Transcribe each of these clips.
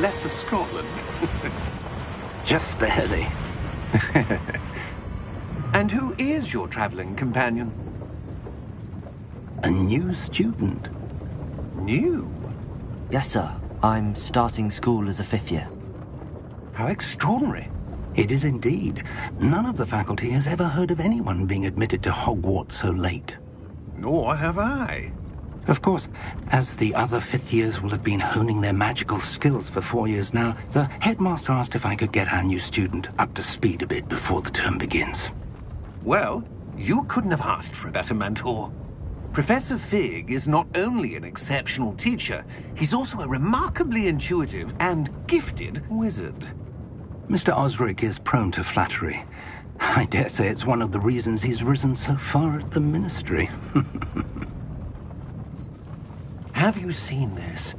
left for Scotland? Just barely. And who is your traveling companion? A new student. New? Yes, sir. I'm starting school as a 5th year. How extraordinary. It is indeed. None of the faculty has ever heard of anyone being admitted to Hogwarts so late. Nor have I. Of course, as the other 5th years will have been honing their magical skills for 4 years now, the headmaster asked if I could get our new student up to speed a bit before the term begins. Well, you couldn't have asked for a better mentor. Professor Fig is not only an exceptional teacher, he's also a remarkably intuitive and gifted wizard. Mr. Osric is prone to flattery. I dare say it's one of the reasons he's risen so far at the Ministry. Have you seen this?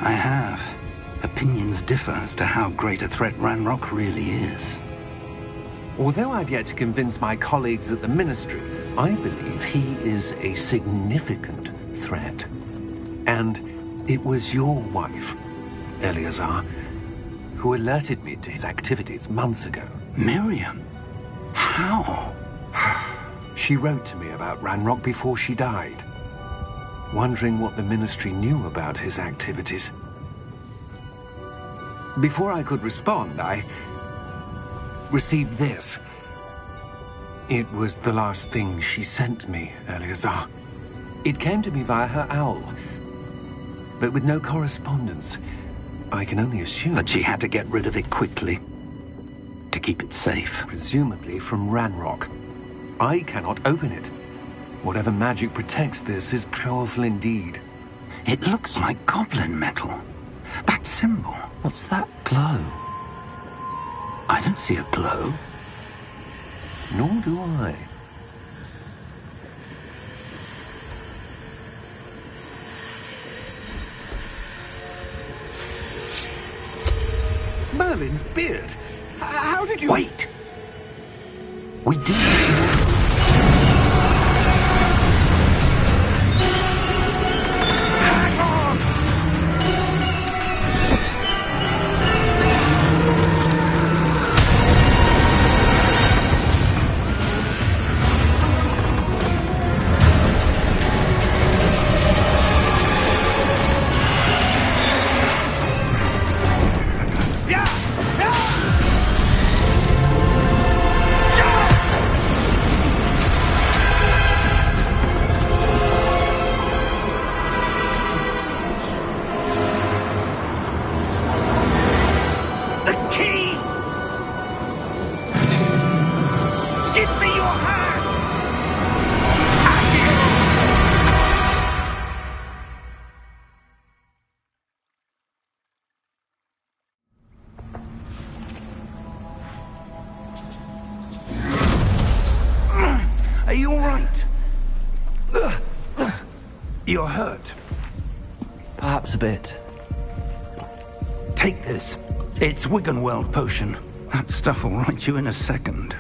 I have. Opinions differ as to how great a threat Ranrock really is. Although I've yet to convince my colleagues at the Ministry, I believe he is a significant threat. And it was your wife, Eleazar, who alerted me to his activities months ago. Miriam? How? She wrote to me about Ranrock before she died, wondering what the Ministry knew about his activities. Before I could respond, I received this. It was the last thing she sent me, Eleazar. It came to me via her owl, but with no correspondence. I can only assume that she had to get rid of it quickly, to keep it safe. Presumably from Ranrock. I cannot open it. Whatever magic protects this is powerful indeed. It looks like goblin metal. That symbol. What's that glow? I don't see a glow. Nor do I. Merlin's beard. How did you... Wait! We do... Are you all right? You're hurt. Perhaps a bit. Take this. It's Wiggenweld potion. That stuff will right you in a second.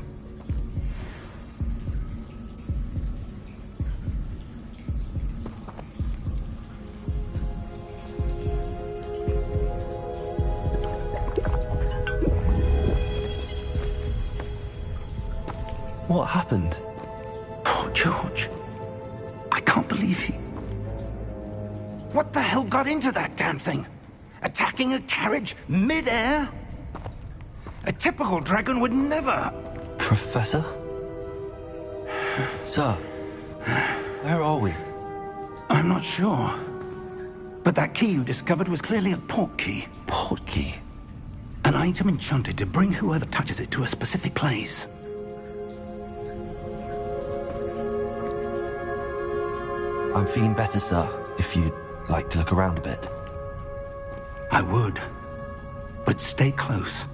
What happened? Poor George. I can't believe he... What the hell got into that damn thing? Attacking a carriage mid-air? A typical dragon would never... Professor? Sir, where are we? I'm not sure. But that key you discovered was clearly a port key. Port key? An item enchanted to bring whoever touches it to a specific place. I'm feeling better, sir, if you'd like to look around a bit. I would. But stay close.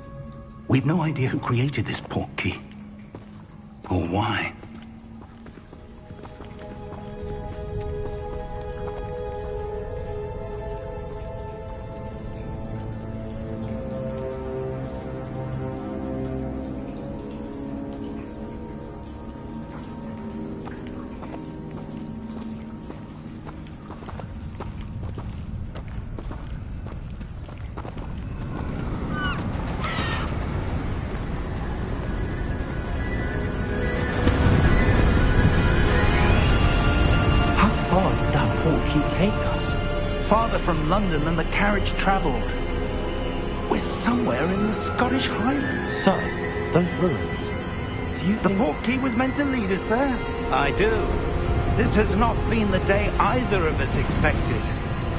We've no idea who created this port key. Or why. farther from London than the carriage travelled. We're somewhere in the Scottish Highlands. Sir, those ruins. Do you The think... portkey was meant to lead us there? I do. This has not been the day either of us expected.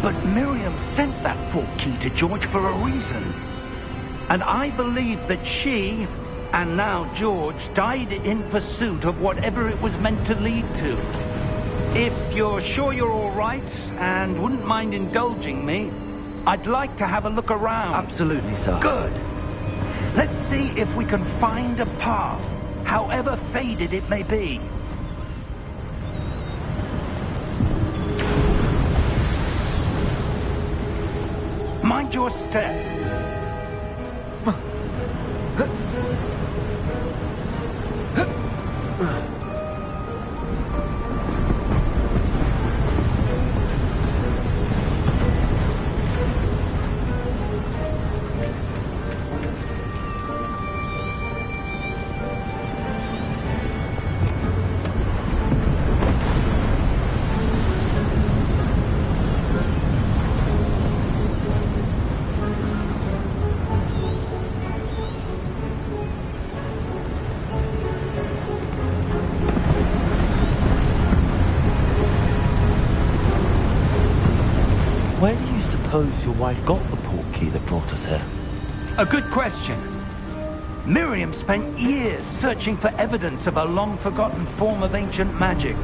But Miriam sent that portkey to George for a reason. And I believe that she, and now George, died in pursuit of whatever it was meant to lead to. If you're sure you're all right, and wouldn't mind indulging me, I'd like to have a look around. Absolutely, sir. Good. Let's see if we can find a path, however faded it may be. Mind your step. Where do you suppose your wife got the portkey that brought us here? A good question. Miriam spent years searching for evidence of a long-forgotten form of ancient magic.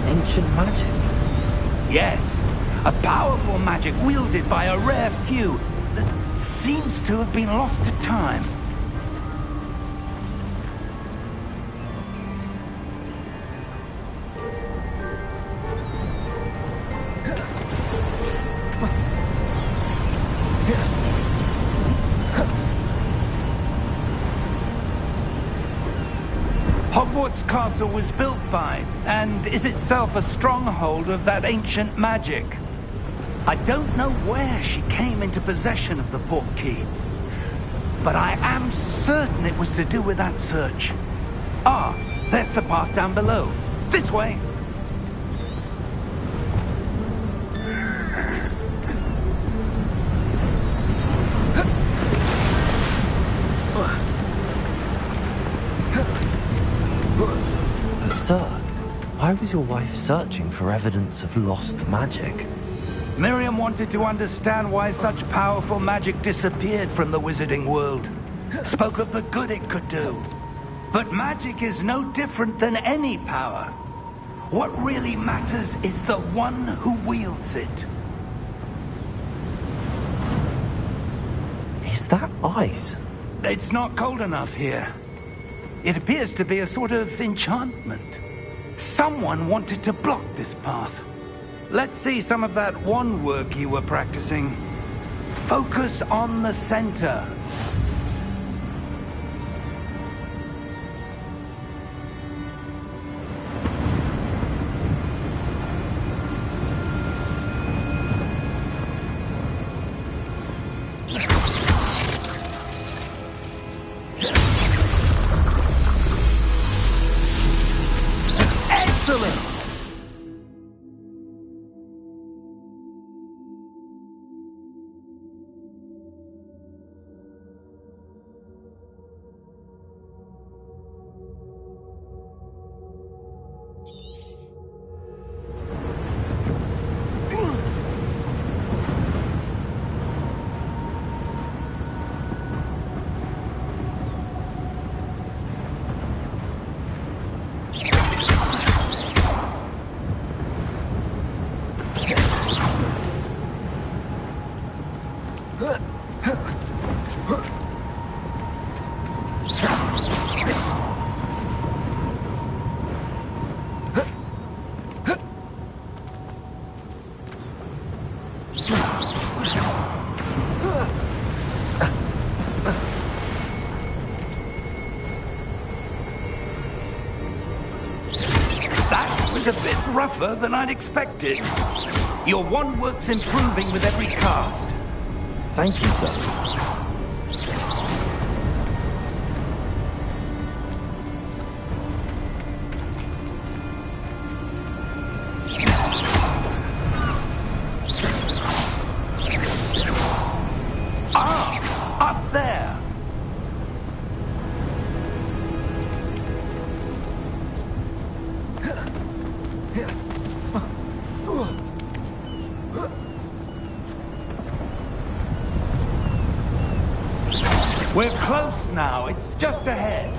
Ancient magic? Yes, a powerful magic wielded by a rare few that seems to have been lost to time. Hogwarts Castle was built by, and is itself a stronghold of that ancient magic. I don't know where she came into possession of the portkey, but I am certain it was to do with that search. Ah, there's the path down below. This way. But sir, why was your wife searching for evidence of lost magic? Miriam wanted to understand why such powerful magic disappeared from the wizarding world. Spoke of the good it could do. But magic is no different than any power. What really matters is the one who wields it. Is that ice? It's not cold enough here. It appears to be a sort of enchantment. Someone wanted to block this path. Let's see some of that wand work you were practicing. Focus on the center. Excellent! seems a bit rougher than I'd expected. Your wand work's improving with every cast. Thank you, sir. Up there! We're close now. It's just ahead.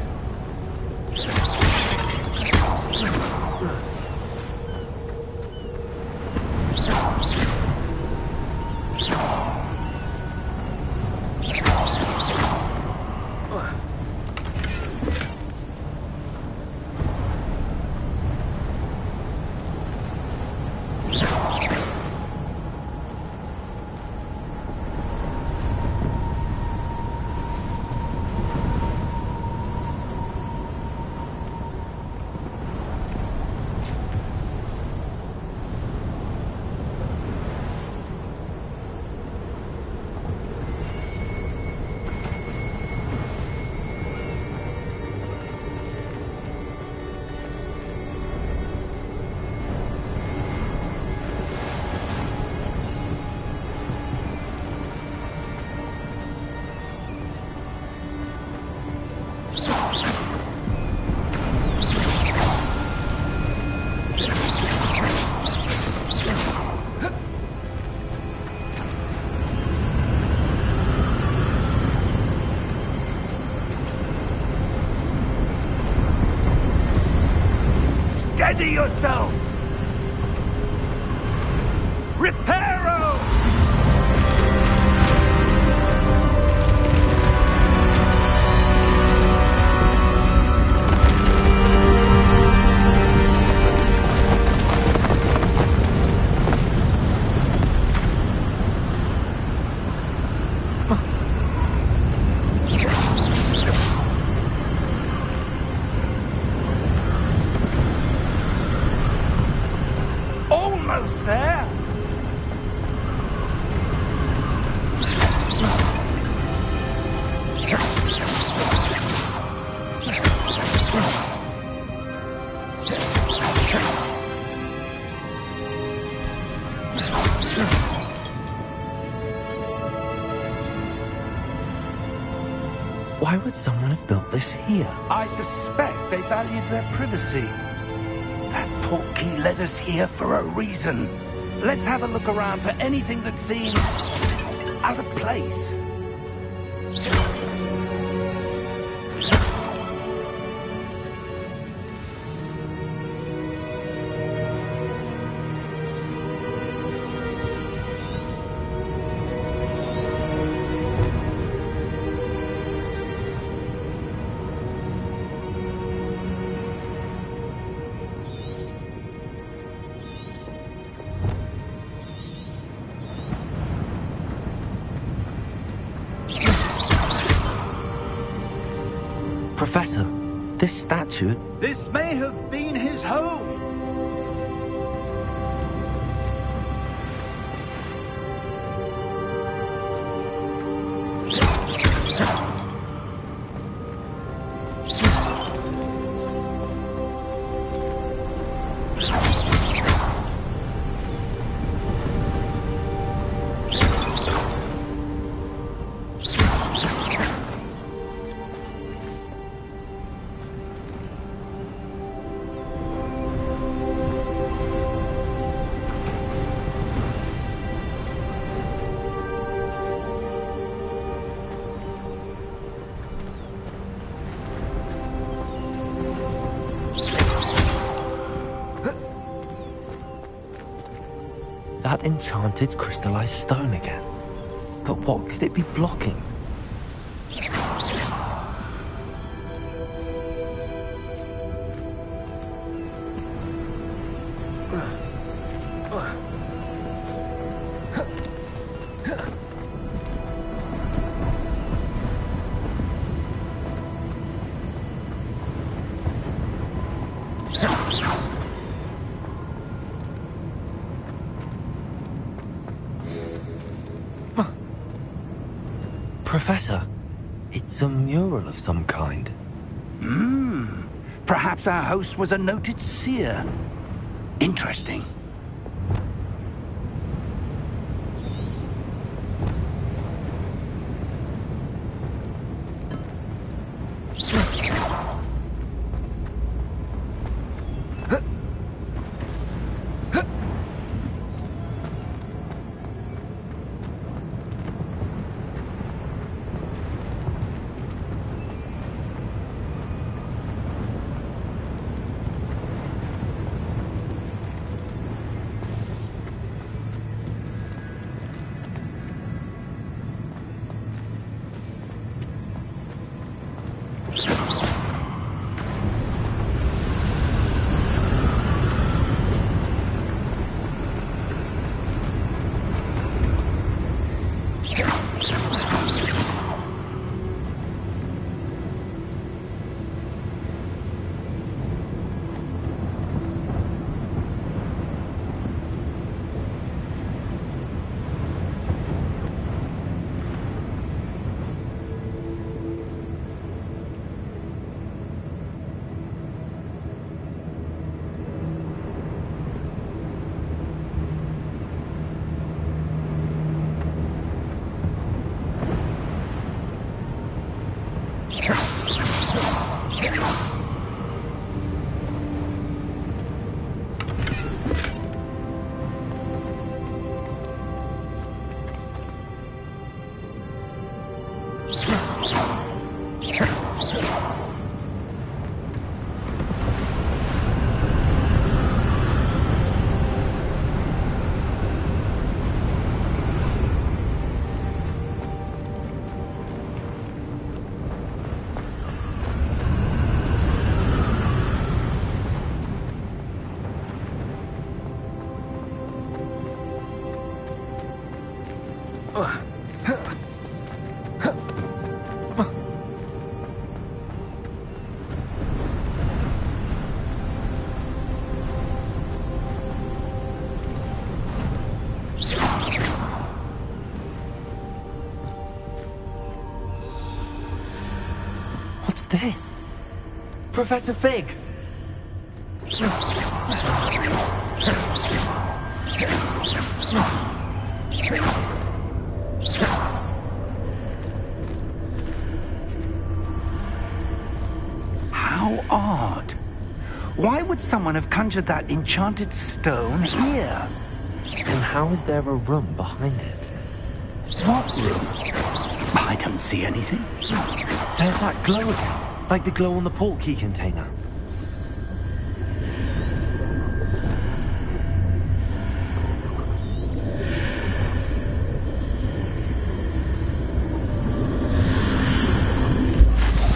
Steady yourself! Reparo! Almost there! Why would someone have built this here? I suspect they valued their privacy. That portkey led us here for a reason. Let's have a look around for anything that seems out of place. Professor, this statue... This may have been his home. That enchanted crystallized stone again. But what could it be blocking? Professor, it's a mural of some kind. Perhaps our host was a noted seer. Interesting. What's this? Professor Fig! How odd. Why would someone have conjured that enchanted stone here? And how is there a room behind it? What room? I don't see anything. There's that glow again, like the glow on the portkey container.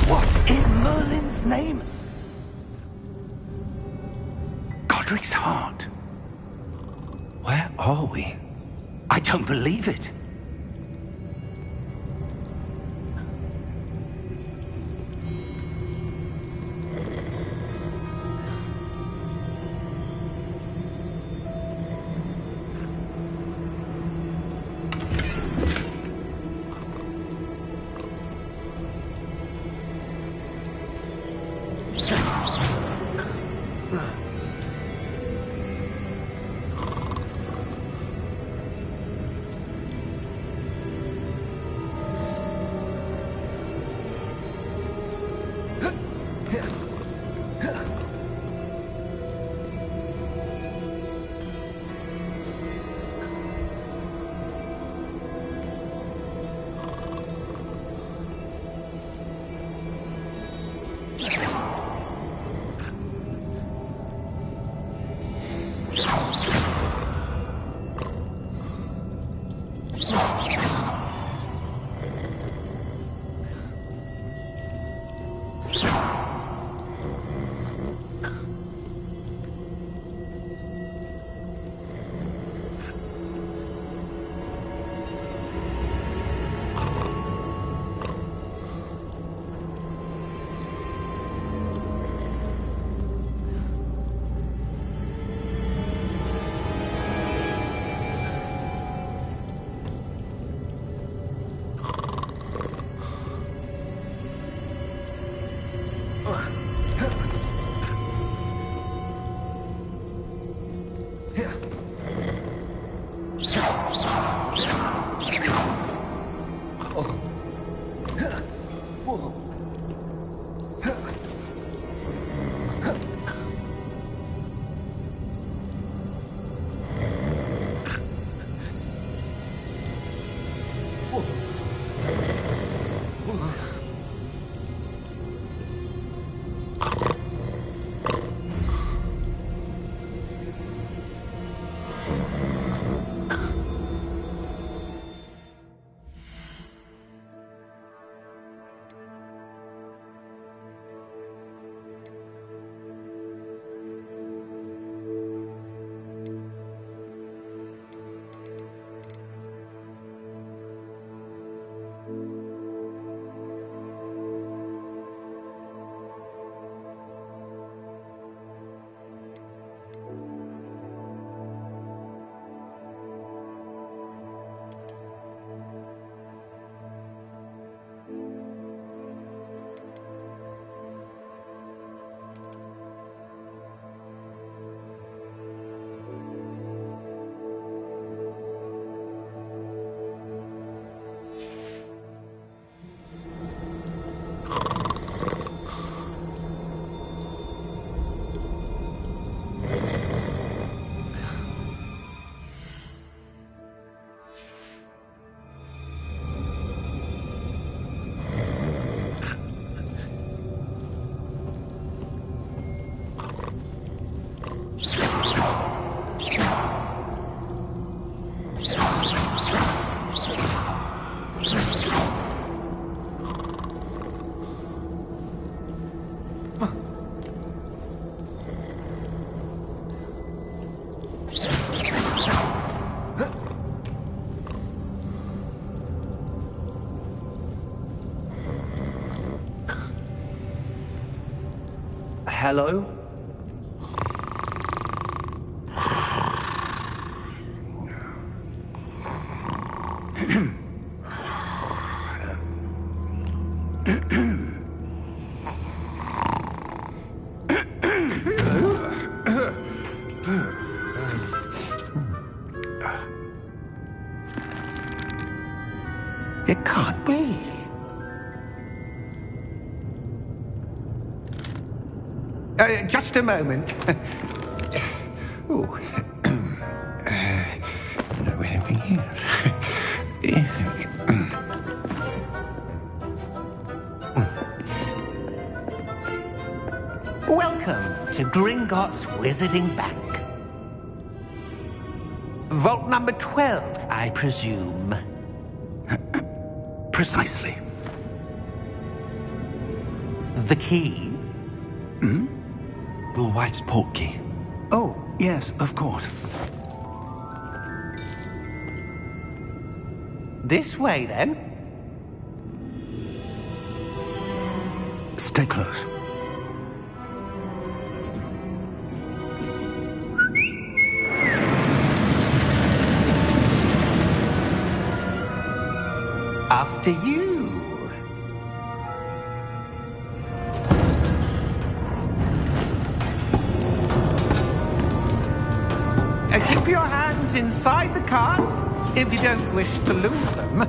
What in Merlin's name? Godric's heart. Where are we? I don't believe it. Hello? It can't be. Just a moment. Oh. Wait a minute. Welcome to Gringotts Wizarding Bank. Vault number 12, I presume. Precisely. The key? Hmm? Your wife's portkey. Oh, yes, of course. This way, then. Stay close. After you. Keep your hands inside the cart if you don't wish to lose them.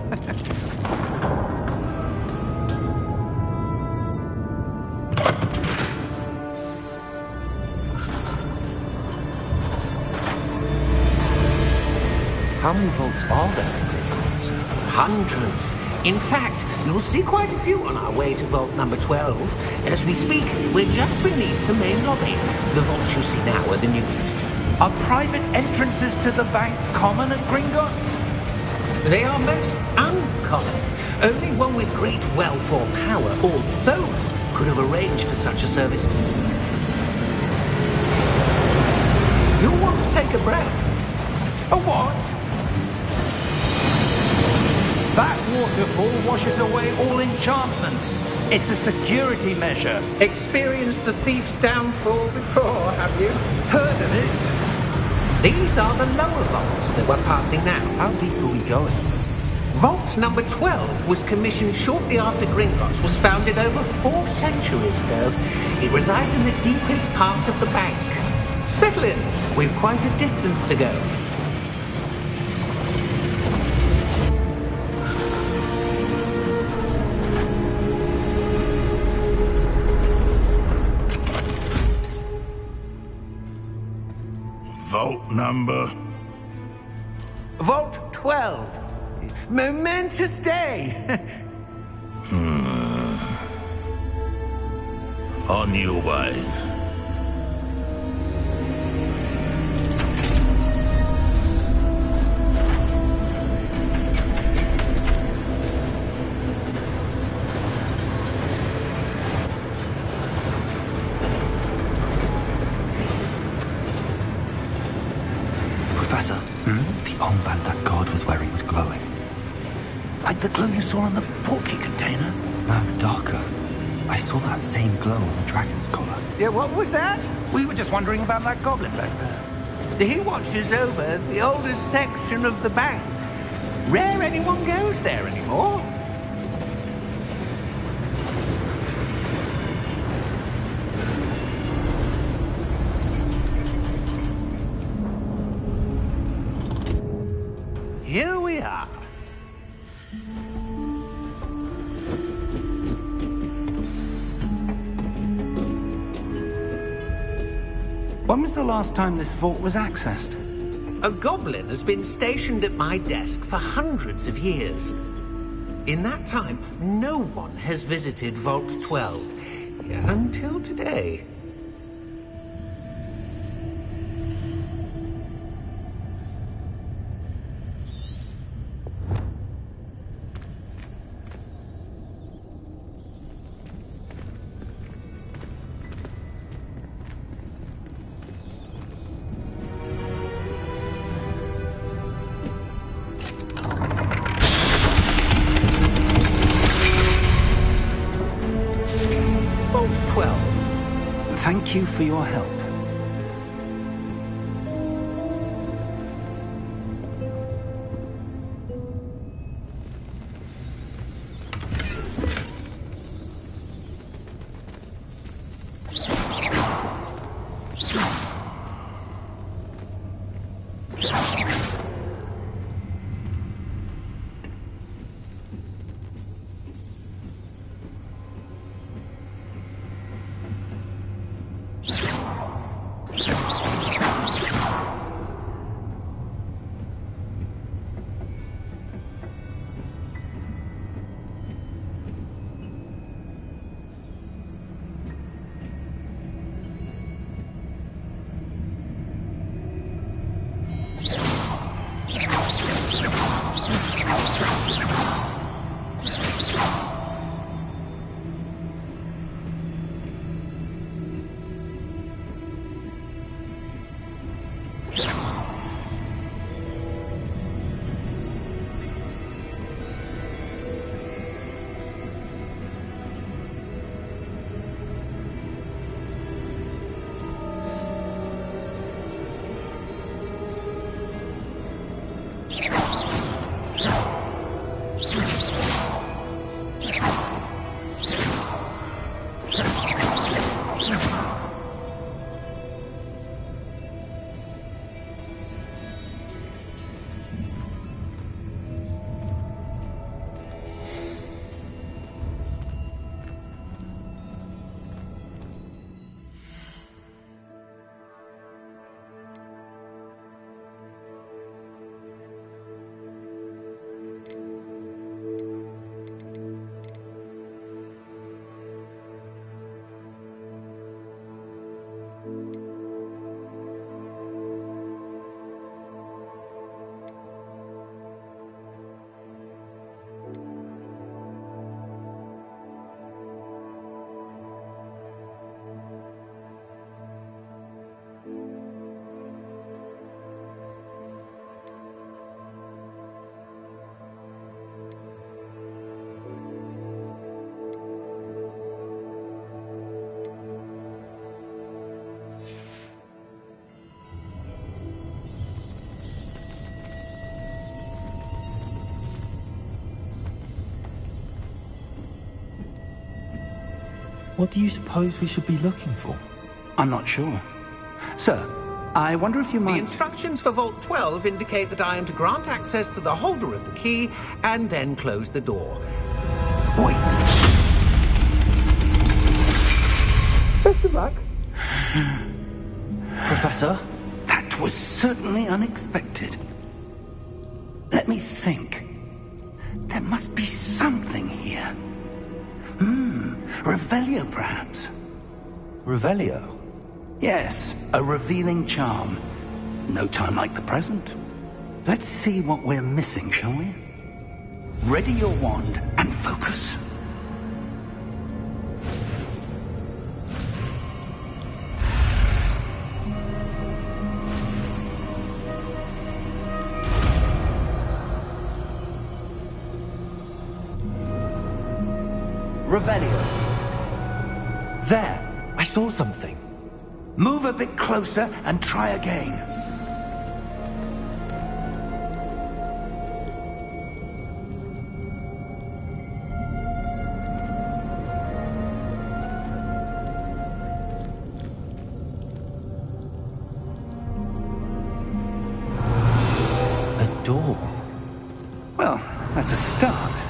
How many vaults are there in Gringotts? Hundreds. In fact, you'll see quite a few on our way to vault number 12. As we speak, we're just beneath the main lobby. The vaults you see now are the newest. Are private entrances to the bank common at Gringotts? They are most uncommon. Only one with great wealth or power, or both, could have arranged for such a service. You'll want to take a breath. A what? That waterfall washes away all enchantments. It's a security measure. Experienced the thief's downfall before, have you? Heard of it? These are the lower vaults that we're passing now. How deep are we going? Vault number 12 was commissioned shortly after Gringotts was founded over 4 centuries ago. It resides in the deepest part of the bank. Settle in. We've quite a distance to go. Vault number? Vault 12. Momentous day. On your way. Professor, the armband that guard was wearing was glowing. Like the glow you saw on the portkey container? No, darker. I saw that same glow on the dragon's collar. Yeah, what was that? We were just wondering about that goblin back there. He watches over the oldest section of the bank. Rare anyone goes there anymore. Here we are. When was the last time this vault was accessed? A goblin has been stationed at my desk for hundreds of years. In that time, no one has visited Vault 12. Until today. Vault 12. Thank you for your help. What do you suppose we should be looking for? I'm not sure. Sir, I wonder if you The might... instructions for Vault 12 indicate that I am to grant access to the holder of the key and then close the door. Wait! Best of luck. Professor? That was certainly unexpected. Let me think. There must be something here. Revelio, perhaps? Revelio? Yes, a revealing charm. No time like the present. Let's see what we're missing, shall we? Ready your wand and focus. Revelio. There! I saw something. Move a bit closer and try again. A door. Well, that's a start.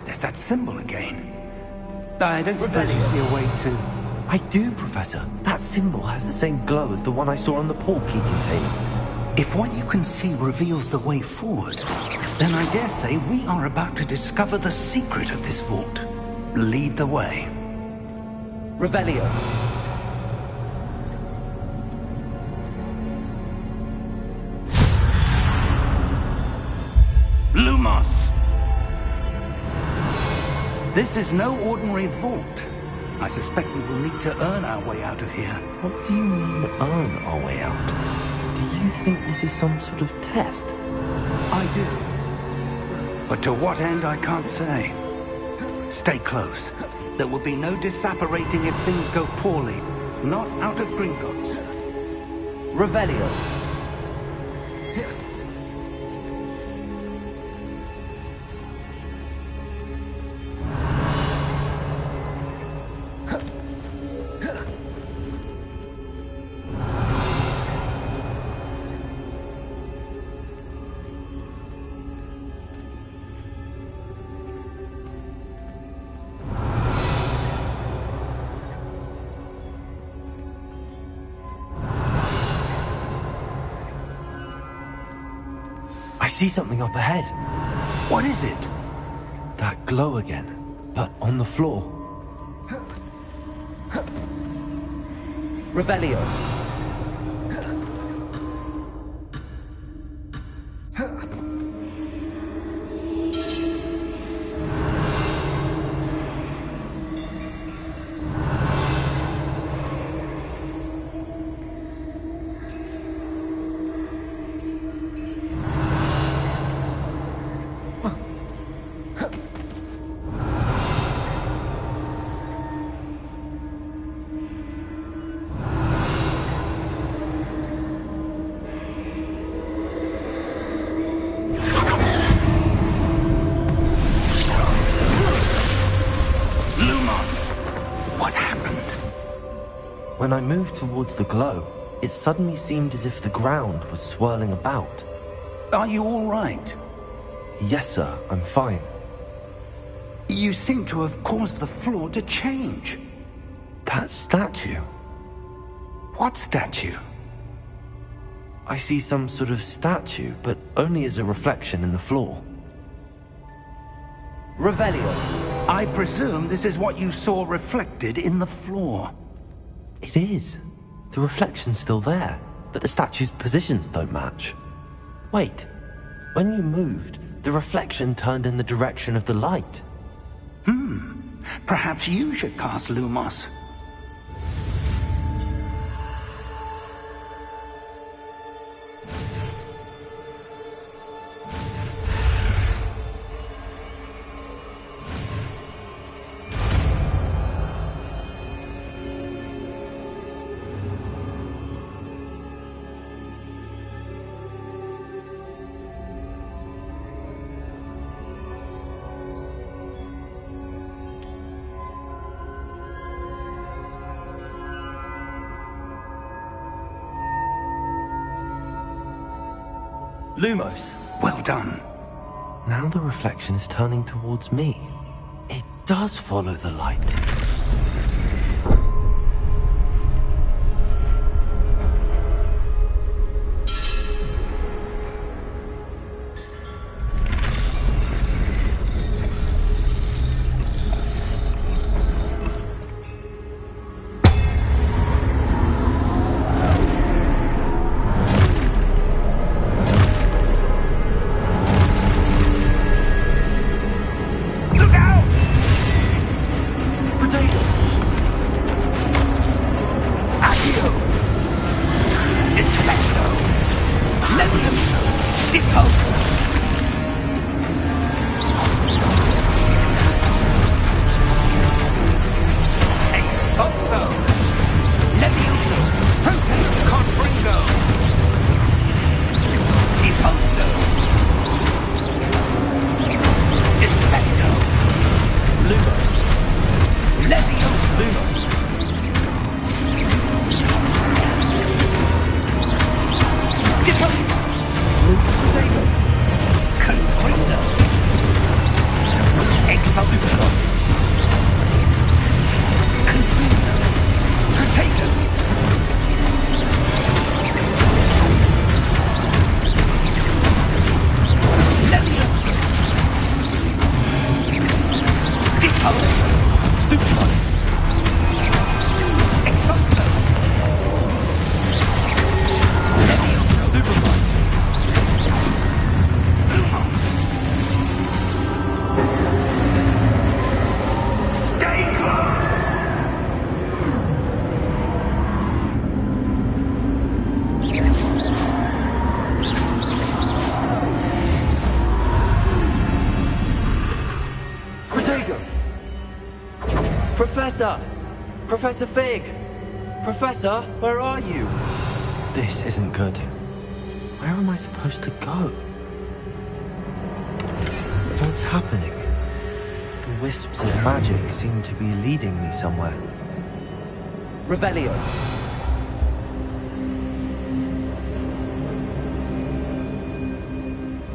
There's that symbol again. I don't suppose you see a way to... I do, Professor. That symbol has the same glow as the one I saw on the portkey container. If what you can see reveals the way forward, then I dare say we are about to discover the secret of this vault. Lead the way. Revelio. Lumos! This is no ordinary vault. I suspect we will need to earn our way out of here. What do you mean, earn our way out? Do you think this is some sort of test? I do. But to what end, I can't say. Stay close. There will be no disapparating if things go poorly. Not out of Gringotts. Revelio. I see something up ahead. What is it? That glow again, but on the floor. Revelio. When I moved towards the glow, it suddenly seemed as if the ground was swirling about. Are you all right? Yes, sir, I'm fine. You seem to have caused the floor to change. That statue? What statue? I see some sort of statue, but only as a reflection in the floor. Revelio. I presume this is what you saw reflected in the floor. It is. The reflection's still there, but the statue's positions don't match. Wait, when you moved, the reflection turned in the direction of the light. Perhaps you should cast Lumos. Lumos. Well done. Now the reflection is turning towards me. It does follow the light. Professor! Professor Fig! Professor, where are you? This isn't good. Where am I supposed to go? What's happening? The wisps of magic seem to be leading me somewhere. Revelio.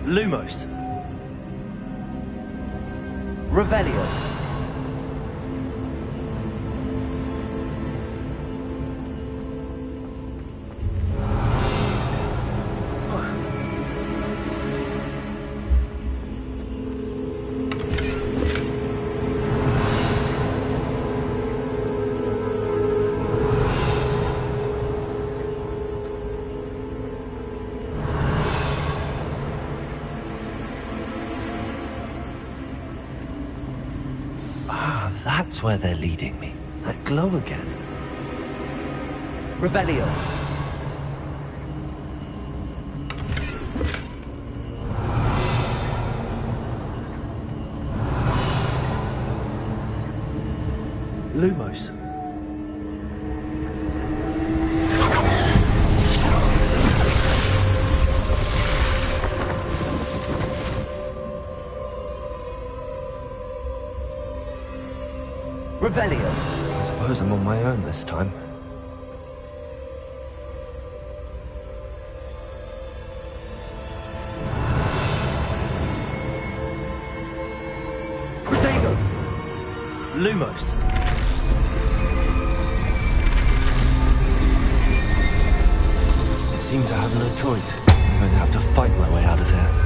Lumos. Revelio. That's where they're leading me. That glow again. Revelio. Lumos. Revelio. I suppose I'm on my own this time. Protego! Lumos. It seems I have no choice. I'm going to have to fight my way out of here.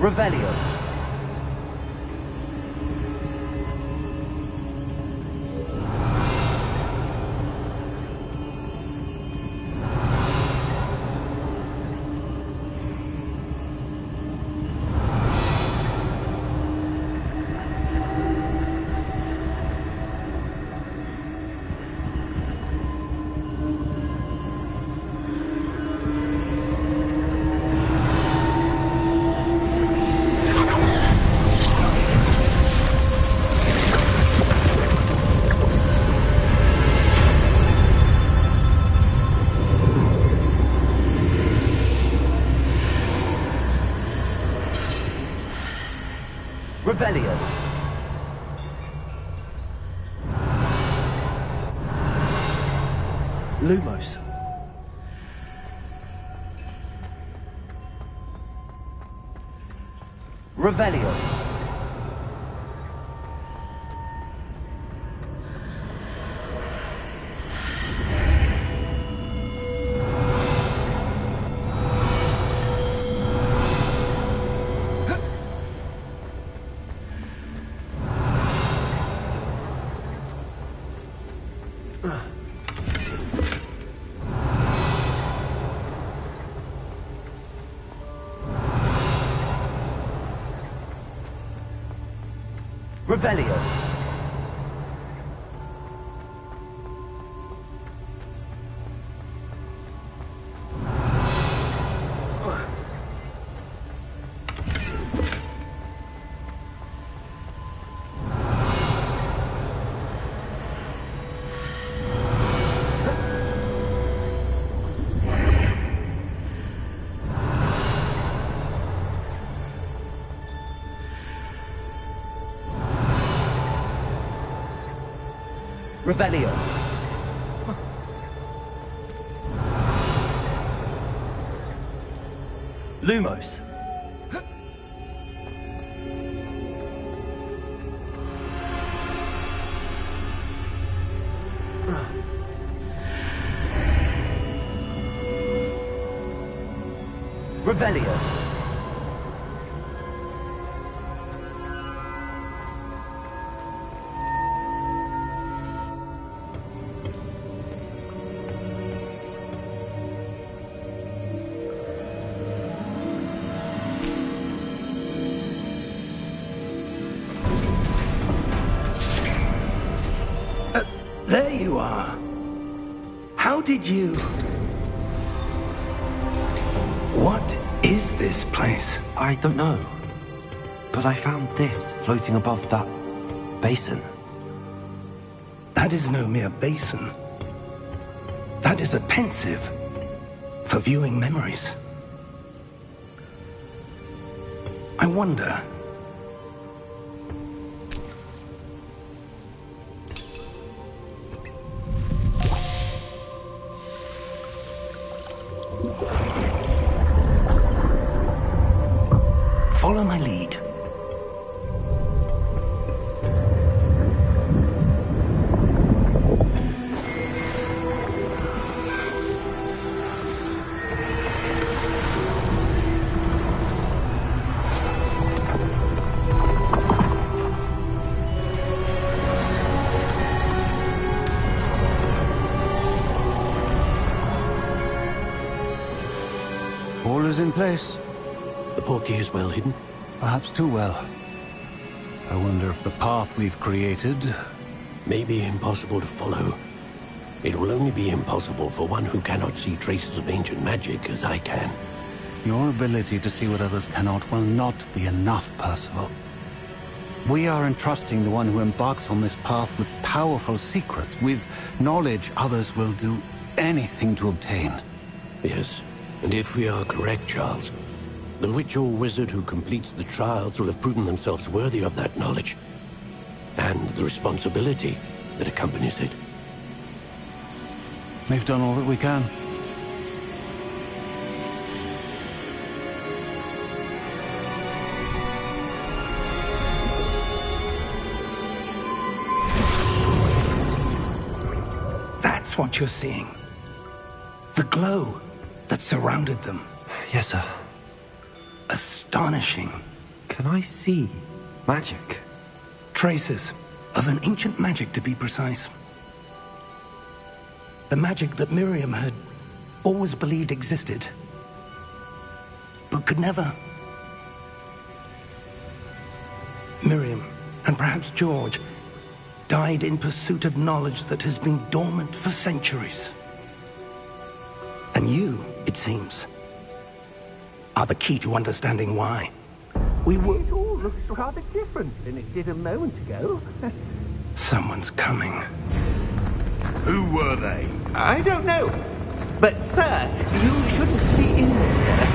Revelio. Revelio. Lumos. Revelio. Revelio. Revelio. Lumos. Revelio. There you are. How did you... What is this place? I don't know. But I found this floating above that basin. That is no mere basin. That is a pensive for viewing memories. I wonder... Follow my lead. All is in place. The portkey is well hidden? Perhaps too well. I wonder if the path we've created... May be impossible to follow. It will only be impossible for one who cannot see traces of ancient magic as I can. Your ability to see what others cannot will not be enough, Percival. We are entrusting the one who embarks on this path with powerful secrets, with knowledge others will do anything to obtain. Yes, and if we are correct, Charles, the witch or wizard who completes the trials will have proven themselves worthy of that knowledge, and the responsibility that accompanies it. We've done all that we can. That's what you're seeing. The glow that surrounded them. Yes, sir. Astonishing. Can I see magic? Traces of an ancient magic, to be precise. The magic that Miriam had always believed existed, but could never. Miriam, and perhaps George, died in pursuit of knowledge that has been dormant for centuries. And you, it seems, are the key to understanding why. We were... It all looks rather different than it did a moment ago. Someone's coming. Who were they? I don't know. But, sir, you shouldn't be in there.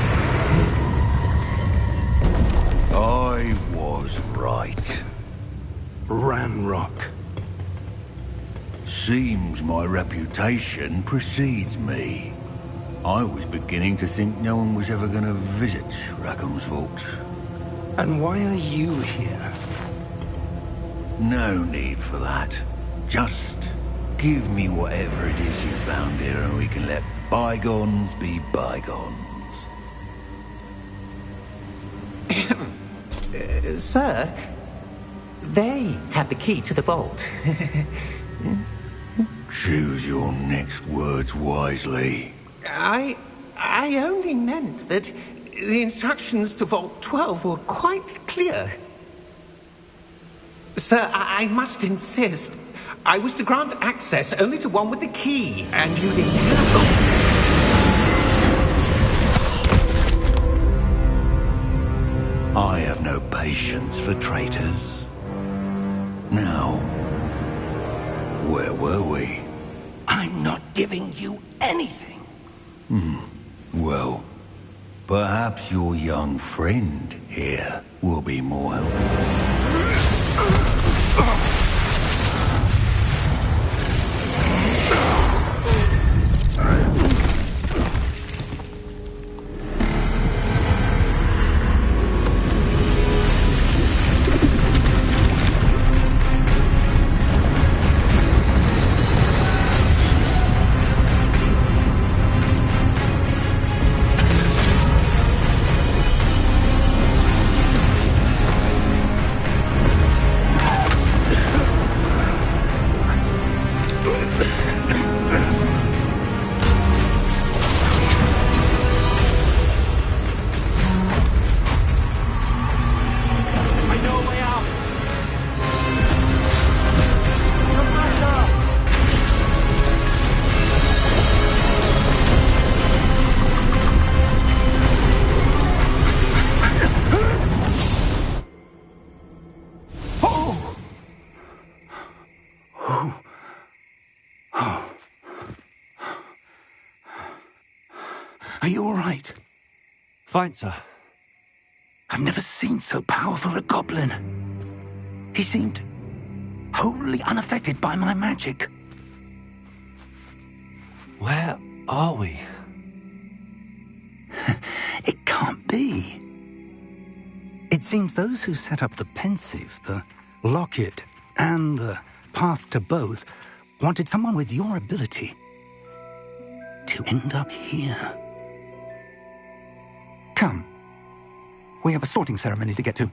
I was right. Ranrock. Seems my reputation precedes me. I was beginning to think no one was ever going to visit Rackham's Vault. And why are you here? No need for that. Just give me whatever it is you found here and we can let bygones be bygones. Sir, they have the key to the vault. Choose your next words wisely. I only meant that the instructions to Vault 12 were quite clear. Sir, I must insist. I was to grant access only to one with the key, and you didn't have I have no patience for traitors. Now, where were we? I'm not giving you anything. Well, perhaps your young friend here will be more helpful. Are you all right? Fine, sir. I've never seen so powerful a goblin. He seemed wholly unaffected by my magic. Where are we? It can't be. It seems those who set up the pensive, the locket, and the path to both wanted someone with your ability to end up here. Come. We have a sorting ceremony to get to.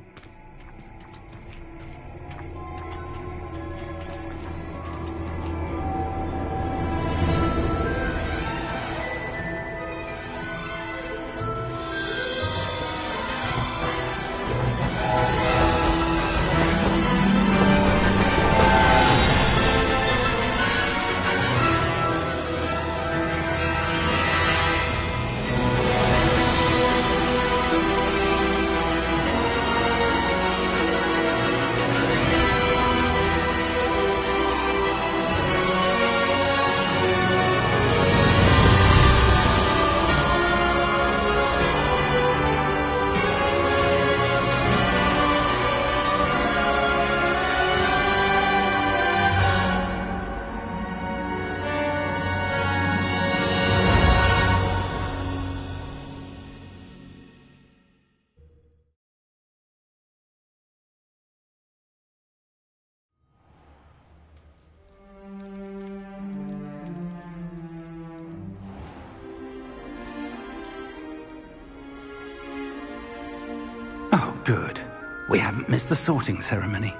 Oh, good. We haven't missed the sorting ceremony.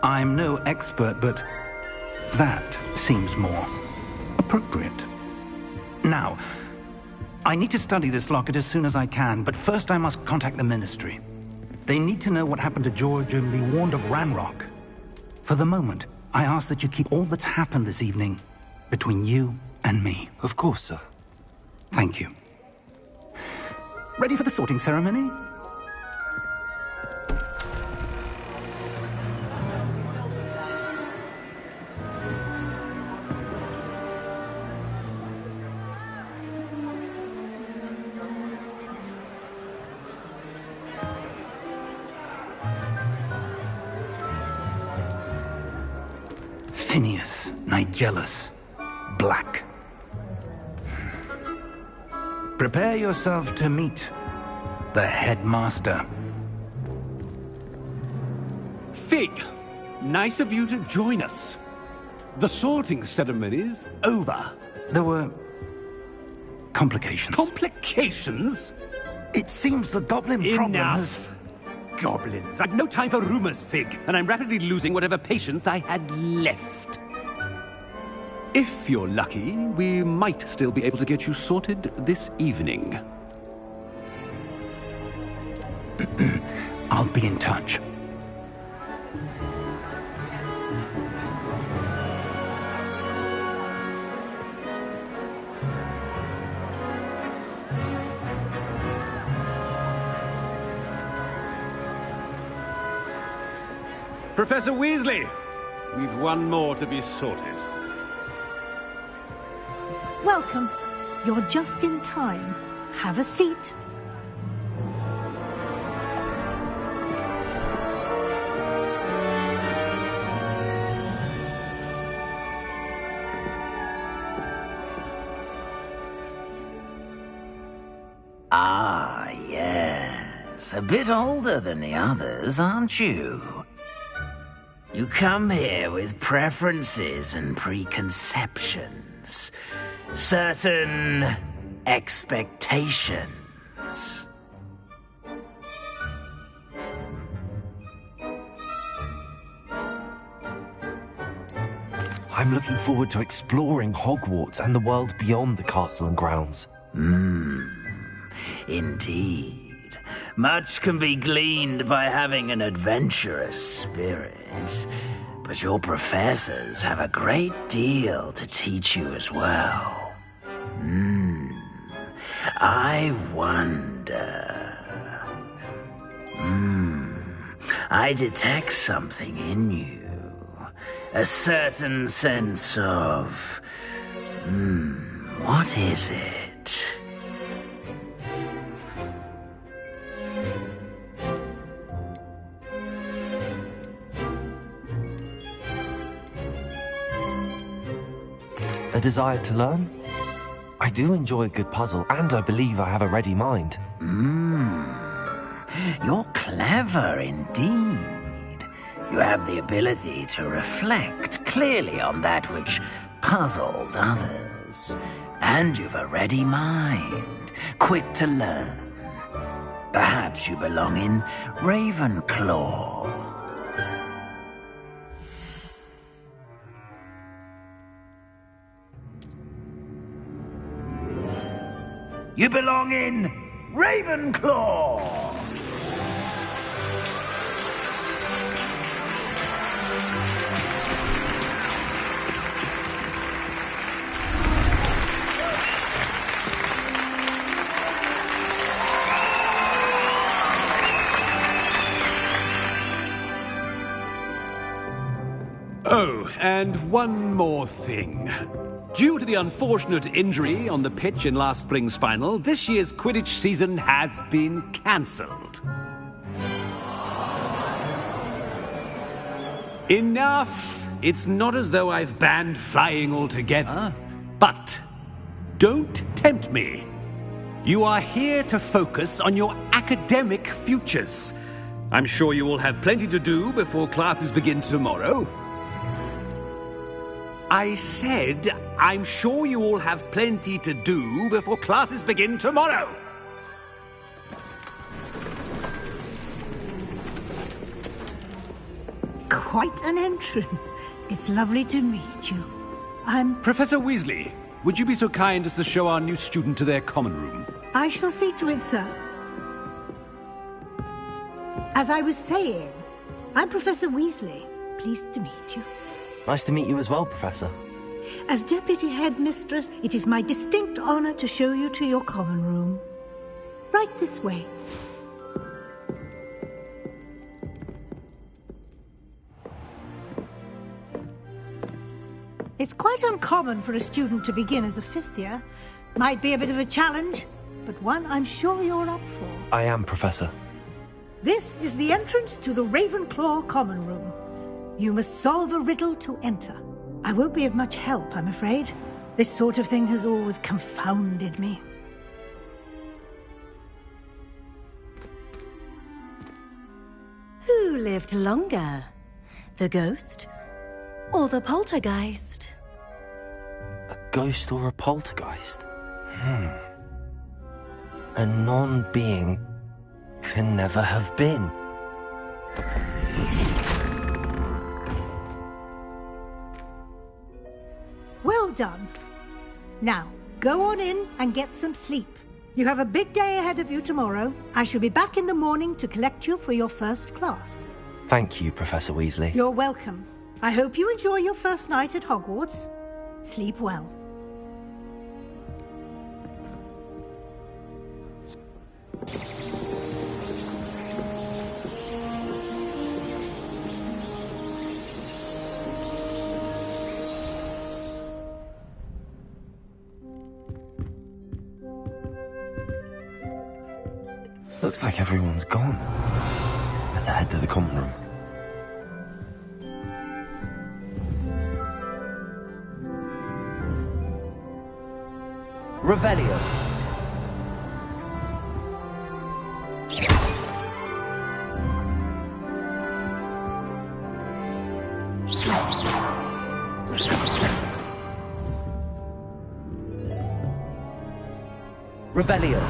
I'm no expert, but that seems more appropriate. Now, I need to study this locket as soon as I can, but first I must contact the Ministry. They need to know what happened to George and be warned of Ranrock. For the moment, I ask that you keep all that's happened this evening between you and me. Of course, sir. Thank you. Ready for the sorting ceremony? Phineas, Nigellus, Black. Prepare yourself to meet the headmaster. Fig, nice of you to join us. The sorting ceremony's over. There were complications. Complications? It seems the goblin problem has... Enough. Goblins. I've no time for rumors, Fig, and I'm rapidly losing whatever patience I had left. If you're lucky, we might still be able to get you sorted this evening. I'll be in touch. Professor Weasley, we've one more to be sorted. Welcome. You're just in time. Have a seat. Ah, yes. A bit older than the others, aren't you? You come here with preferences and preconceptions. Certain expectations. I'm looking forward to exploring Hogwarts and the world beyond the castle and grounds. Indeed. Much can be gleaned by having an adventurous spirit. But your professors have a great deal to teach you as well. I wonder... I detect something in you. A certain sense of... what is it? A desire to learn? I do enjoy a good puzzle, and I believe I have a ready mind. You're clever indeed. You have the ability to reflect clearly on that which puzzles others. And you've a ready mind, quick to learn. Perhaps you belong in Ravenclaw. You belong in Ravenclaw! Oh, and one more thing. Due to the unfortunate injury on the pitch in last spring's final, this year's Quidditch season has been cancelled. Enough! It's not as though I've banned flying altogether. But don't tempt me. You are here to focus on your academic futures. I'm sure you will have plenty to do before classes begin tomorrow. I said, I'm sure you all have plenty to do before classes begin tomorrow. Quite an entrance. It's lovely to meet you. I'm... Professor Weasley, would you be so kind as to show our new student to their common room? I shall see to it, sir. As I was saying, I'm Professor Weasley. Pleased to meet you. Nice to meet you as well, Professor. As Deputy Headmistress, it is my distinct honor to show you to your common room. Right this way. It's quite uncommon for a student to begin as a fifth year. Might be a bit of a challenge, but one I'm sure you're up for. I am, Professor. This is the entrance to the Ravenclaw common room. You must solve a riddle to enter. I won't be of much help, I'm afraid. This sort of thing has always confounded me. Who lived longer? The ghost or the poltergeist? A ghost or a poltergeist? A non-being can never have been. Well done. Now, go on in and get some sleep. You have a big day ahead of you tomorrow. I shall be back in the morning to collect you for your first class. Thank you, Professor Weasley. You're welcome. I hope you enjoy your first night at Hogwarts. Sleep well. Looks like everyone's gone. Better head to the common room. Revelio. Revelio.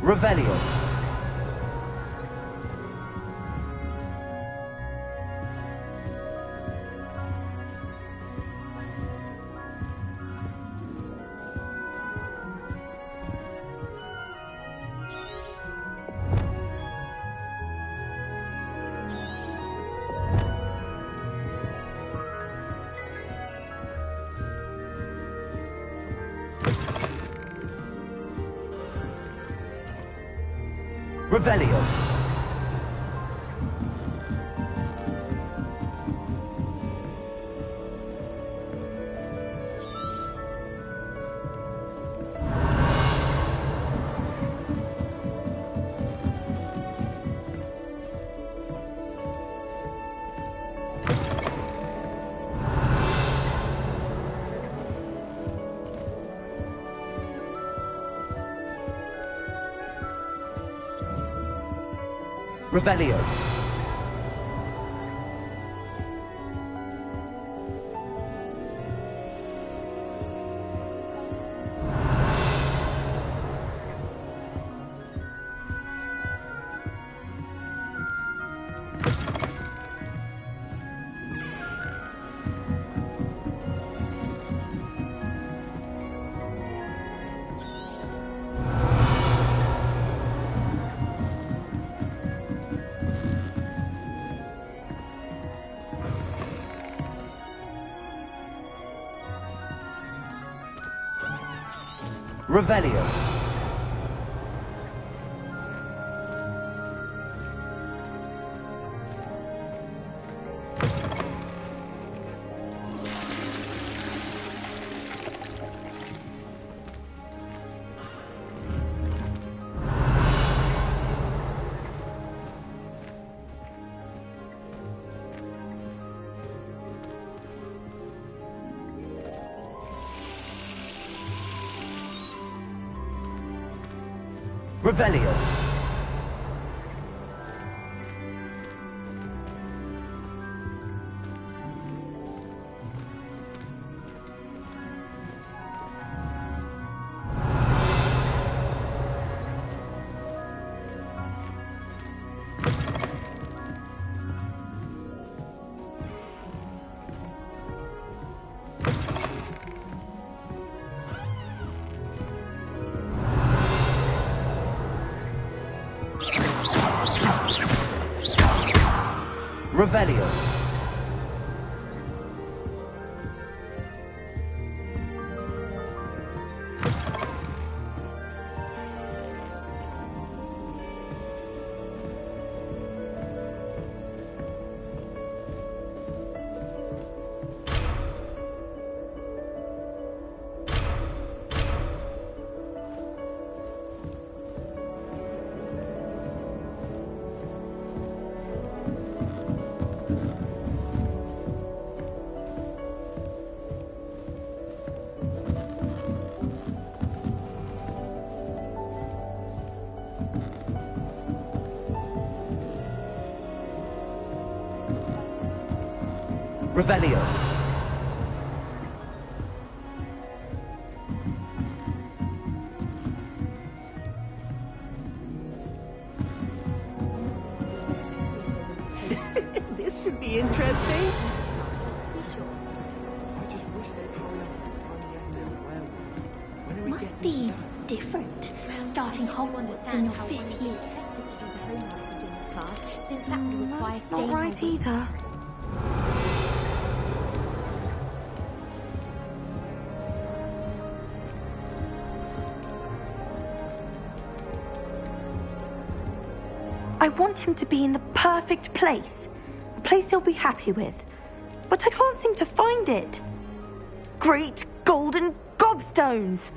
Revelio. Revelio. Revelio. Revelio. Revelio. Revelio. Revelio. This should be interesting. Must be different. Starting Hogwarts in your 5th year. Since that would require not right either. I want him to be in the perfect place. A place he'll be happy with. But I can't seem to find it. Great golden gobstones!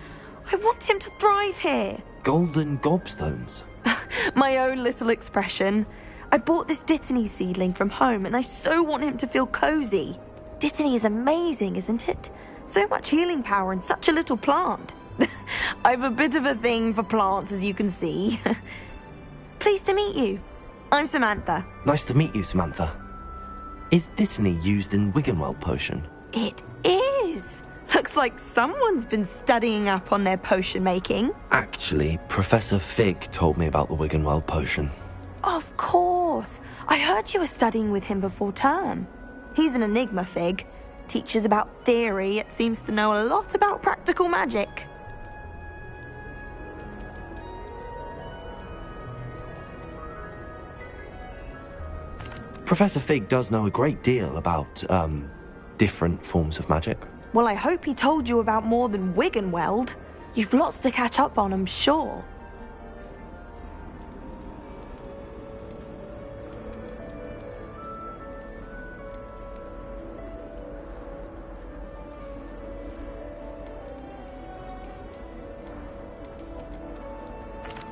I want him to thrive here. Golden gobstones? My own little expression. I bought this Dittany seedling from home and I so want him to feel cozy. Dittany is amazing, isn't it? So much healing power in such a little plant. I've a bit of a thing for plants, as you can see. Pleased to meet you. I'm Samantha. Nice to meet you, Samantha. Is Dittany used in Wiggenweld potion? It is. Looks like someone's been studying up on their potion making. Actually, Professor Fig told me about the Wiggenweld potion. Of course. I heard you were studying with him before term. He's an enigma, Fig. Teaches about theory, yet seems to know a lot about practical magic. Professor Fig does know a great deal about, different forms of magic. Well, I hope he told you about more than Wiggenweld. You've lots to catch up on, I'm sure.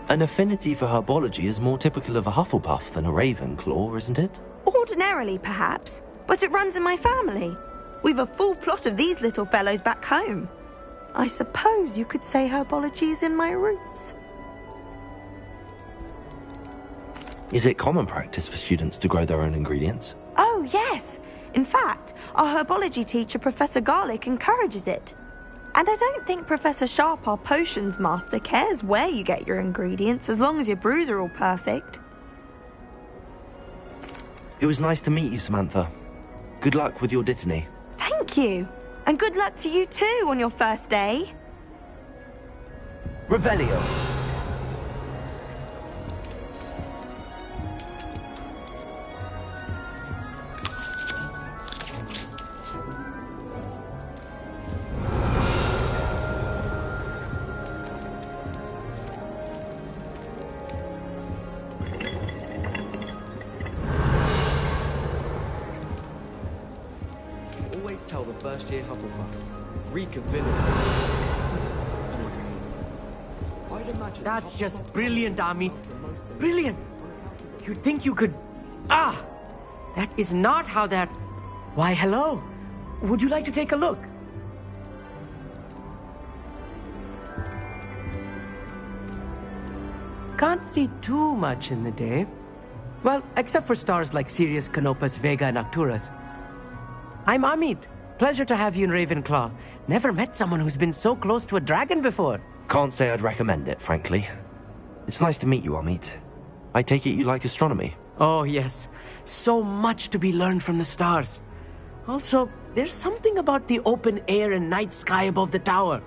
An affinity for herbology is more typical of a Hufflepuff than a Ravenclaw, isn't it? Ordinarily, perhaps, but it runs in my family. We've a full plot of these little fellows back home. I suppose you could say herbology is in my roots. Is it common practice for students to grow their own ingredients? Oh, yes. In fact, our herbology teacher, Professor Garlick, encourages it. And I don't think Professor Sharp, our potions master, cares where you get your ingredients, as long as your brews are all perfect. It was nice to meet you, Samantha. Good luck with your Dittany. Thank you. And good luck to you too on your first day. Revelio. Tell the first year Hufflepuffs. Reconfigure. I'd imagine. That's just brilliant, Amit. Brilliant. You'd think you could... Ah! That is not how that... Why, hello. Would you like to take a look? Can't see too much in the day. Well, except for stars like Sirius, Canopus, Vega, and Arcturus. I'm Amit. Pleasure to have you in Ravenclaw. Never met someone who's been so close to a dragon before. Can't say I'd recommend it, frankly. It's nice to meet you, Amit. I take it you like astronomy? Oh, yes. So much to be learned from the stars. Also, there's something about the open air and night sky above the tower.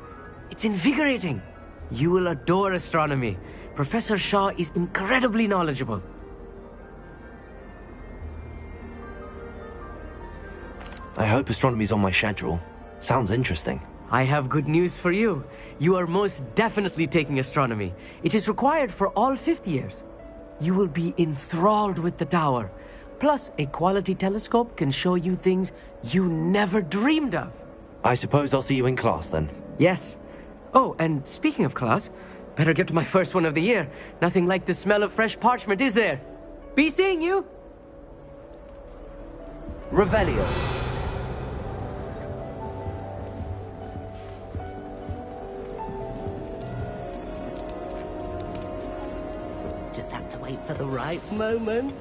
It's invigorating. You will adore astronomy. Professor Shaw is incredibly knowledgeable. I hope astronomy's on my schedule. Sounds interesting. I have good news for you. You are most definitely taking astronomy. It is required for all 5th years. You will be enthralled with the tower. Plus, a quality telescope can show you things you never dreamed of. I suppose I'll see you in class then. Yes. Oh, and speaking of class, better get to my first one of the year. Nothing like the smell of fresh parchment, is there? Be seeing you! Revelio. Just have to wait for the right moment.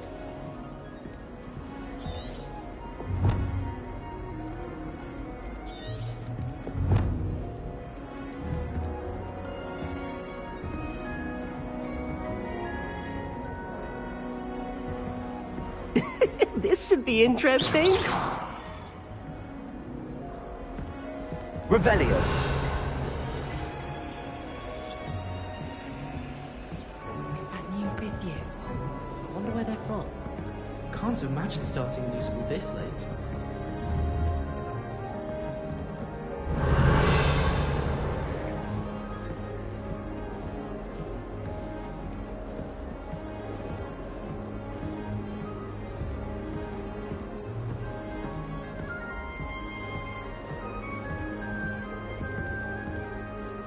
be interesting. Revelio. That new fifth year. Wonder where they're from. Can't imagine starting a new school this late.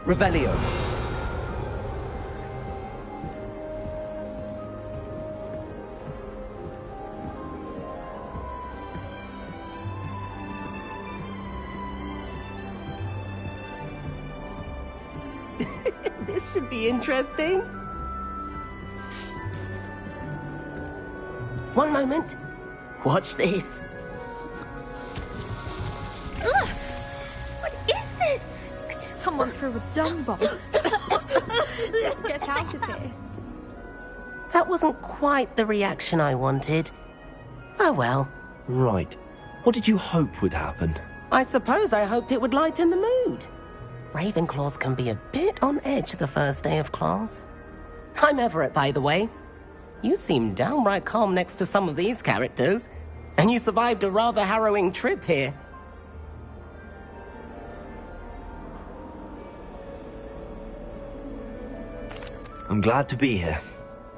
Revelio. This should be interesting. One moment. Watch this. Ugh! What is this? Someone threw a dung bomb. Let's get out of here. That wasn't quite the reaction I wanted. Oh well. Right. What did you hope would happen? I suppose I hoped it would lighten the mood. Ravenclaws can be a bit on edge the first day of class. I'm Everett, by the way. You seem downright calm next to some of these characters, and you survived a rather harrowing trip here. I'm glad to be here.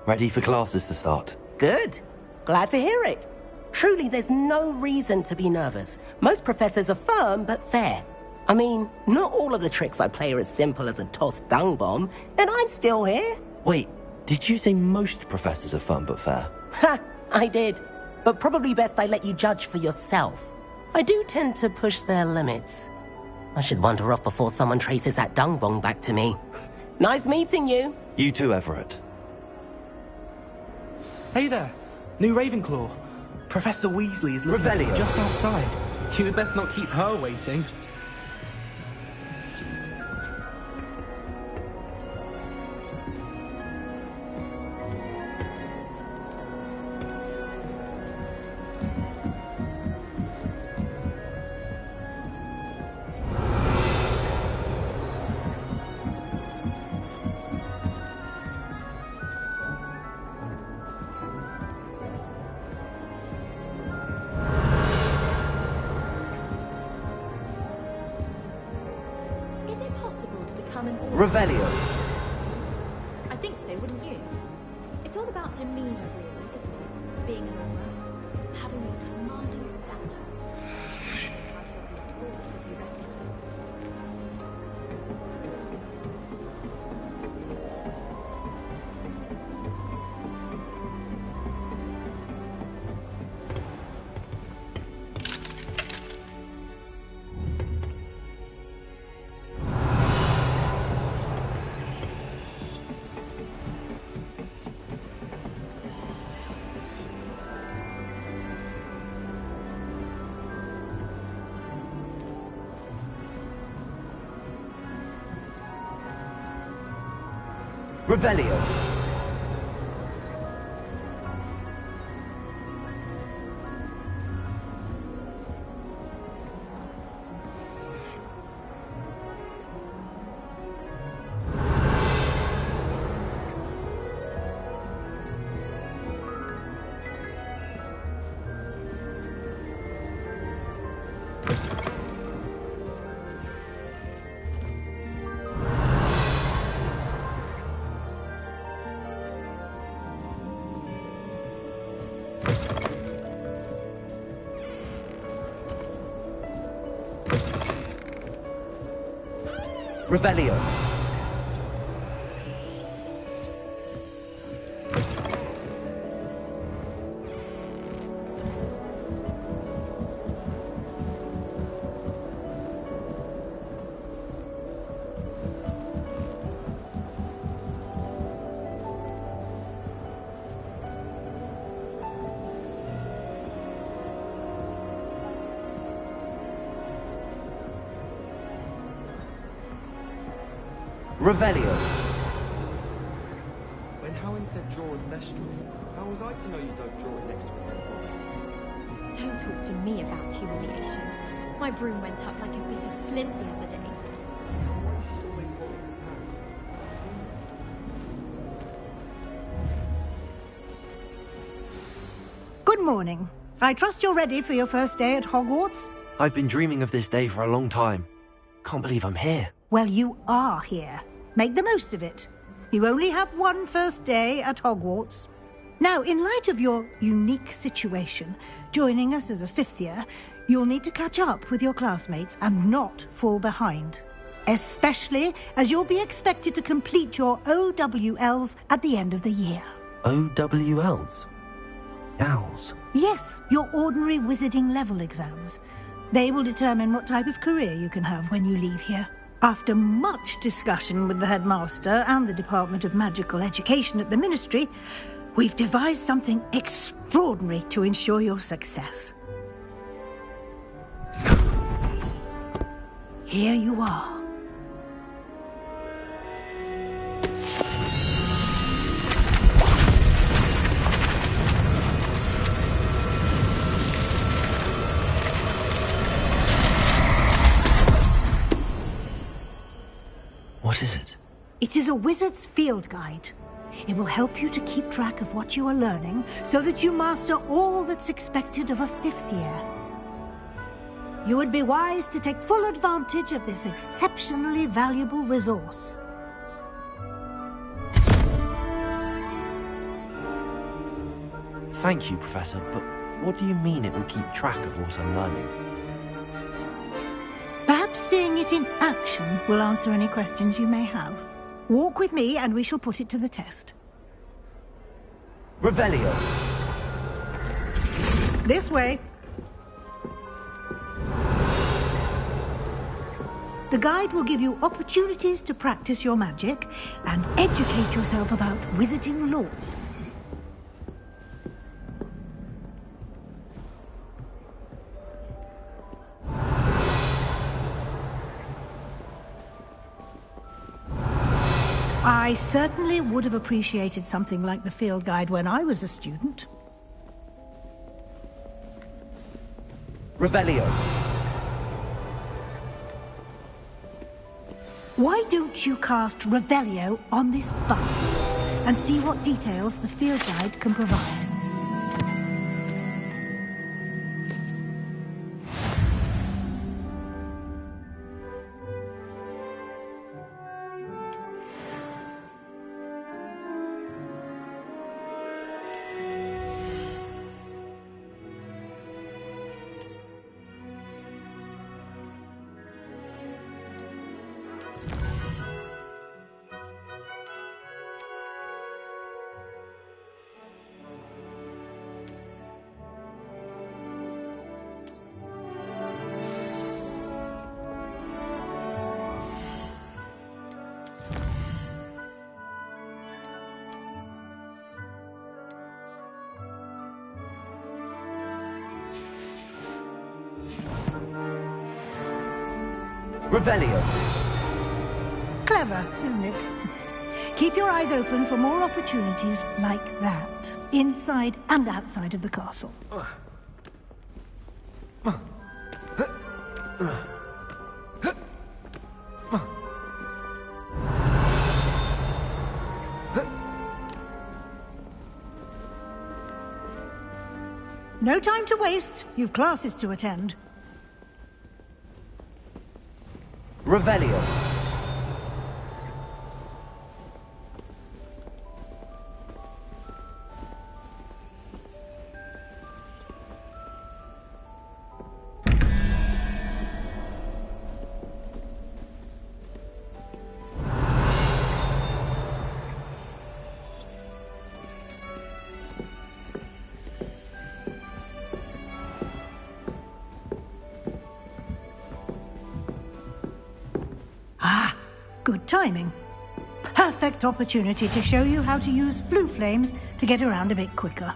Ready for classes to start. Good. Glad to hear it. Truly, there's no reason to be nervous. Most professors are firm but fair. I mean, not all of the tricks I play are as simple as a tossed dung bomb, and I'm still here. Wait, did you say most professors are fun but fair? Ha! I did. But probably best I let you judge for yourself. I do tend to push their limits. I should wander off before someone traces that dung bomb back to me. Nice meeting you. You too, Everett. Hey there, new Ravenclaw. Professor Weasley is looking Revelio. just outside. You had best not keep her waiting. Is it possible to become an Revelio. I think so, wouldn't you? It's all about demeanor, really, isn't it? Being an aura, having a commanding stature. Revelio. Revelio. Revelio. When Howin said draw a Thestral, how was I to know you don't draw it next to a dead body? Don't talk to me about humiliation. My broom went up like a bit of flint the other day. Good morning. I trust you're ready for your first day at Hogwarts? I've been dreaming of this day for a long time. Can't believe I'm here. Well, you are here. Make the most of it. You only have one first day at Hogwarts. Now, in light of your unique situation, joining us as a fifth year, you'll need to catch up with your classmates and not fall behind. Especially as you'll be expected to complete your OWLs at the end of the year. OWLs? Owls? Yes, your ordinary wizarding level exams. They will determine what type of career you can have when you leave here. After much discussion with the headmaster and the Department of Magical Education at the Ministry, we've devised something extraordinary to ensure your success. Here you are. What is it? It is a wizard's field guide. It will help you to keep track of what you are learning so that you master all that's expected of a fifth year. You would be wise to take full advantage of this exceptionally valuable resource. Thank you, Professor, but what do you mean it will keep track of what I'm learning? Perhaps seeing it in action will answer any questions you may have. Walk with me and we shall put it to the test. Revelio! This way. The guide will give you opportunities to practice your magic and educate yourself about wizarding lore. I certainly would have appreciated something like the field guide when I was a student. Revelio! Why don't you cast Revelio on this bust and see what details the field guide can provide? Revelio! Clever, isn't it? Keep your eyes open for more opportunities like that, inside and outside of the castle. No time to waste. You've classes to attend. Revelio! Good timing. Perfect opportunity to show you how to use flue flames to get around a bit quicker.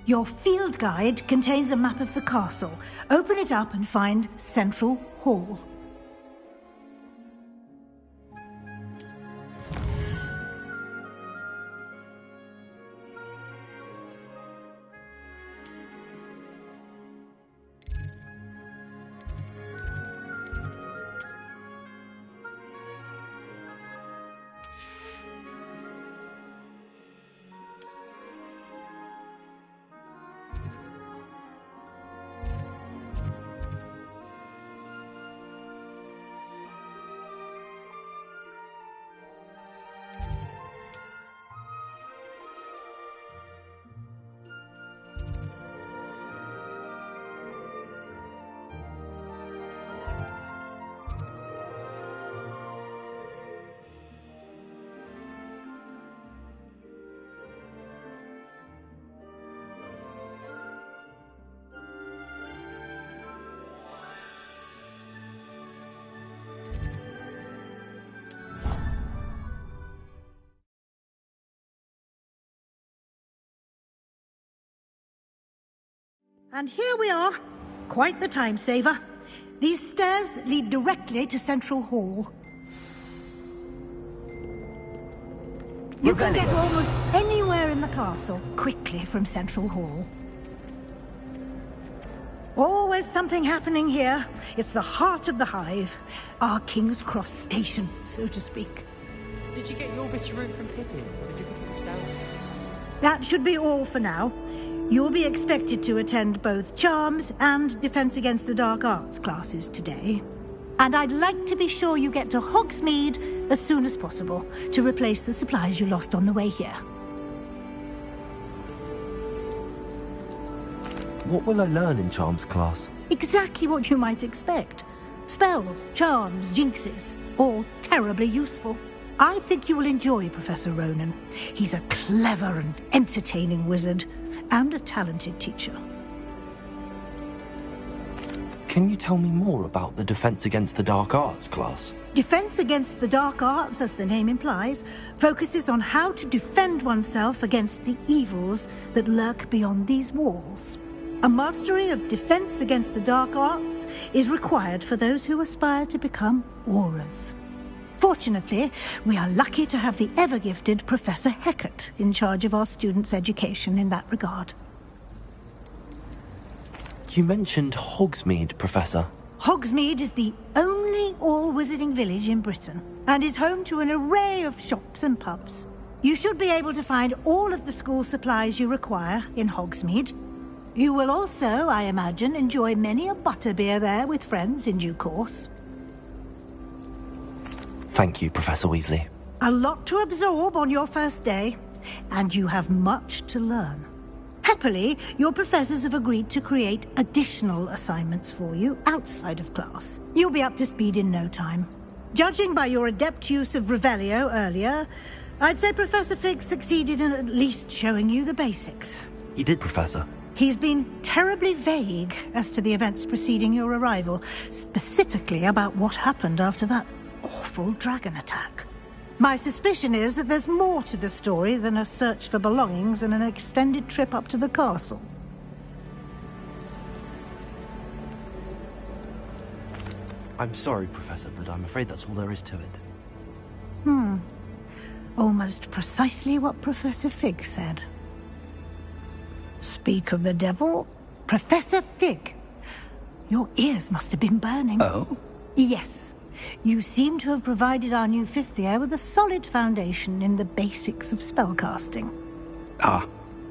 Your field guide contains a map of the castle. Open it up and find Central Hall. And here we are. Quite the time saver. These stairs lead directly to Central Hall. You can get almost anywhere in the castle quickly from Central Hall. Always something happening here. It's the heart of the hive. Our King's Cross station, so to speak. Did you get your bit of room from Pippin? Or did you think it was down? That should be all for now. You'll be expected to attend both Charms and Defense Against the Dark Arts classes today. And I'd like to be sure you get to Hogsmeade as soon as possible to replace the supplies you lost on the way here. What will I learn in Charms class? Exactly what you might expect. Spells, charms, jinxes, all terribly useful. I think you will enjoy Professor Ronan. He's a clever and entertaining wizard, and a talented teacher. Can you tell me more about the Defense Against the Dark Arts class? Defense Against the Dark Arts, as the name implies, focuses on how to defend oneself against the evils that lurk beyond these walls. A mastery of Defense Against the Dark Arts is required for those who aspire to become Aurors. Fortunately, we are lucky to have the ever-gifted Professor Hecat in charge of our students' education in that regard. You mentioned Hogsmeade, Professor. Hogsmeade is the only all-wizarding village in Britain, and is home to an array of shops and pubs. You should be able to find all of the school supplies you require in Hogsmeade. You will also, I imagine, enjoy many a butterbeer there with friends in due course. Thank you, Professor Weasley. A lot to absorb on your first day, and you have much to learn. Happily, your professors have agreed to create additional assignments for you outside of class. You'll be up to speed in no time. Judging by your adept use of Revelio earlier, I'd say Professor Fig succeeded in at least showing you the basics. He did, Professor. He's been terribly vague as to the events preceding your arrival, specifically about what happened after that awful dragon attack. My suspicion is that there's more to the story than a search for belongings and an extended trip up to the castle. I'm sorry, Professor, but I'm afraid that's all there is to it. Almost precisely what Professor Fig said. Speak of the devil, Professor Fig. Your ears must have been burning. Oh? Yes. You seem to have provided our new fifth year with a solid foundation in the basics of spellcasting. Ah,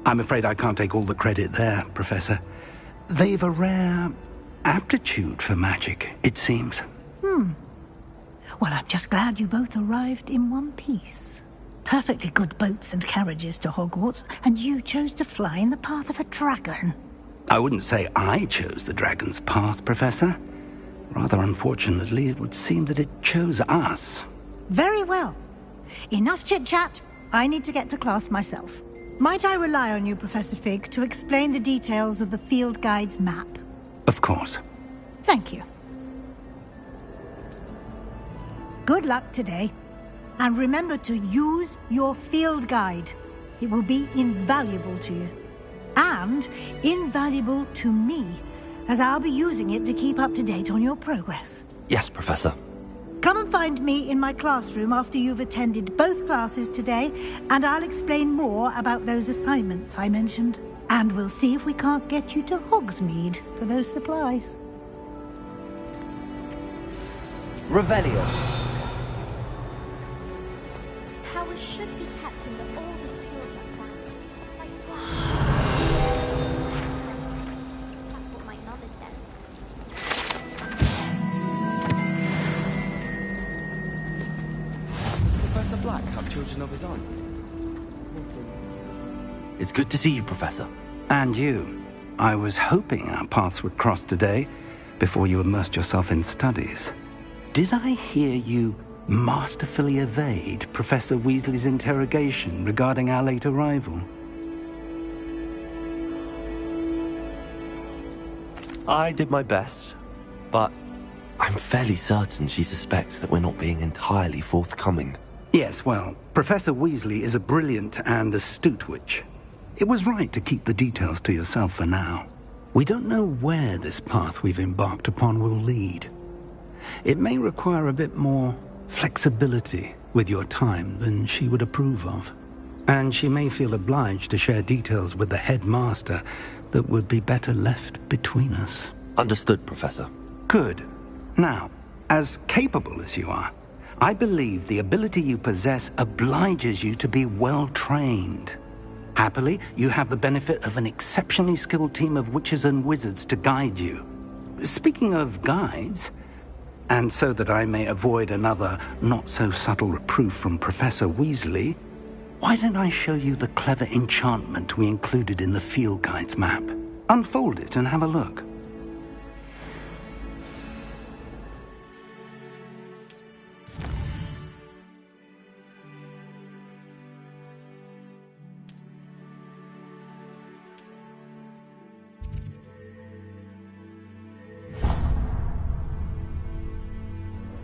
I'm afraid I can't take all the credit there, Professor. They've a rare aptitude for magic, it seems. Well, I'm just glad you both arrived in one piece. Perfectly good boats and carriages to Hogwarts, and you chose to fly in the path of a dragon. I wouldn't say I chose the dragon's path, Professor. Rather unfortunately, it would seem that it chose us. Very well. Enough chit-chat. I need to get to class myself. Might I rely on you, Professor Fig, to explain the details of the field guide's map? Of course. Thank you. Good luck today. And remember to use your field guide. It will be invaluable to you. And invaluable to me, as I'll be using it to keep up to date on your progress. Yes, Professor. Come and find me in my classroom after you've attended both classes today, and I'll explain more about those assignments I mentioned. And we'll see if we can't get you to Hogsmeade for those supplies. Revelio. Powers should be kept in the oldest pure plan. That's what my mother says. Professor Black have children of his own? It's good to see you, Professor. And you. I was hoping our paths would cross today, before you immersed yourself in studies. Did I hear you masterfully evade Professor Weasley's interrogation regarding our late arrival? I did my best, but I'm fairly certain she suspects that we're not being entirely forthcoming. Yes, well, Professor Weasley is a brilliant and astute witch. It was right to keep the details to yourself for now. We don't know where this path we've embarked upon will lead. It may require a bit more flexibility with your time than she would approve of. And she may feel obliged to share details with the headmaster that would be better left between us. Understood, Professor. Good. Now, as capable as you are, I believe the ability you possess obliges you to be well-trained. Happily, you have the benefit of an exceptionally skilled team of witches and wizards to guide you. Speaking of guides, and so that I may avoid another not-so-subtle reproof from Professor Weasley, why don't I show you the clever enchantment we included in the field guide's map? Unfold it and have a look.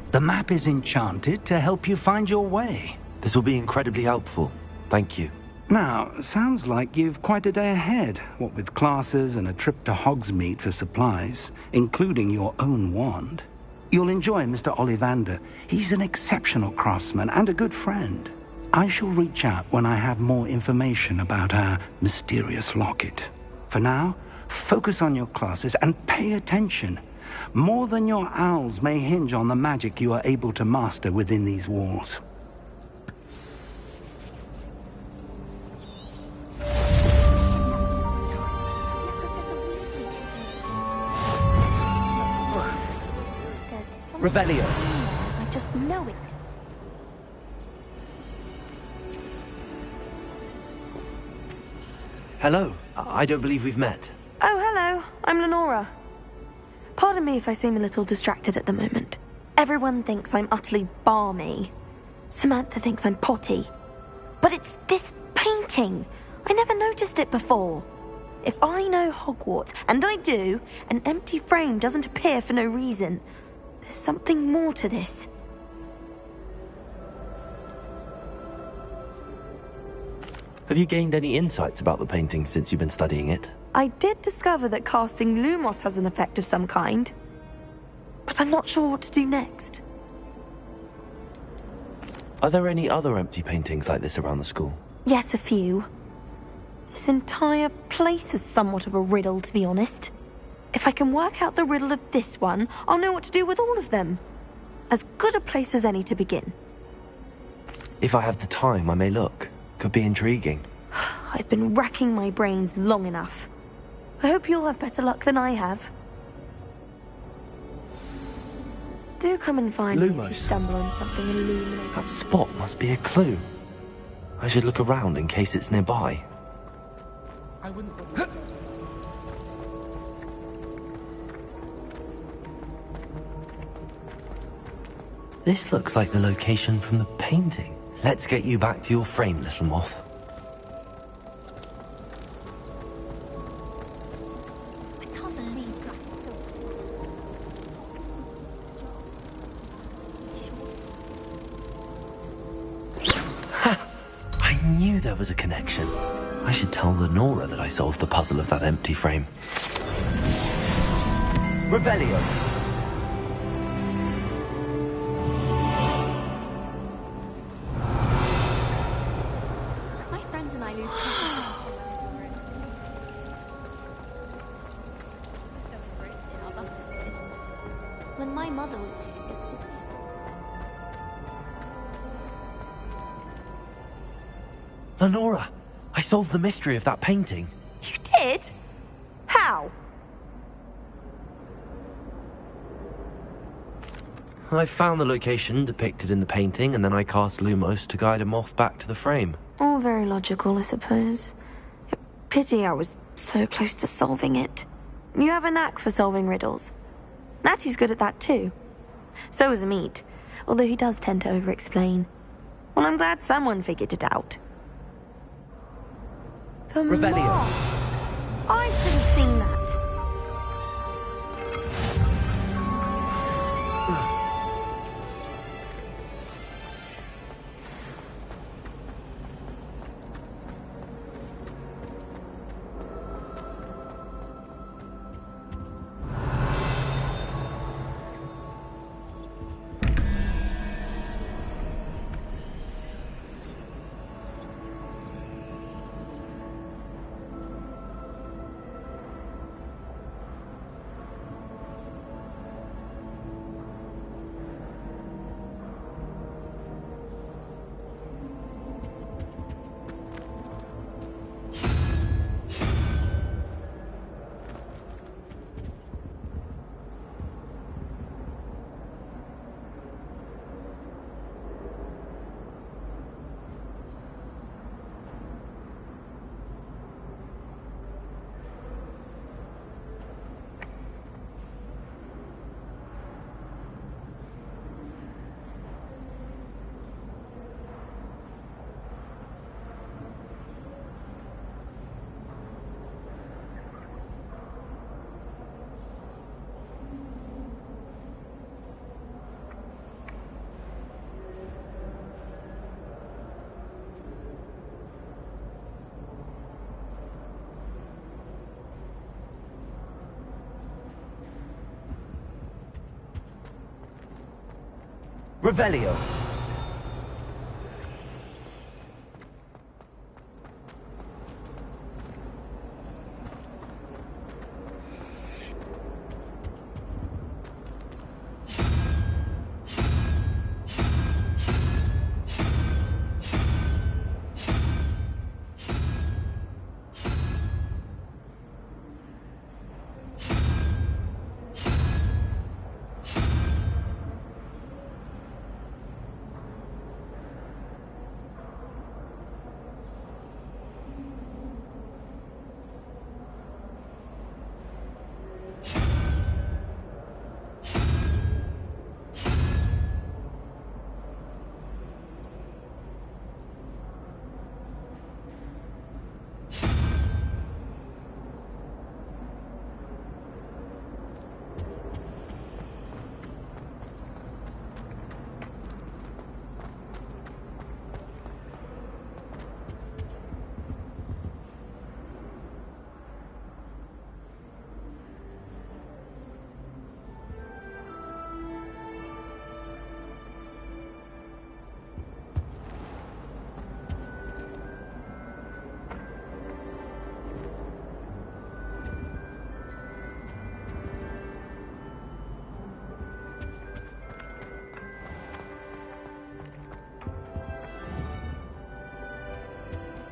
The map is enchanted to help you find your way. This will be incredibly helpful. Thank you. Now, sounds like you've quite a day ahead, what with classes and a trip to Hogsmeade for supplies, including your own wand. You'll enjoy Mr. Ollivander. He's an exceptional craftsman and a good friend. I shall reach out when I have more information about our mysterious locket. For now, focus on your classes and pay attention. More than your owls may hinge on the magic you are able to master within these walls. Revelio. I just know it. Hello. I don't believe we've met. Oh, hello. I'm Lenora. Pardon me if I seem a little distracted at the moment. Everyone thinks I'm utterly balmy. Samantha thinks I'm potty. But it's this painting. I never noticed it before. If I know Hogwarts, and I do, an empty frame doesn't appear for no reason. There's something more to this. Have you gained any insights about the painting since you've been studying it? I did discover that casting Lumos has an effect of some kind. But I'm not sure what to do next. Are there any other empty paintings like this around the school? Yes, a few. This entire place is somewhat of a riddle, to be honest. If I can work out the riddle of this one, I'll know what to do with all of them. As good a place as any to begin. If I have the time, I may look. Could be intriguing. I've been racking my brains long enough. I hope you'll have better luck than I have. Do come and find me if you stumble on something illuminating. That spot must be a clue. I should look around in case it's nearby. I wouldn't... This looks like the location from the painting. Let's get you back to your frame, little moth. I can't believe that. Ha! I knew there was a connection. I should tell Lenora that I solved the puzzle of that empty frame. Revelio. My friends and I lose track. In our bucket list. When my mother was here, Lenora, I solved the mystery of that painting. You did? How? I found the location depicted in the painting, and then I cast Lumos to guide a moth back to the frame. All very logical, I suppose. Pity I was so close to solving it. You have a knack for solving riddles. Natty's good at that too. So is Amit, although he does tend to over-explain. Well, I'm glad someone figured it out. The Revelio. moth! I should have seen that. Revelio.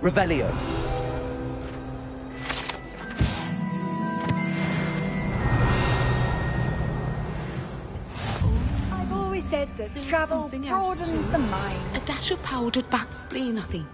Revelio. I've always said that travel broadens the mind. A dash of powdered bat spleen, I think.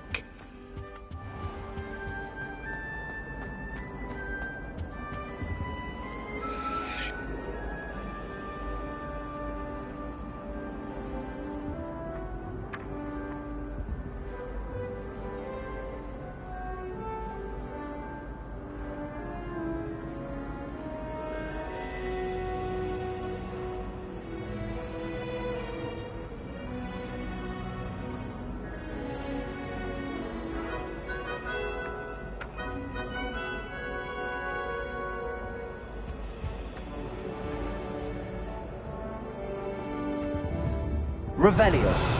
Revelio.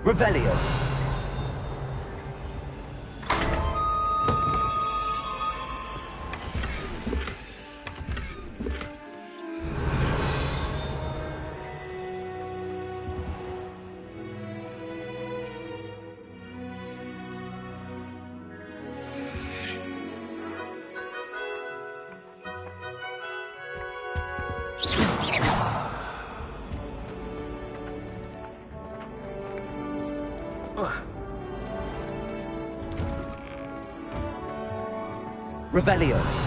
Revelio. Revelio.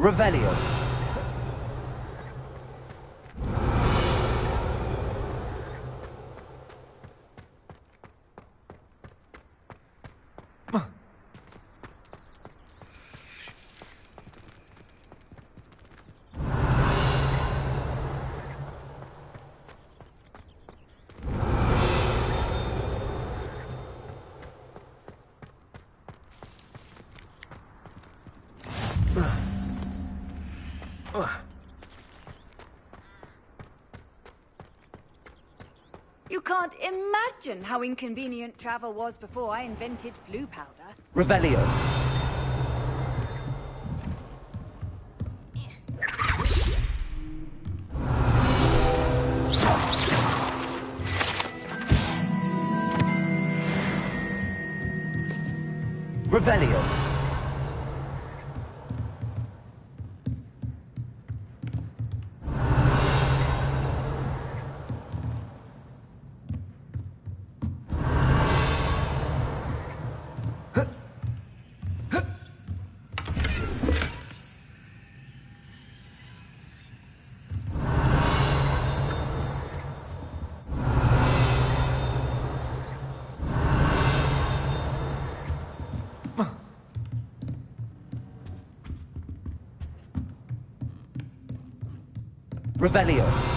Revelio. You can't imagine how inconvenient travel was before I invented flu powder. Revelio. Revelio. Revelio.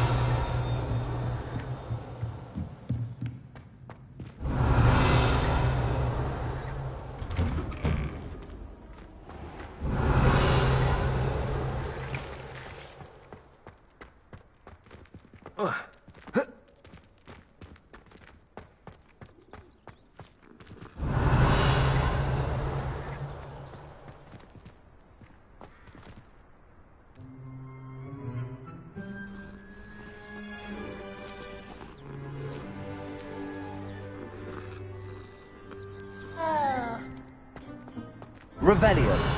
Revelio.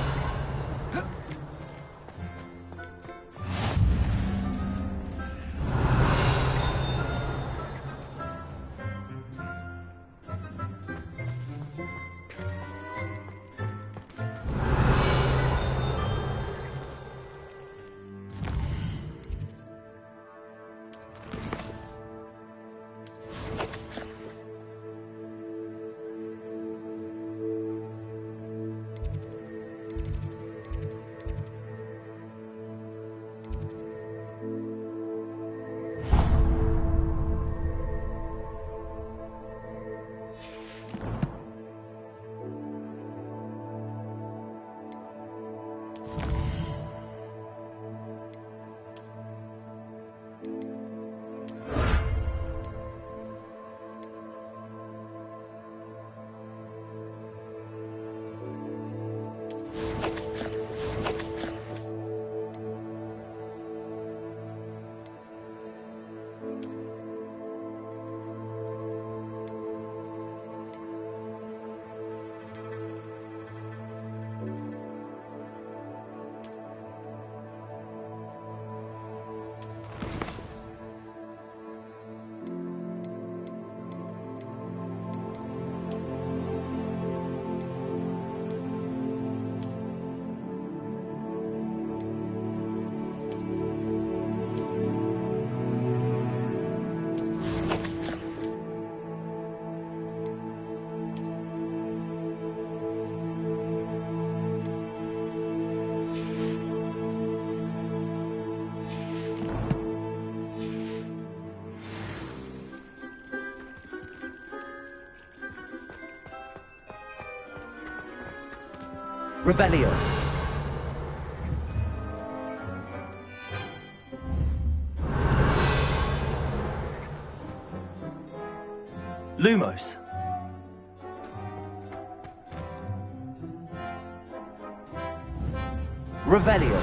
Revelio. Lumos. Revelio.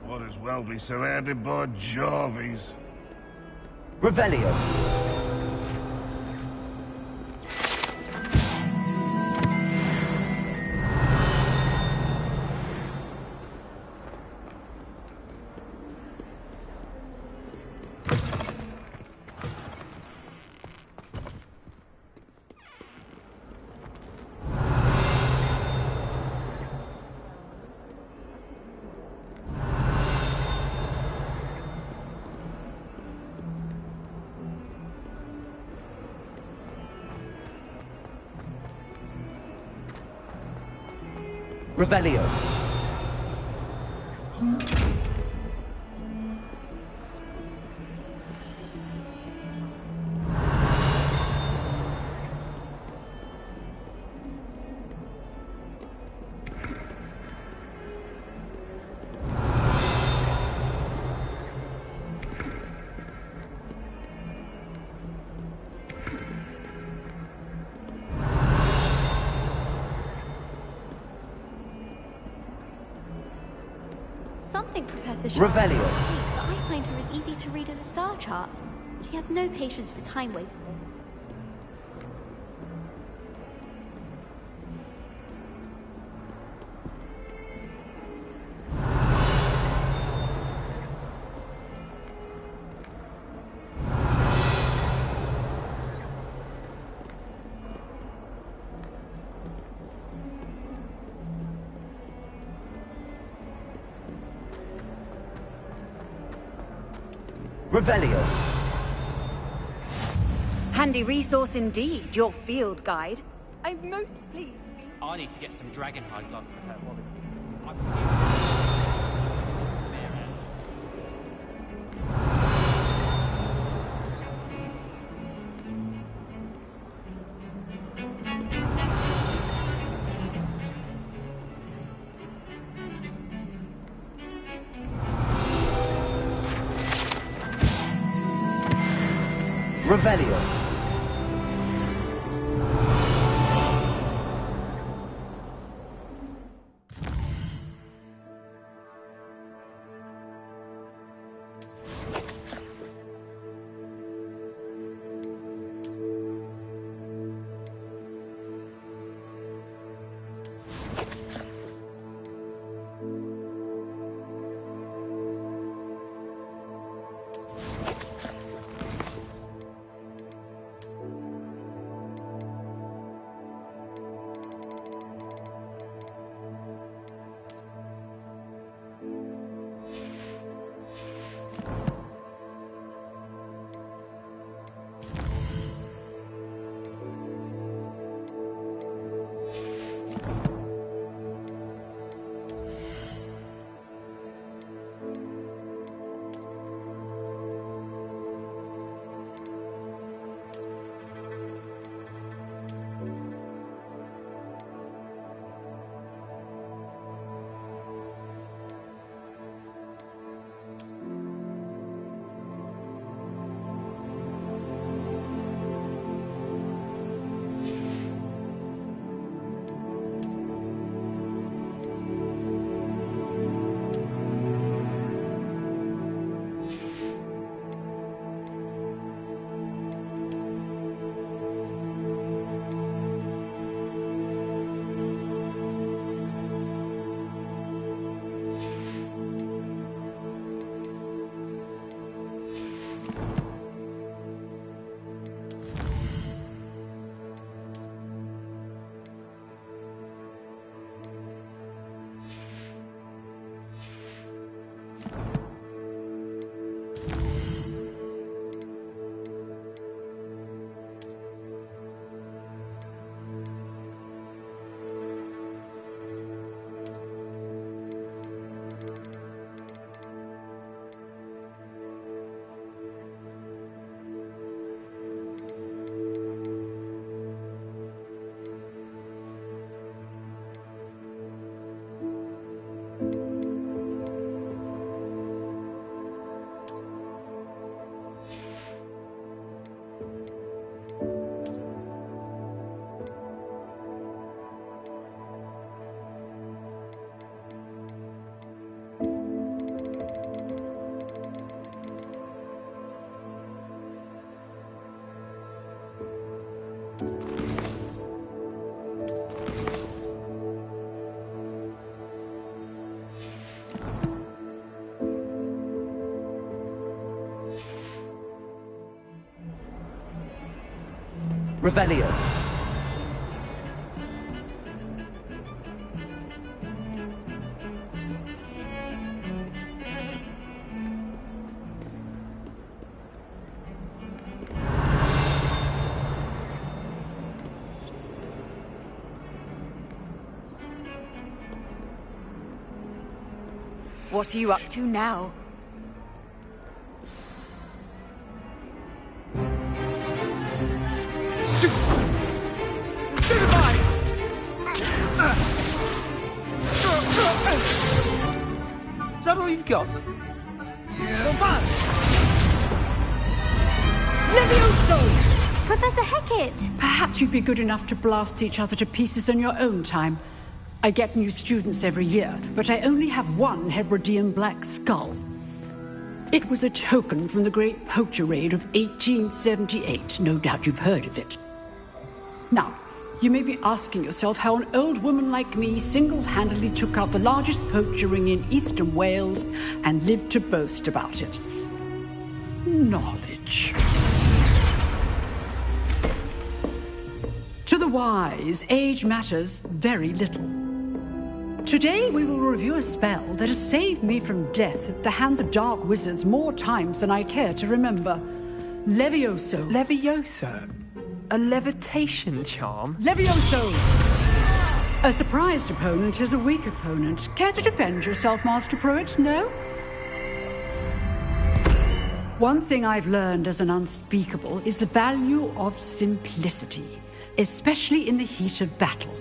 Might as well be surrounded by Jarvies. Revelio. Revelio. Something, Professor Sharp. Revelio. But I find her as easy to read as a star chart. She has no patience for time wasting. Revelio. Handy resource indeed, your field guide. I'm most pleased to be... I need to get some dragonhide gloves for her wallet. Revelio. Revelio. What are you up to now? Is that all you've got? Levioso! Professor Hecat! Perhaps you'd be good enough to blast each other to pieces in your own time. I get new students every year, but I only have one Hebridean black skull. It was a token from the Great Poacher Raid of 1878. No doubt you've heard of it. Now, you may be asking yourself how an old woman like me single-handedly took out the largest poacher ring in eastern Wales and lived to boast about it. Knowledge. To the wise, age matters very little. Today we will review a spell that has saved me from death at the hands of dark wizards more times than I care to remember. Levioso. Levioso? A levitation charm? Levioso! A surprised opponent is a weak opponent. Care to defend yourself, Master Pruitt? No? One thing I've learned as an unspeakable is the value of simplicity, especially in the heat of battle.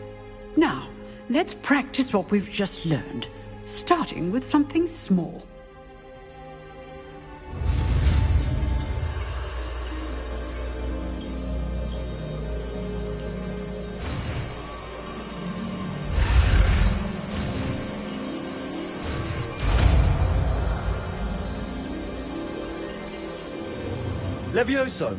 Now, let's practice what we've just learned, starting with something small. Levioso.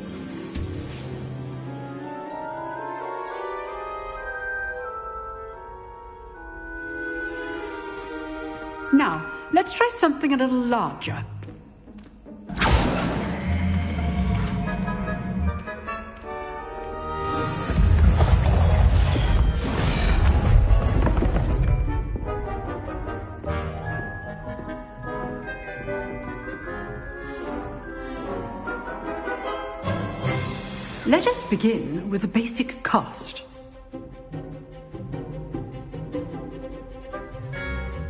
Now, let's try something a little larger. Let us begin with the basic cast.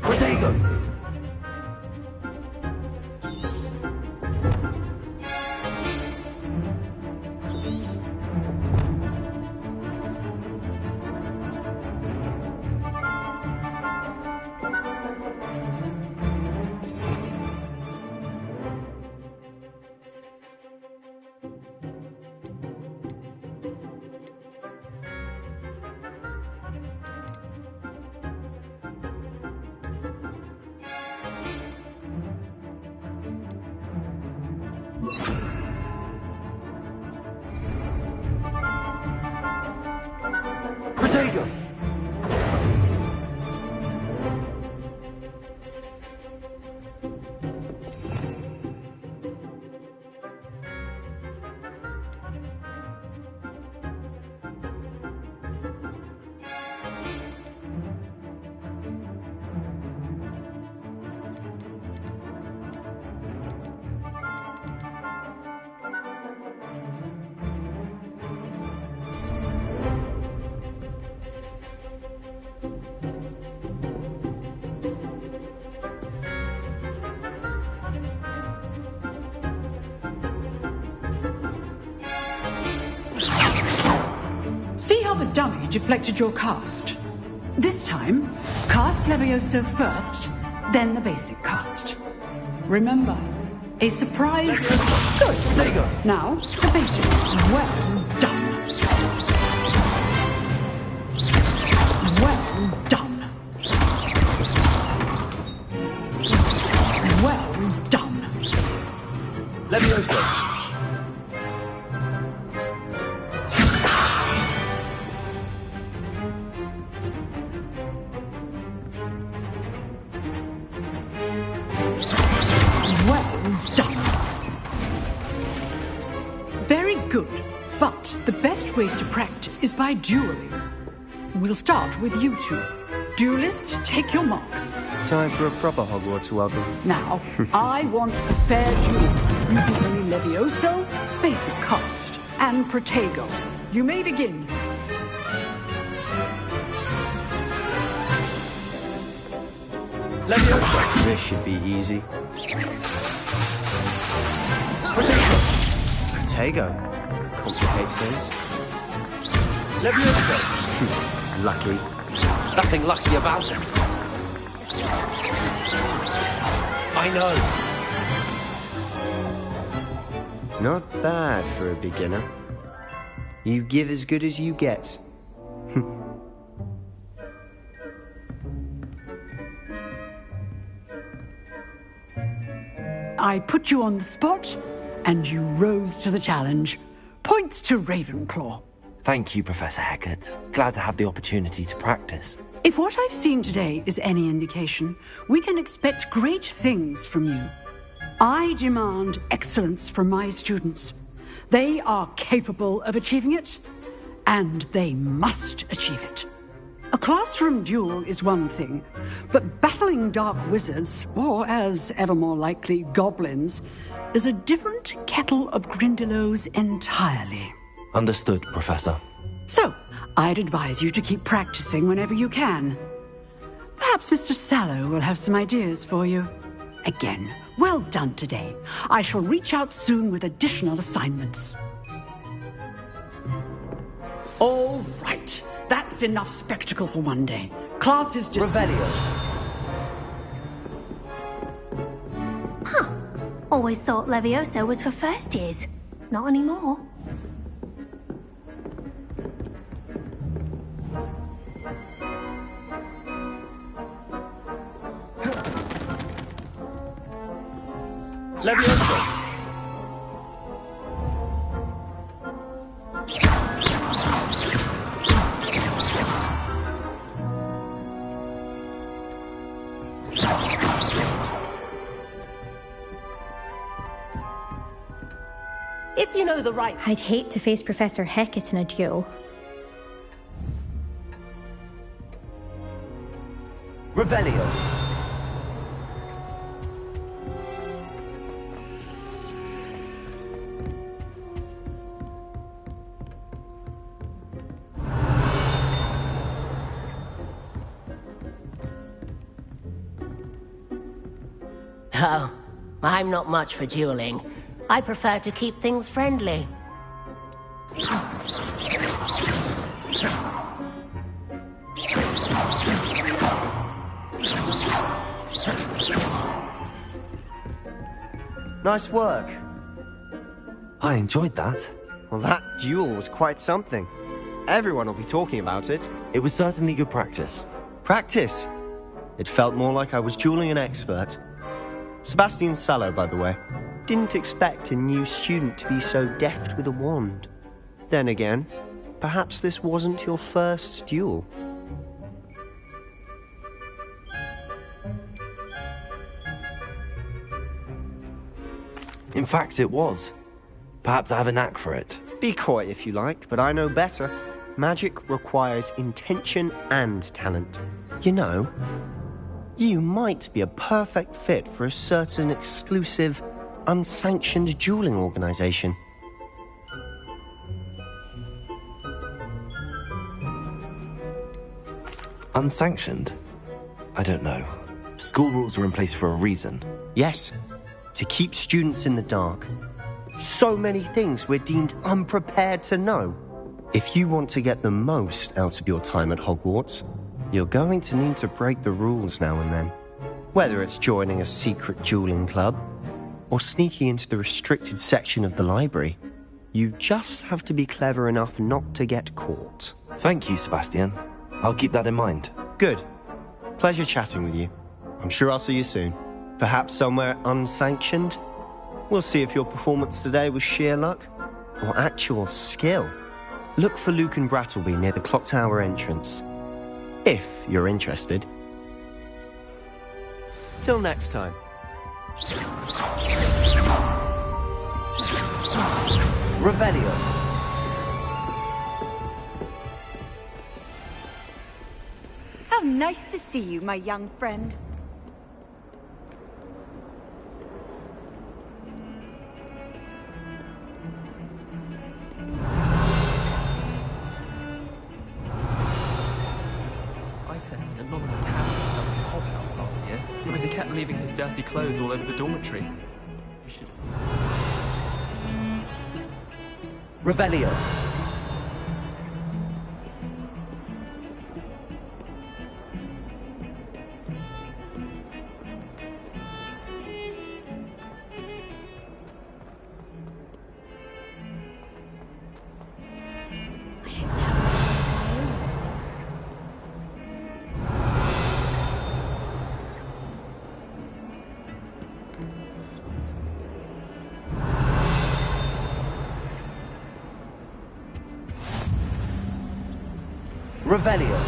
Protego! Protego! See how the dummy deflected your cast? This time, cast Levioso first, then the basic cast. Remember, a surprise... Good. There you go. Now, the basic. Well done. Well done. Well done. Levioso. Well done. Very good. But the best way way to practice is by dueling. We'll start with you two. Duelists, take your marks. Time for a proper Hogwarts welcome. Now, I want a fair duel, using only Levioso, basic cast, and Protego. You may begin. Levioso. This should be easy. Protego. Complicates things. Levioso. Lucky. Nothing lucky about it. I know. Not bad for a beginner. You give as good as you get. I put you on the spot, and you rose to the challenge. Points to Ravenclaw. Thank you, Professor Hecat. Glad to have the opportunity to practice. If what I've seen today is any indication, we can expect great things from you. I demand excellence from my students. They are capable of achieving it, and they must achieve it. A classroom duel is one thing, but battling dark wizards, or as ever more likely, goblins, is a different kettle of Grindylows entirely. Understood, Professor. So, I'd advise you to keep practicing whenever you can. Perhaps Mr. Sallow will have some ideas for you. Again, well done today. I shall reach out soon with additional assignments. All right. That's enough spectacle for one day. Class is dismissed. Revelio. Huh. Always thought Levioso was for first years. Not anymore. Levioso. If you know the right... I'd hate to face Professor Hecat in a duel. Revelio. Oh, I'm not much for dueling. I prefer to keep things friendly. Nice work. I enjoyed that. Well, that duel was quite something. Everyone will be talking about it. It was certainly good practice. Practice? It felt more like I was dueling an expert. Sebastian Sallow, by the way. Didn't expect a new student to be so deft with a wand. Then again, perhaps this wasn't your first duel. In fact, it was. Perhaps I have a knack for it. Be coy if you like, but I know better. Magic requires intention and talent. You know, you might be a perfect fit for a certain exclusive, unsanctioned dueling organization. Unsanctioned? I don't know. School rules are in place for a reason. Yes, to keep students in the dark. So many things we're deemed unprepared to know. If you want to get the most out of your time at Hogwarts, you're going to need to break the rules now and then. Whether it's joining a secret dueling club, or sneaking into the restricted section of the library, you just have to be clever enough not to get caught. Thank you, Sebastian. I'll keep that in mind. Good. Pleasure chatting with you. I'm sure I'll see you soon. Perhaps somewhere unsanctioned? We'll see if your performance today was sheer luck or actual skill. Look for Luke and Brattleby near the clock tower entrance, if you're interested. Till next time. Revelio. Nice to see you, my young friend. I sent an anonymous hammer to the Hogwarts last year because he kept leaving his dirty clothes all over the dormitory. You should have seen. Revelio. Revelio.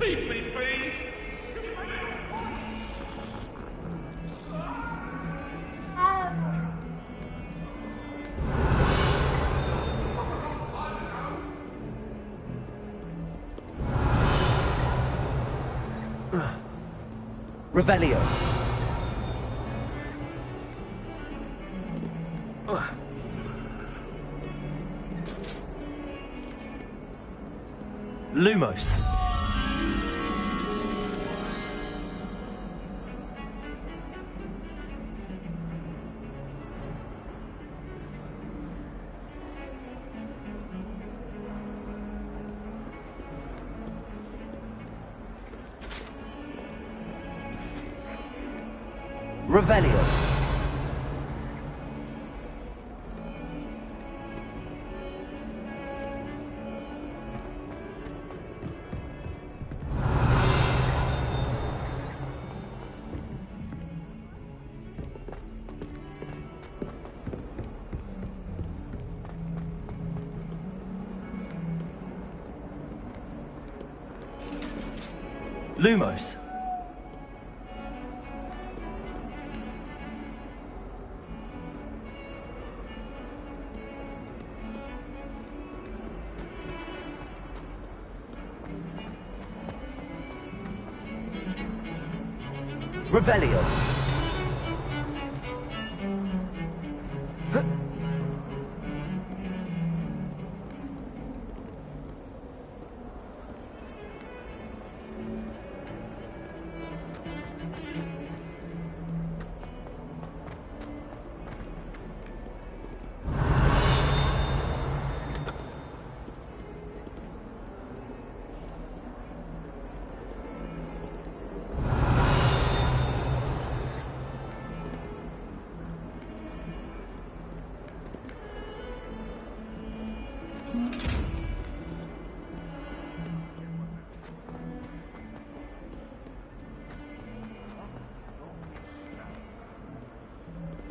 Leave me, please! Revelio. Lumos. Revelio. Lumos. Revelio.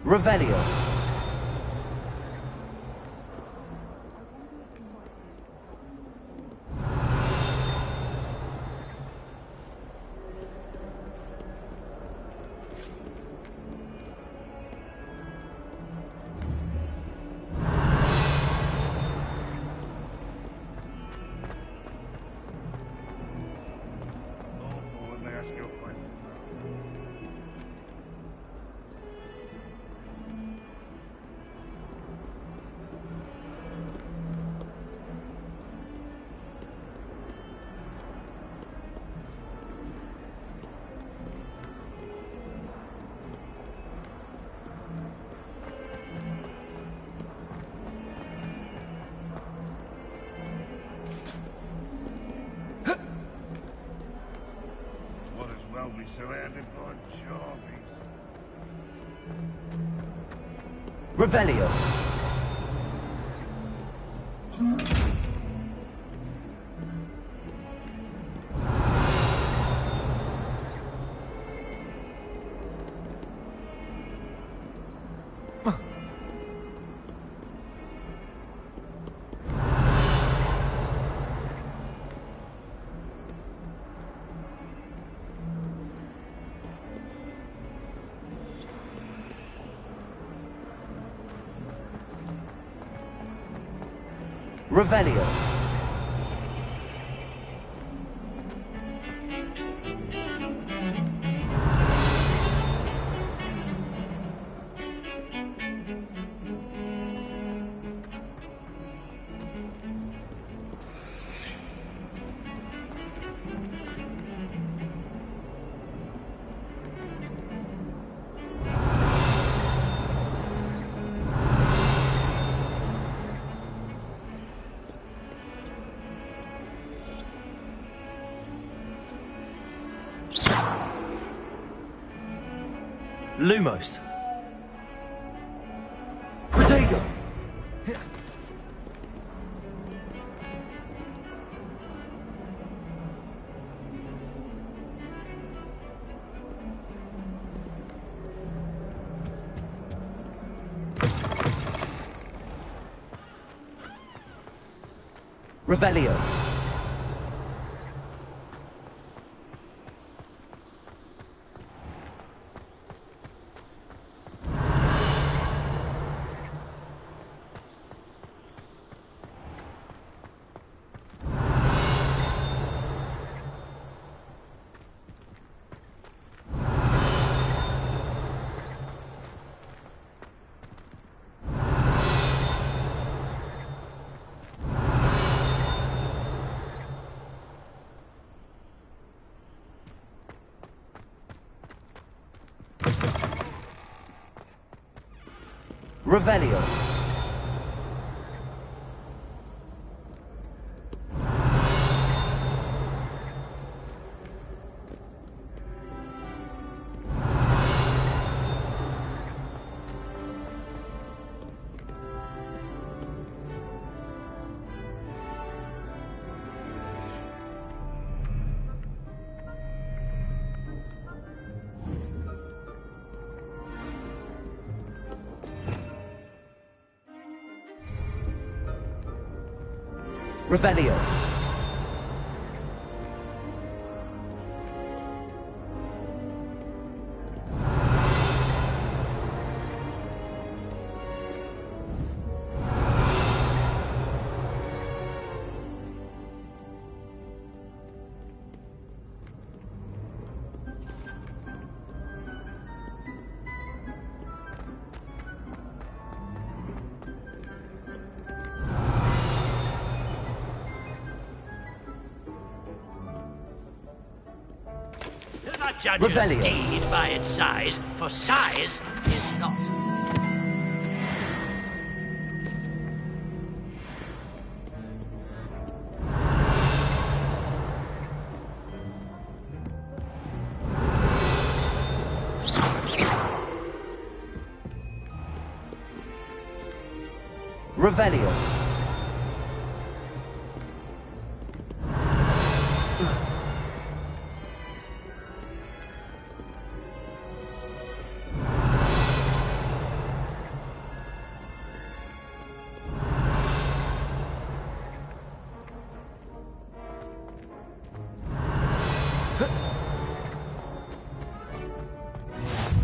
Revelio. Well, be surrounded by Jarvies. Revelio. Revelio. Lumos. Protego. Revelio. Revelio. Revelio. Judge a steed by its size, for size is not. Revelio.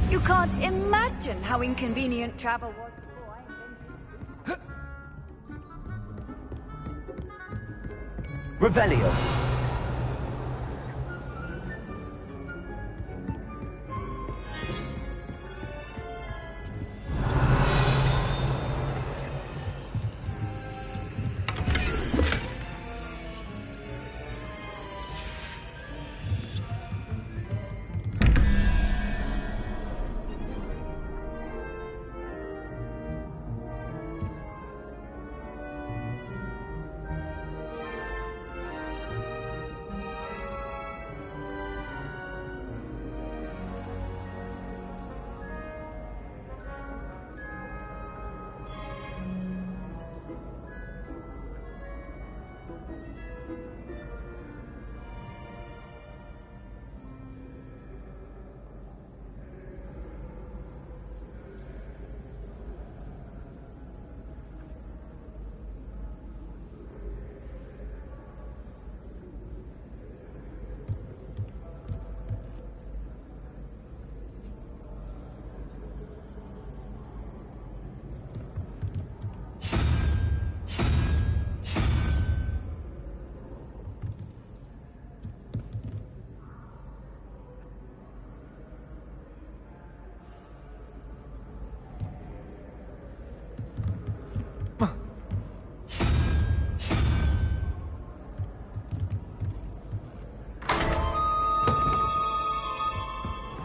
You can't imagine how inconvenient travel was before I Revelio.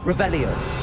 Revelio.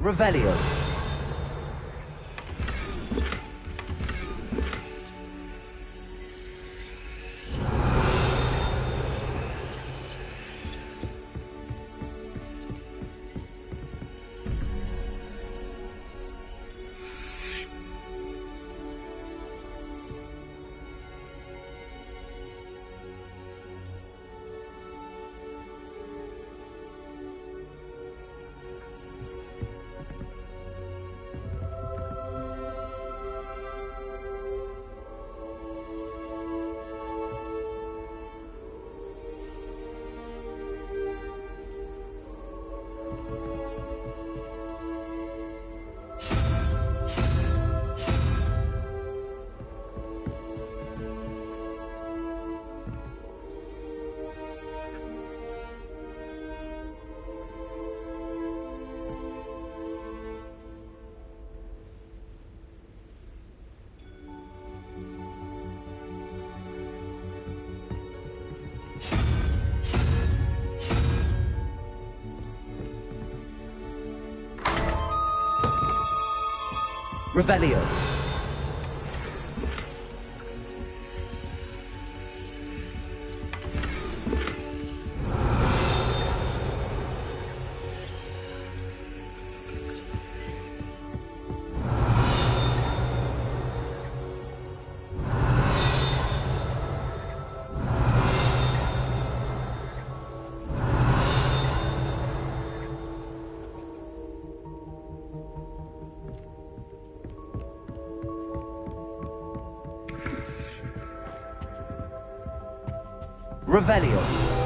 Revelio. Revelio. Revelio.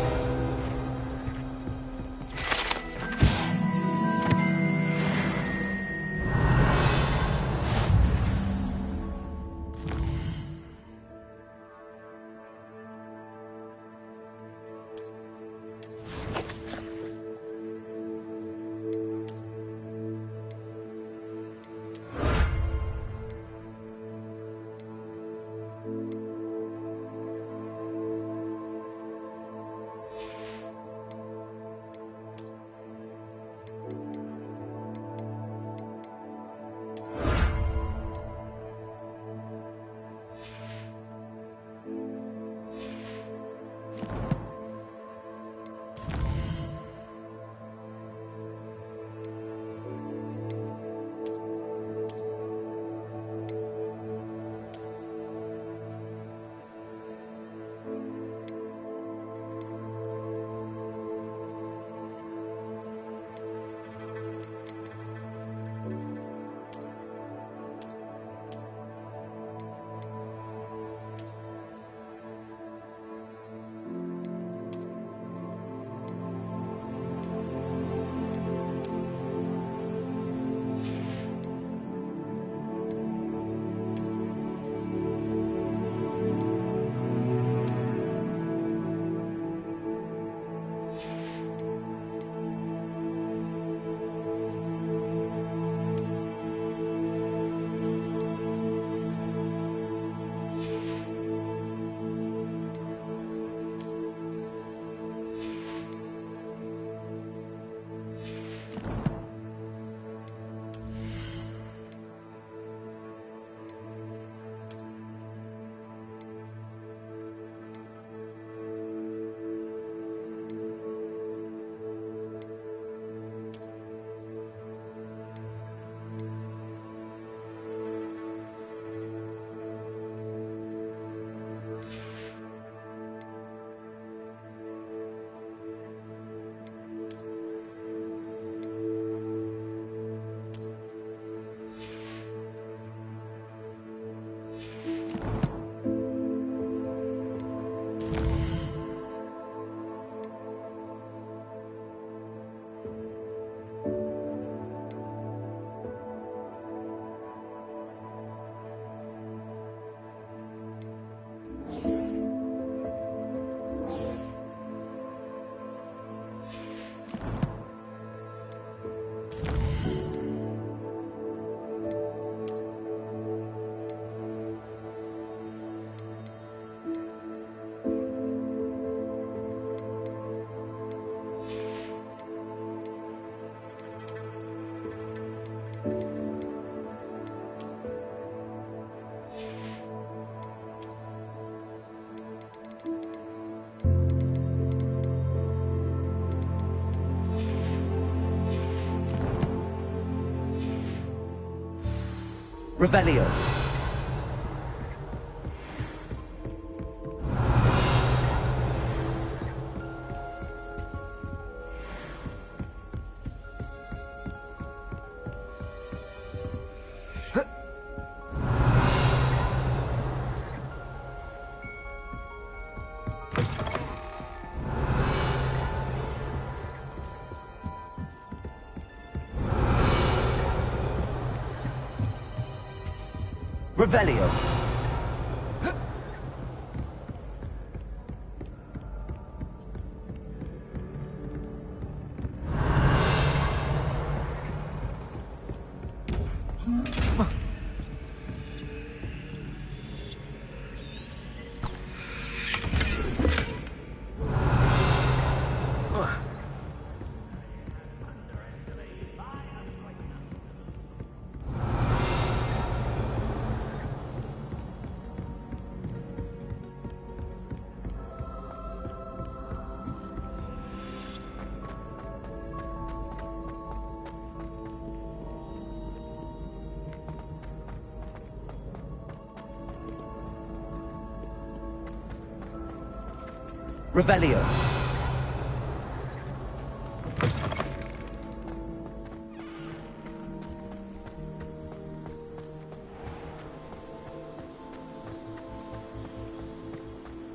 Revelio. Revelio. Revelio.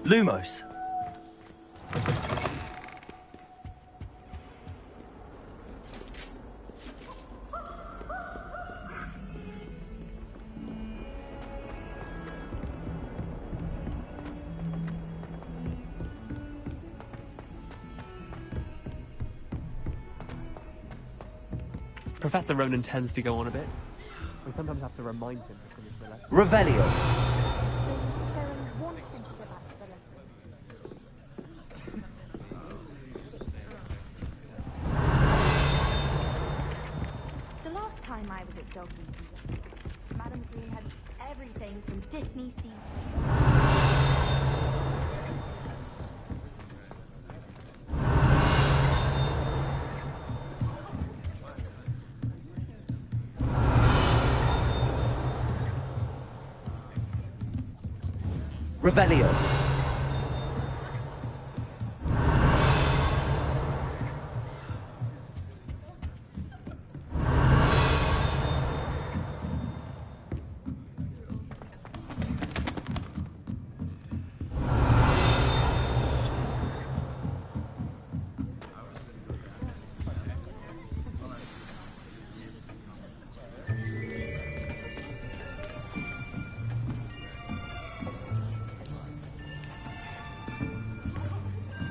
Lumos. Professor Ronan tends to go on a bit. We sometimes have to remind him to finish the lesson. Revelio. The last time I was at Dog Meeting, Madam Green had everything from Disney seeds. Revelio.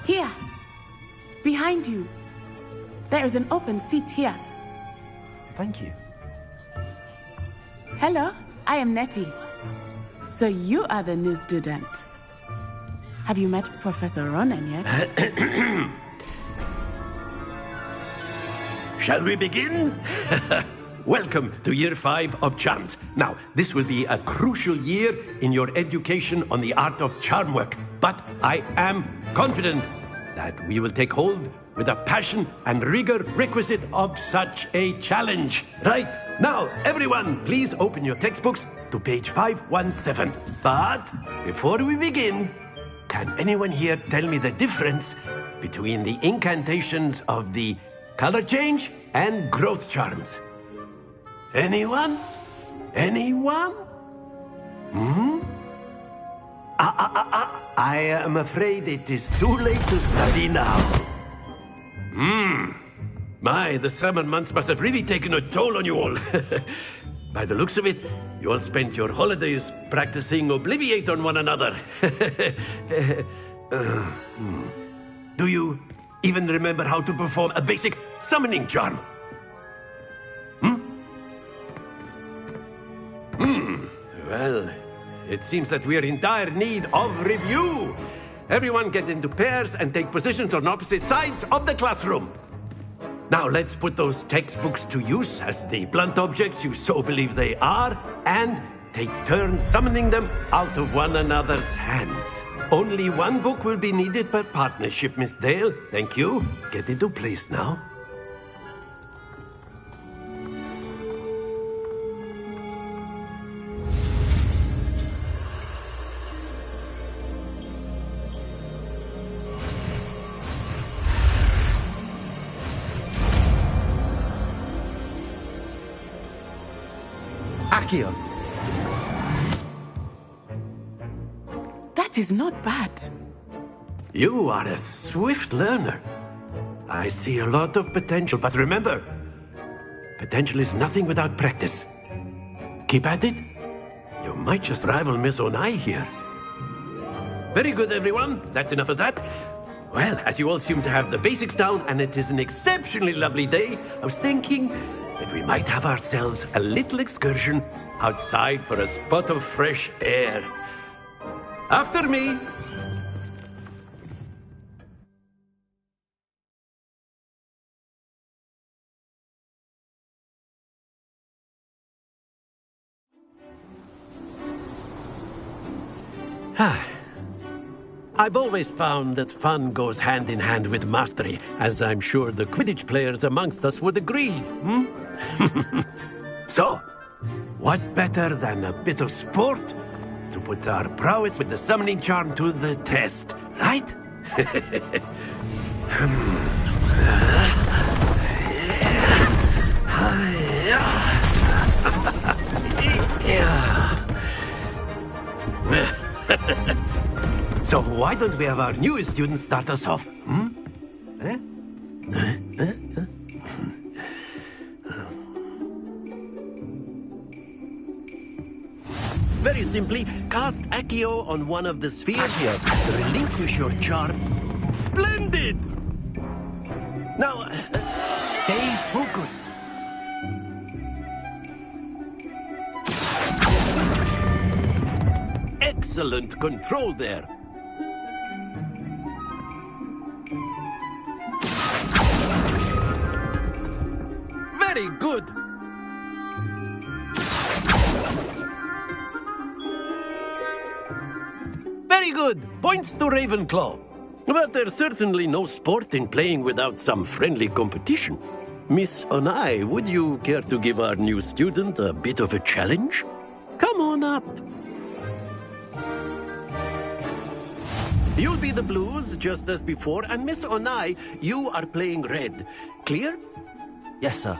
Here. Behind you. There is an open seat here. Thank you. Hello, I am Nettie. So you are the new student. Have you met Professor Ronan yet? Shall we begin? Welcome to Year 5 of Charms. Now, this will be a crucial year in your education on the art of charm work, but I am confident that we will take hold with the passion and rigor requisite of such a challenge. Right, now, everyone, please open your textbooks to page 517. But before we begin, can anyone here tell me the difference between the incantations of the color change and growth charms? Anyone? Anyone? I am afraid it is too late to study now. My, the summer months must have really taken a toll on you all. By the looks of it, you all spent your holidays practicing Obliviate on one another. Do you even remember how to perform a basic summoning charm? Well, it seems that we are in dire need of review. Everyone get into pairs and take positions on opposite sides of the classroom. Now let's put those textbooks to use as the blunt objects you so believe they are, and take turns summoning them out of one another's hands. Only one book will be needed per partnership, Miss Dale. Thank you. Get into place now. Accio! That is not bad. You are a swift learner. I see a lot of potential, but remember, potential is nothing without practice. Keep at it. You might just rival Miss Onai here. Very good, everyone. That's enough of that. Well, as you all seem to have the basics down, and it is an exceptionally lovely day, I was thinking that we might have ourselves a little excursion outside for a spot of fresh air. After me. I've always found that fun goes hand in hand with mastery, as I'm sure the Quidditch players amongst us would agree, So, what better than a bit of sport to put our prowess with the summoning charm to the test, right? So why don't we have our newest student start us off? Very simply, cast Accio on one of the spheres here. Relinquish your charm. Splendid! Now, stay focused. Excellent control there. Very good. Very good. Points to Ravenclaw. But there's certainly no sport in playing without some friendly competition. Miss Onai, would you care to give our new student a bit of a challenge? Come on up. You'll be the blues, just as before, and Miss Onai, you are playing red. Clear? Yes, sir.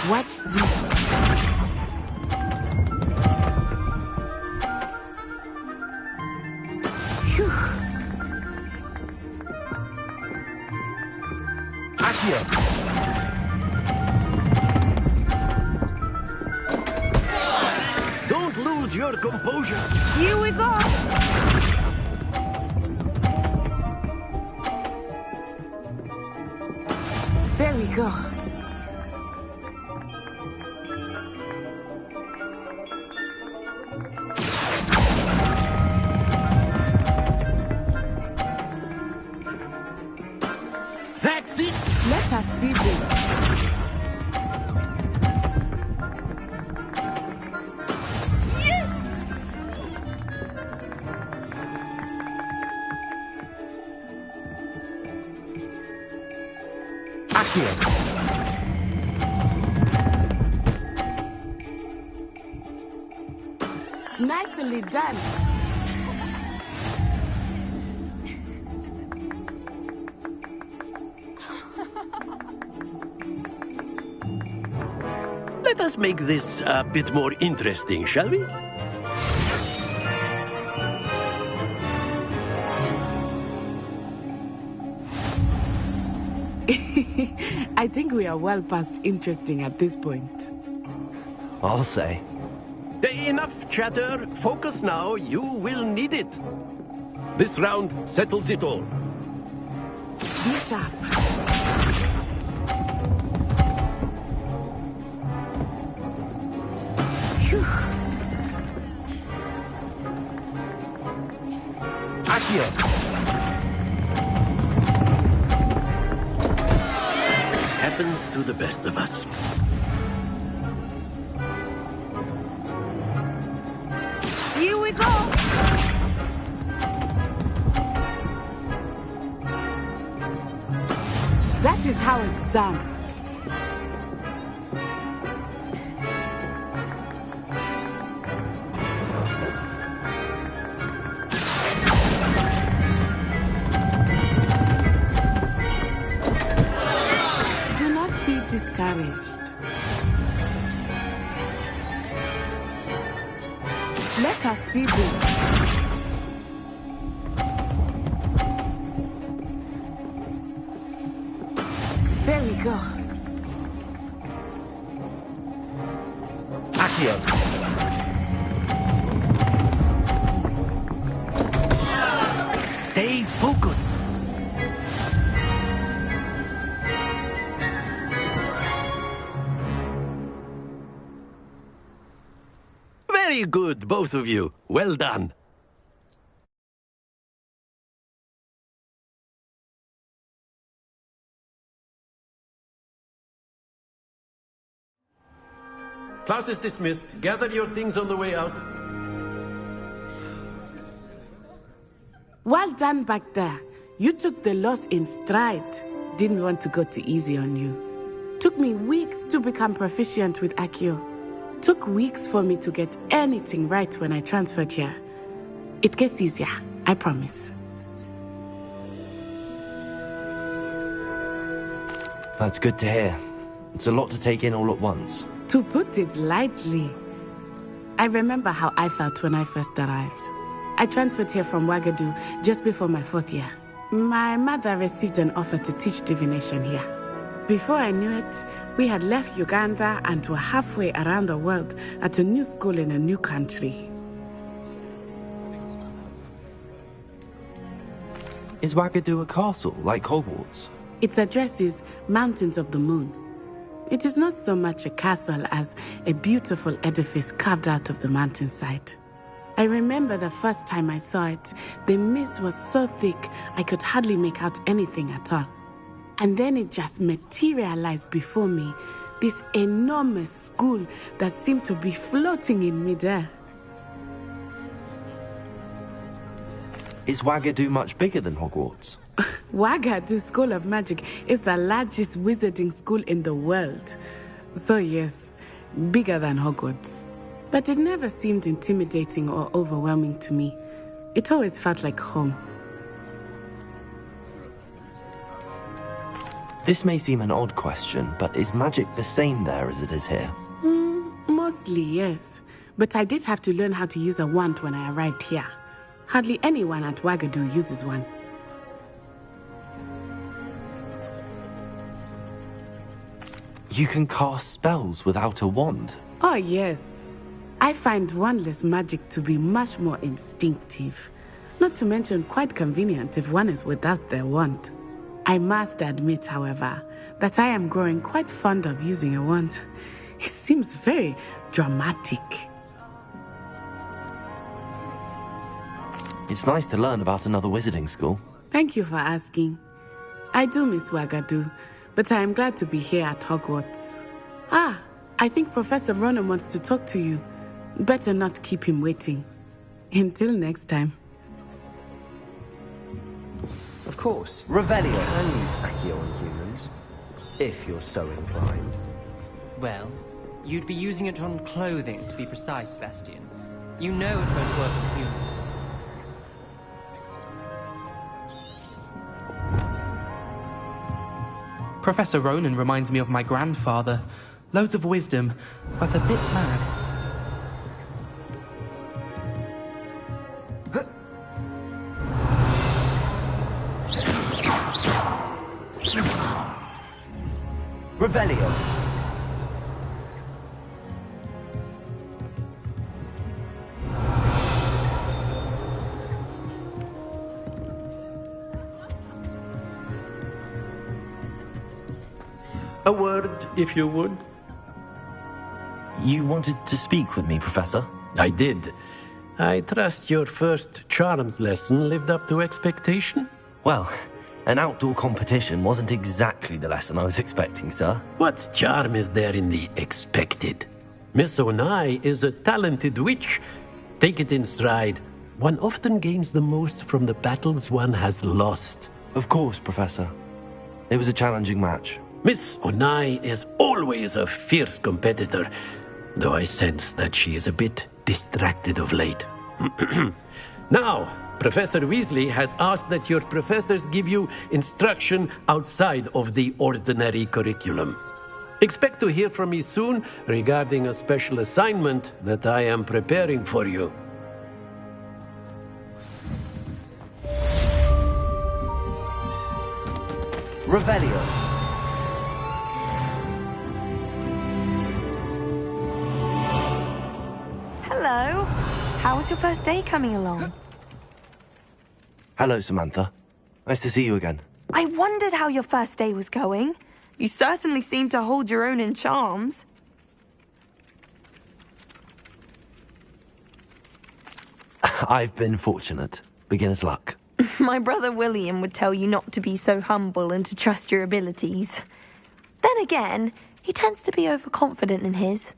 What's this? Don't lose your composure. Here we go. There we go. That's it. Let us see this. Nicely done. Let us make this a bit more interesting, shall we? I think we are well past interesting at this point. I'll say. Enough chatter. Focus now. You will need it. This round settles it all. Be sharp. Accio. Happens to the best of us. Here we go. That is how it's done. discouraged. Let us see this. There we go. Accio. Stay focused. Very good, both of you. Well done. Class is dismissed. Gather your things on the way out. Well done back there. You took the loss in stride. Didn't want to go too easy on you. Took me weeks to become proficient with Accio. Took weeks for me to get anything right when I transferred here. It gets easier, I promise. That's good to hear. It's a lot to take in all at once. To put it lightly, I remember how I felt when I first arrived. I transferred here from Ouagadougou just before my 4th year. My mother received an offer to teach divination here. Before I knew it, we had left Uganda and were halfway around the world at a new school in a new country. Is Ouagadougou a castle, like Hogwarts? Its address is Mountains of the Moon. It is not so much a castle as a beautiful edifice carved out of the mountainside. I remember the first time I saw it, the mist was so thick I could hardly make out anything at all. And then it just materialized before me, this enormous school that seemed to be floating in midair. Is Ouagadougou much bigger than Hogwarts? Ouagadougou School of Magic is the largest wizarding school in the world. So yes, bigger than Hogwarts. But it never seemed intimidating or overwhelming to me. It always felt like home. This may seem an odd question, but is magic the same there as it is here? Mostly, yes. But I did have to learn how to use a wand when I arrived here. Hardly anyone at Ouagadougou uses one. You can cast spells without a wand? Oh, yes. I find wandless magic to be much more instinctive. Not to mention quite convenient if one is without their wand. I must admit, however, that I am growing quite fond of using a wand. It seems very dramatic. It's nice to learn about another wizarding school. Thank you for asking. I do miss Ouagadougou, but I am glad to be here at Hogwarts. Ah, I think Professor Ronan wants to talk to you. Better not keep him waiting. Until next time. Of course. Revelio. You can use Accio on humans, if you're so inclined. Well, you'd be using it on clothing, to be precise, Sebastian. You know it won't work on humans. Professor Ronan reminds me of my grandfather. Loads of wisdom, but a bit mad. Revelio. A word, if you would. You wanted to speak with me, Professor? I did. I trust your first charms lesson lived up to expectation? Well, an outdoor competition wasn't exactly the lesson I was expecting, sir. What charm is there in the expected? Miss Onai is a talented witch. Take it in stride. One often gains the most from the battles one has lost. Of course, Professor. It was a challenging match. Miss Onai is always a fierce competitor, though I sense that she is a bit distracted of late. Now, Professor Weasley has asked that your professors give you instruction outside of the ordinary curriculum. Expect to hear from me soon regarding a special assignment that I am preparing for you. Revelio. Hello. How was your first day coming along? Hello, Samantha. Nice to see you again. I wondered how your first day was going. You certainly seem to hold your own in charms. I've been fortunate. Beginner's luck. My brother William would tell you not to be so humble and to trust your abilities. Then again, he tends to be overconfident in his.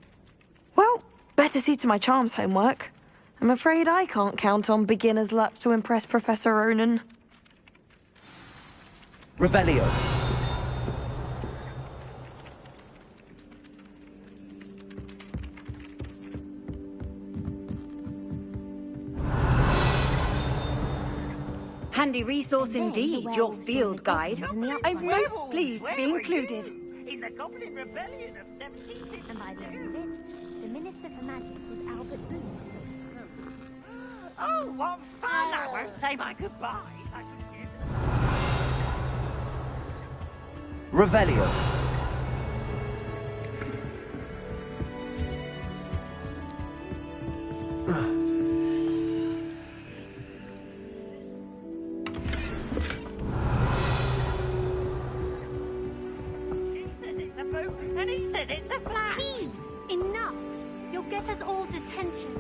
Well, better see to my charms homework. I'm afraid I can't count on beginner's luck to impress Professor Ronan. Revelio. Handy resource indeed, your field guide. I'm most pleased to be included. In the Goblin Rebellion of 1750. And by the end of it, the Minister for Magic was Albert Boone. Oh, what fun! I won't say my goodbyes. Revelio. And he says it's a flat. Please, enough. You'll get us all detention.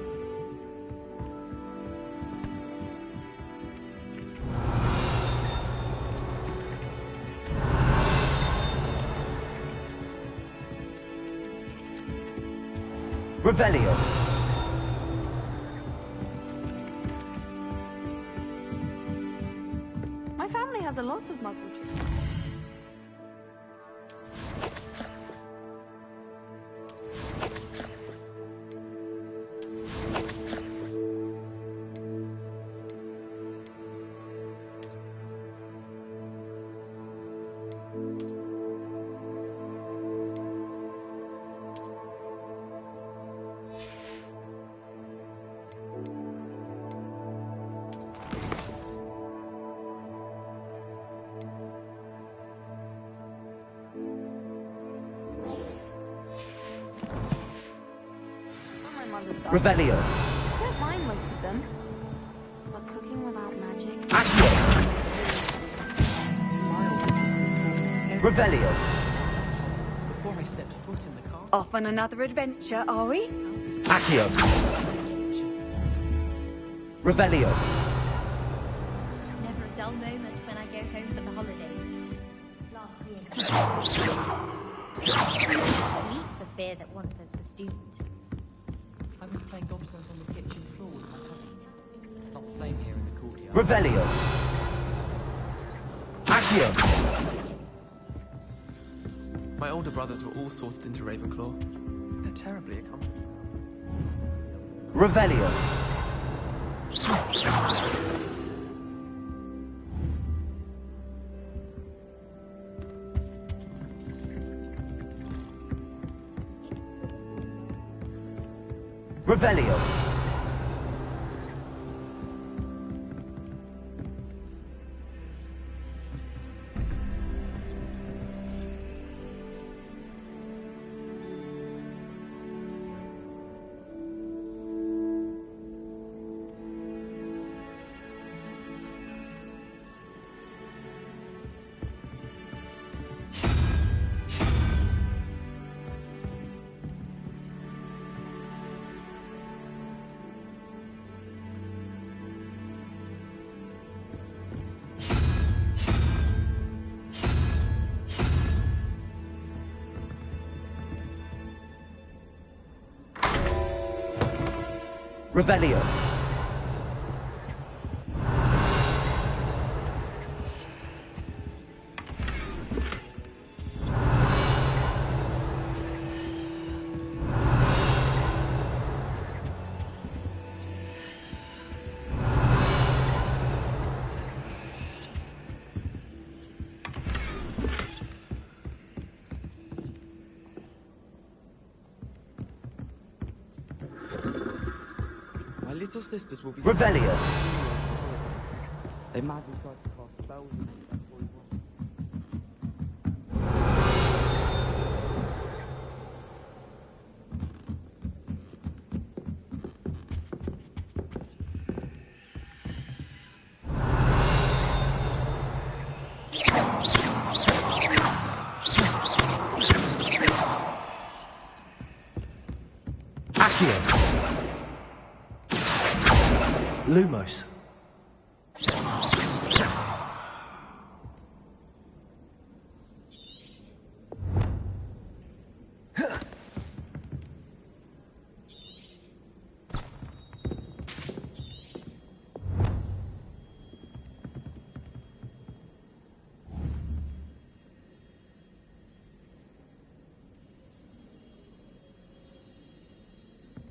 Revelio. My family has a lot of muggle traditions. Revelio. I don't mind most of them. But cooking without magic... Revelio. Before I stepped foot in the car. Off on another adventure, are we? Accio. Revelio. Never a dull moment when I go home for the holidays. Last year, week for fear that one of us was doomed. I was playing goblins on the kitchen floor with my cousin. Not the same here in the courtyard. Revelio. Accio. My older brothers were all sorted into Ravenclaw. They're terribly accomplished. Revelio. Revelio. Revelio. little sisters will be... Revelio. They madly tried to cast spells on me before he won. Lumos.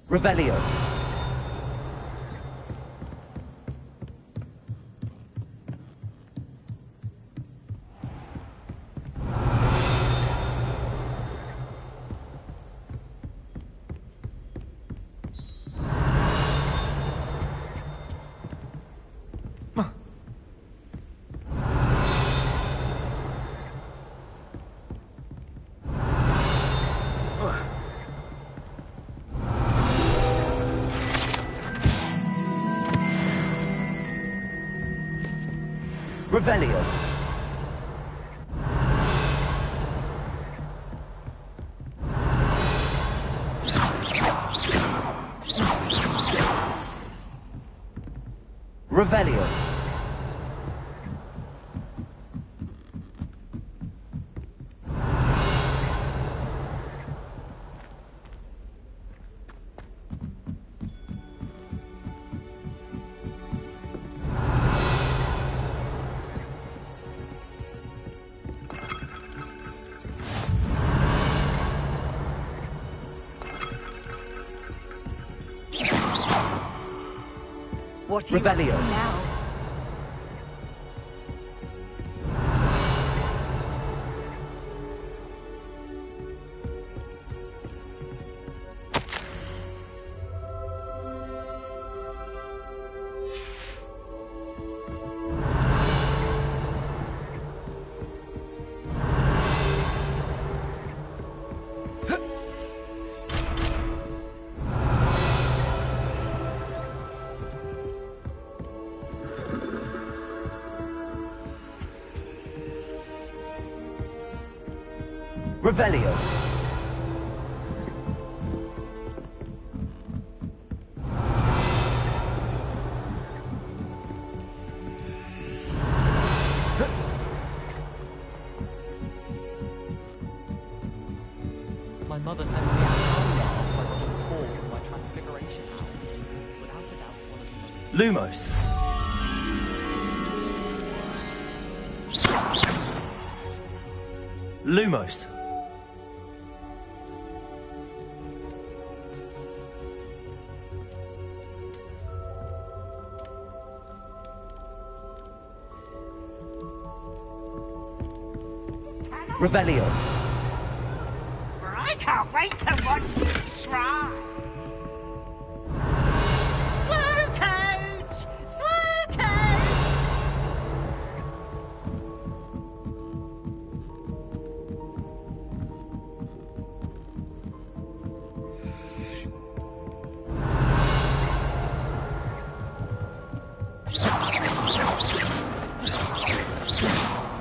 Revelio. Revelio. Revelio. What are you up to Revelio. now? Revelio. My mother sent me a calendar after I got a call from my transfiguration hour. Without a doubt, one of the most... Lumos. Lumos. Revelio. I can't wait to watch you try. Slow coach! Slow coach!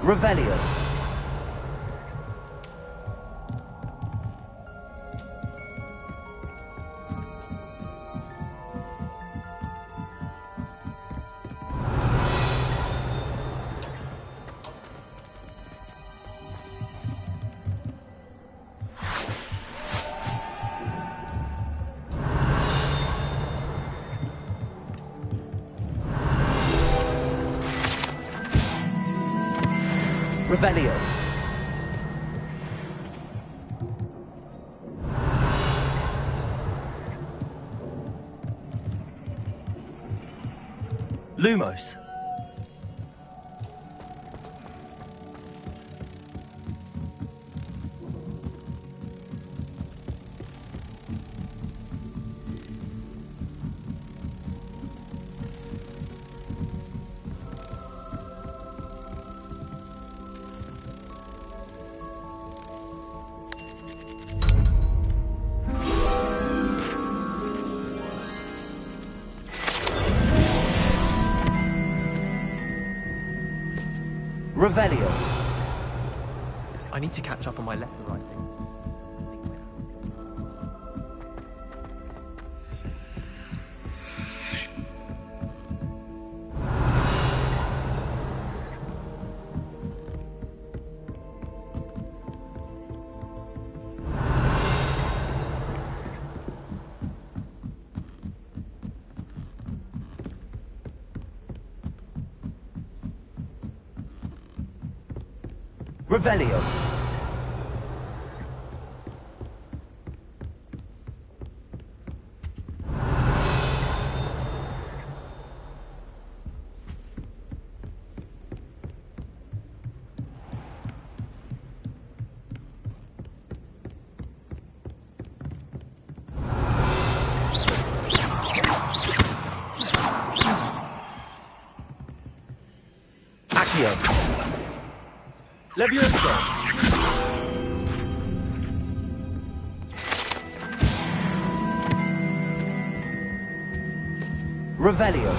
Revelio. Revelio. Lumos. Revelio. I need to catch up on my letter writing. Revelio. Accio. Levioso. Revelio.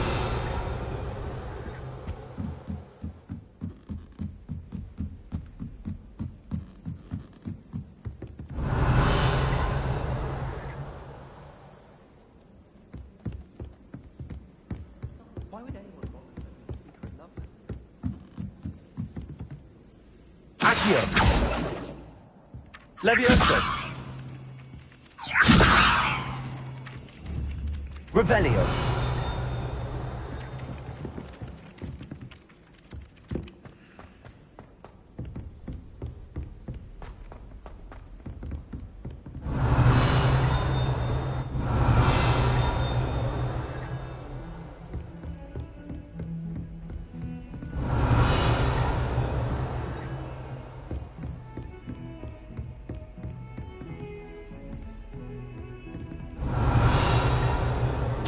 Why would anyone bother with a secret love Accio. Levioso. Revelio.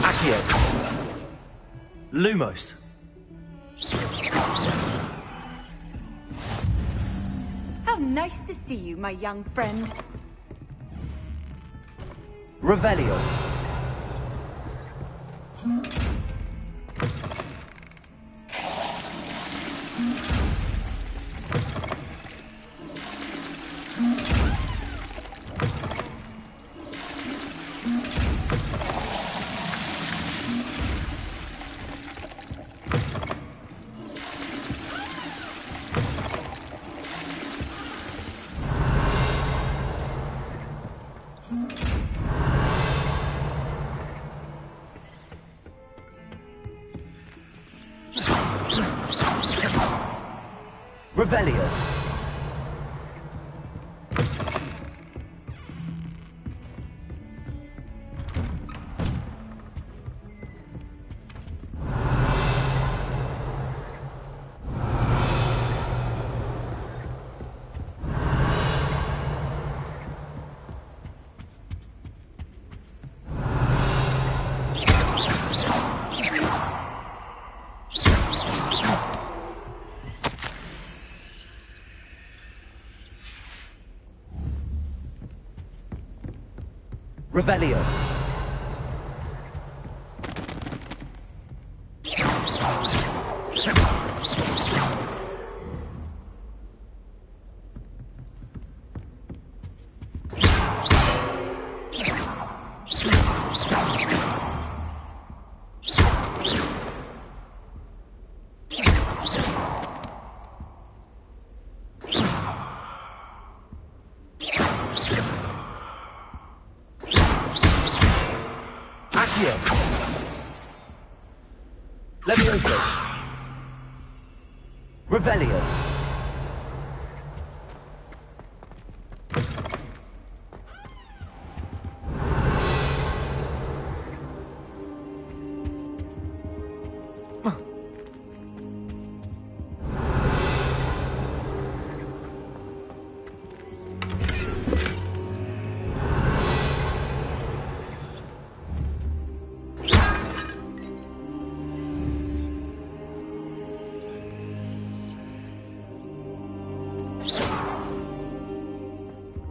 Accio. Lumos. How nice to see you, my young friend. Revelio. Revelio. Revelio. Accio. Levioso. Revelio.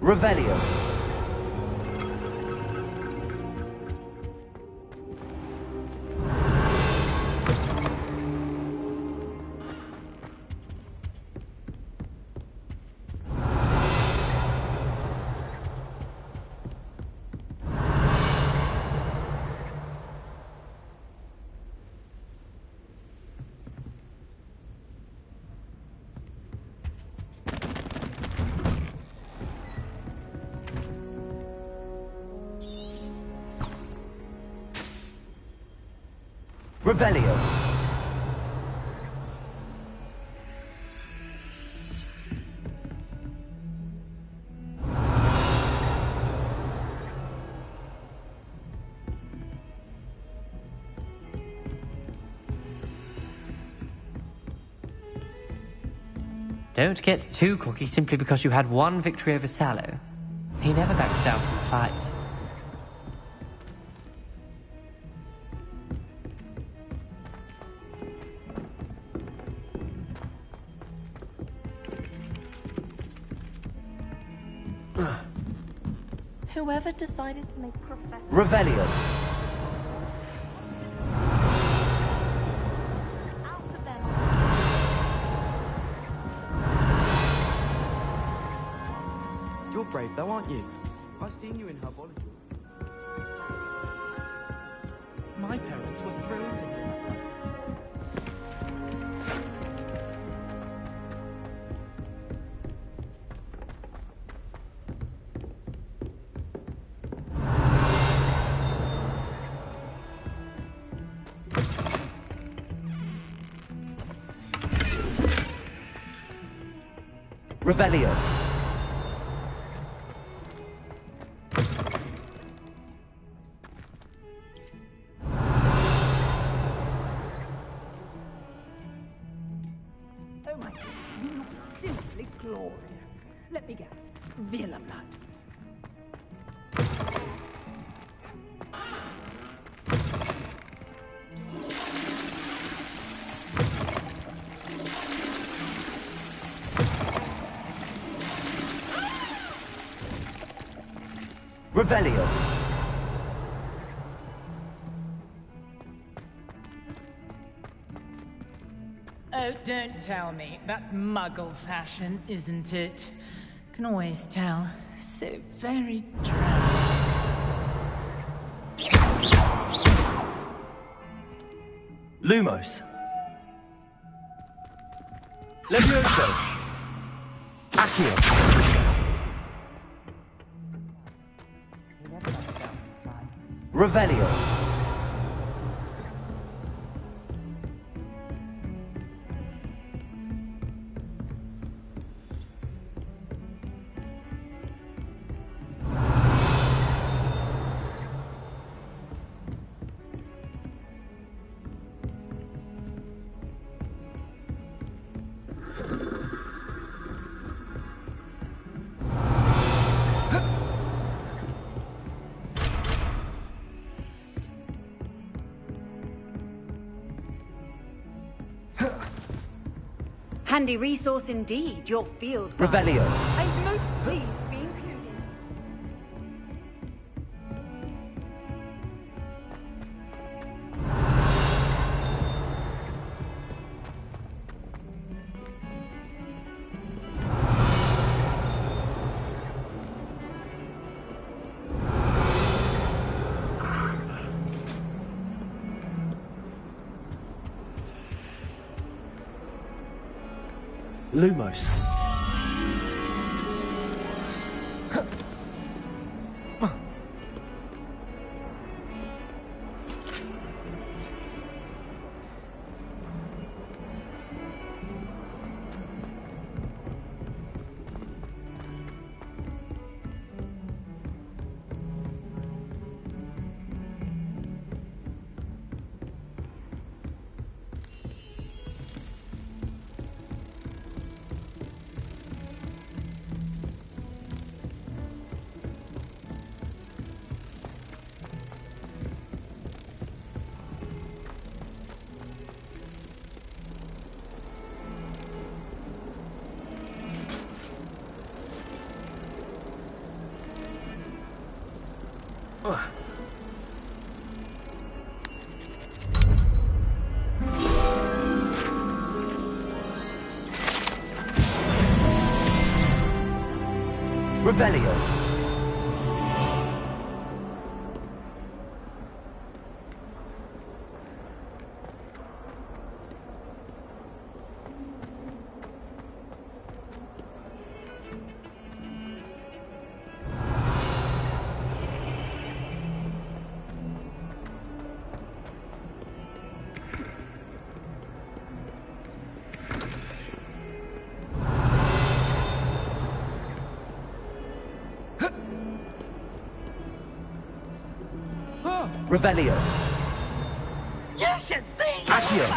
Revelio. Revelio. Don't get too cocky simply because you had one victory over Sallow. He never backs down from a fight. Whoever decided to make Professor... Revelio. You're brave though, aren't you? I've seen you in herbology. My parents were thrilled to hear that. Revelio. Oh my God, you look simply glorious. Let me guess, Villa blood. Revelio. Oh, don't tell me. That's Muggle fashion, isn't it? Can always tell. So very dry. Lumos. Levioso. Accio. Revelio. Handy resource indeed, your field guide. Revelio. I'm most pleased to be included. Lumos. Revelio. Revelio. You should see. Accio.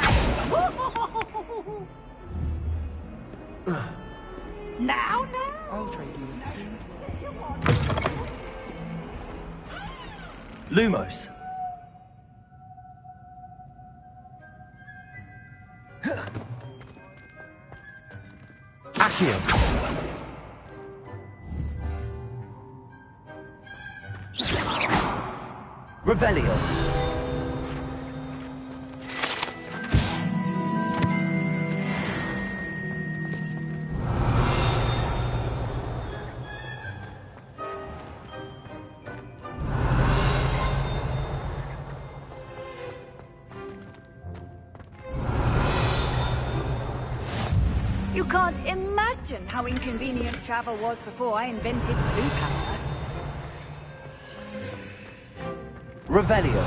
Now. I'll trade you. Lumos. Accio. Revelio. You can't imagine how inconvenient travel was before I invented blue power. Revelio.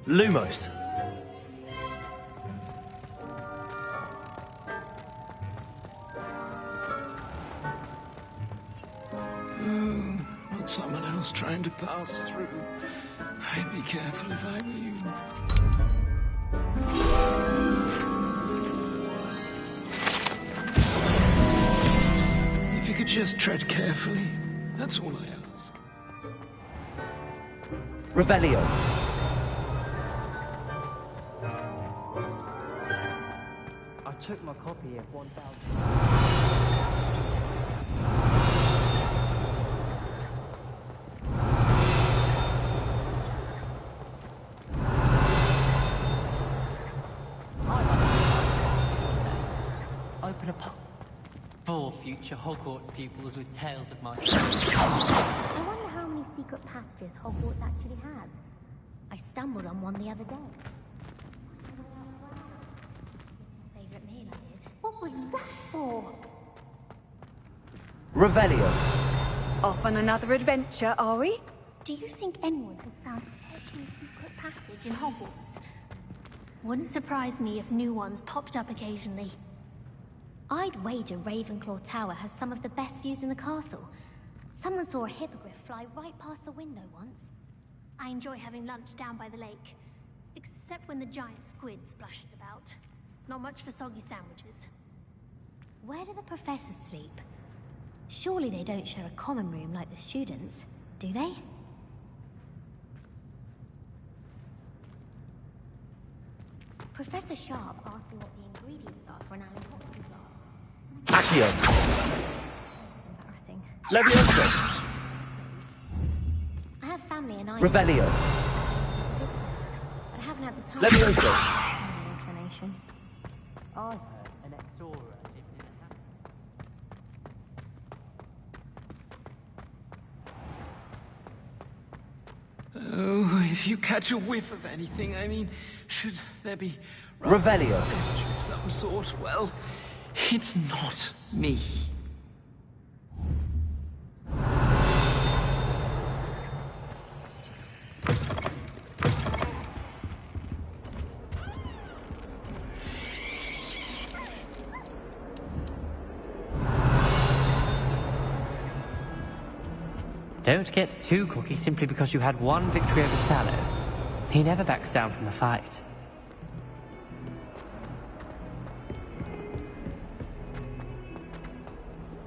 Lumos. Not someone else trying to pass through. I'd be careful if I were you. If you could just tread carefully, that's all I ask. Revelio. I took my copy of 1000. Open a pub. For future Hogwarts pupils with tales of my... I wonder how many secret passages Hogwarts actually has. I stumbled on one the other day. Favorite meal I did. What was that for? Revelio. Off on another adventure, are we? Do you think anyone has found a technically secret passage in Hogwarts? Wouldn't surprise me if new ones popped up occasionally. I'd wager Ravenclaw Tower has some of the best views in the castle. Someone saw a hippogriff fly right past the window once. I enjoy having lunch down by the lake. Except when the giant squid splashes about. Not much for soggy sandwiches. Where do the professors sleep? Surely they don't share a common room like the students, do they? Professor Sharp asked me what the ingredients are for an Alan Hopkins glass. Accio. Embarrassing. Levioso. I have family in Ireland. Revelio. But I haven't had the time. Levioso. Inclination. I heard an ex-Aura lives in a house. Oh, if you catch a whiff of anything, I mean, should there be... Revelio. Stench of some sort? Well, it's not me. Don't get too cocky simply because you had one victory over Sallow. He never backs down from a fight.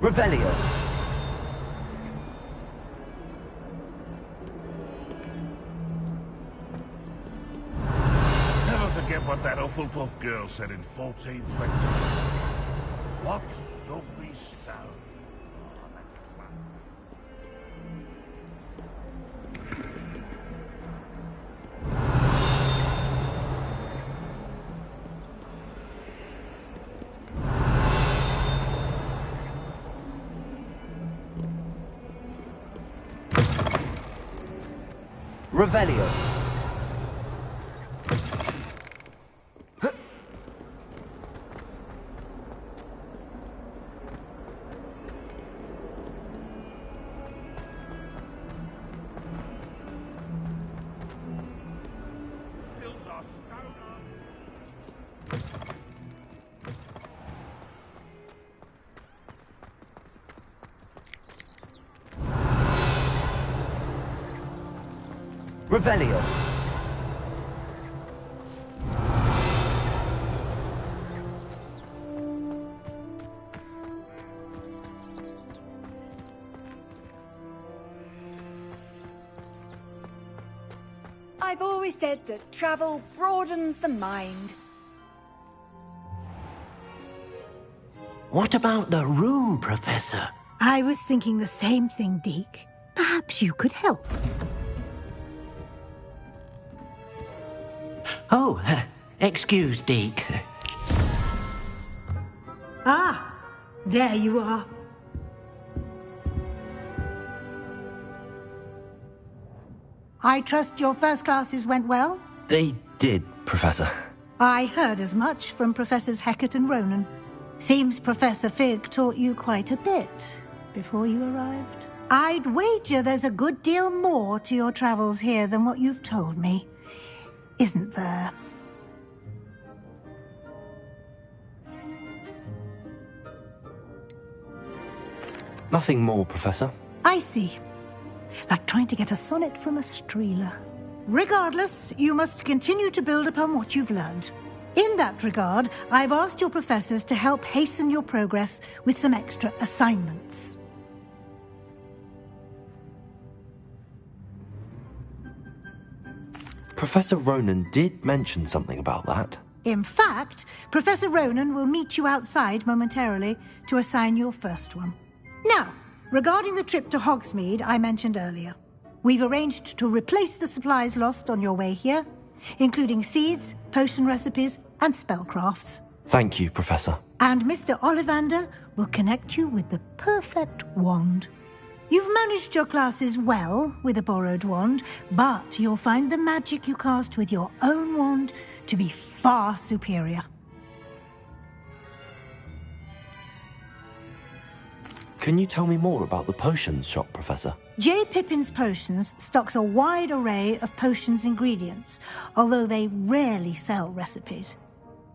Revelio. Never forget what that Hufflepuff girl said in 1420. What lovely stone. Oh, that's a classic. Revelio. Fills our stone arm. Revelio. I've always said that travel broadens the mind. What about the room, Professor? I was thinking the same thing, Deke. Perhaps you could help. Oh, excuse, Deke. Ah, there you are. I trust your first classes went well? They did, Professor. I heard as much from Professors Hecat and Ronan. Seems Professor Fig taught you quite a bit before you arrived. I'd wager there's a good deal more to your travels here than what you've told me. Isn't there? Nothing more, Professor. I see. Like trying to get a sonnet from a streeler. Regardless, you must continue to build upon what you've learned. In that regard, I've asked your professors to help hasten your progress with some extra assignments. Professor Ronan did mention something about that. In fact, Professor Ronan will meet you outside momentarily to assign your first one. Now, regarding the trip to Hogsmeade I mentioned earlier, we've arranged to replace the supplies lost on your way here, including seeds, potion recipes, and spellcrafts. Thank you, Professor. And Mr. Ollivander will connect you with the perfect wand. You've managed your classes well with a borrowed wand, but you'll find the magic you cast with your own wand to be far superior. Can you tell me more about the potions shop, Professor? J. Pippin's Potions stocks a wide array of potions ingredients, although they rarely sell recipes.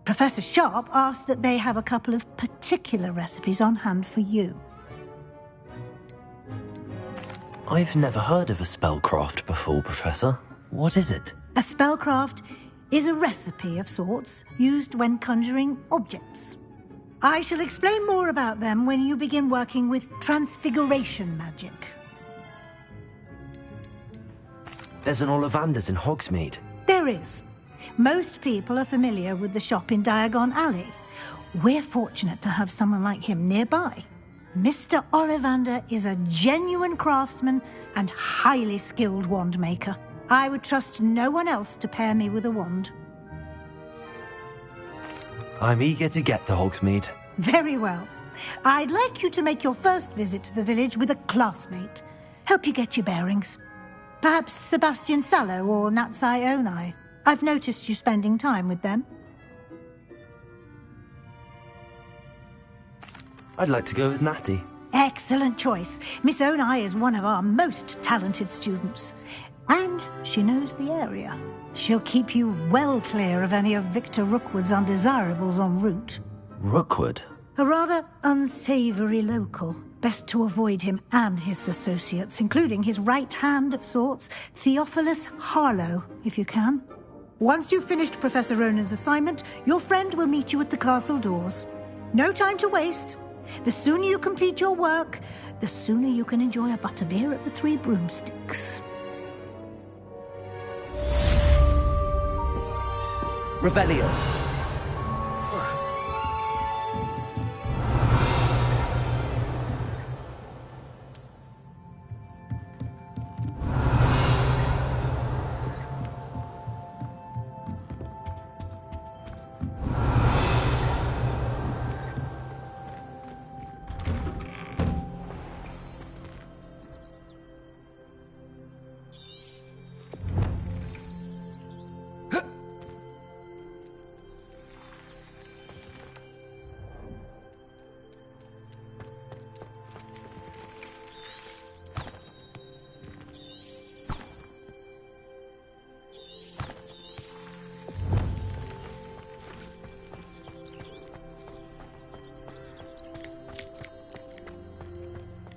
Professor Sharp asked that they have a couple of particular recipes on hand for you. I've never heard of a spellcraft before, Professor. What is it? A spellcraft is a recipe of sorts used when conjuring objects. I shall explain more about them when you begin working with transfiguration magic. There's an Ollivander's in Hogsmeade. There is. Most people are familiar with the shop in Diagon Alley. We're fortunate to have someone like him nearby. Mr. Ollivander is a genuine craftsman and highly skilled wand maker. I would trust no one else to pair me with a wand. I'm eager to get to Hogsmeade. Very well. I'd like you to make your first visit to the village with a classmate. Help you get your bearings. Perhaps Sebastian Sallow or Natsai Onai. I've noticed you spending time with them. I'd like to go with Natty. Excellent choice. Miss Onai is one of our most talented students. And she knows the area. She'll keep you well clear of any of Victor Rookwood's undesirables en route. Rookwood? A rather unsavory local. Best to avoid him and his associates, including his right hand of sorts, Theophilus Harlow, if you can. Once you've finished Professor Ronan's assignment, your friend will meet you at the castle doors. No time to waste. The sooner you complete your work, the sooner you can enjoy a butterbeer at the Three Broomsticks. Revelio.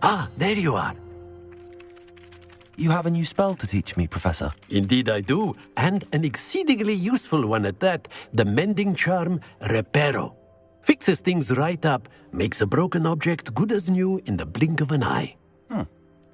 Ah, there you are. You have a new spell to teach me, Professor. Indeed I do, and an exceedingly useful one at that. The mending charm, Reparo. Fixes things right up, makes a broken object good as new in the blink of an eye.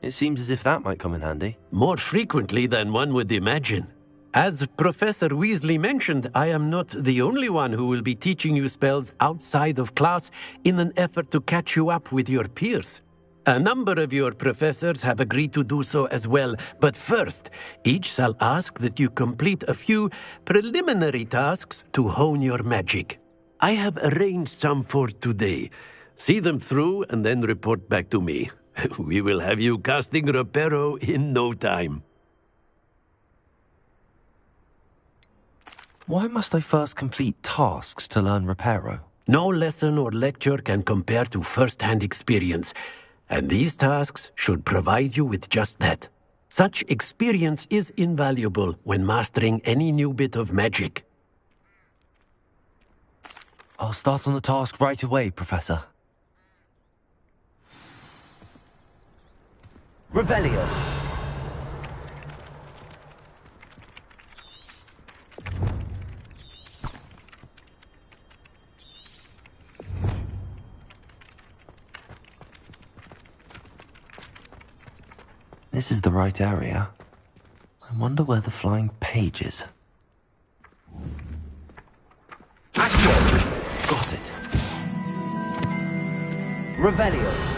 It seems as if that might come in handy. More frequently than one would imagine. As Professor Weasley mentioned, I am not the only one who will be teaching you spells outside of class in an effort to catch you up with your peers. A number of your professors have agreed to do so as well, but first, each shall ask that you complete a few preliminary tasks to hone your magic. I have arranged some for today. See them through and then report back to me. We will have you casting Reparo in no time. Why must I first complete tasks to learn Reparo? No lesson or lecture can compare to first-hand experience, and these tasks should provide you with just that. Such experience is invaluable when mastering any new bit of magic. I'll start on the task right away, Professor. Revelio. This is the right area. I wonder where the flying page is. Got it. Revelio.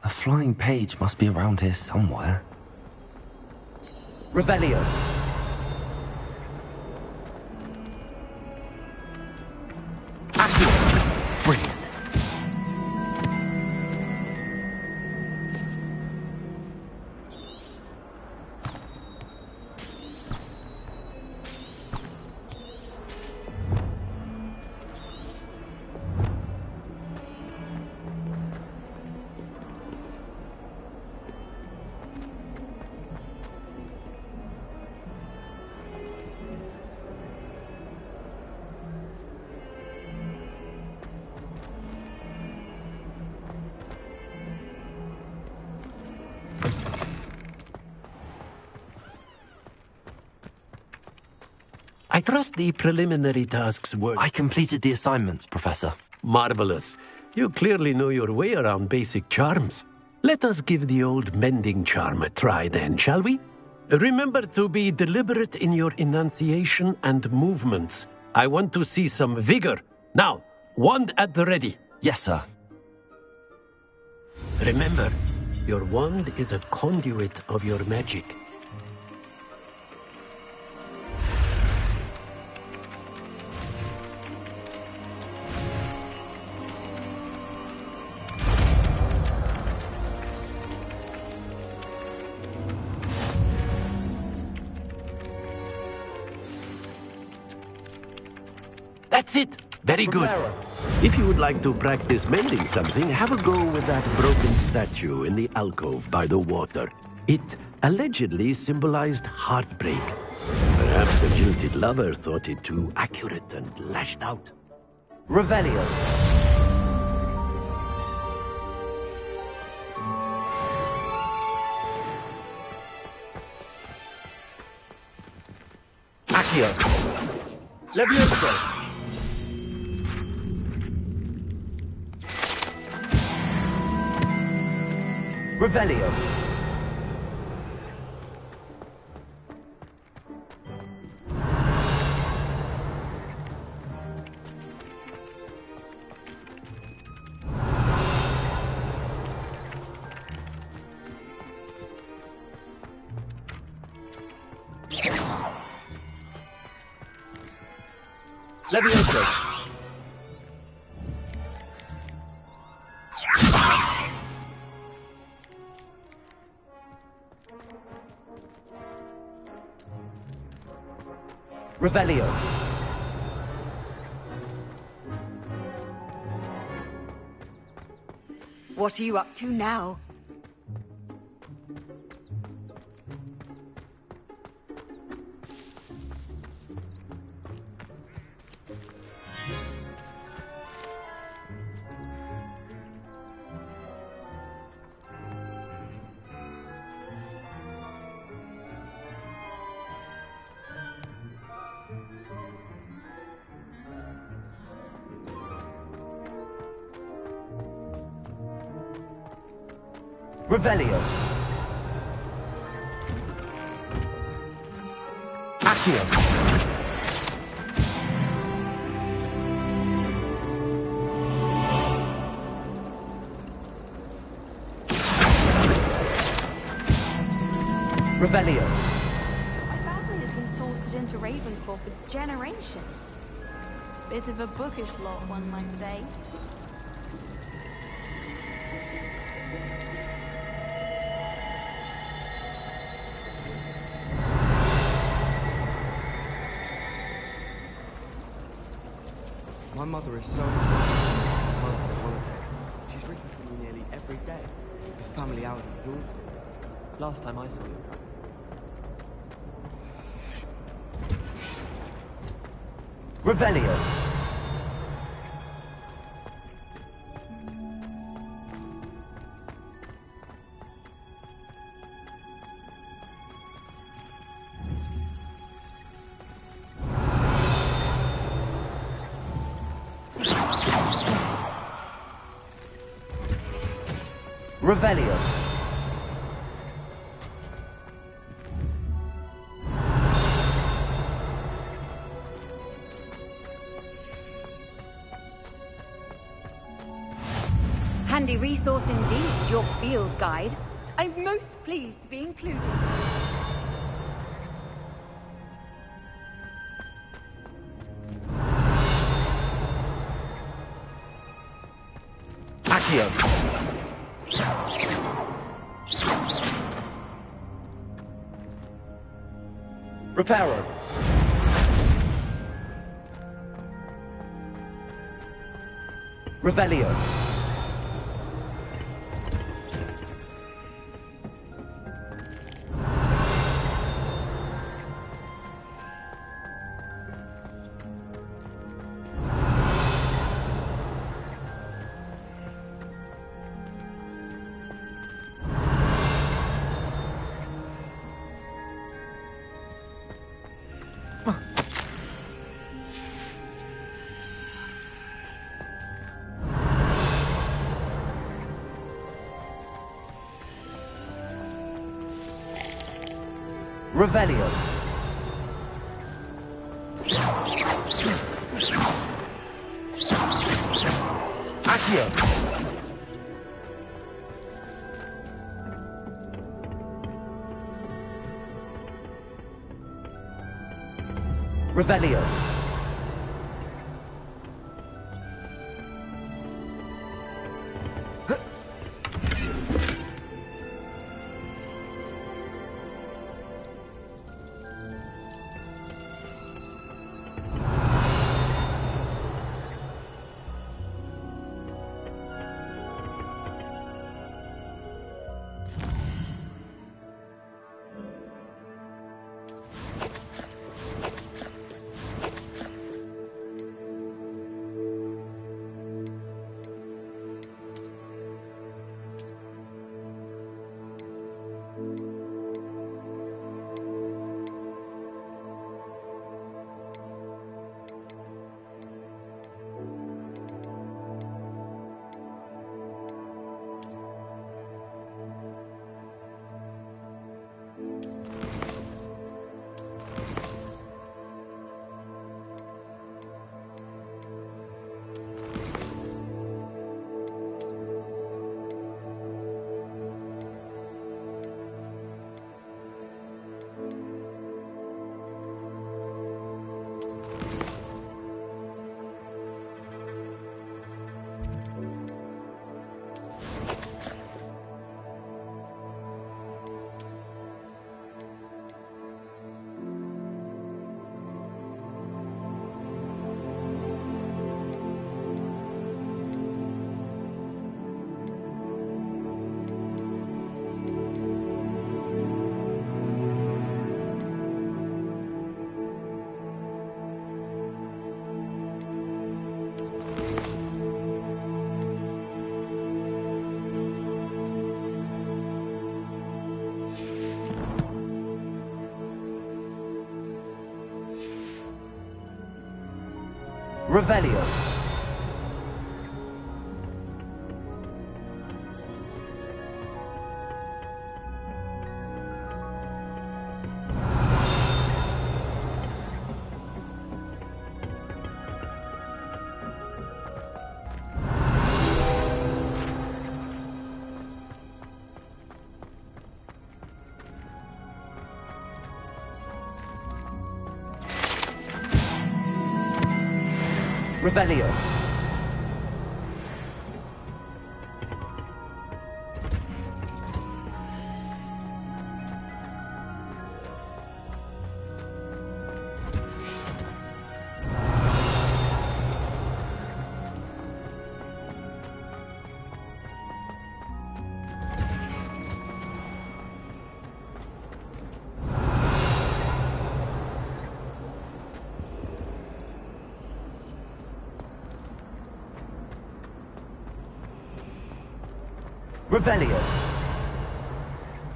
A flying page must be around here somewhere. Revelio. Brilliant. I trust the preliminary tasks were... I completed the assignments, Professor. Marvelous. You clearly know your way around basic charms. Let us give the old mending charm a try then, shall we? Remember to be deliberate in your enunciation and movements. I want to see some vigor. Now, wand at the ready. Yes, sir. Remember, your wand is a conduit of your magic. That's it. Very good. If you would like to practice mending something, have a go with that broken statue in the alcove by the water. It allegedly symbolized heartbreak. Perhaps a jilted lover thought it too accurate and lashed out. Revelio. Accio. Levioso. Revelio. Levioso. Revelio. What are you up to now? Revelio. Accio. Revelio. My family has been sorted into Ravenclaw for generations. Bit of a bookish lot, one might say. My mother is so excited for holiday. She's written for me nearly every day. The family outing abroad. Last time I saw you. Revelio. Revelio. Handy resource indeed, your field guide. I'm most pleased to be included. Accio. Reparo. Revelio. Revelio. Accio. Revelio. Revelio. Revelio. Revelio.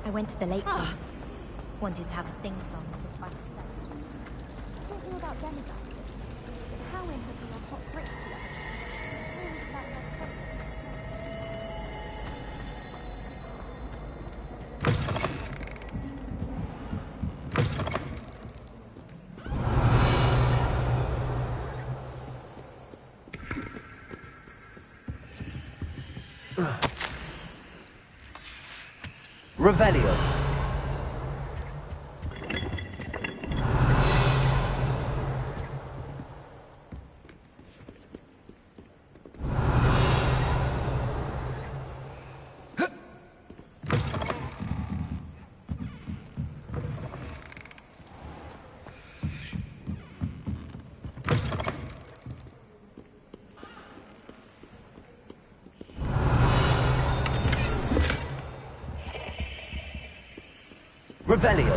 I went to the lake once. Wanted to have a sing-song with my friends. Don't know about demigods. How in have you hot bricks together? Rules about their Revelio. Revelio.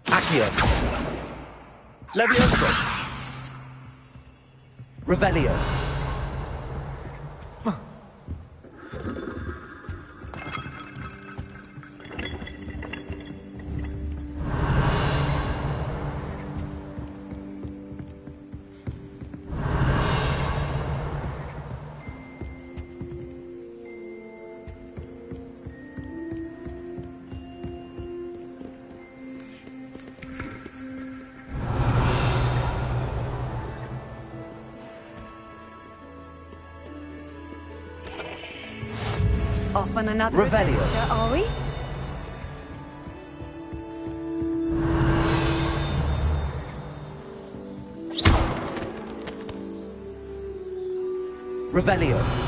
Accio. Levioso. Revelio. Off on another Revelio. adventure, are we? Revelio.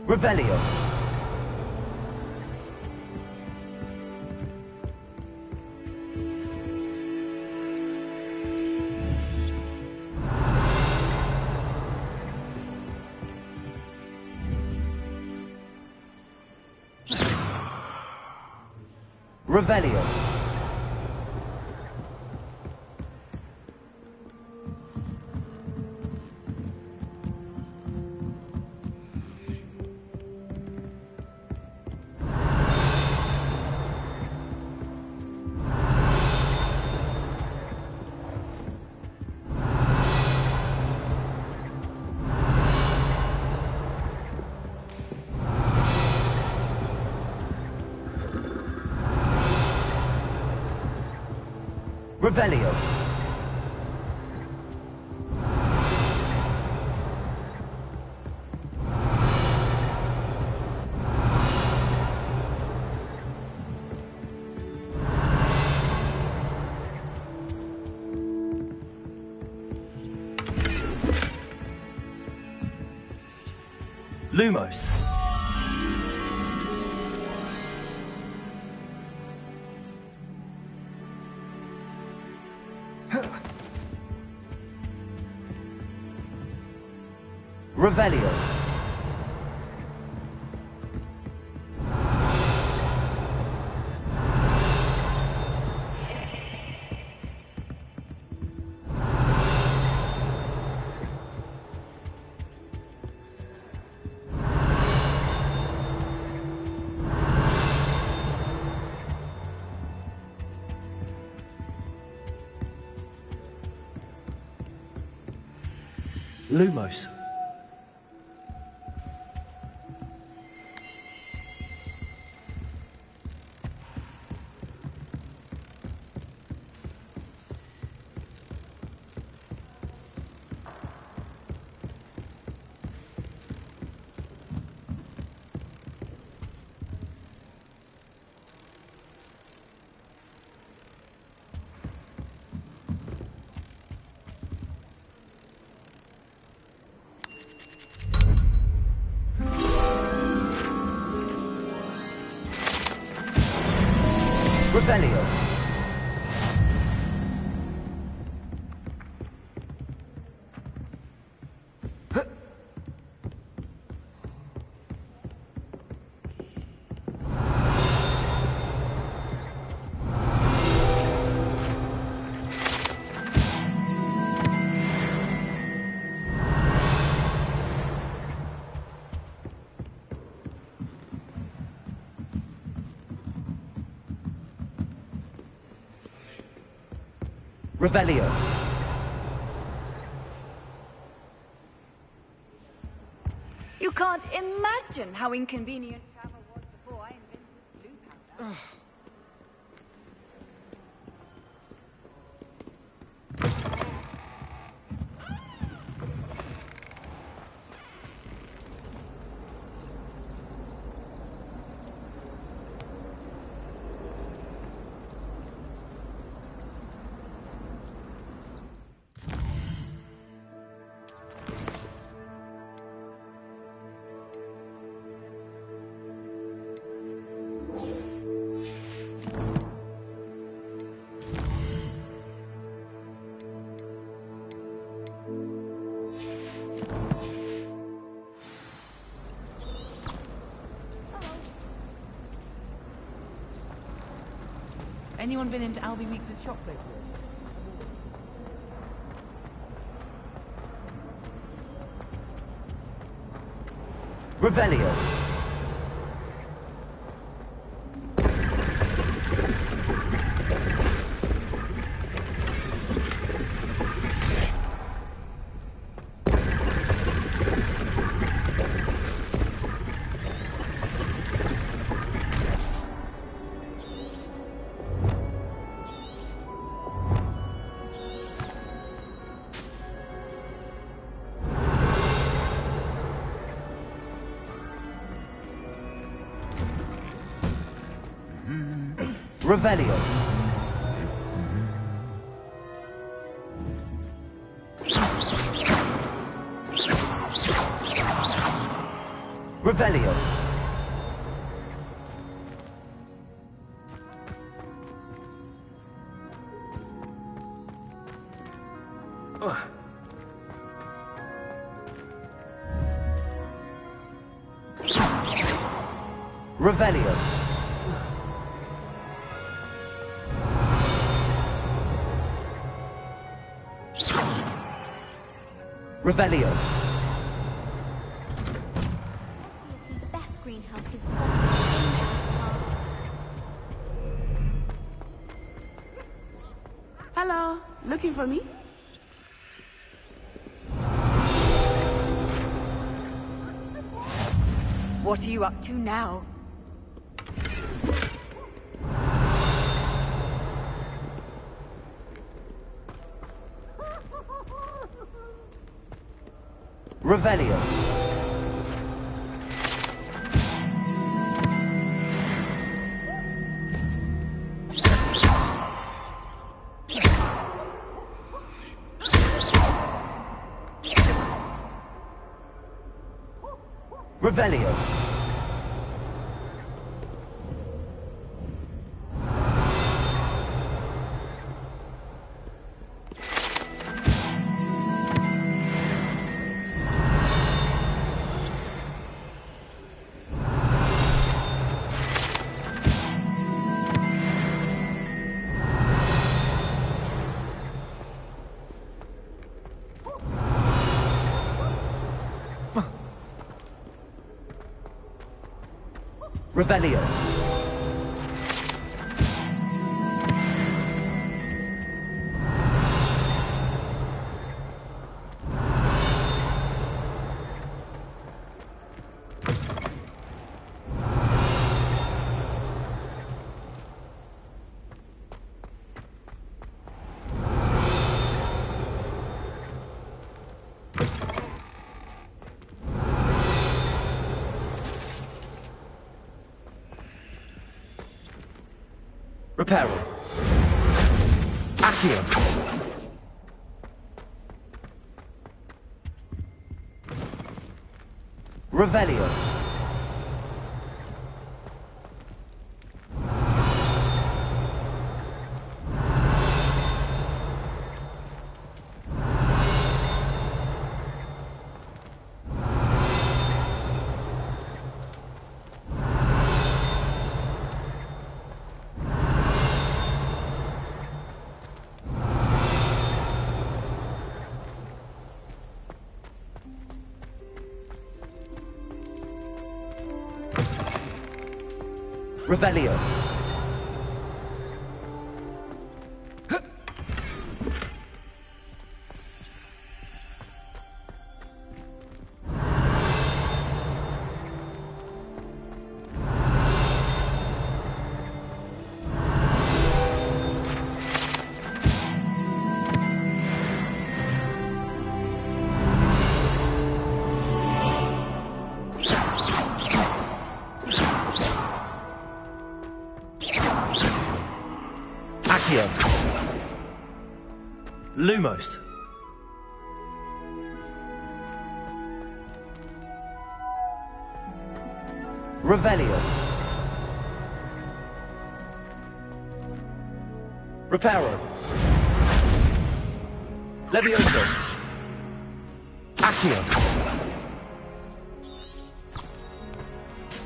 Revelio. Revelio. Revelio. Lumos. Revelio. Lumos. Revelio. Revelio. You can't imagine how inconvenient travel was before I invented blue powder. Anyone been into Albie Weeks' shop lately? Revelio. Revelio. Revelio. Revelio. Revelio. The best greenhouse is Hello, looking for me? What are you up to now? Revelio. Revelio. Revelio. Reparo. Accio. Revelio. Revelio. Lumos. Revelio. Reparo. Levioso. Accio.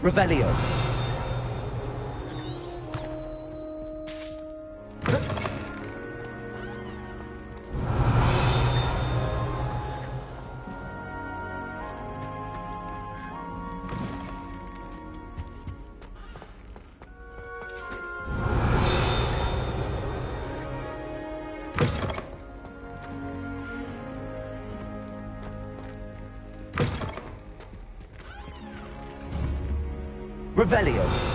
Revelio. Revelio.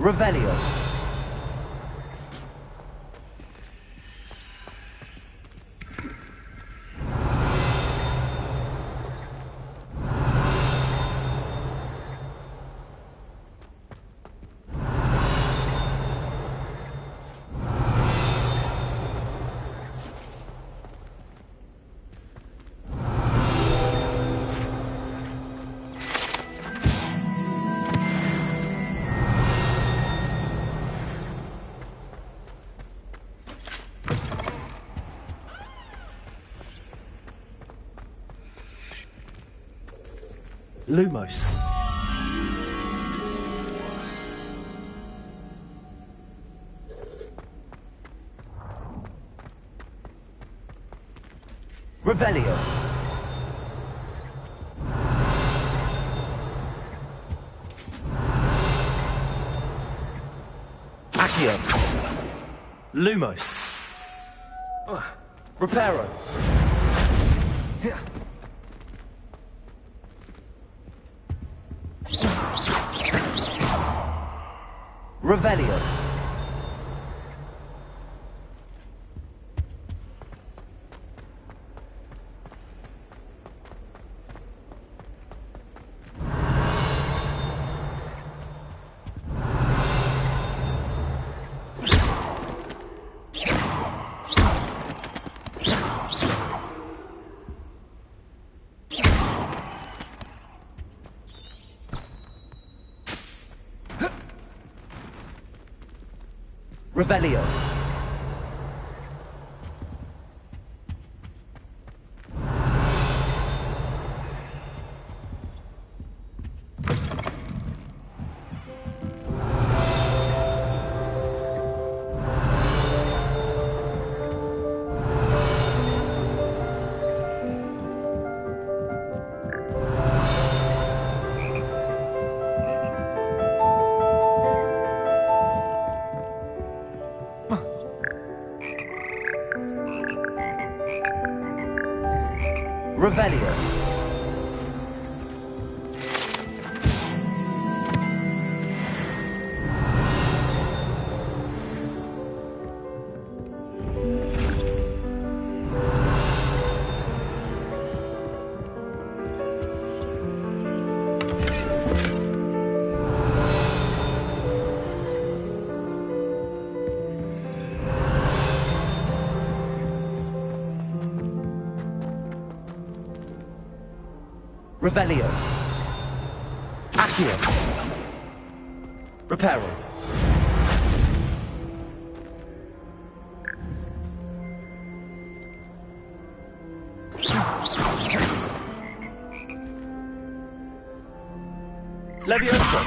Revelio. Lumos. Revelio. Accio. Lumos. Reparo. Revelio. Revelio. Revelio. Revelio. Accio. Reparo. Levioso.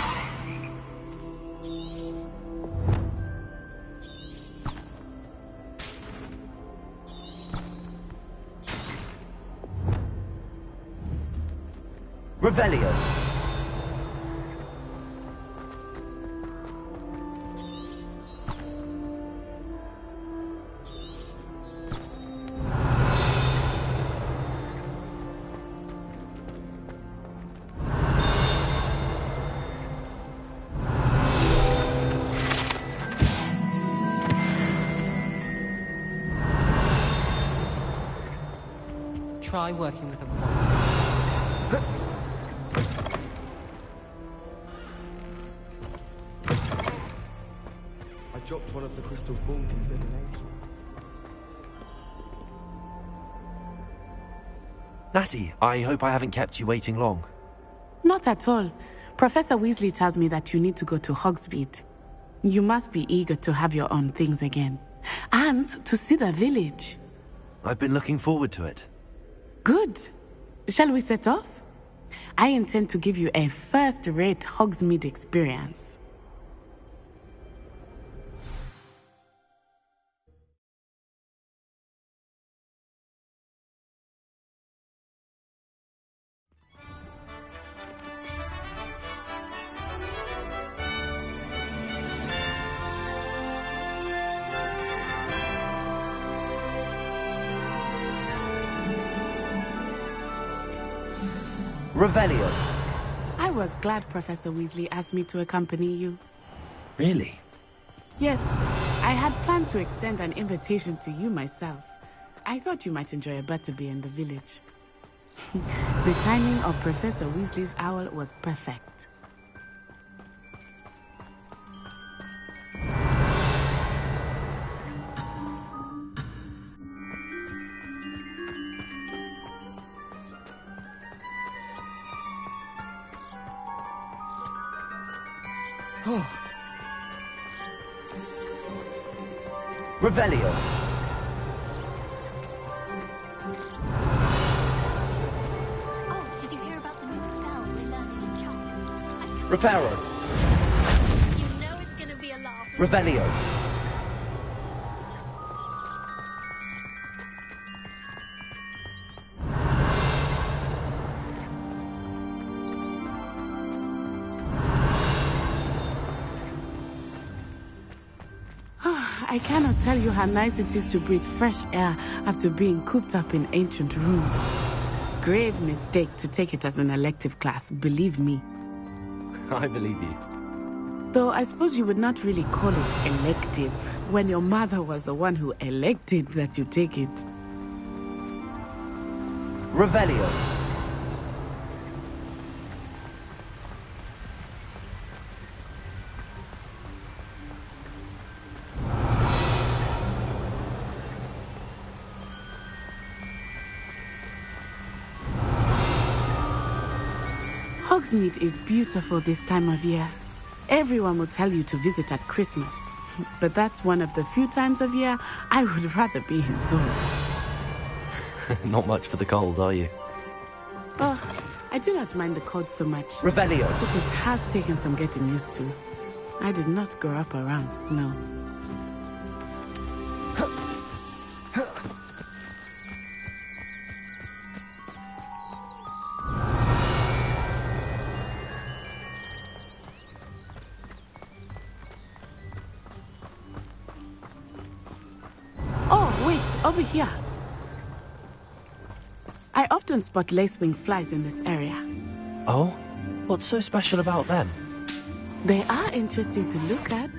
Revelio. Try working with a wand. I dropped one of the crystal balls in divination. Natty, I hope I haven't kept you waiting long. Not at all. Professor Weasley tells me that you need to go to Hogsmeade. You must be eager to have your own things again. And to see the village. I've been looking forward to it. Good. Shall we set off? I intend to give you a first-rate Hogsmeade experience. Revelio. I was glad Professor Weasley asked me to accompany you. Really? Yes, I had planned to extend an invitation to you myself. I thought you might enjoy a butterbeer in the village. The timing of Professor Weasley's owl was perfect. Revelio. Oh, did you hear about the new spell we're learning in chapters? Reparo. You know it's gonna be a laugh. Revelio. I cannot tell you how nice it is to breathe fresh air after being cooped up in ancient rooms. Grave mistake to take it as an elective class, believe me. I believe you. Though I suppose you would not really call it elective when your mother was the one who elected that you take it. Revelio. Hogsmeade is beautiful this time of year. Everyone will tell you to visit at Christmas. But that's one of the few times of year I would rather be indoors. Not much for the cold, are you? Oh, I do not mind the cold so much. Revelio. It has taken some getting used to. I did not grow up around snow. Over here. I often spot lacewing flies in this area. Oh? What's so special about them? They are interesting to look at.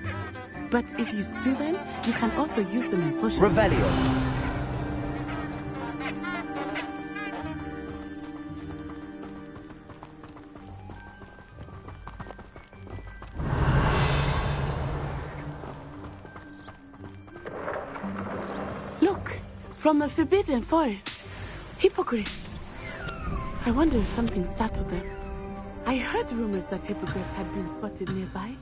But if you stew them, you can also use them in potions. Revelio. From the Forbidden Forest. Hippogriffs. I wonder if something startled them. I heard rumors that hippogriffs had been spotted nearby.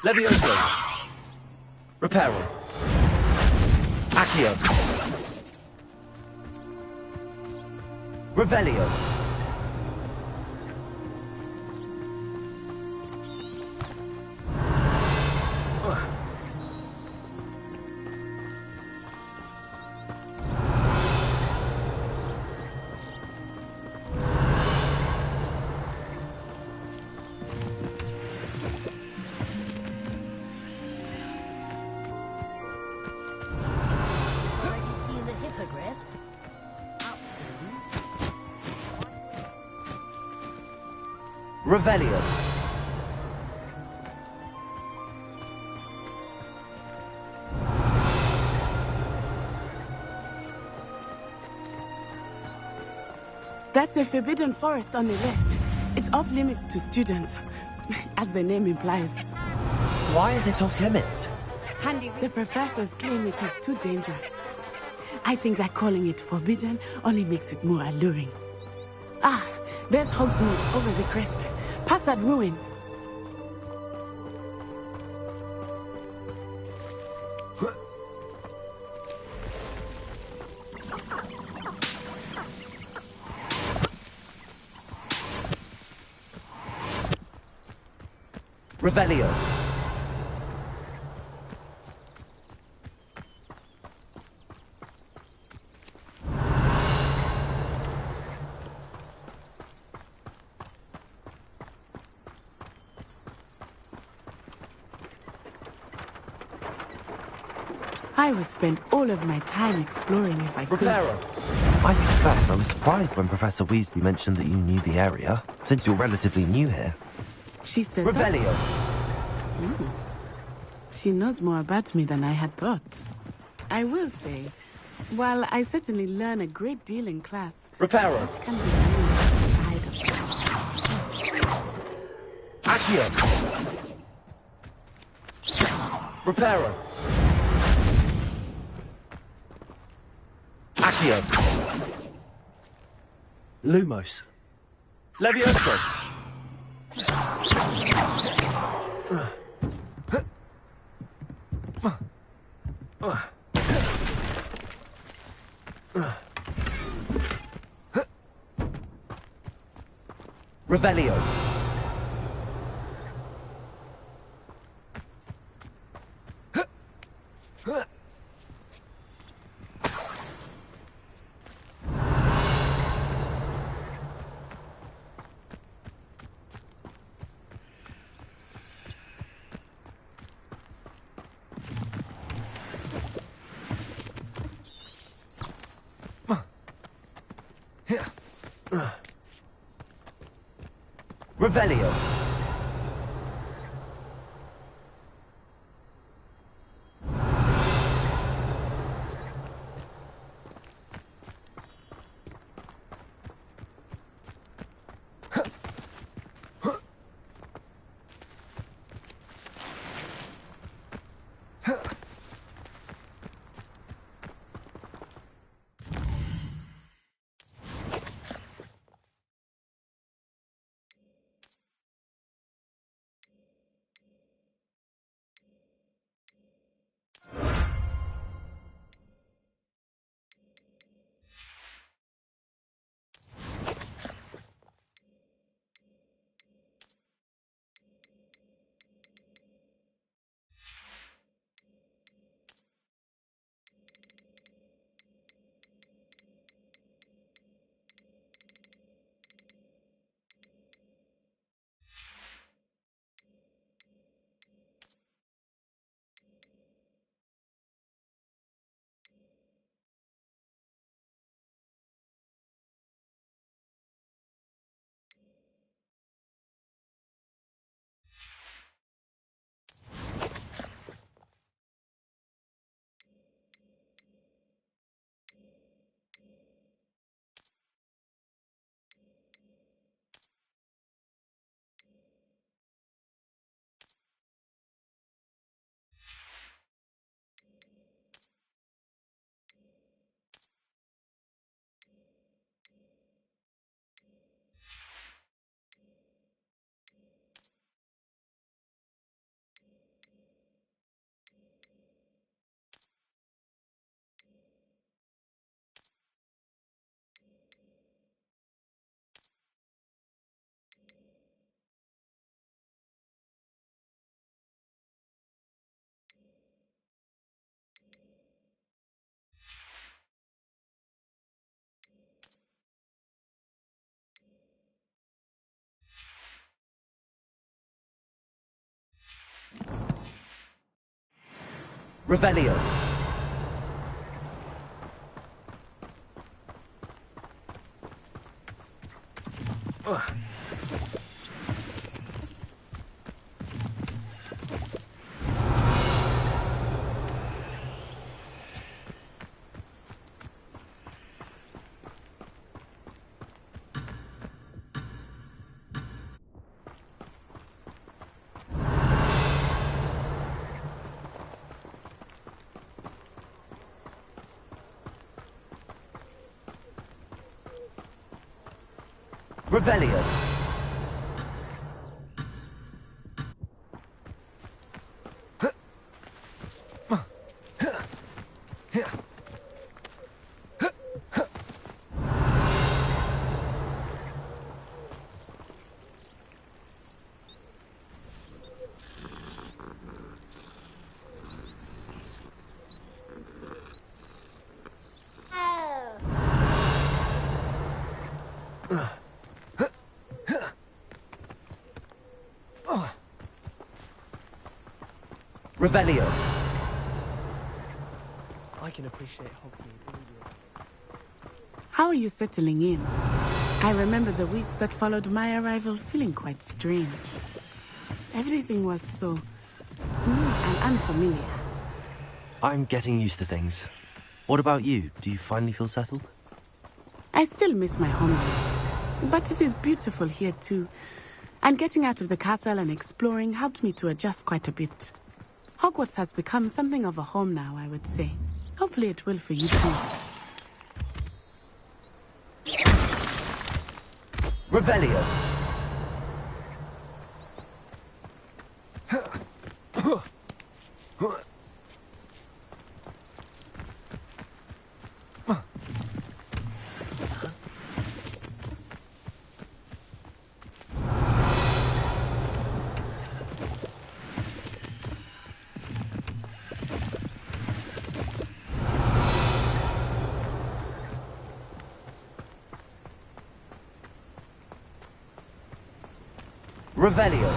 Levioso. Reparo. Accio. Revelio. Revelio. That's the Forbidden Forest on the left. It's off limits to students, as the name implies. Why is it off limits? The professors claim it is too dangerous. I think that calling it forbidden only makes it more alluring. Ah, there's Hogsmeade over the crest. Past that ruin. Revelio. I would spend all of my time exploring if I could. Reparo! I confess, I was surprised when Professor Weasley mentioned that you knew the area, since you're relatively new here. She said Revelio! that? She knows more about me than I had thought. I will say, while I certainly learn a great deal in class, Reparo! much can be learned outside of Accio! Reparo! Accio! Lumos! Levioso! Revelio! Revelio! Revelio! Revelio! Revelio! I can appreciate Hogsmeade. How are you settling in? I remember the weeks that followed my arrival feeling quite strange. Everything was so new and unfamiliar. I'm getting used to things. What about you? Do you finally feel settled? I still miss my homeland, but it is beautiful here too. And getting out of the castle and exploring helped me to adjust quite a bit. Hogwarts has become something of a home now, I would say. Hopefully it will for you too. Revelio. Revelio.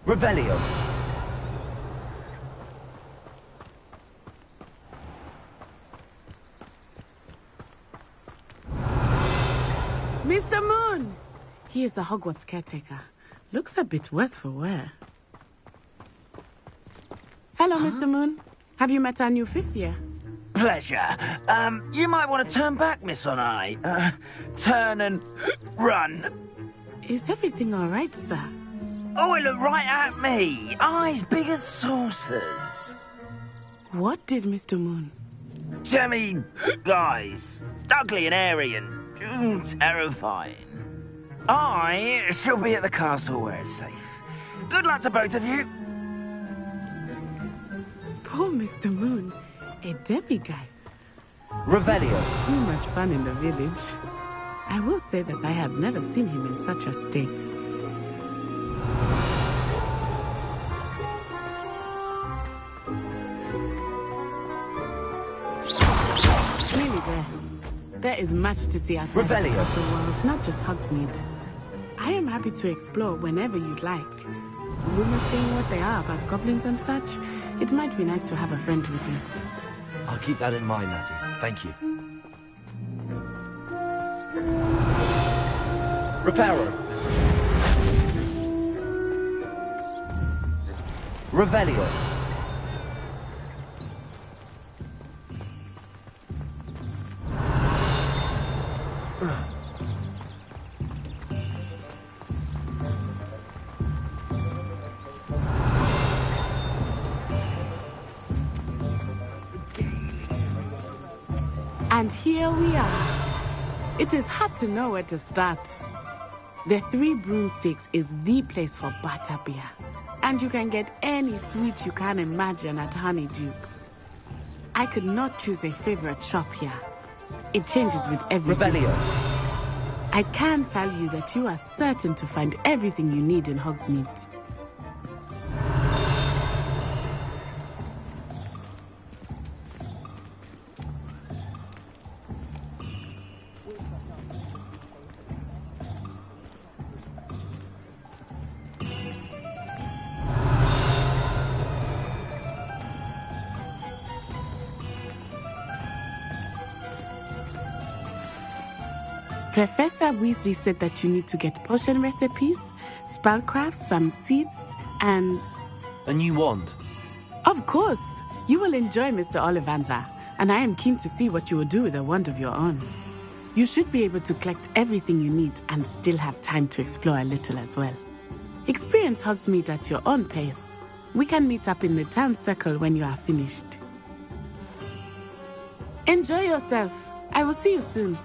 Revelio. Mr. Moon! He is the Hogwarts caretaker. Looks a bit worse for wear. Hello, Mr. Moon. Have you met our new fifth year? Pleasure. You might want to turn back, Miss Onai. Turn and run. Is everything all right, sir? Oh, it looked right at me. Eyes big as saucers. What did Mr. Moon? Jemmy, guys. Ugly and airy and terrifying. I shall be at the castle where it's safe. Good luck to both of you. Poor Mr. Moon. A demi-guise. Revelio. Too much fun in the village. I will say that I have never seen him in such a state. Nearly there. There is much to see outside the castle walls, not just Hogsmeade. I am happy to explore whenever you'd like. Rumors being what they are about goblins and such, it might be nice to have a friend with you. I'll keep that in mind, Natty. Thank you. Reparo. Revelio. And here we are. It is hard to know where to start. The Three Broomsticks is the place for butterbeer. And you can get any sweet you can imagine at Honeydukes. I could not choose a favorite shop here. It changes with every Revelio. I can tell you that you are certain to find everything you need in Hogsmeade. Professor Weasley said that you need to get potion recipes, spellcrafts, some seeds, and... A new wand. Of course! You will enjoy Mr. Ollivander, and I am keen to see what you will do with a wand of your own. You should be able to collect everything you need and still have time to explore a little as well. Experience Hogsmeade at your own pace. We can meet up in the town circle when you are finished. Enjoy yourself. I will see you soon.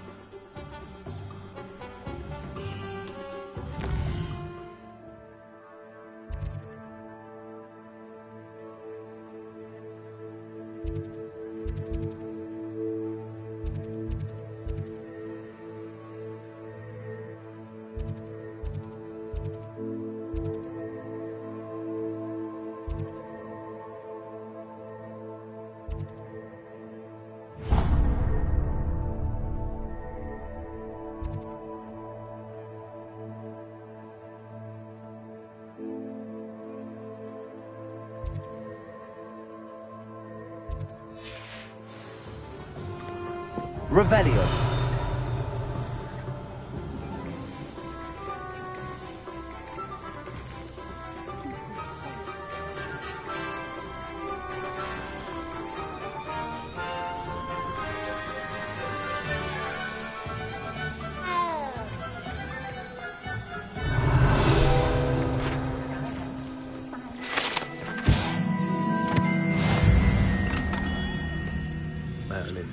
Revelio. Merlin.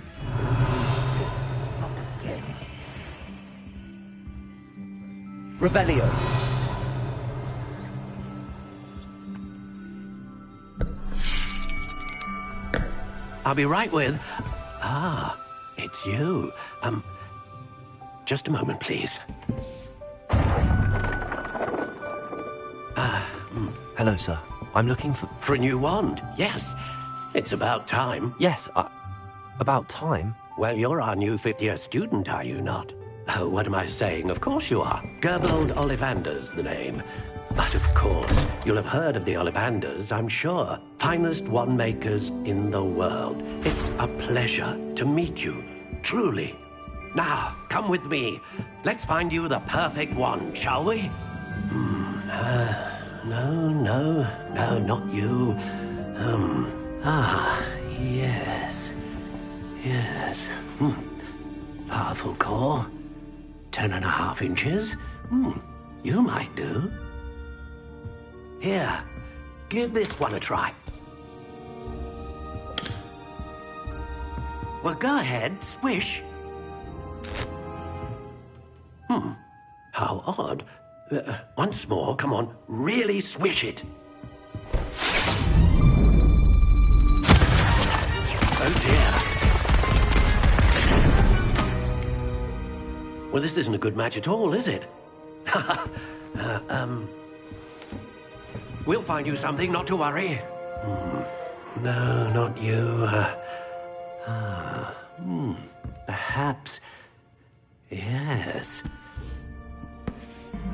Revelio. I'll be right with... Ah, it's you. Just a moment, please. Hello, sir. I'm looking for... For a new wand, yes. It's about time. Yes, about time? Well, you're our new fifth-year student, are you not? Oh, what am I saying? Of course you are. Gerbold Ollivander's the name. But of course, you'll have heard of the Ollivanders, I'm sure. Finest wand makers in the world. It's a pleasure to meet you, truly. Now, come with me. Let's find you the perfect wand, shall we? No, not you. Yes. Powerful core. 10.5 inches. You might do. Here, give this one a try. Well, go ahead, swish. How odd. Once more, come on, really swish it. Oh dear. Well, this isn't a good match at all, is it? We'll find you something, not to worry. No, not you. Perhaps... Yes.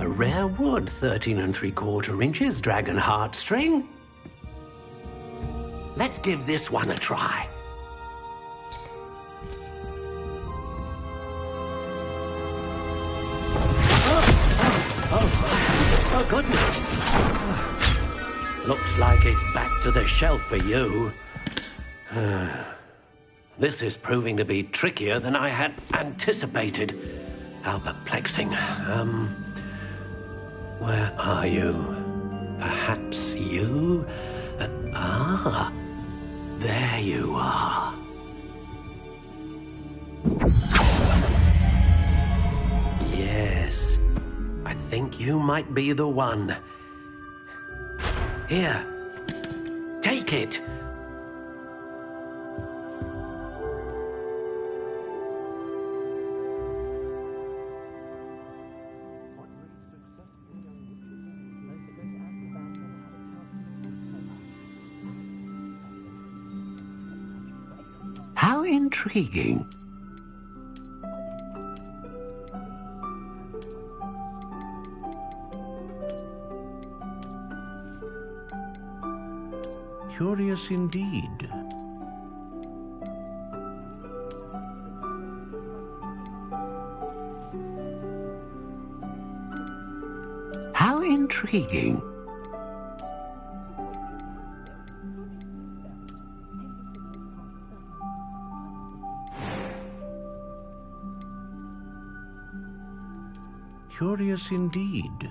A rare wood, 13 3/4 inches, dragon heartstring. Let's give this one a try. Oh, goodness. Looks like it's back to the shelf for you. This is proving to be trickier than I had anticipated. How perplexing. Where are you? Perhaps you? There you are. Yes. I think you might be the one. Here. Take it. How intriguing. Curious indeed. How intriguing. Curious indeed.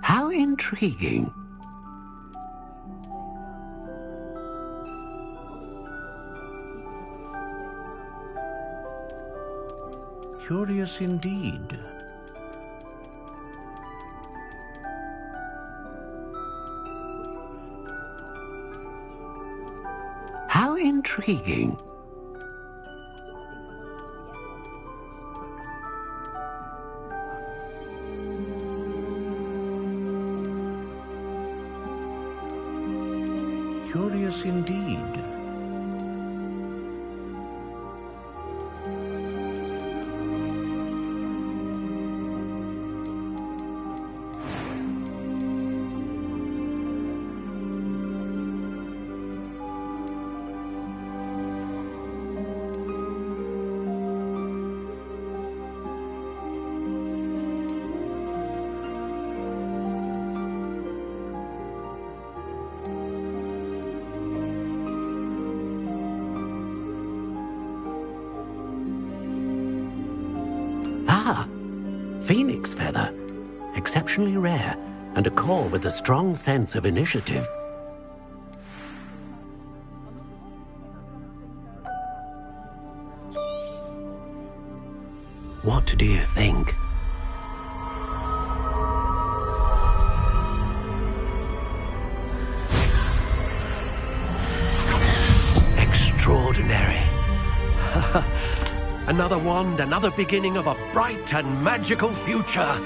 How intriguing. Curious indeed. Intriguing. Curious indeed. Ah, phoenix feather. Exceptionally rare, and a core with a strong sense of initiative. What do you think? Extraordinary. Another wand, another beginning of a bright and magical future.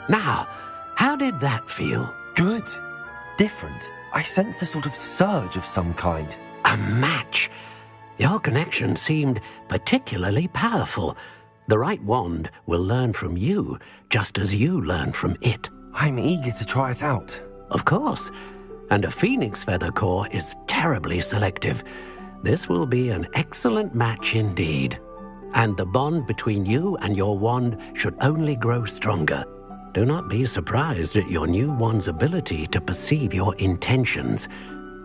Now, how did that feel? Good. Different. I sensed a sort of surge of some kind. A match. Your connection seemed particularly powerful. The right wand will learn from you, just as you learn from it. I'm eager to try it out. Of course. And a phoenix feather core is terribly selective. This will be an excellent match indeed. And the bond between you and your wand should only grow stronger. Do not be surprised at your new wand's ability to perceive your intentions,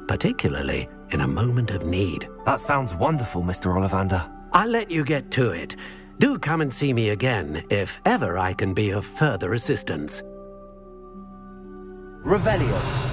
particularly in a moment of need. That sounds wonderful, Mr. Ollivander. I'll let you get to it. Do come and see me again if ever I can be of further assistance. Revelio.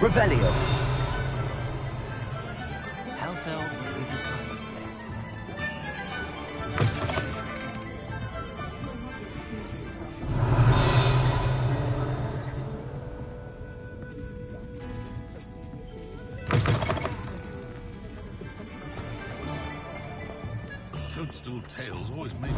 Revelio. House elves and wizard friends. Toadstool tales always make me...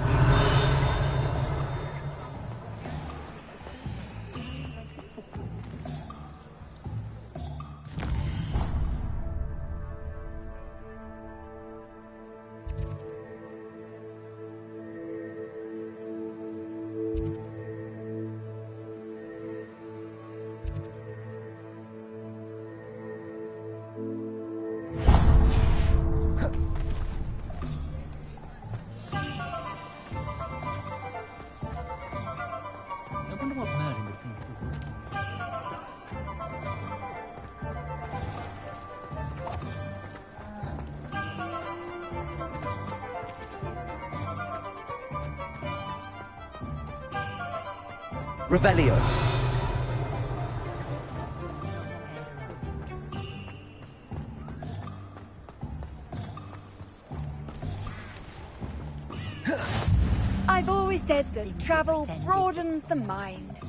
Revelio. I've always said that travel broadens the mind.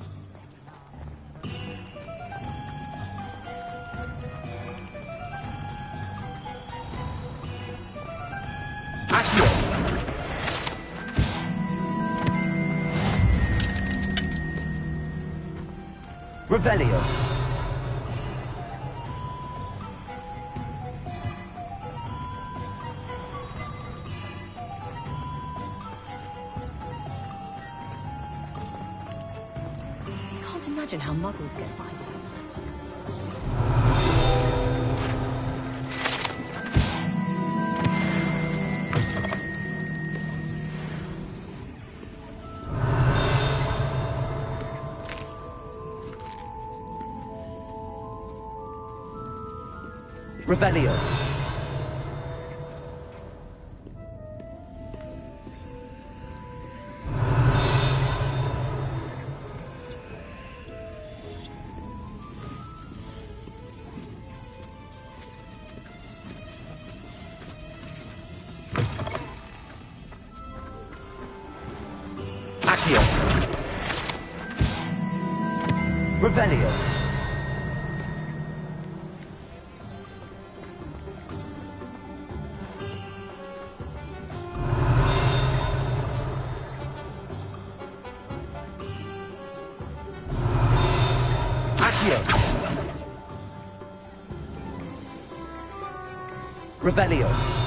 Revelio. imagine how muggles get by. Revelio. Accio. Revelio. Revelio.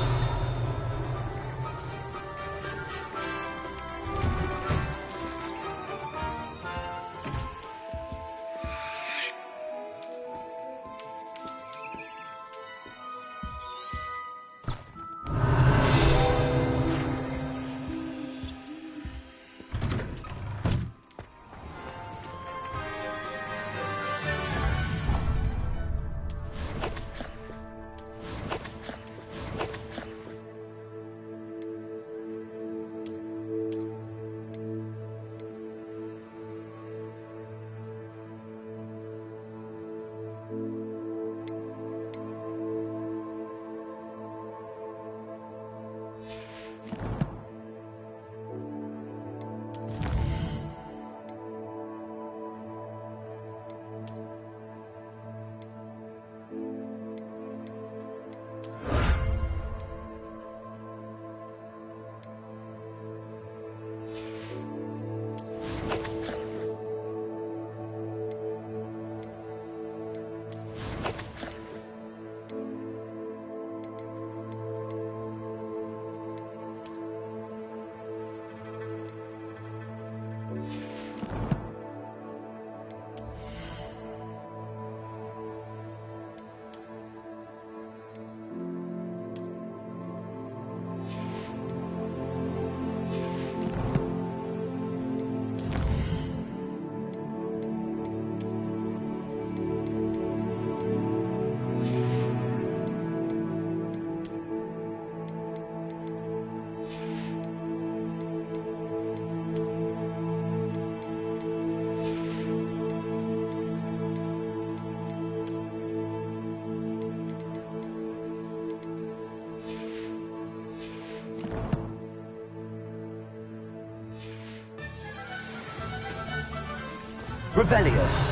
Revelio.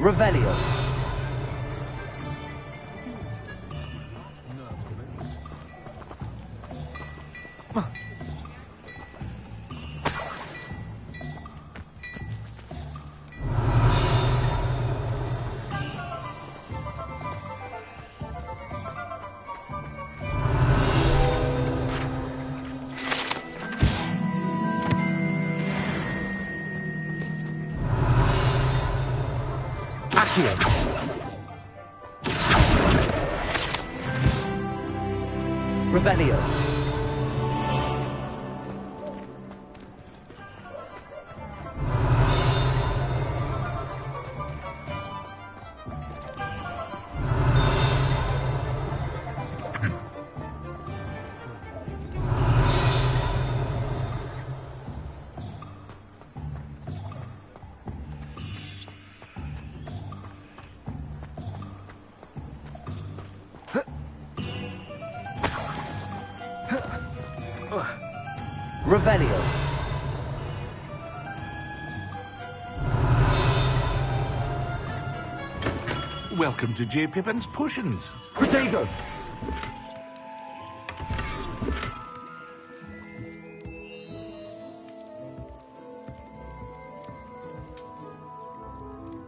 Revelio. Revelio. Revelio. Welcome to J. Pippin's Potions. Protego.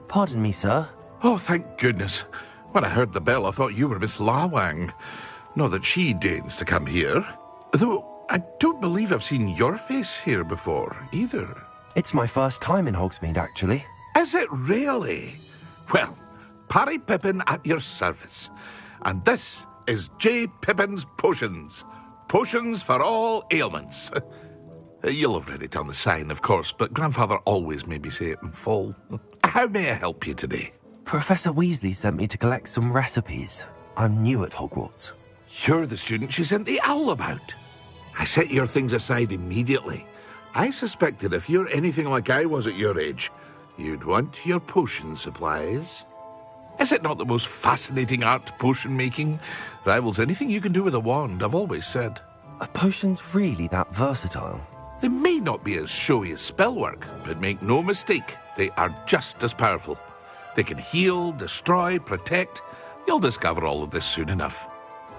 Pardon me, sir. Oh, thank goodness. When I heard the bell, I thought you were Miss Lawang. Not that she deigns to come here. Though I don't believe I've seen your face here before, either. It's my first time in Hogsmeade, actually. Is it really? Well, Parry Pippin at your service. And this is J. Pippin's Potions. Potions for all ailments. You'll have read it on the sign, of course, but Grandfather always made me say it in full. How may I help you today? Professor Weasley sent me to collect some recipes. I'm new at Hogwarts. You're the student she sent the owl about. I set your things aside immediately. I suspected if you're anything like I was at your age, you'd want your potion supplies. Is it not the most fascinating art, potion making? Rivals anything you can do with a wand, I've always said. Are potions really that versatile? They may not be as showy as spellwork, but make no mistake, they are just as powerful. They can heal, destroy, protect. You'll discover all of this soon enough.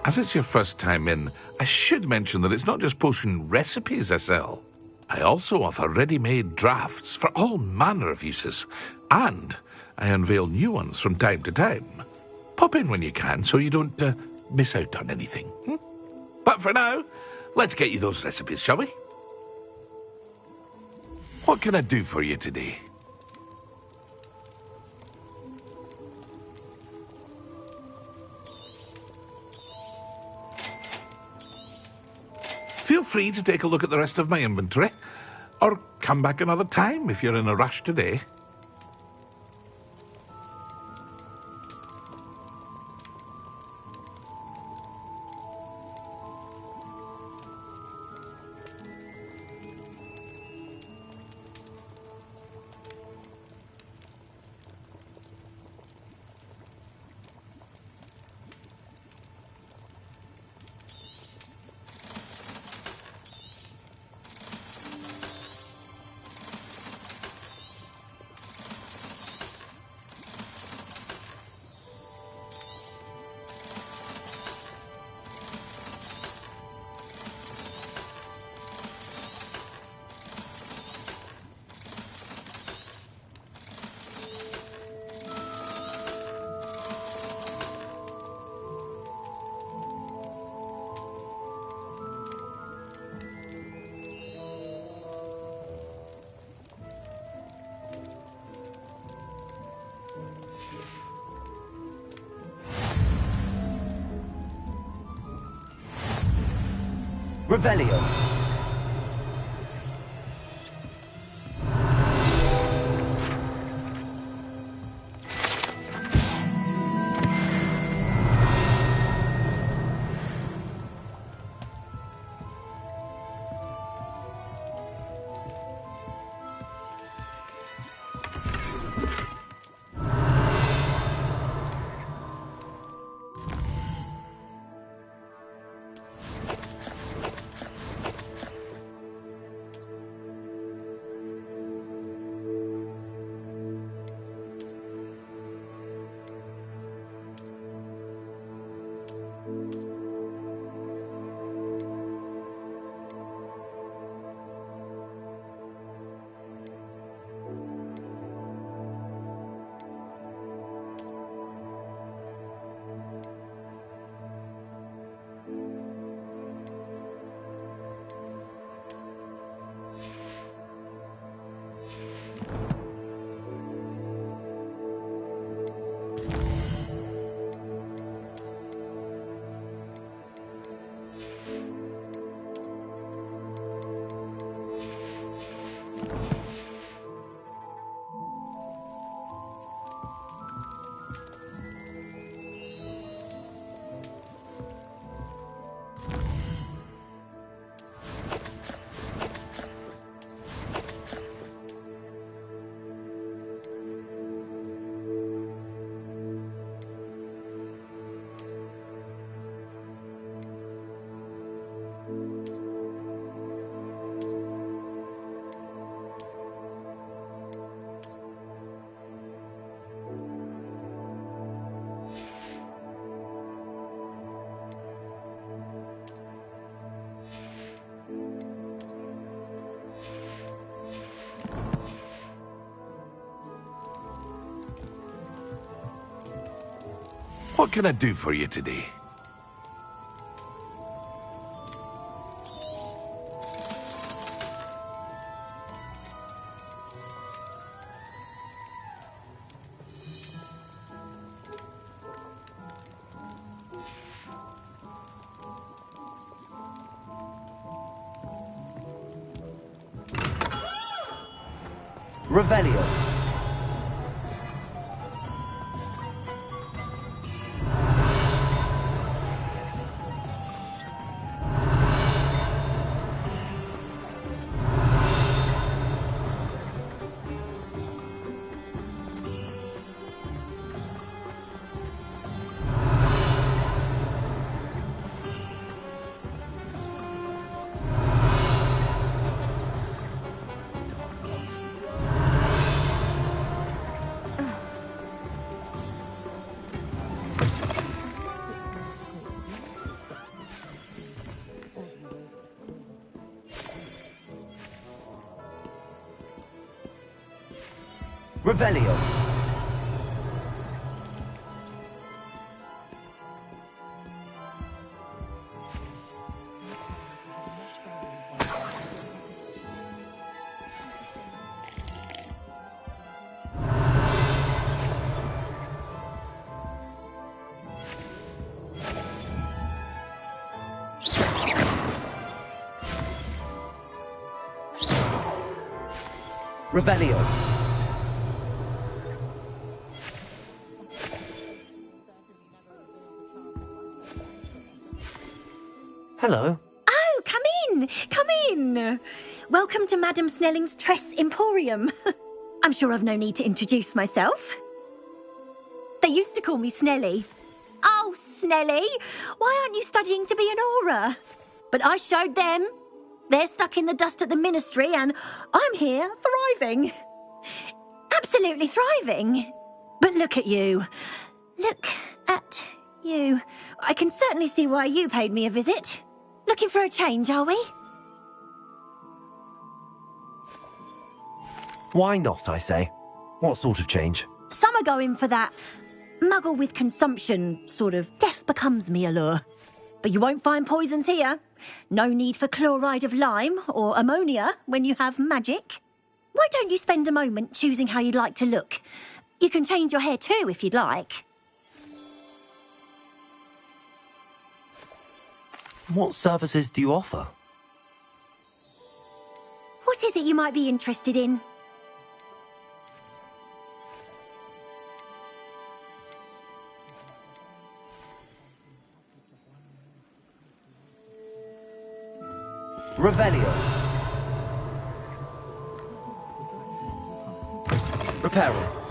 As it's your first time in, I should mention that it's not just potion recipes I sell. I also offer ready-made drafts for all manner of uses, and I unveil new ones from time to time. Pop in when you can so you don't miss out on anything. But for now, let's get you those recipes, shall we? What can I do for you today? Feel free to take a look at the rest of my inventory, or come back another time if you're in a rush today. Revelio. What can I do for you today? Revelio. Revelio. Revelio. Hello. Oh, come in! Come in! Welcome to Madame Snelling's Tress Emporium. I'm sure I've no need to introduce myself. They used to call me Snelly. Oh, Snelly, why aren't you studying to be an aura? But I showed them. They're stuck in the dust at the ministry and I'm here thriving. Absolutely thriving. But look at you. Look at you. I can certainly see why you paid me a visit. Looking for a change, are we? Why not, I say? What sort of change? Some are going for that muggle with consumption, sort of death becomes me allure. But you won't find poisons here. No need for chloride of lime or ammonia when you have magic. Why don't you spend a moment choosing how you'd like to look? You can change your hair too if you'd like. What services do you offer? What is it you might be interested in? Revelio. Reparo.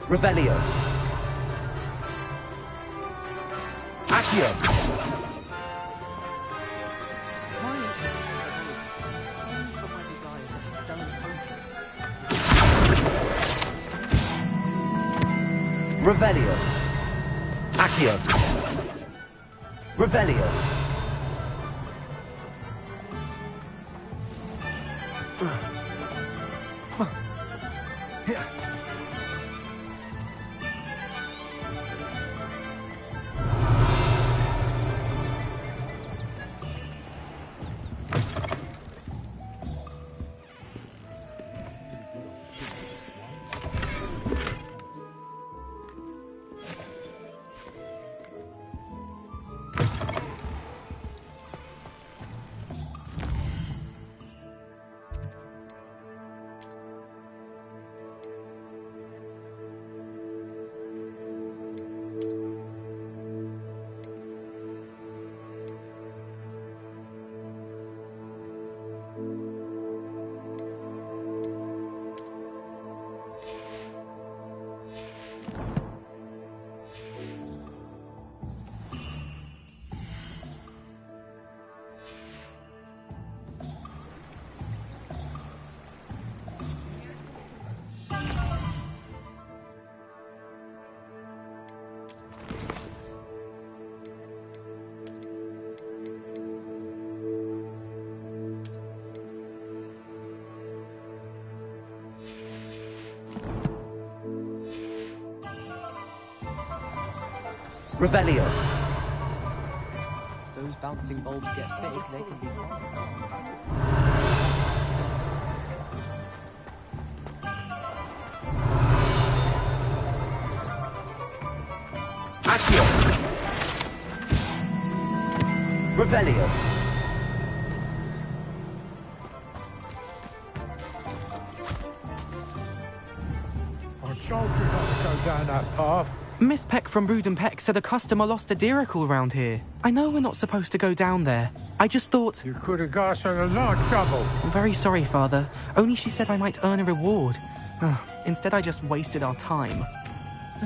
Revelio. Accio. Revelio. Accio. Revelio. Revelio. Those bouncing bulbs get big, they can be fun. Accio. Revelio. I told you not to go down that path. Miss Peck from Brood and Peck said a customer lost a deeracle round here. I know we're not supposed to go down there. I just thought... You could have got us in a lot of trouble. I'm very sorry, Father. Only she said I might earn a reward. Instead, I just wasted our time.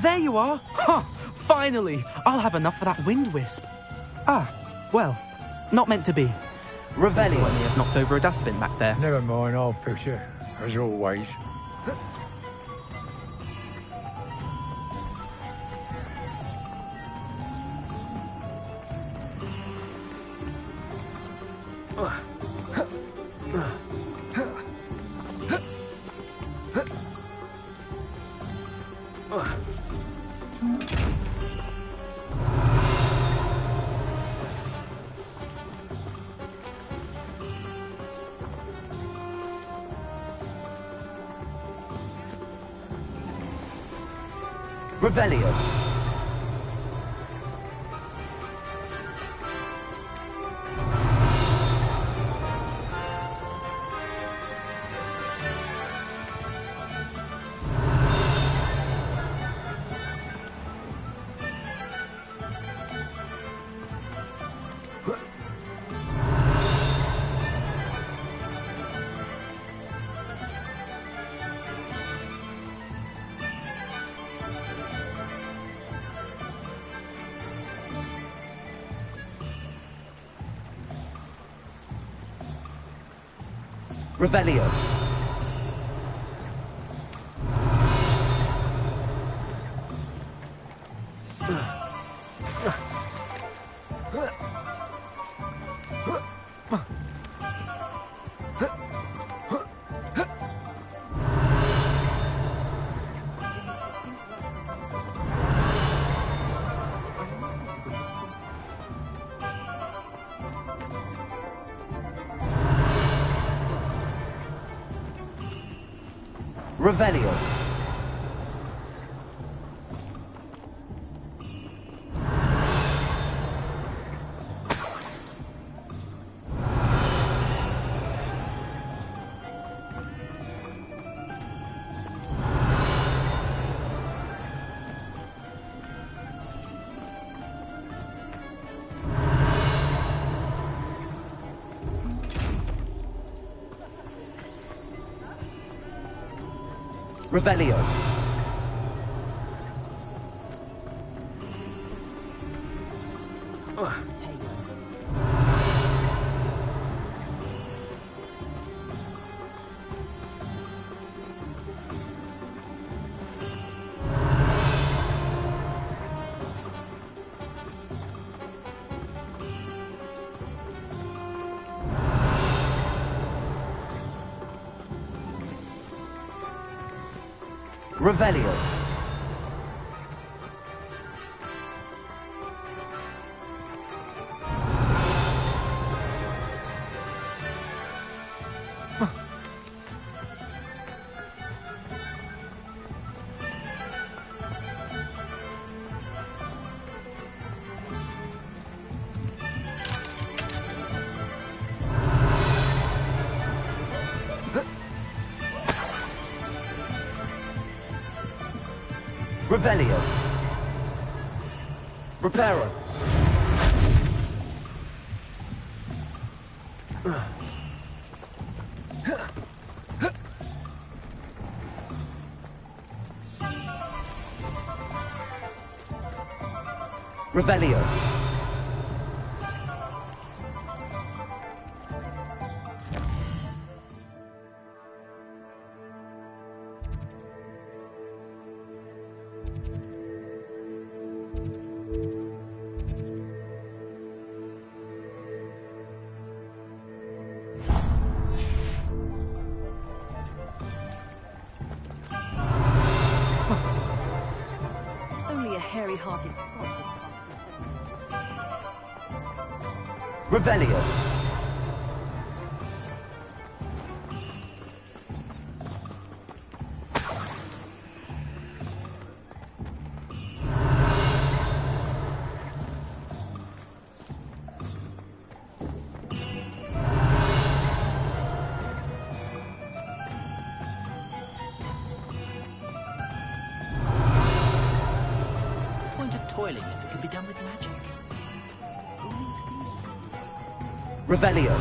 There you are! Ha! Finally! I'll have enough for that wind wisp. Ah, well, not meant to be. Revelio. I may have knocked over a dustbin back there. Never mind, I'll fix it, as always. Revelio. Revelio. Revelio. Revelio. Revelio. Revelio. Reparo. Revelio. Only a hairy-hearted fox would come. Revelio. Point of toiling if it can be done with magic. Revelio.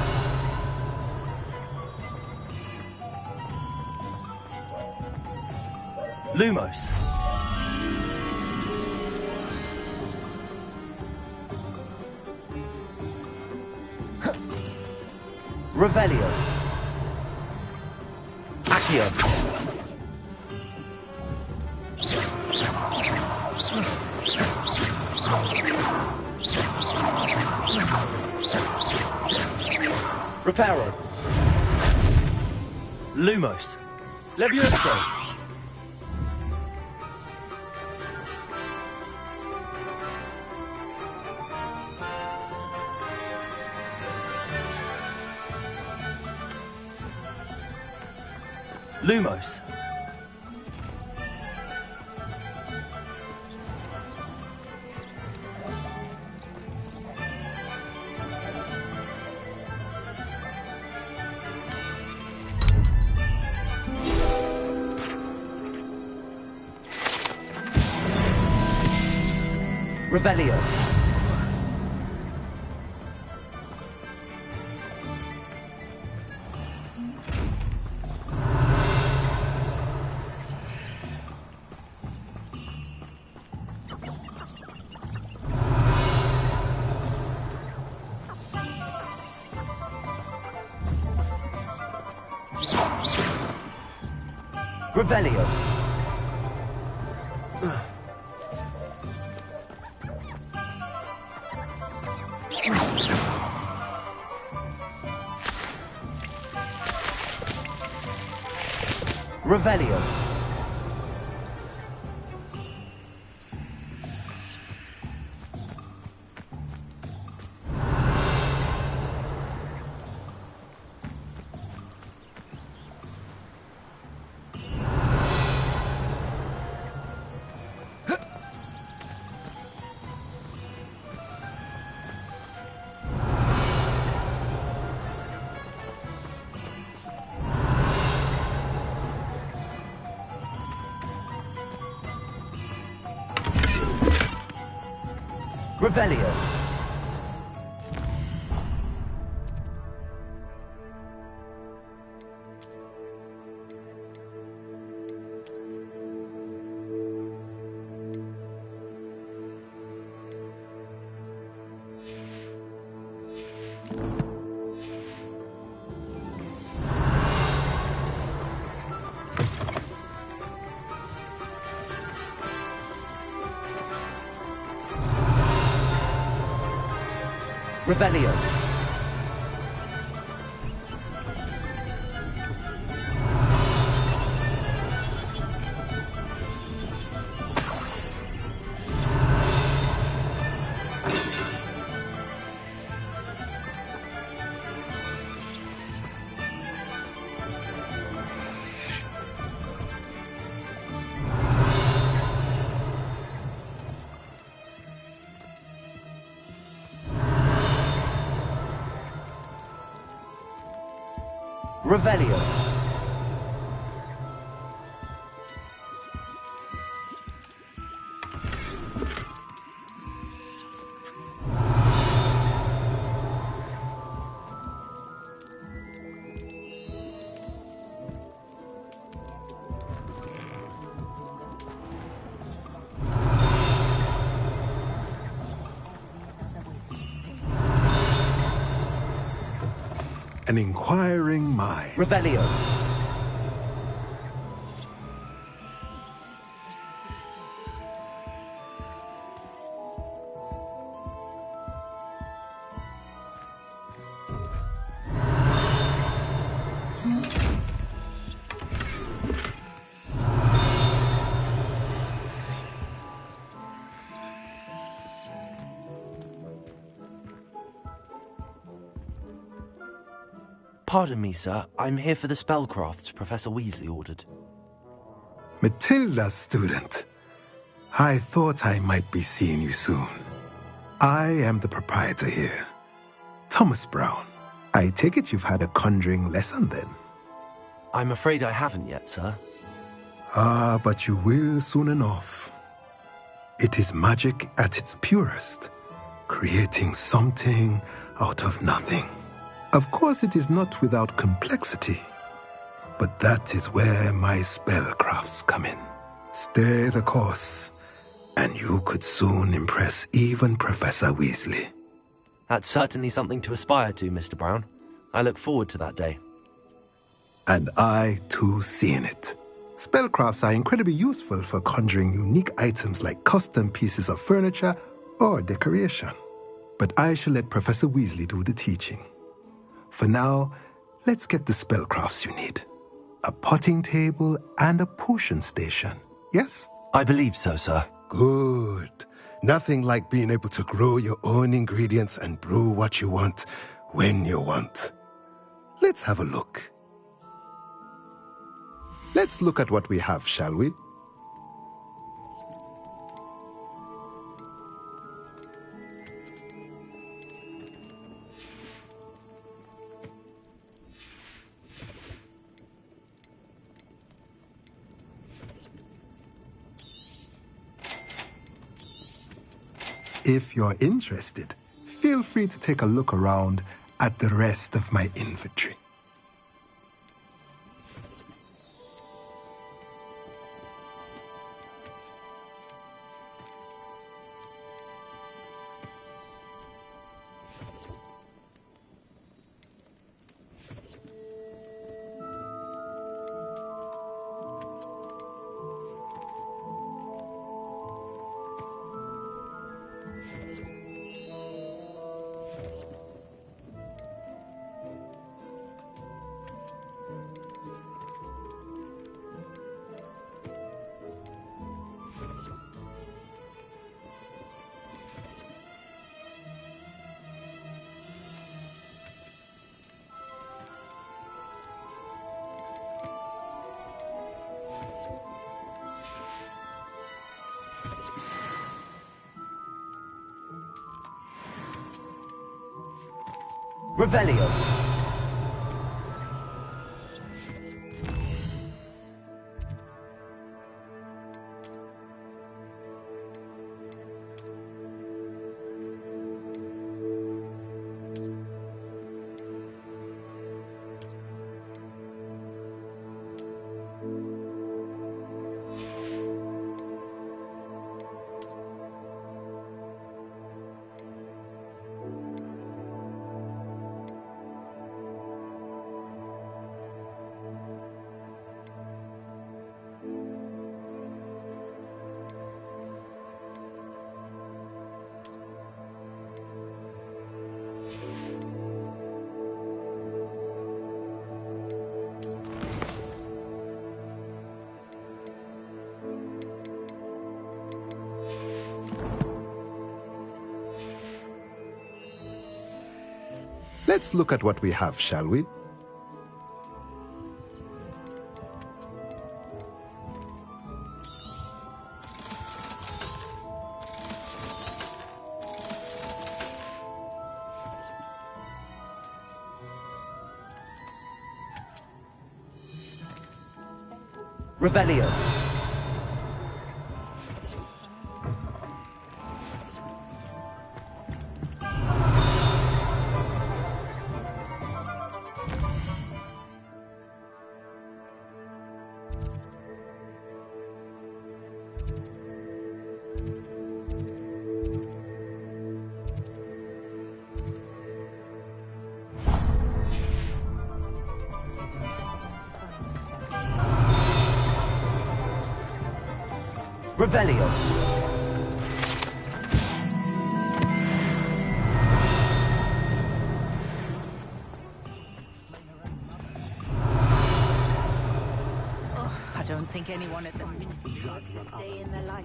Lumos. Revelio. Accio. Reparo. Lumos. Levioso. Lumos. Revelio. Revelio. Revelio. Revelio. Revelio. Revelio. An inquiring mind. Revelio. Pardon me, sir. I'm here for the spellcrafts Professor Weasley ordered. Matilda's student. I thought I might be seeing you soon. I am the proprietor here, Thomas Brown. I take it you've had a conjuring lesson then? I'm afraid I haven't yet, sir. Ah, but you will soon enough. It is magic at its purest, creating something out of nothing. Of course, it is not without complexity, but that is where my spellcrafts come in. Stay the course, and you could soon impress even Professor Weasley. That's certainly something to aspire to, Mr. Brown. I look forward to that day. And I, too, seeing it. Spellcrafts are incredibly useful for conjuring unique items like custom pieces of furniture or decoration. But I shall let Professor Weasley do the teaching. For now, let's get the spellcrafts you need. A potting table and a potion station, yes? I believe so, sir. Good. Nothing like being able to grow your own ingredients and brew what you want when you want. Let's have a look. Let's look at what we have, shall we? If you're interested, feel free to take a look around at the rest of my inventory. Revelio. Let's look at what we have, shall we? Revelio. Revelio. I don't think anyone at the Mint had a day in their life.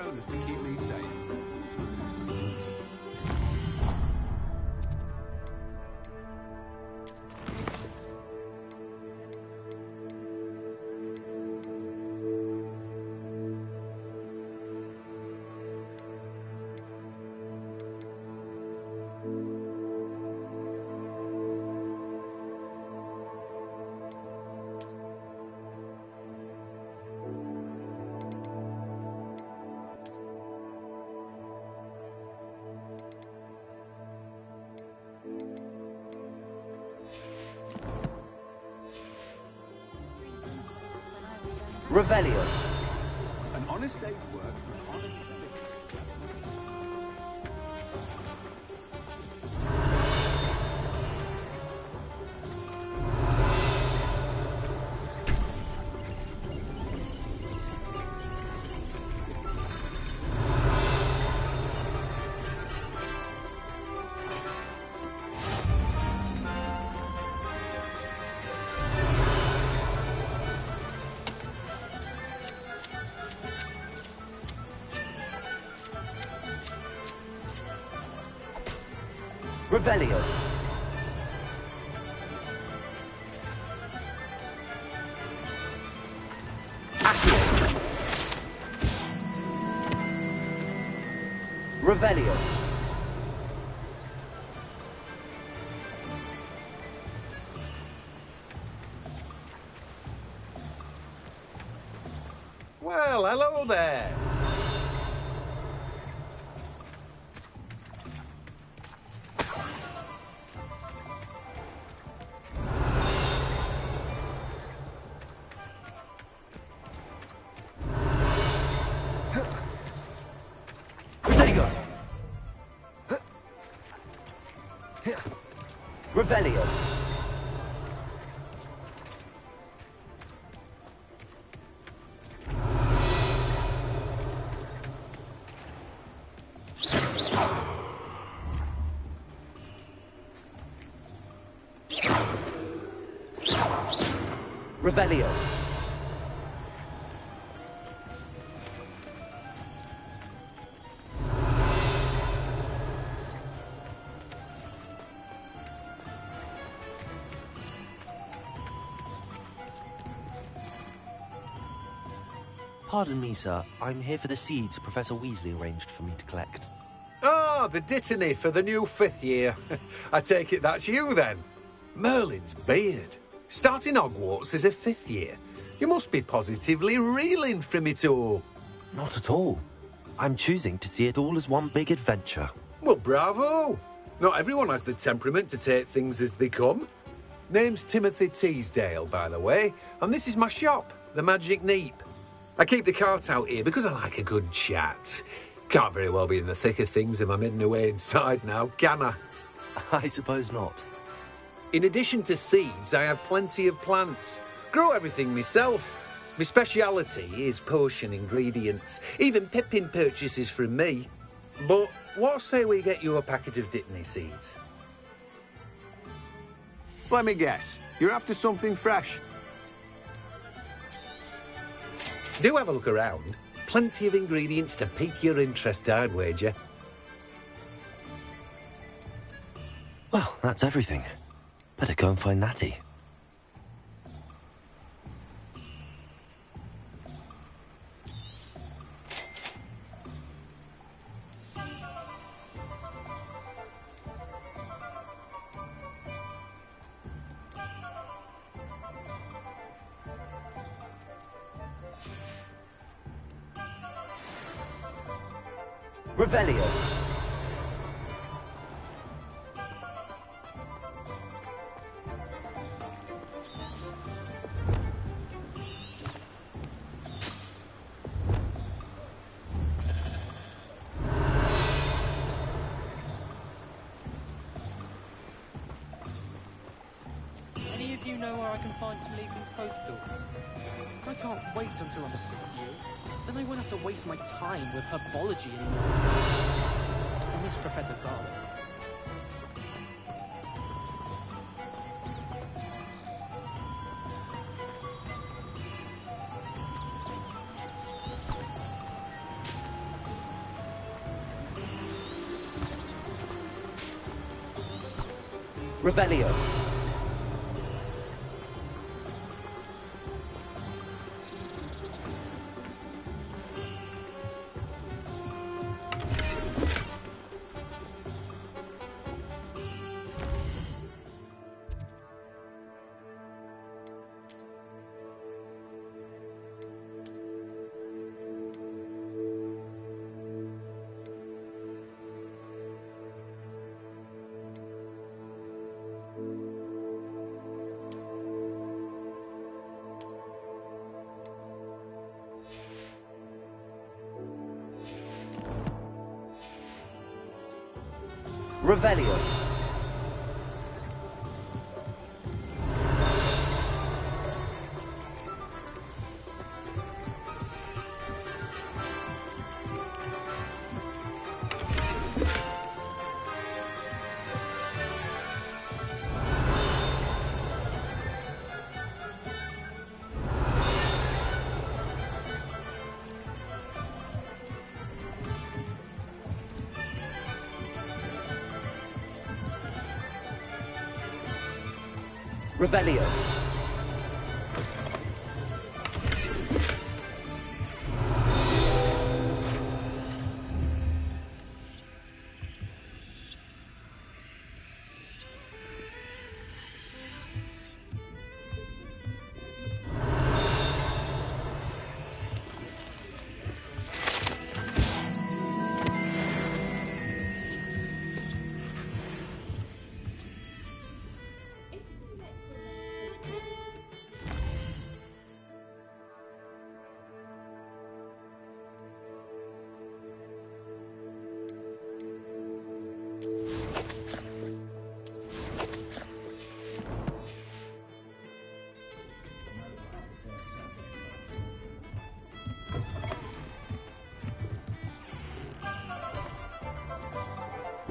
around us to keep me safe. Revelio. An honest day's work for an honest living. Revelio. Accio. Revelio. Well, hello there. Revelio. Revelio. Pardon me, sir. I'm here for the seeds Professor Weasley arranged for me to collect. Ah, the dittany for the new 5th year. I take it that's you, then. Merlin's beard. Starting Hogwarts as a 5th year. You must be positively reeling from it all. Not at all. I'm choosing to see it all as one big adventure. Well, bravo. Not everyone has the temperament to take things as they come. Name's Timothy Teasdale, by the way, and this is my shop, the Magic Neep. I keep the cart out here because I like a good chat. Can't very well be in the thick of things if I'm hidden away inside now, can I? I suppose not. In addition to seeds, I have plenty of plants. Grow everything myself. My speciality is potion ingredients. Even Pippin purchases from me. But what say we get you a packet of Dittany seeds? Let me guess. You're after something fresh. Do have a look around. Plenty of ingredients to pique your interest, I'd wager. Well, that's everything. Better go and find Natty. Revelio. Any of you know where I can find some leafing toadstools? I can't wait until I'm a 5th year. Then I won't have to waste my time with herbology anymore. I miss Professor Garlick. Revelio. Revelio. Revelio.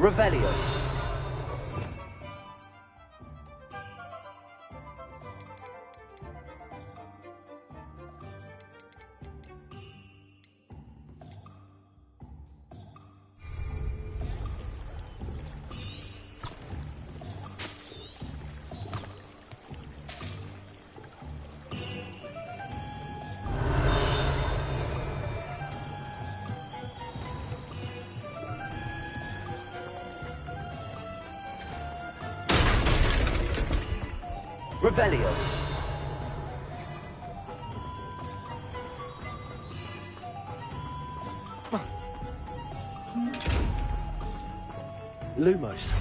Revelio. Revelio. Lumos.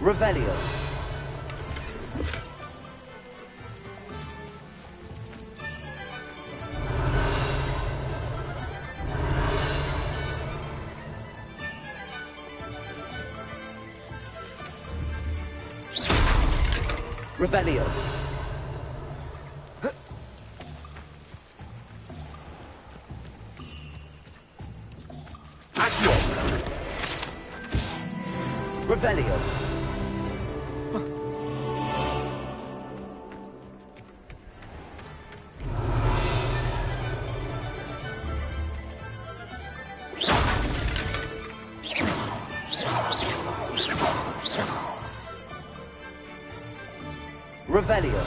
Revelio. Revelio. Accio. Revelio. Revelio.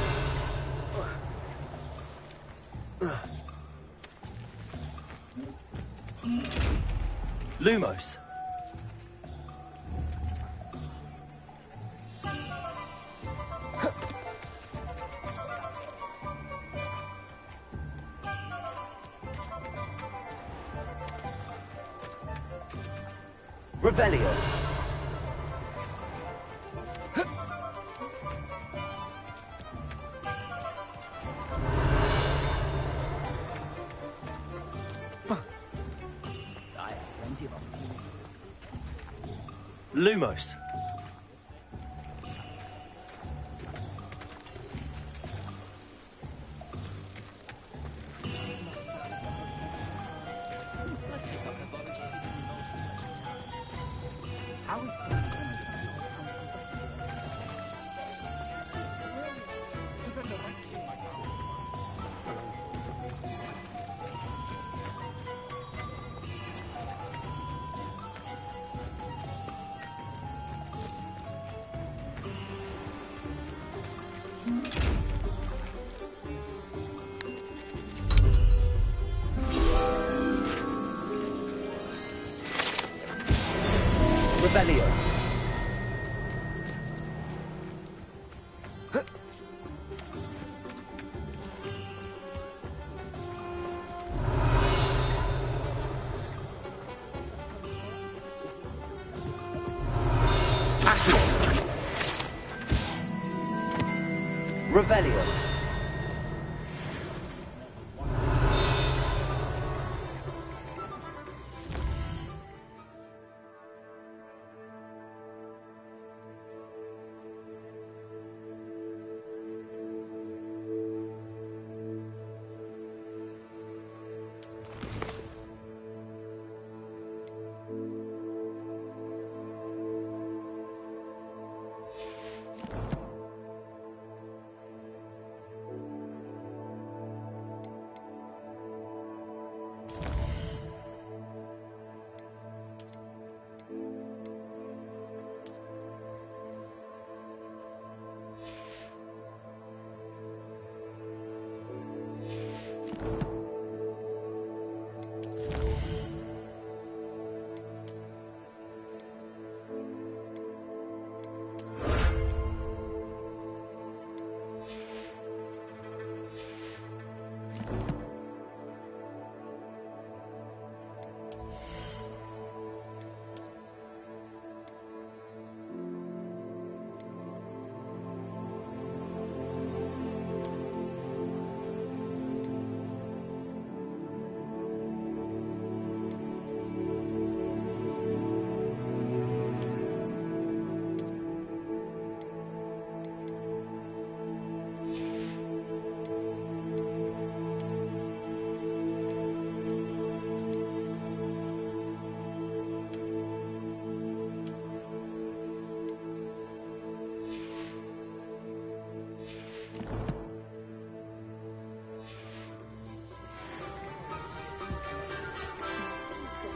Lumos. Revelio. Lumos. Revelio. Revelio.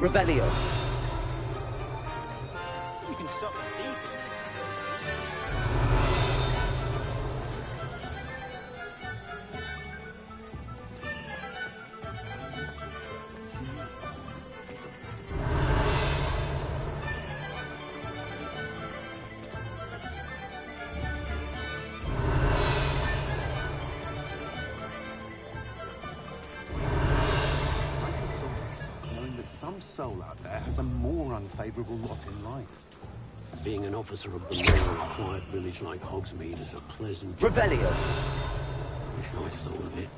Revelio. You can stop the thieving. Knowing that some soul out there has a more unfavourable lot in life. Being an officer of the law in a quiet village like Hogsmeade is a pleasant... Revelio. Wish I thought of it.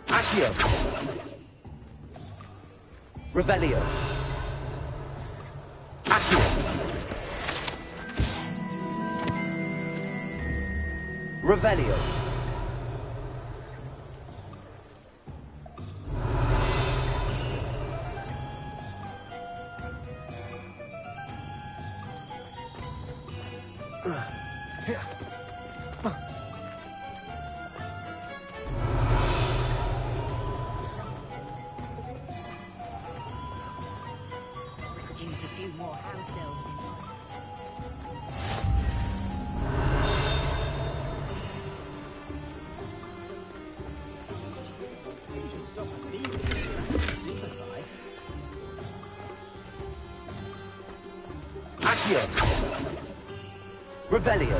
Accio. Revelio. Accio. Revelio. Accio. Revelio.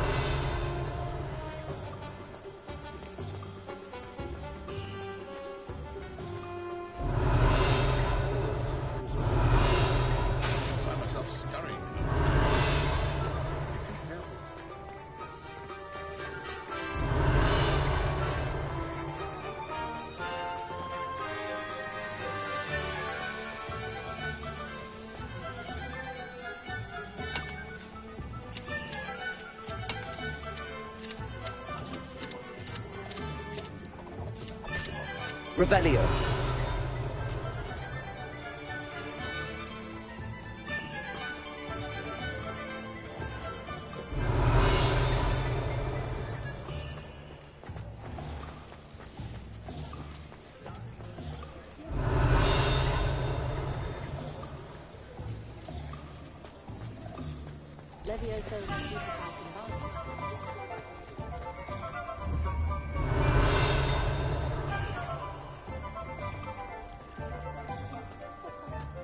Revelio.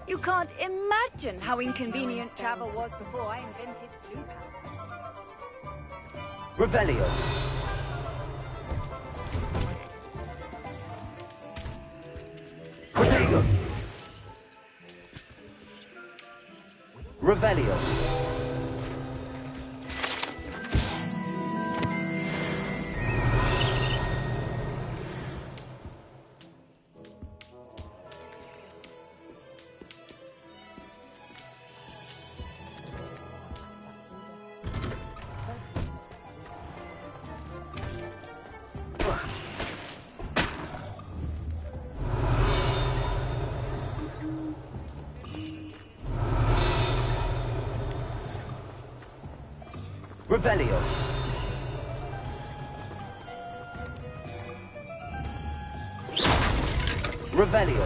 You can't imagine how inconvenient travel was before I invented flu powder. Revelio. Protego. Revelio. Revelio. Revelio.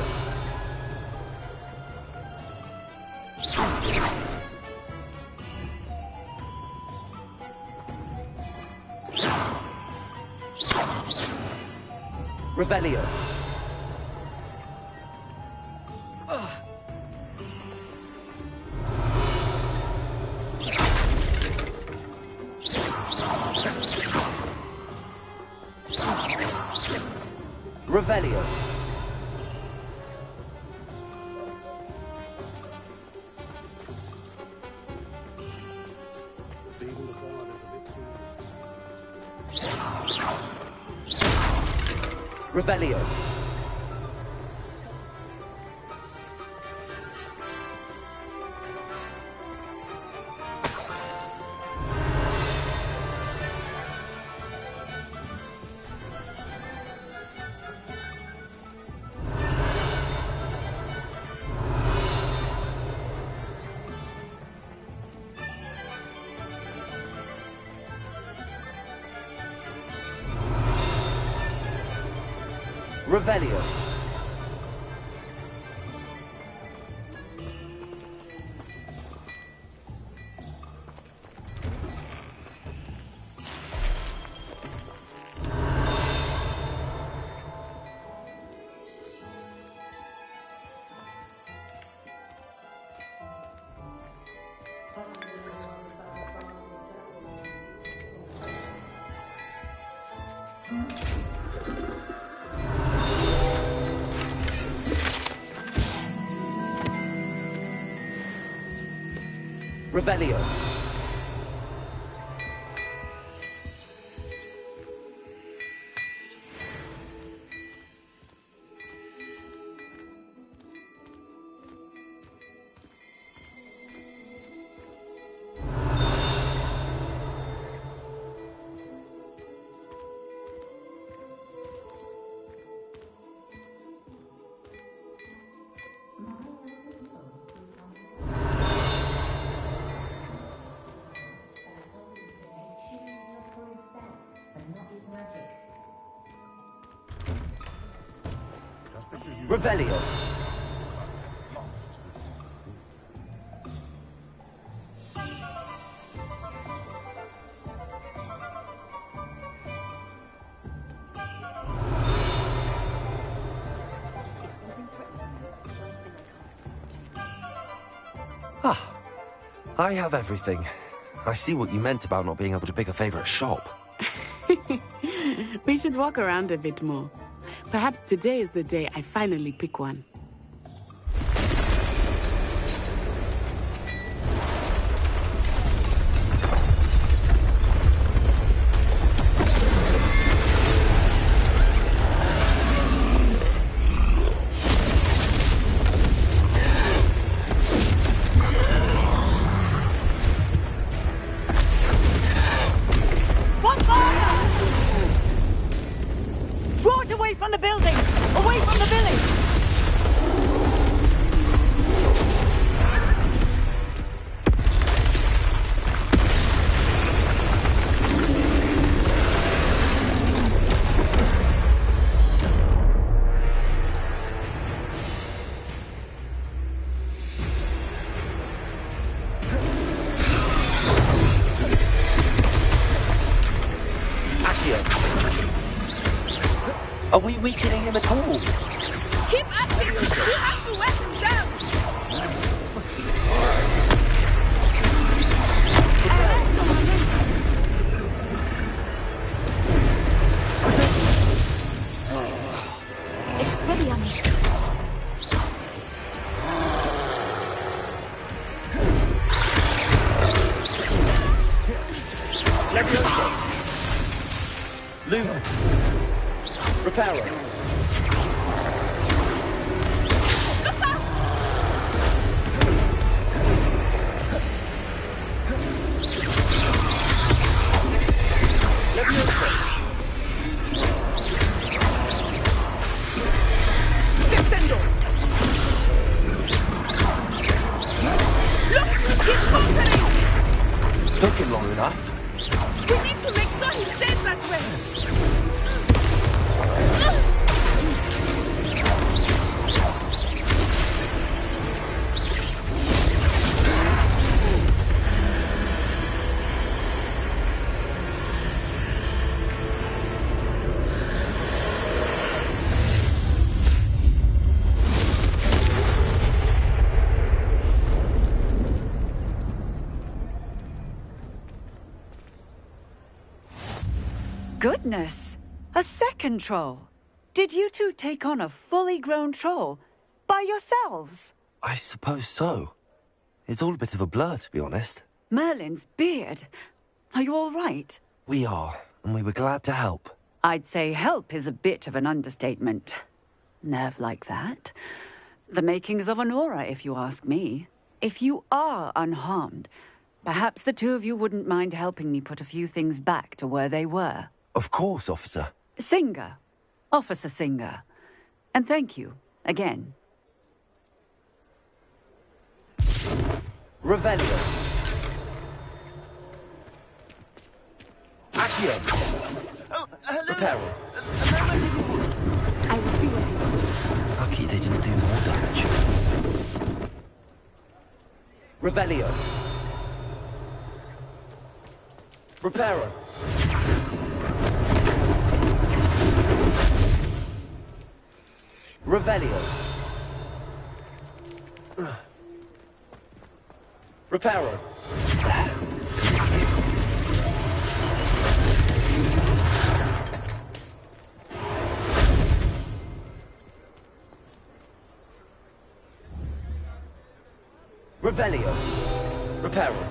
Revelio. Revelio. Revelio. Revelio. Revelio. Revelio. I have everything. I see what you meant about not being able to pick a favorite shop. We should walk around a bit more. Perhaps today is the day I finally pick one. Draw it away from the building! Away from the village! Are we weakening him at all? Keep at him! You have to wear him down! Expelliarmus. Leviosa! Lumos! Reparo! Leviosa! Descendo! Look! He's conquering! Took him long enough. We need to make sure he stays that way! Goodness! A second troll! Did you two take on a fully grown troll? By yourselves? I suppose so. It's all a bit of a blur, to be honest. Merlin's beard. Are you all right? We are, and we were glad to help. I'd say help is a bit of an understatement. Nerve like that. The makings of an aura, if you ask me. If you are unharmed, perhaps the two of you wouldn't mind helping me put a few things back to where they were. Of course, officer. Singer. Officer Singer. And thank you, again. Revelio. Accio! Oh, hello! Reparo. I will see what he wants. Lucky they didn't do more damage. Revelio. Reparo. Revelio. Reparo. Revelio. Reparo.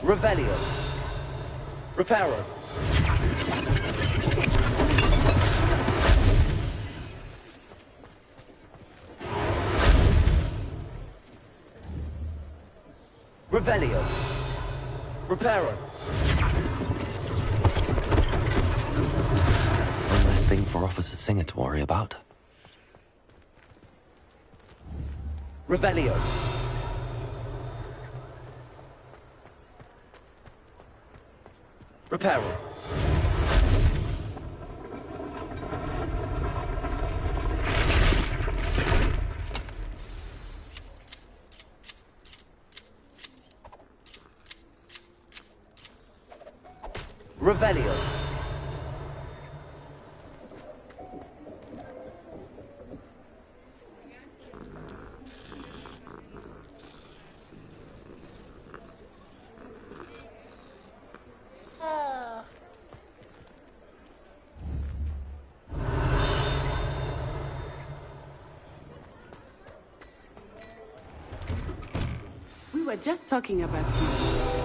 Revelio. Reparo. Revelio. Reparo. One less thing for Officer Singer to worry about. Revelio. Reparo. Revelio. We were just talking about you.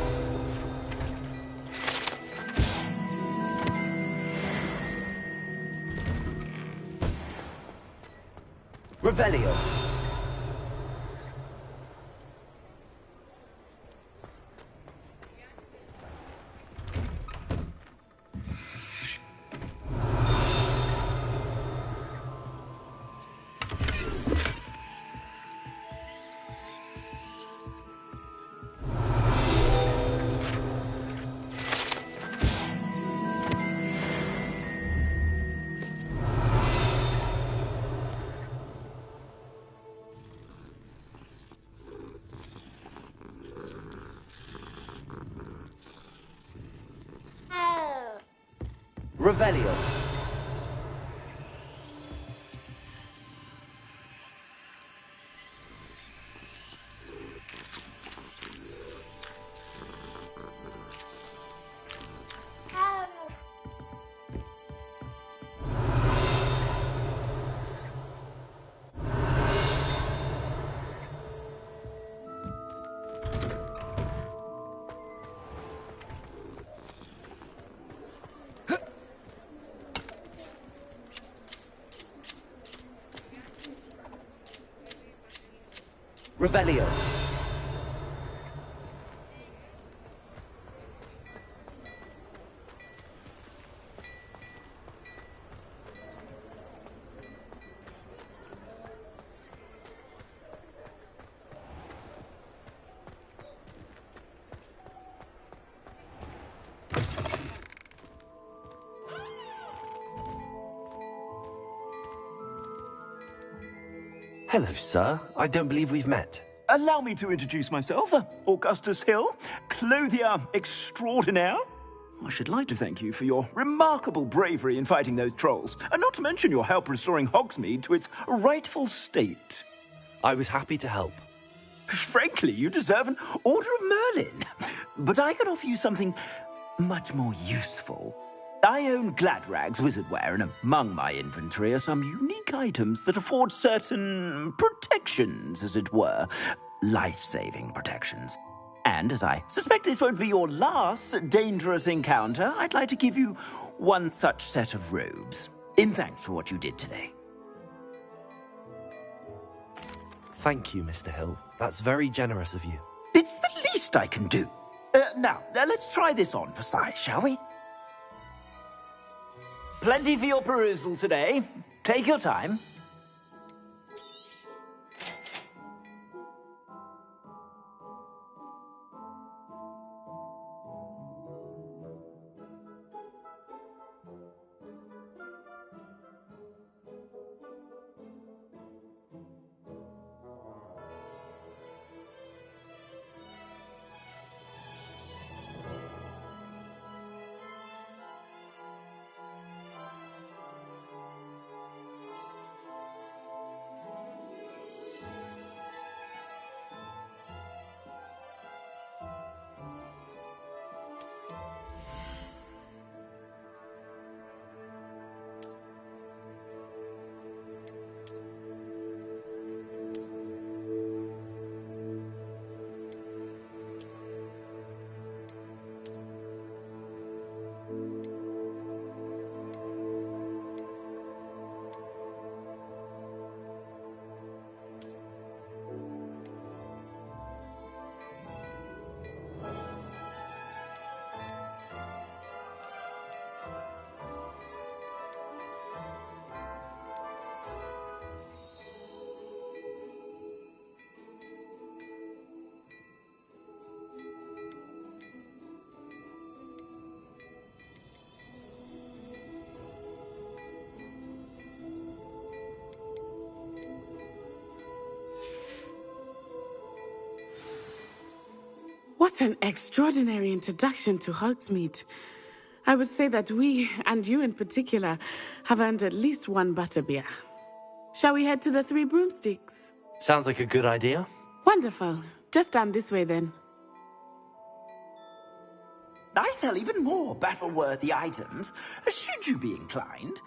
Revelio. Revelio. Revelio. Hello, sir. I don't believe we've met. Allow me to introduce myself, Augustus Hill, clothier extraordinaire. I should like to thank you for your remarkable bravery in fighting those trolls, and not to mention your help restoring Hogsmeade to its rightful state. I was happy to help. Frankly, you deserve an Order of Merlin. But I can offer you something much more useful. I own Gladrag's wizardware, and among my inventory are some unique items that afford certain protections, as it were. Life-saving protections. And as I suspect this won't be your last dangerous encounter, I'd like to give you one such set of robes, in thanks for what you did today. Thank you, Mr. Hill. That's very generous of you. It's the least I can do. Now, let's try this on for size, shall we? Plenty for your perusal today. Take your time. What an extraordinary introduction to Hogsmeade. I would say that we, and you in particular, have earned at least one butterbeer. Shall we head to the Three Broomsticks? Sounds like a good idea. Wonderful. Just down this way then. I sell even more battle-worthy items, should you be inclined.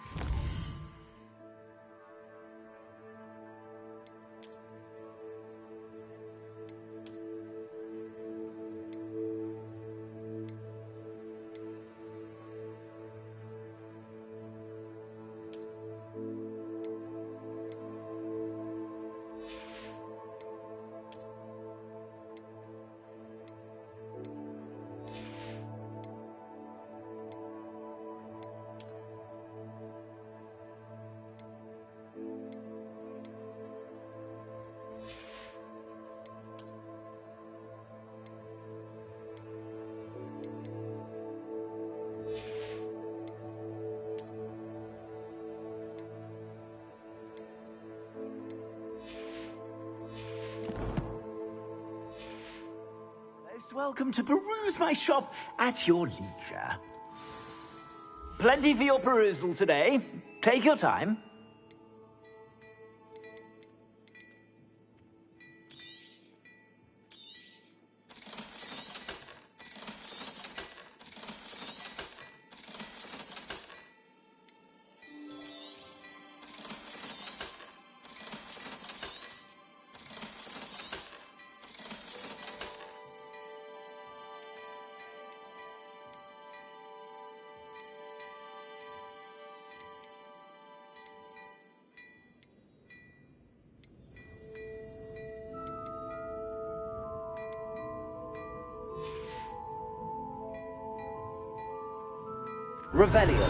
Welcome to peruse my shop at your leisure. Plenty for your perusal today. Take your time. Revelio.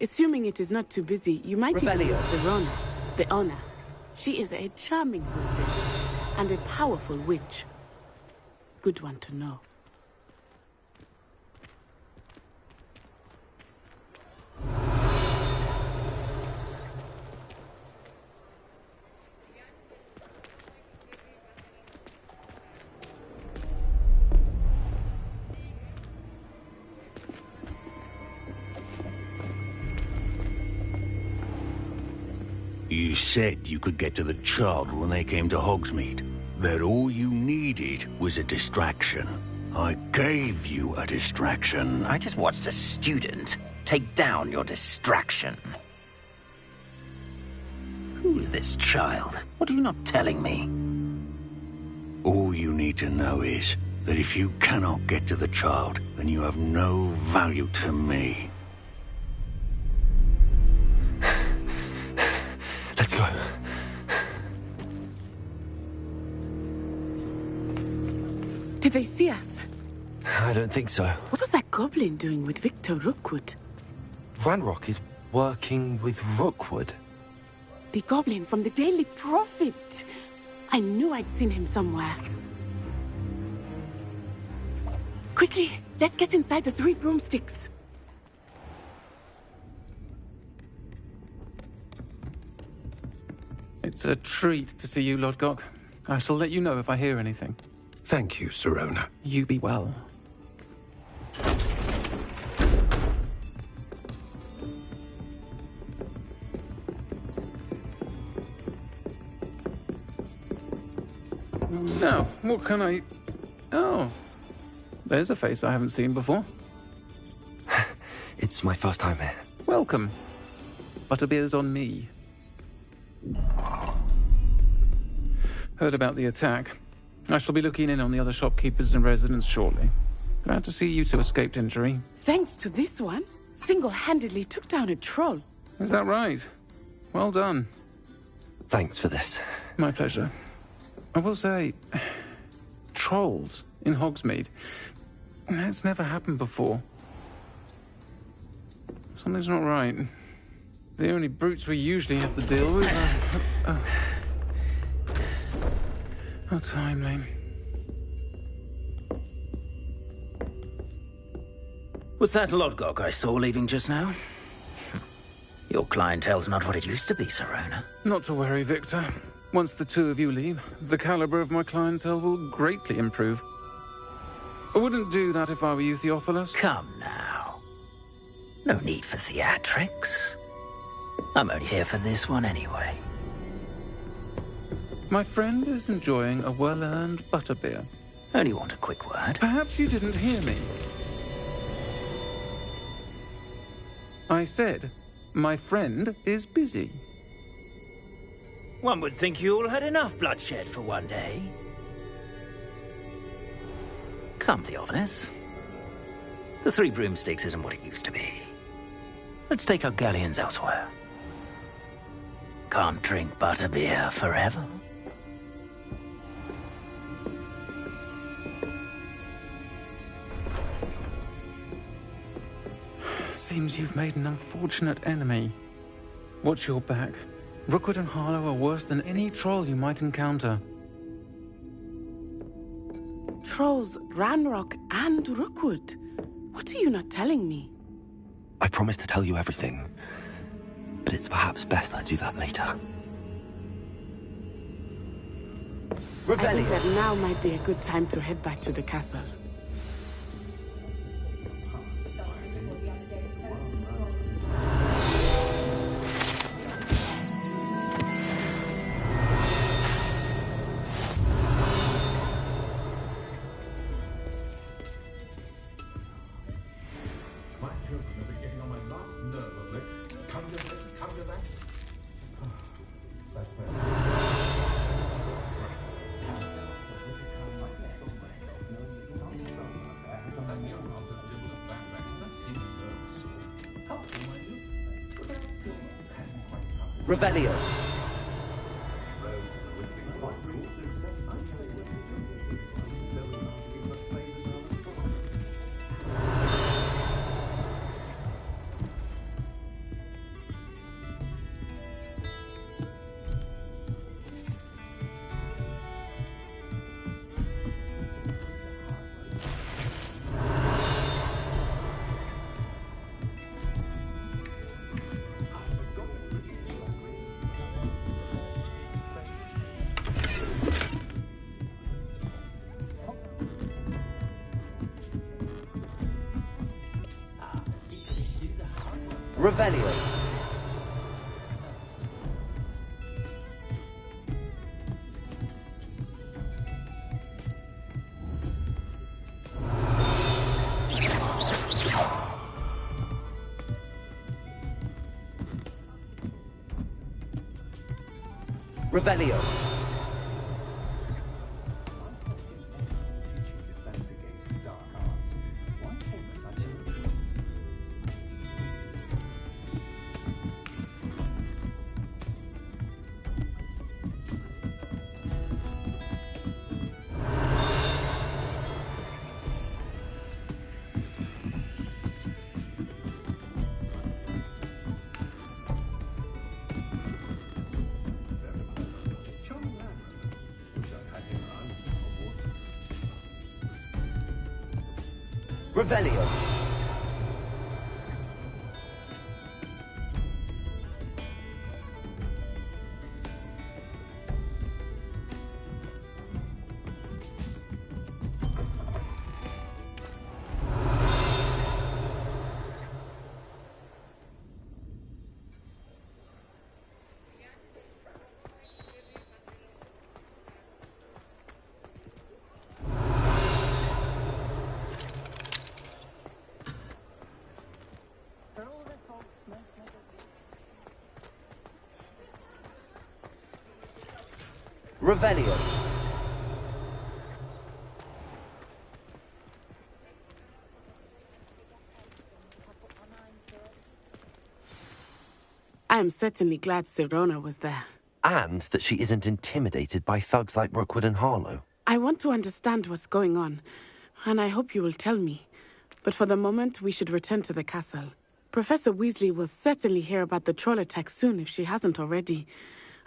Assuming it is not too busy, you might Revelio. introduce Serona, the owner. She is a charming hostess and a powerful witch. Good one to know. You said you could get to the child when they came to Hogsmeade. That all you needed was a distraction. I gave you a distraction. I just watched a student take down your distraction. Who's this child? What are you not telling me? All you need to know is that if you cannot get to the child, then you have no value to me. Let's go. Did they see us? I don't think so. What was that goblin doing with Victor Rookwood? Ranrock is working with Rookwood. The goblin from the Daily Prophet. I knew I'd seen him somewhere. Quickly, let's get inside the Three Broomsticks. It's a treat to see you, Lodgok. I shall let you know if I hear anything. Thank you, Serona. You be well. Now, what can I... Oh, there's a face I haven't seen before. It's my first time here. Welcome. Butterbeer's on me. Heard about the attack. I shall be looking in on the other shopkeepers and residents shortly. Glad to see you two escaped injury. Thanks to this one, single-handedly took down a troll. Is that right? Well done. Thanks for this. My pleasure. I will say, trolls in Hogsmeade. That's never happened before. Something's not right. The only brutes we usually have to deal with are... How timely. Was that Lodgok I saw leaving just now? Your clientele's not what it used to be, Serona. Not to worry, Victor. Once the two of you leave, the caliber of my clientele will greatly improve. I wouldn't do that if I were you, Theophilus. Come now. No need for theatrics. I'm only here for this one anyway. My friend is enjoying a well-earned butterbeer. Only want a quick word. Perhaps you didn't hear me. I said, my friend is busy. One would think you all had enough bloodshed for one day. Come, Theophilus. The Three Broomsticks isn't what it used to be. Let's take our galleons elsewhere. Can't drink butterbeer forever. Seems you've made an unfortunate enemy. Watch your back. Rookwood and Harlow are worse than any troll you might encounter. Trolls, Ranrock, and Rookwood. What are you not telling me? I promised to tell you everything, but it's perhaps best I do that later. I think that now might be a good time to head back to the castle. Revelio. Revelio. Revelio. Revelio. Revelio. I am certainly glad Serona was there. And that she isn't intimidated by thugs like Rookwood and Harlow. I want to understand what's going on, and I hope you will tell me. But for the moment, we should return to the castle. Professor Weasley will certainly hear about the troll attack soon if she hasn't already.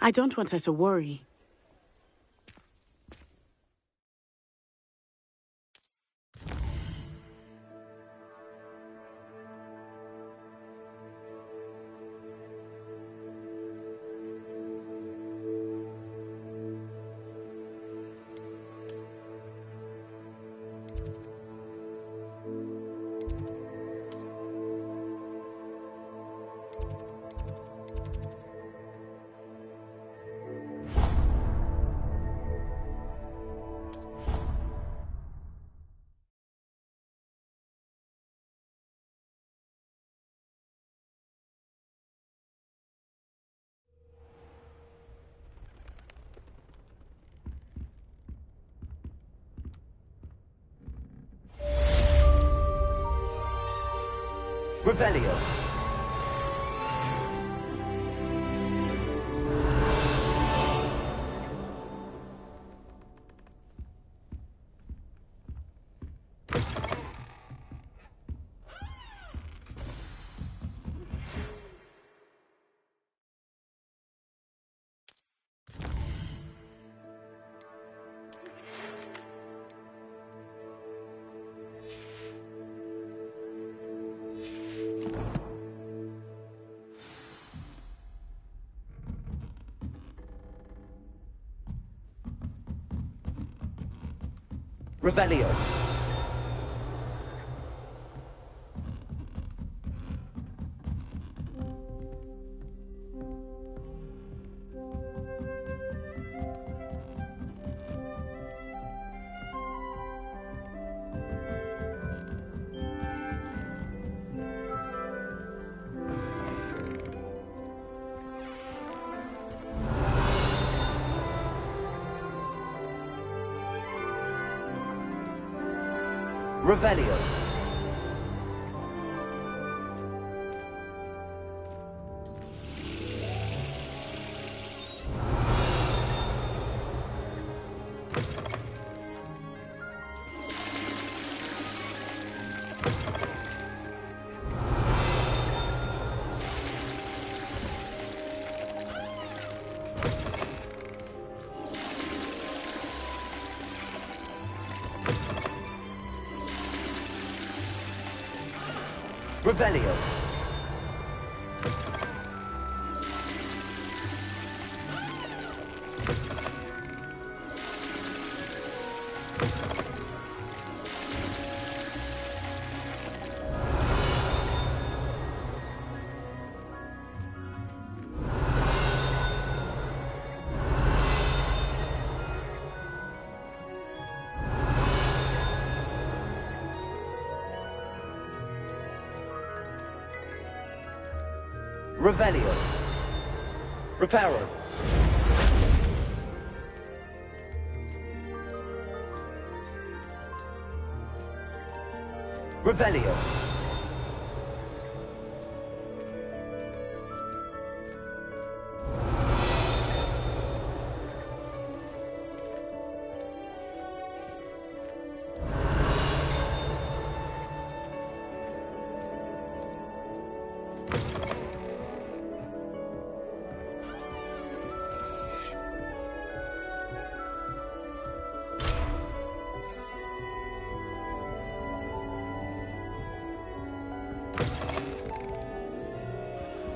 I don't want her to worry. Revelio. Revelio. Revelio. Revelio. Revelio. Reparo. Revelio.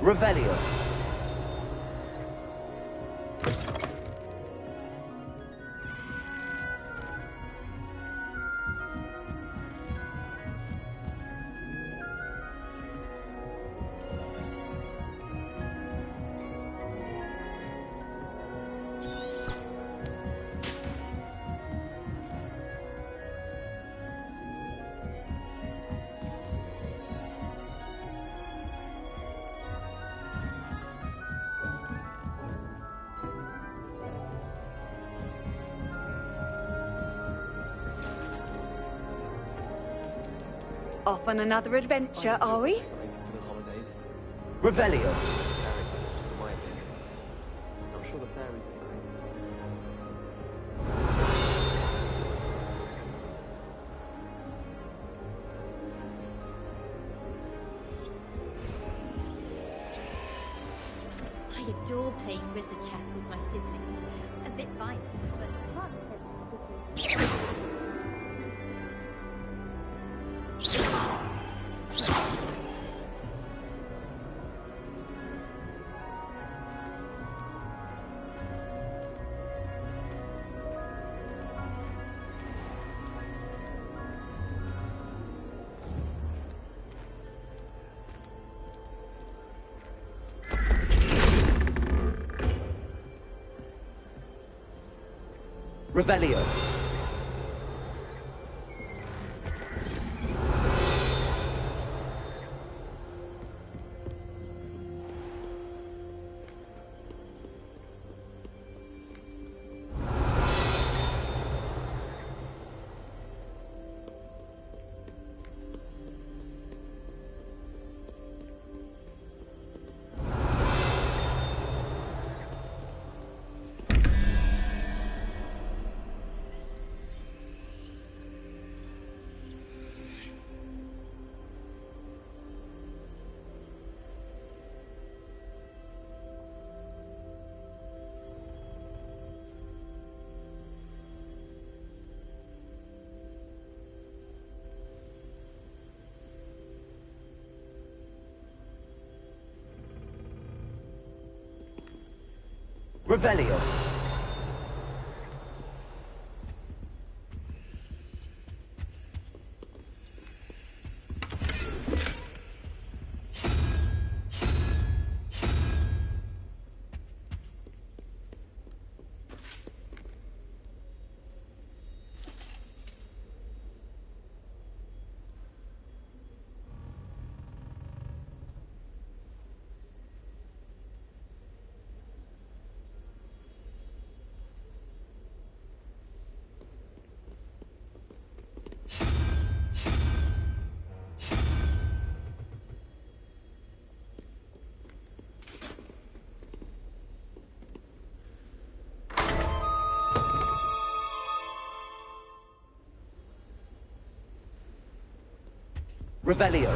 Revelio. Off on another adventure, are we? Revelio. I'm sure the fairies agree. I adore playing wizard chess with my siblings. A bit violent, but fun. Revelio. Revelio. Revelio.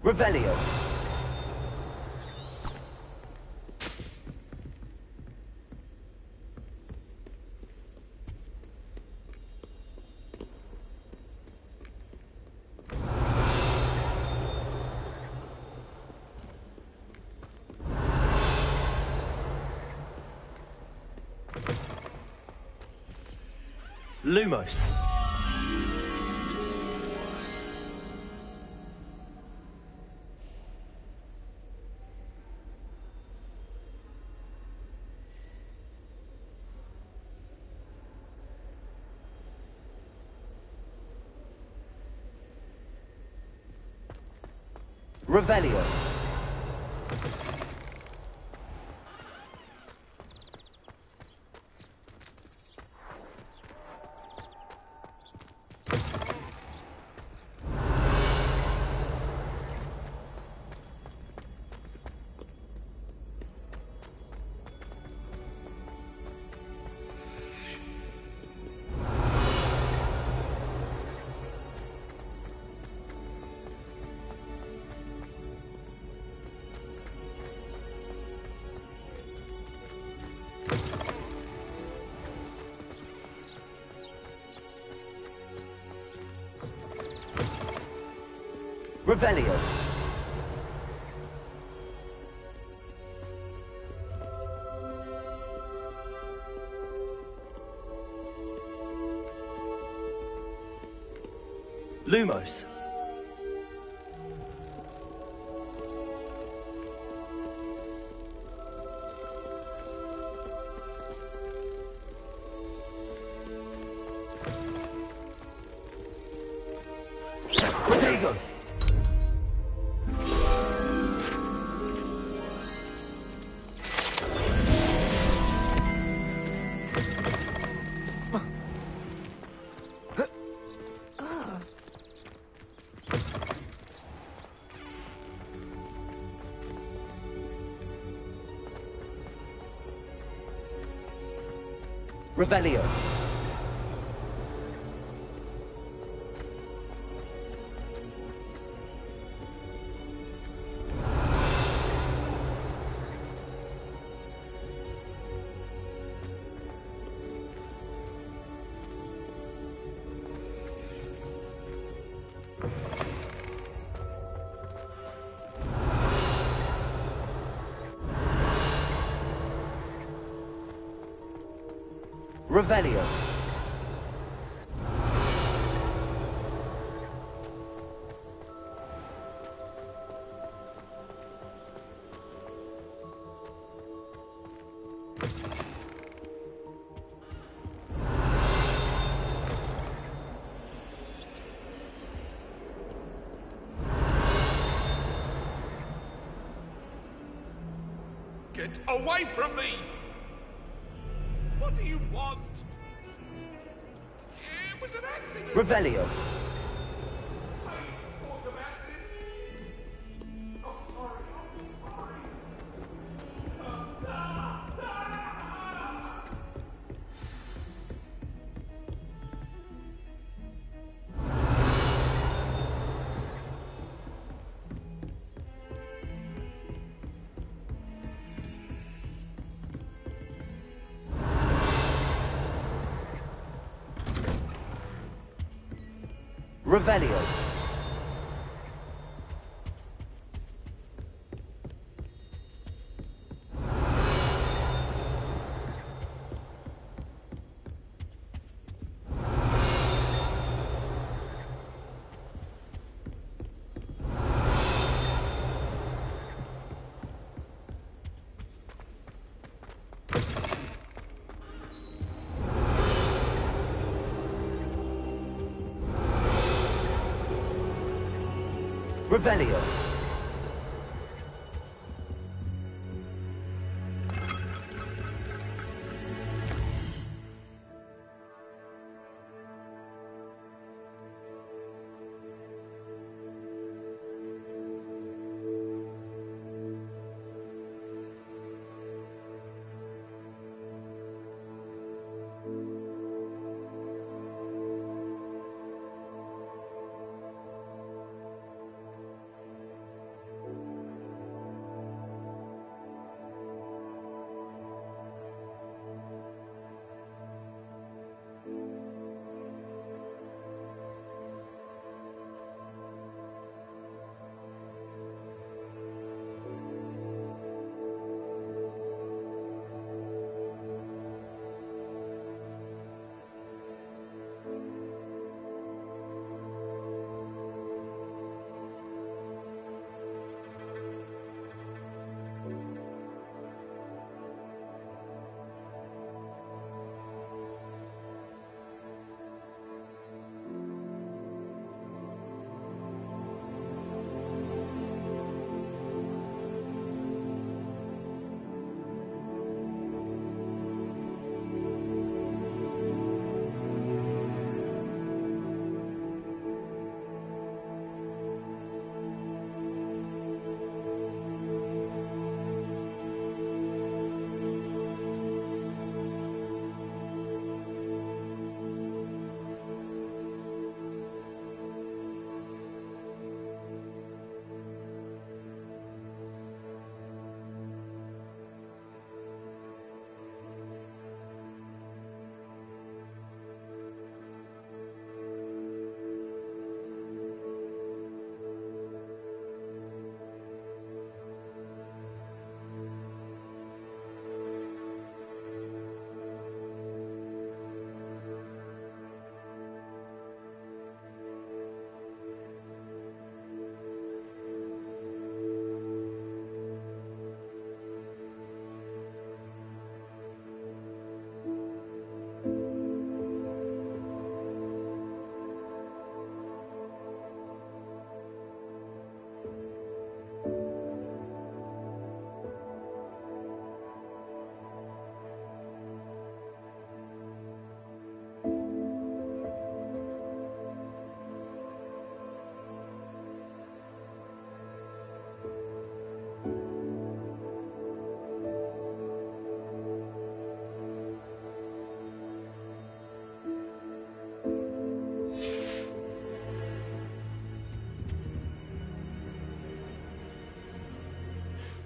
Revelio. Lumos. Revelio. Revelio. Lumos. Revelio. Revelio. Get away from me! What do you want? It was an accident! Revelio. Revelio. Revelio.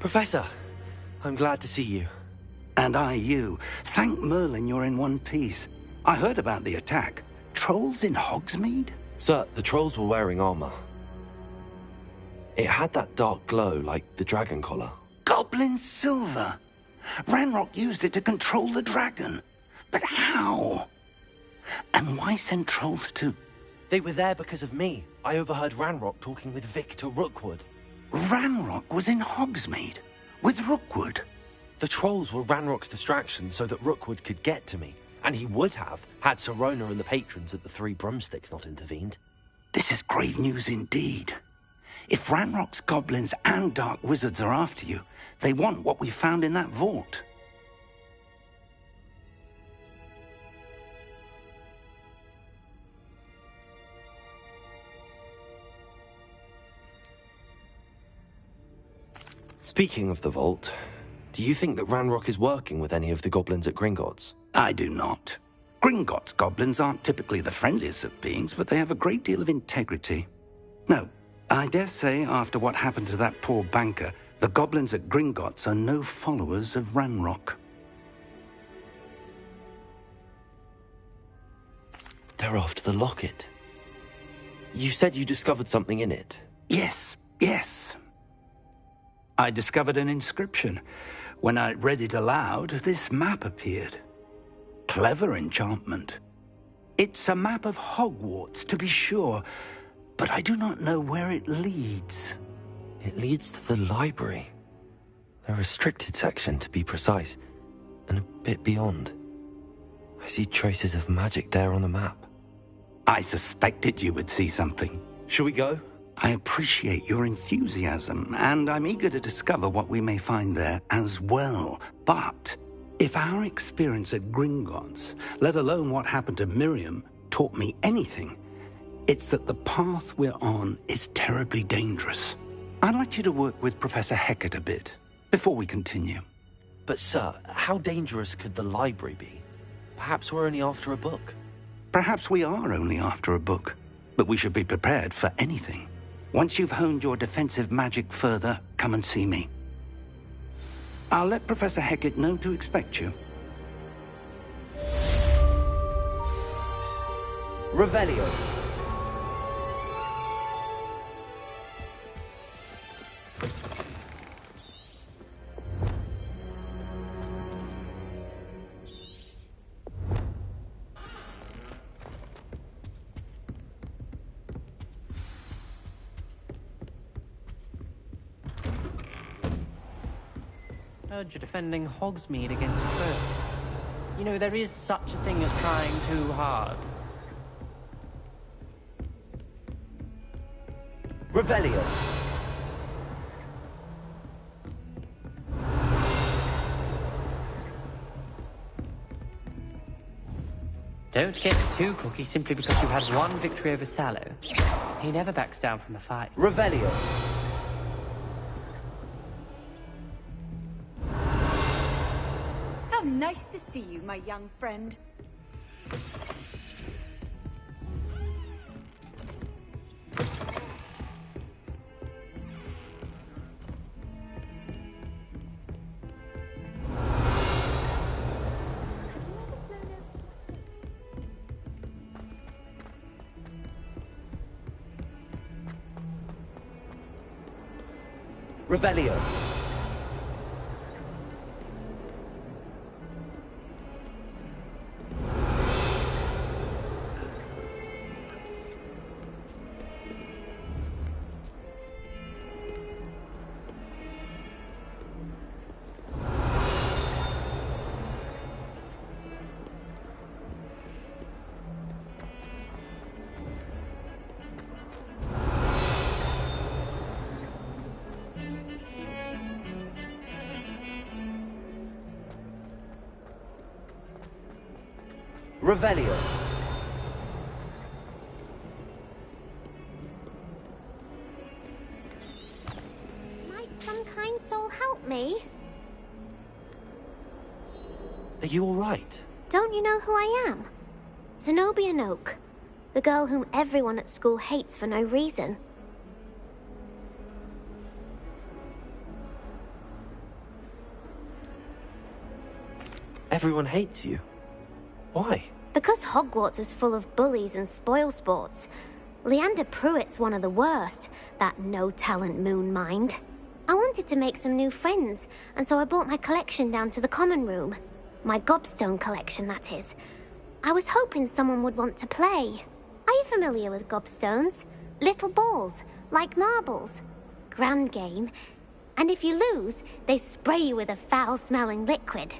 Professor, I'm glad to see you. And I you. Thank Merlin you're in one piece. I heard about the attack. Trolls in Hogsmeade? Sir, the trolls were wearing armor. It had that dark glow like the dragon collar. Goblin silver. Ranrock used it to control the dragon. But how? And why send trolls to... They were there because of me. I overheard Ranrock talking with Victor Rookwood. Ranrock was in Hogsmeade? With Rookwood? The trolls were Ranrock's distraction so that Rookwood could get to me. And he would have, had Sirona and the patrons at the Three Broomsticks not intervened. This is grave news indeed. If Ranrock's goblins and dark wizards are after you, they want what we found in that vault. Speaking of the vault, do you think that Ranrock is working with any of the goblins at Gringotts? I do not. Gringotts goblins aren't typically the friendliest of beings, but they have a great deal of integrity. No, I dare say after what happened to that poor banker, the goblins at Gringotts are no followers of Ranrock. They're after the locket. You said you discovered something in it. Yes. I discovered an inscription. When I read it aloud, this map appeared. Clever enchantment. It's a map of Hogwarts, to be sure, but I do not know where it leads. It leads to the library. A restricted section, to be precise, and a bit beyond. I see traces of magic there on the map. I suspected you would see something. Shall we go? I appreciate your enthusiasm, and I'm eager to discover what we may find there as well. But if our experience at Gringotts, let alone what happened to Miriam, taught me anything, it's that the path we're on is terribly dangerous. I'd like you to work with Professor Hecat a bit before we continue. But sir, how dangerous could the library be? Perhaps we're only after a book. Perhaps we are only after a book, but we should be prepared for anything. Once you've honed your defensive magic further, come and see me. I'll let Professor Hecat know to expect you. Revelio. Heard you're defending Hogsmeade against trolls. You know, there is such a thing as trying too hard. Revelio. Don't get too cocky simply because you've had one victory over Sallow. He never backs down from a fight. Revelio. How nice to see you, my young friend. Revelio. Revelio. Might some kind soul help me? Are you all right? Don't you know who I am? Zenobia Noak, the girl whom everyone at school hates for no reason. everyone hates you. Why? Because Hogwarts is full of bullies and spoilsports. Leander Pruitt's one of the worst, that no-talent moon mind. I wanted to make some new friends, and so I brought my collection down to the common room. My gobstone collection, that is. I was hoping someone would want to play. Are you familiar with gobstones? Little balls, like marbles. Grand game. And if you lose, they spray you with a foul-smelling liquid.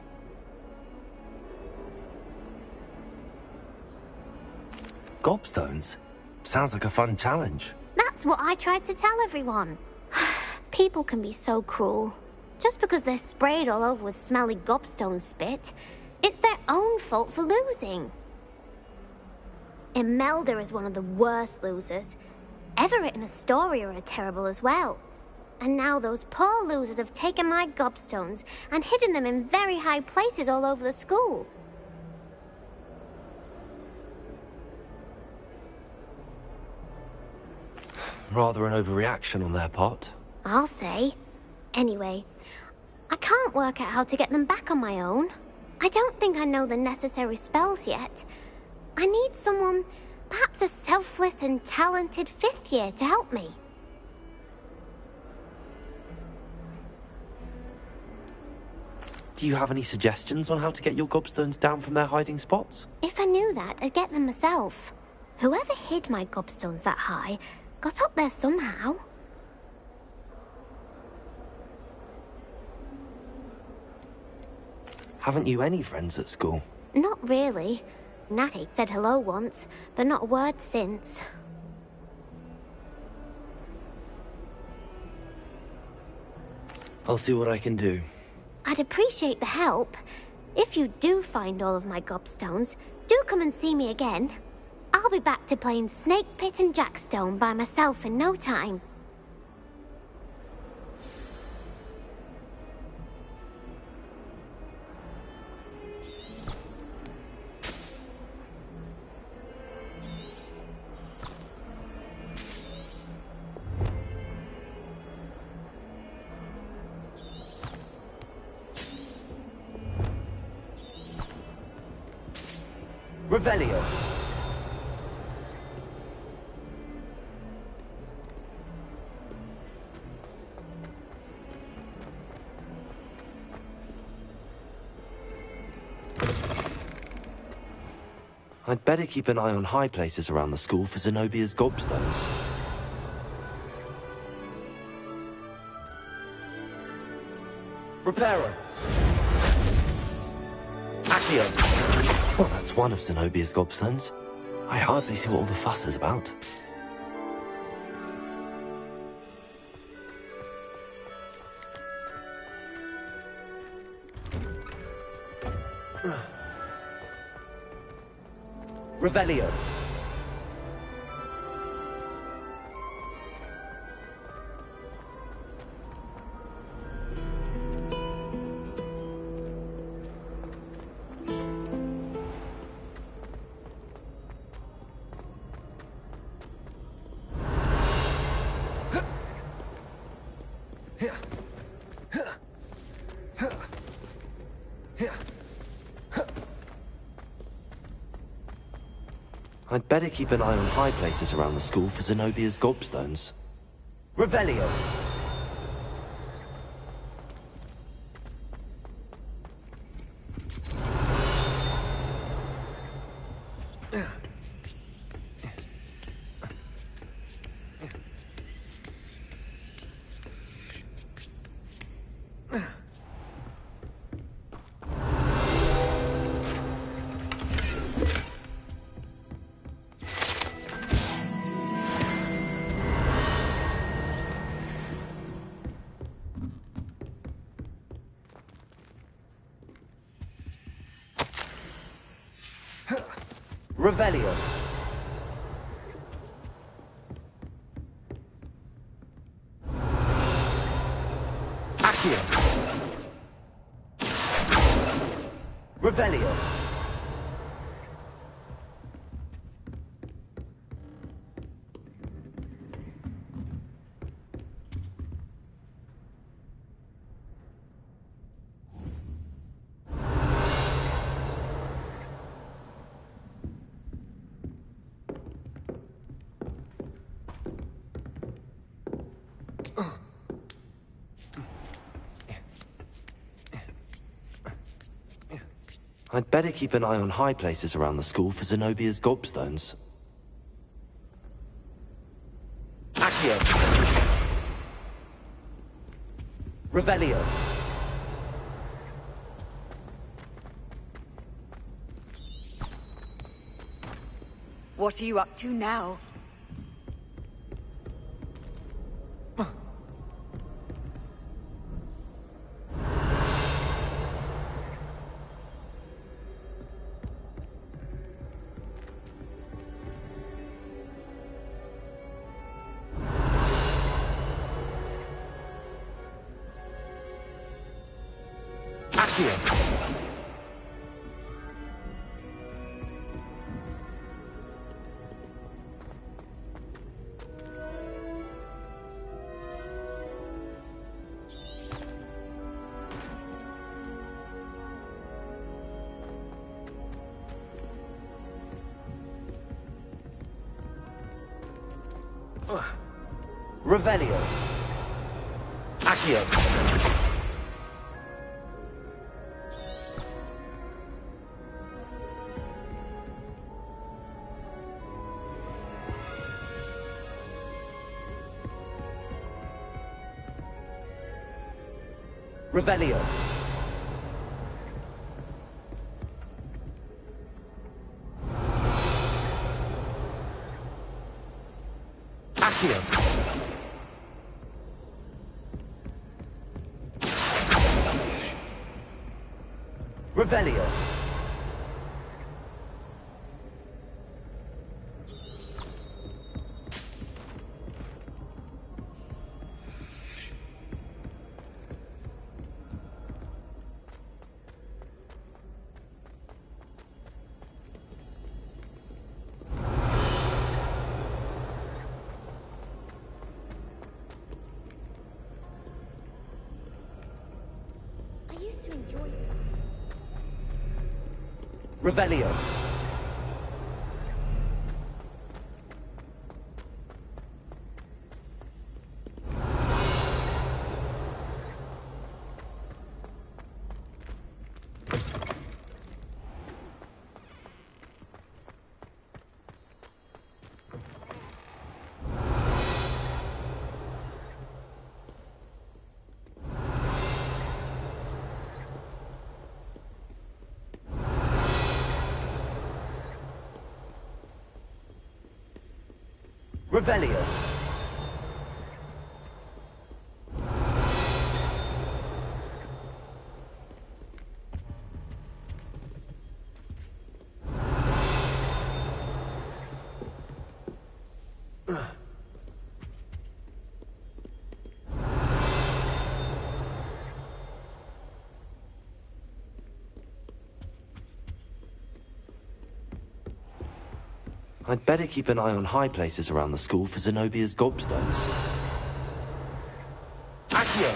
Gobstones? Sounds like a fun challenge. That's what I tried to tell everyone. People can be so cruel. Just because they're sprayed all over with smelly gobstone spit, it's their own fault for losing. Imelda is one of the worst losers. Everett and Astoria are terrible as well. And now those poor losers have taken my gobstones and hidden them in very high places all over the school. Rather an overreaction on their part. I'll say. Anyway, I can't work out how to get them back on my own. I don't think I know the necessary spells yet. I need someone, perhaps a selfless and talented fifth year to help me. Do you have any suggestions on how to get your gobstones down from their hiding spots? If I knew that, I'd get them myself. Whoever hid my gobstones that high got up there somehow. Haven't you any friends at school? Not really. Natty said hello once, but not a word since. I'll see what I can do. I'd appreciate the help. If you do find all of my gobstones, do come and see me again. I'll be back to playing Snake Pit and Jackstone by myself in no time. Revelio. I'd better keep an eye on high places around the school for Zenobia's gobstones. Reparo. Accio. Well, that's one of Zenobia's gobstones. I hardly see what all the fuss is about. Revelio. I'd better keep an eye on high places around the school for Zenobia's gobstones. Revelio. Revelio. Accio. Revelio. I'd better keep an eye on high places around the school for Zenobia's gobstones. Accio. Revelio. What are you up to now? Revelio. Accio. Revelio. Accio. Revelio. I used to enjoy it. Revelio. Revelio. I'd better keep an eye on high places around the school for Zenobia's gobstones. Accio.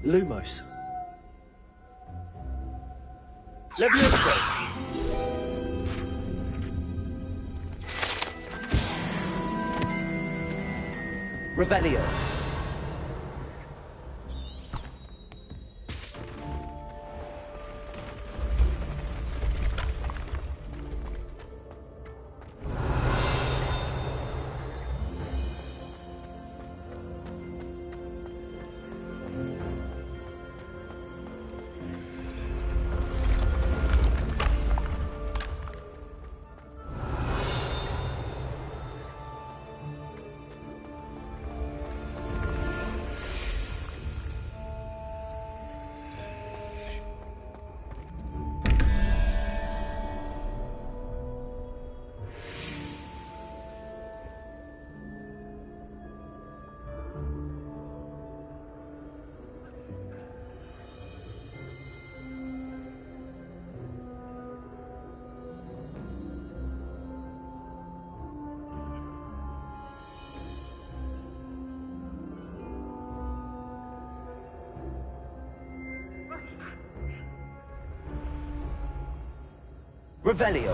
Lumos. Levioso. Revelio. Revelio.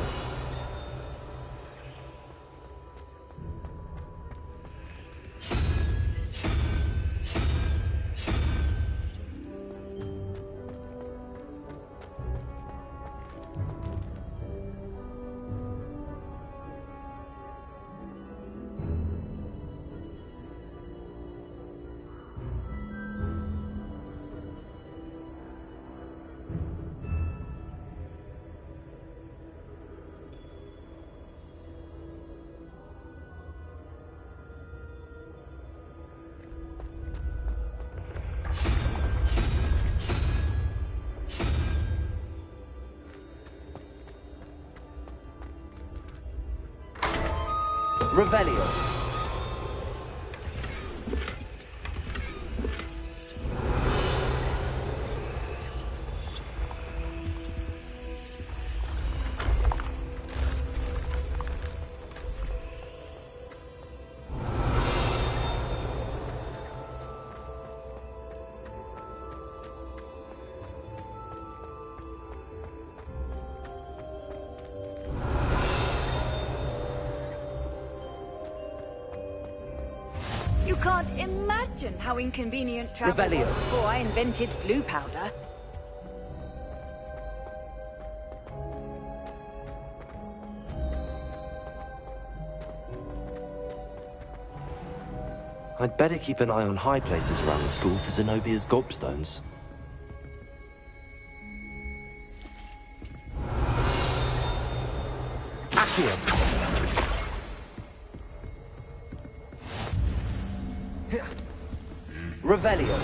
Revelio. You can't imagine how inconvenient travel Revelio. was before I invented flu powder. I'd better keep an eye on high places around the school for Zenobia's gobstones. Accio. Revelio.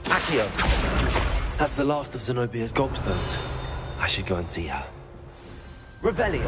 Accio. That's the last of Zenobia's gobstones. I should go and see her. Revelio.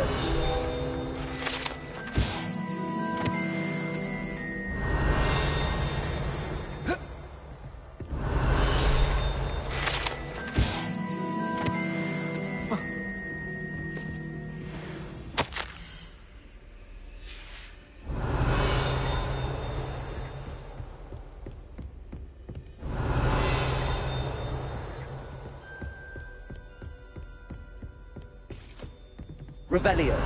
Revelio.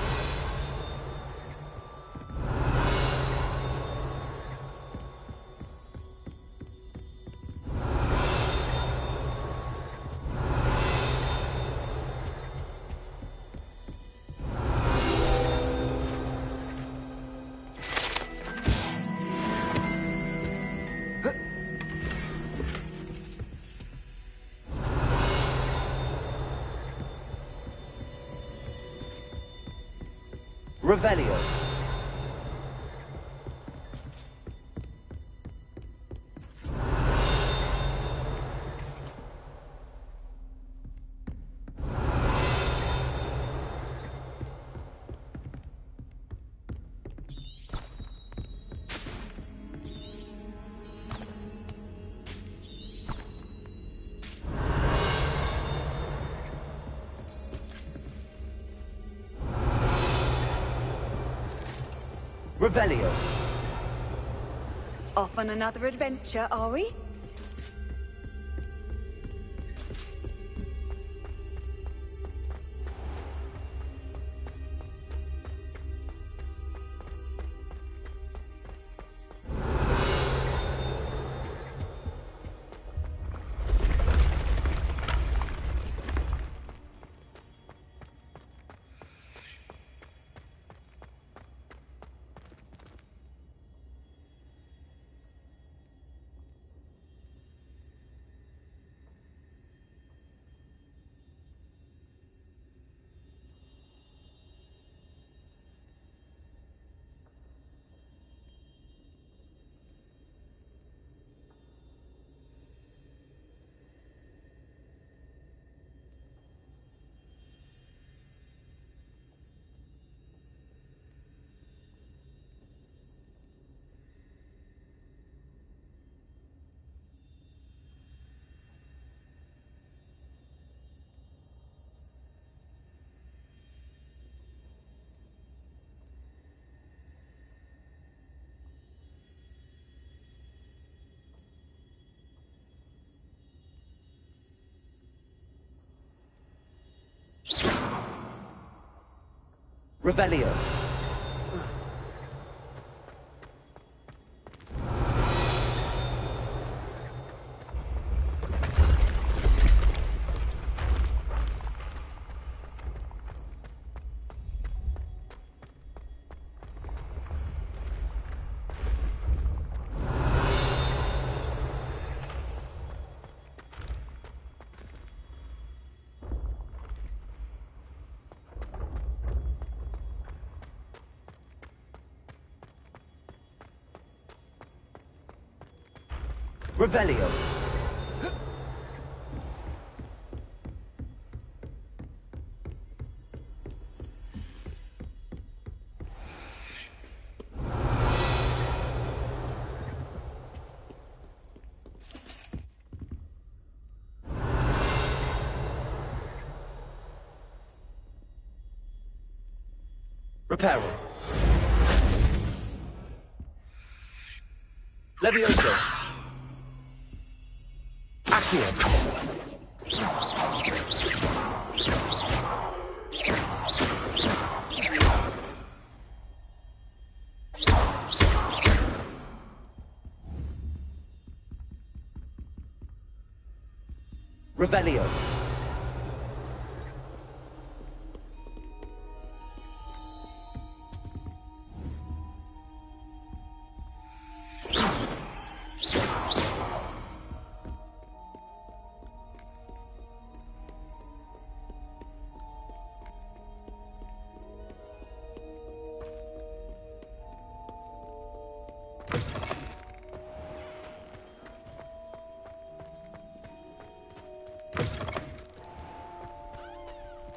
Revelio. Revelio. Off on another adventure, are we? Revelio. Revelio. Reparo. Levioso. Accio. Revelio.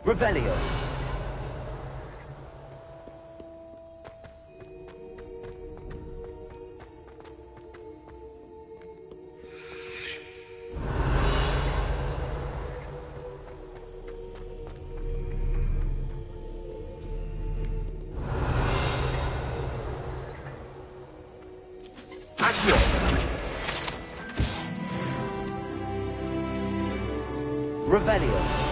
Revelio. Accio. Revelio.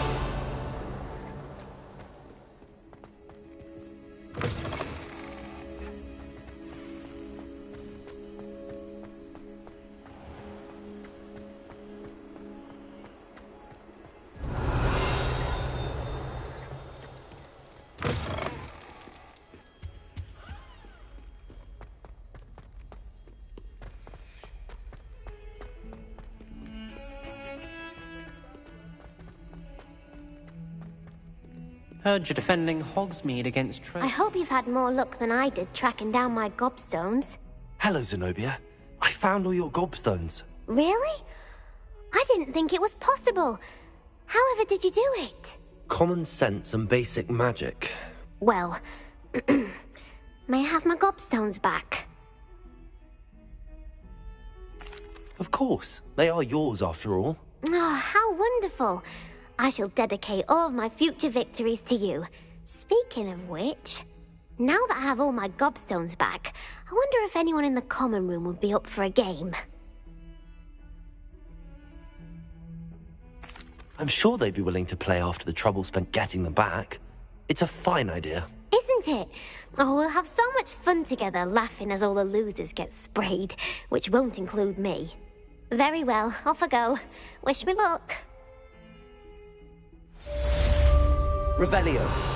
Heard you're defending Hogsmeade against I hope you've had more luck than I did tracking down my gobstones. Hello, Zenobia. I found all your gobstones. Really? I didn't think it was possible. However did you do it? Common sense and basic magic. Well, may I have my gobstones back? Of course. They are yours, after all. Oh, how wonderful. I shall dedicate all of my future victories to you. Speaking of which, now that I have all my gobstones back, I wonder if anyone in the common room would be up for a game. I'm sure they'd be willing to play after the trouble spent getting them back. It's a fine idea. Isn't it? Oh, we'll have so much fun together laughing as all the losers get sprayed, which won't include me. Very well, off I go. Wish me luck. Revelio.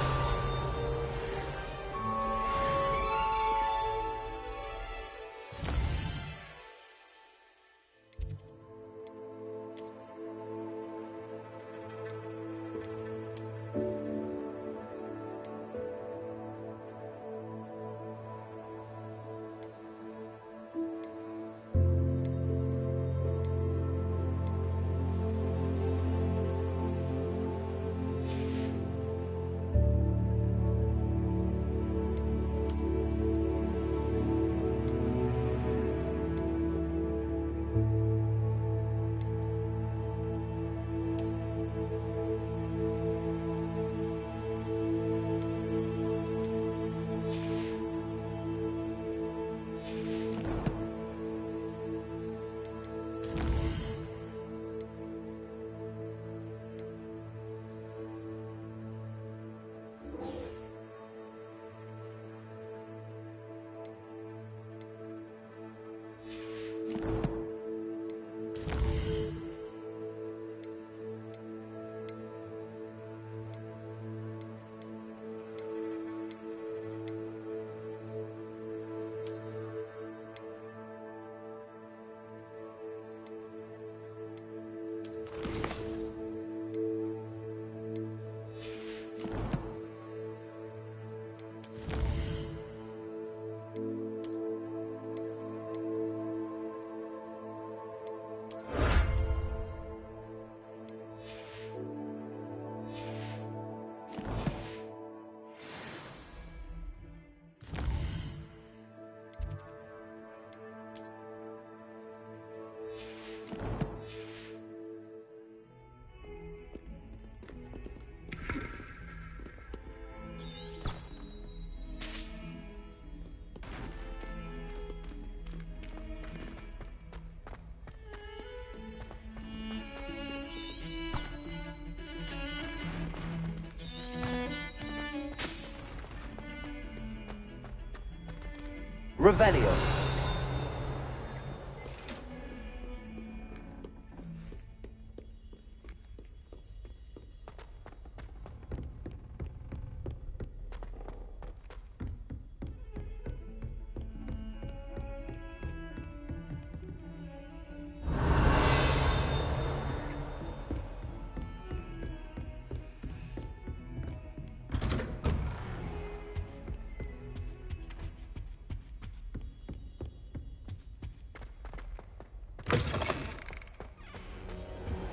Revelio.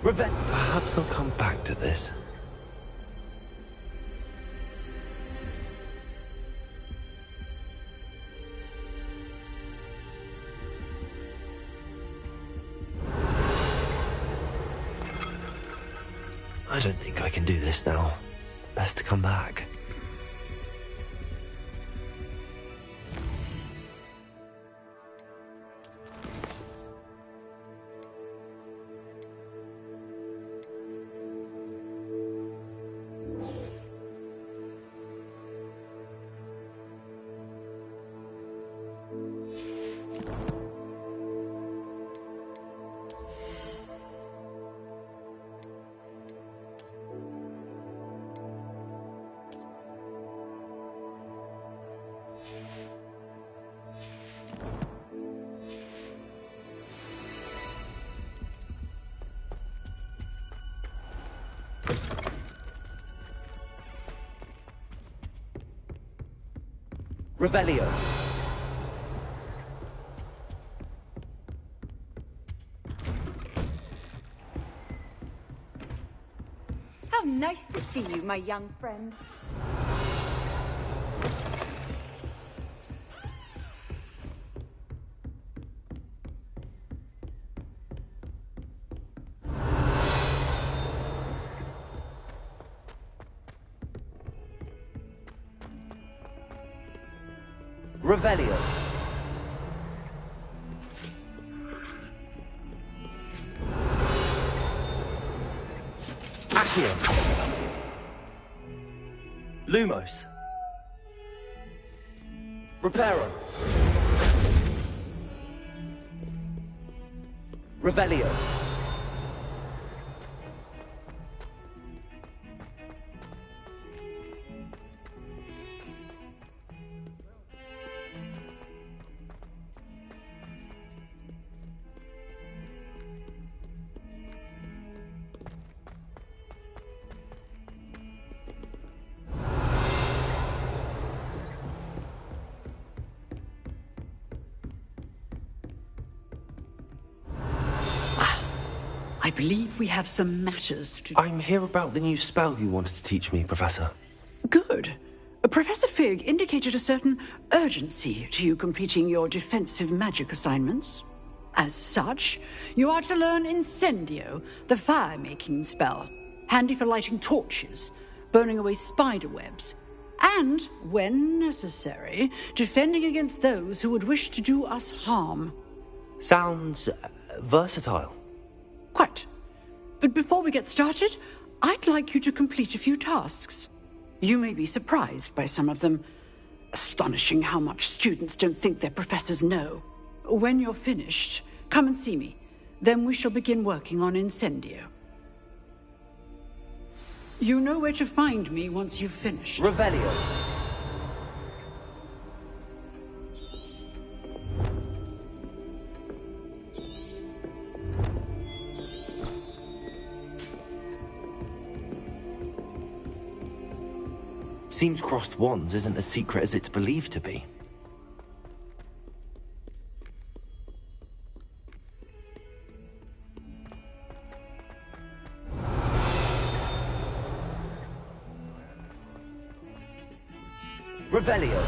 Perhaps I'll come back to this. I don't think I can do this now. Best to come back. Revelio. How nice to see you, my young friend. Revelio. Accio. Lumos. Reparo. Revelio. I believe we have some matters to... I'm here about the new spell you wanted to teach me, Professor. Good. Professor Fig indicated a certain urgency to you completing your defensive magic assignments. As such, you are to learn Incendio, the fire-making spell, handy for lighting torches, burning away spider webs, and, when necessary, defending against those who would wish to do us harm. Sounds versatile. Quite. But before we get started, I'd like you to complete a few tasks. You may be surprised by some of them. Astonishing how much students don't think their professors know. When you're finished, come and see me. Then we shall begin working on Incendio. You know where to find me once you've finished. Revelio. Seems crossed wands isn't as secret as it's believed to be. Revelio.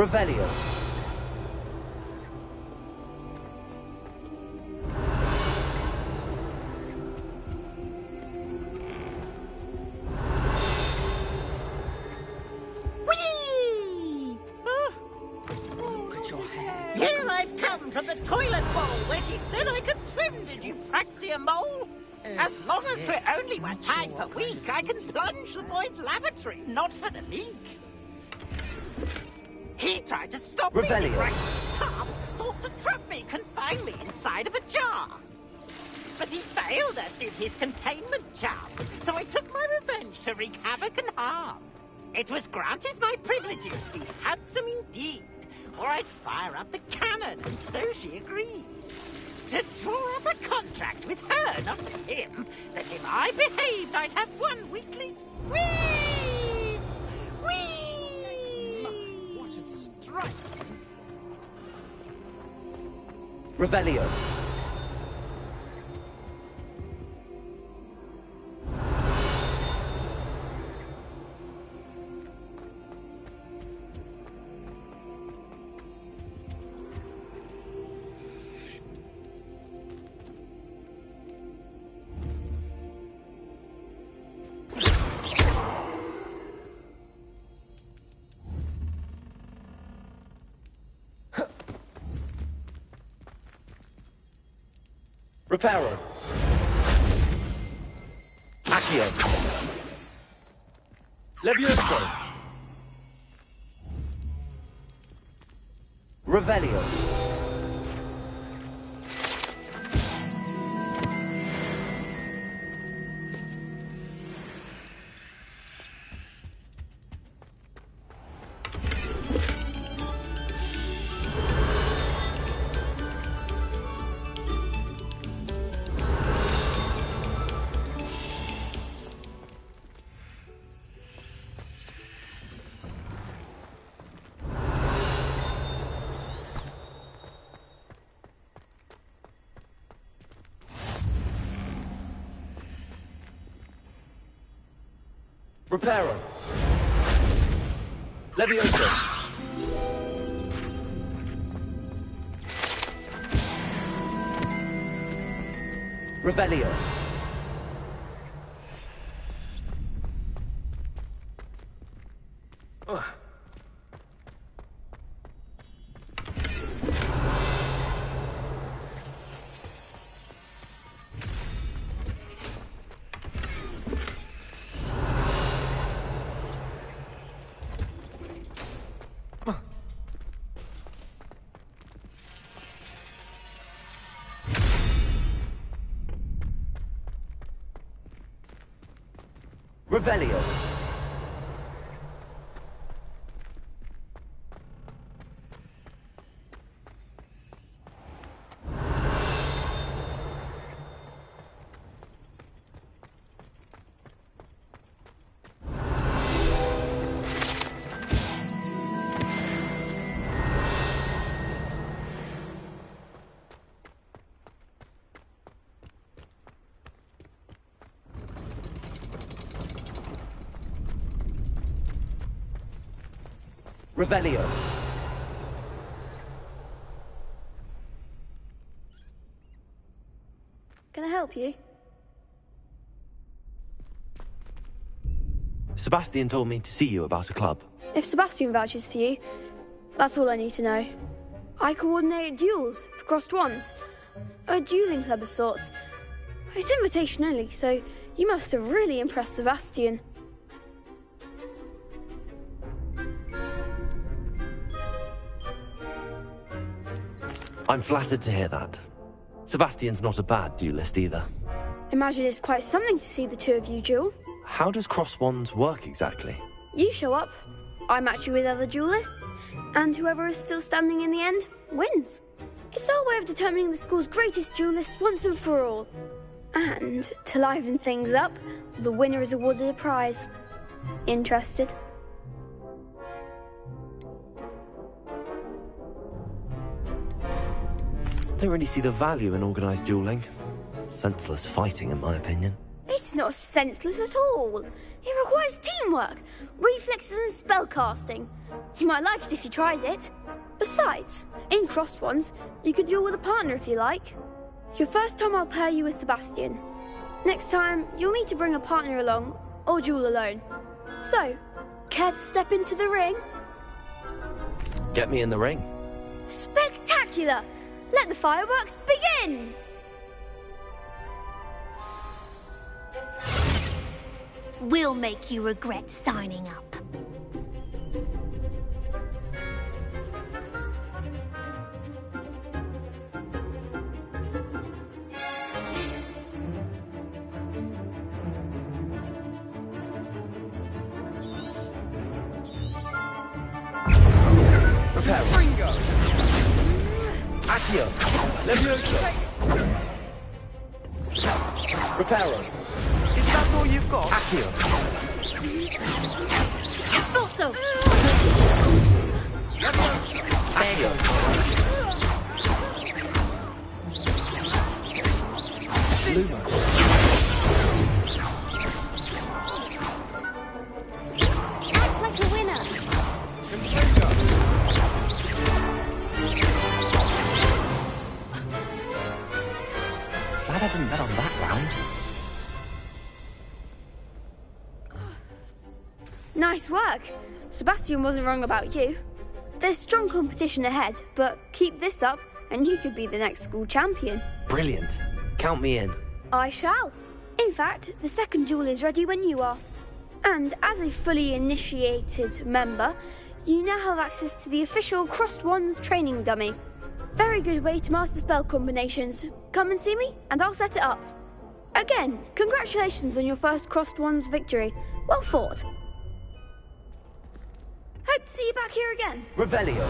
Revelio. Here I've come from the toilet bowl where she said I could swim, did you praxia mole? As long as we're only 1 time per week, I can plunge the boy's lavatory, not for the leak. He tried to stop me, Revelio. right? Pub sought to trap me, confine me inside of a jar. But he failed, as did his containment charm, so I took my revenge to wreak havoc and harm. It was granted my privileges, he had some indeed, or I'd fire up the cannon, and so she agreed. To draw up a contract with her, not him, that if I behaved, I'd have 1 weekly swim! Whee! What a strike! Revelio. Reparo. Accio. Levioso. Revelio. Reparo. Levioso. Revelio. Revelio. Revelio. Can I help you? Sebastian told me to see you about a club. If Sebastian vouches for you, that's all I need to know. I coordinate duels for crossed wands. A dueling club of sorts. It's invitation only, so you must have really impressed Sebastian. I'm flattered to hear that. Sebastian's not a bad duelist either. Imagine it's quite something to see the two of you duel. How does cross wands work exactly? You show up, I match you with other duelists, and whoever is still standing in the end wins. It's our way of determining the school's greatest duelist once and for all. And to liven things up, the winner is awarded a prize. Interested? Don't really see the value in organised duelling. Senseless fighting, in my opinion. It's not senseless at all. It requires teamwork, reflexes and spellcasting. You might like it if you tried it. Besides, in crossed ones, you could duel with a partner if you like. Your first time I'll pair you with Sebastian. Next time, you'll need to bring a partner along, or duel alone. So, care to step into the ring? Get me in the ring. Spectacular! Let the fireworks begin! We'll make you regret signing up. Reparo. Ringo! Accio. Levioso. Reparo. Is that all you've got? Accio. Thought so! Accio. Lumos. Act like a winner! Glad I didn't bet on that round. Nice work. Sebastian wasn't wrong about you. There's strong competition ahead, but keep this up and you could be the next school champion. Brilliant. Count me in. I shall. In fact, the second duel is ready when you are. And as a fully initiated member, you now have access to the official Crossed Wands training dummy. Very good way to master spell combinations. Come and see me, and I'll set it up. Again, congratulations on your first Crossed Wands victory. Well fought. Hope to see you back here again. Revelio.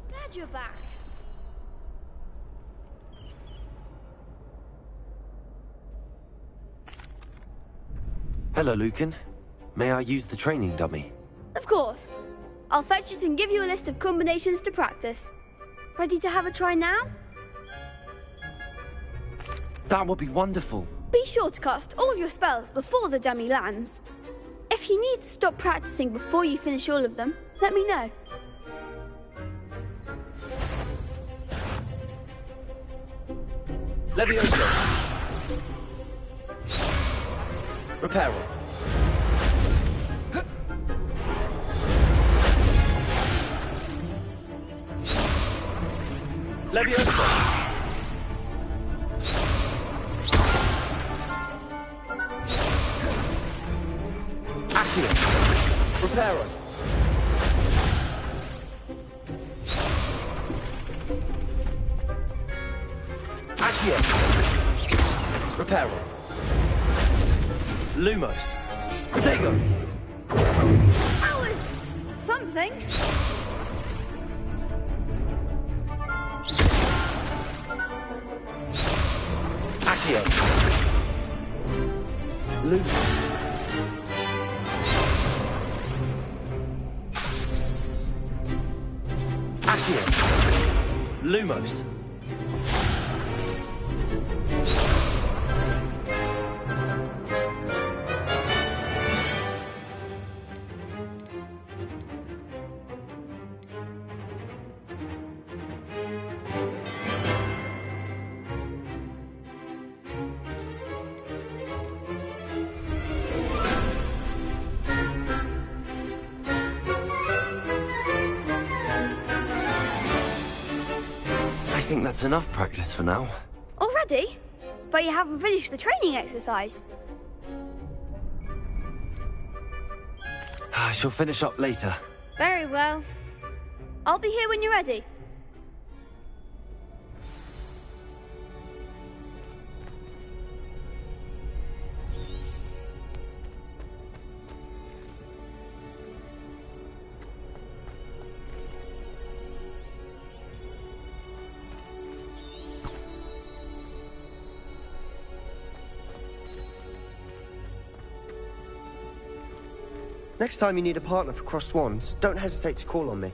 Glad you're back. Hello, Lucan. May I use the training dummy? Of course. I'll fetch it and give you a list of combinations to practice. Ready to have a try now? That would be wonderful. Be sure to cast all your spells before the dummy lands. If you need to stop practicing before you finish all of them, let me know. Levioso. Reparo. Levioso. Accio. Reparo. Accio. Reparo. Lumos. Protego. That was something. Accio. Lumos. Accio. Lumos. I think that's enough practice for now. Already? But you haven't finished the training exercise. I shall finish up later. Very well. I'll be here when you're ready. Next time you need a partner for Crossed Swans, don't hesitate to call on me.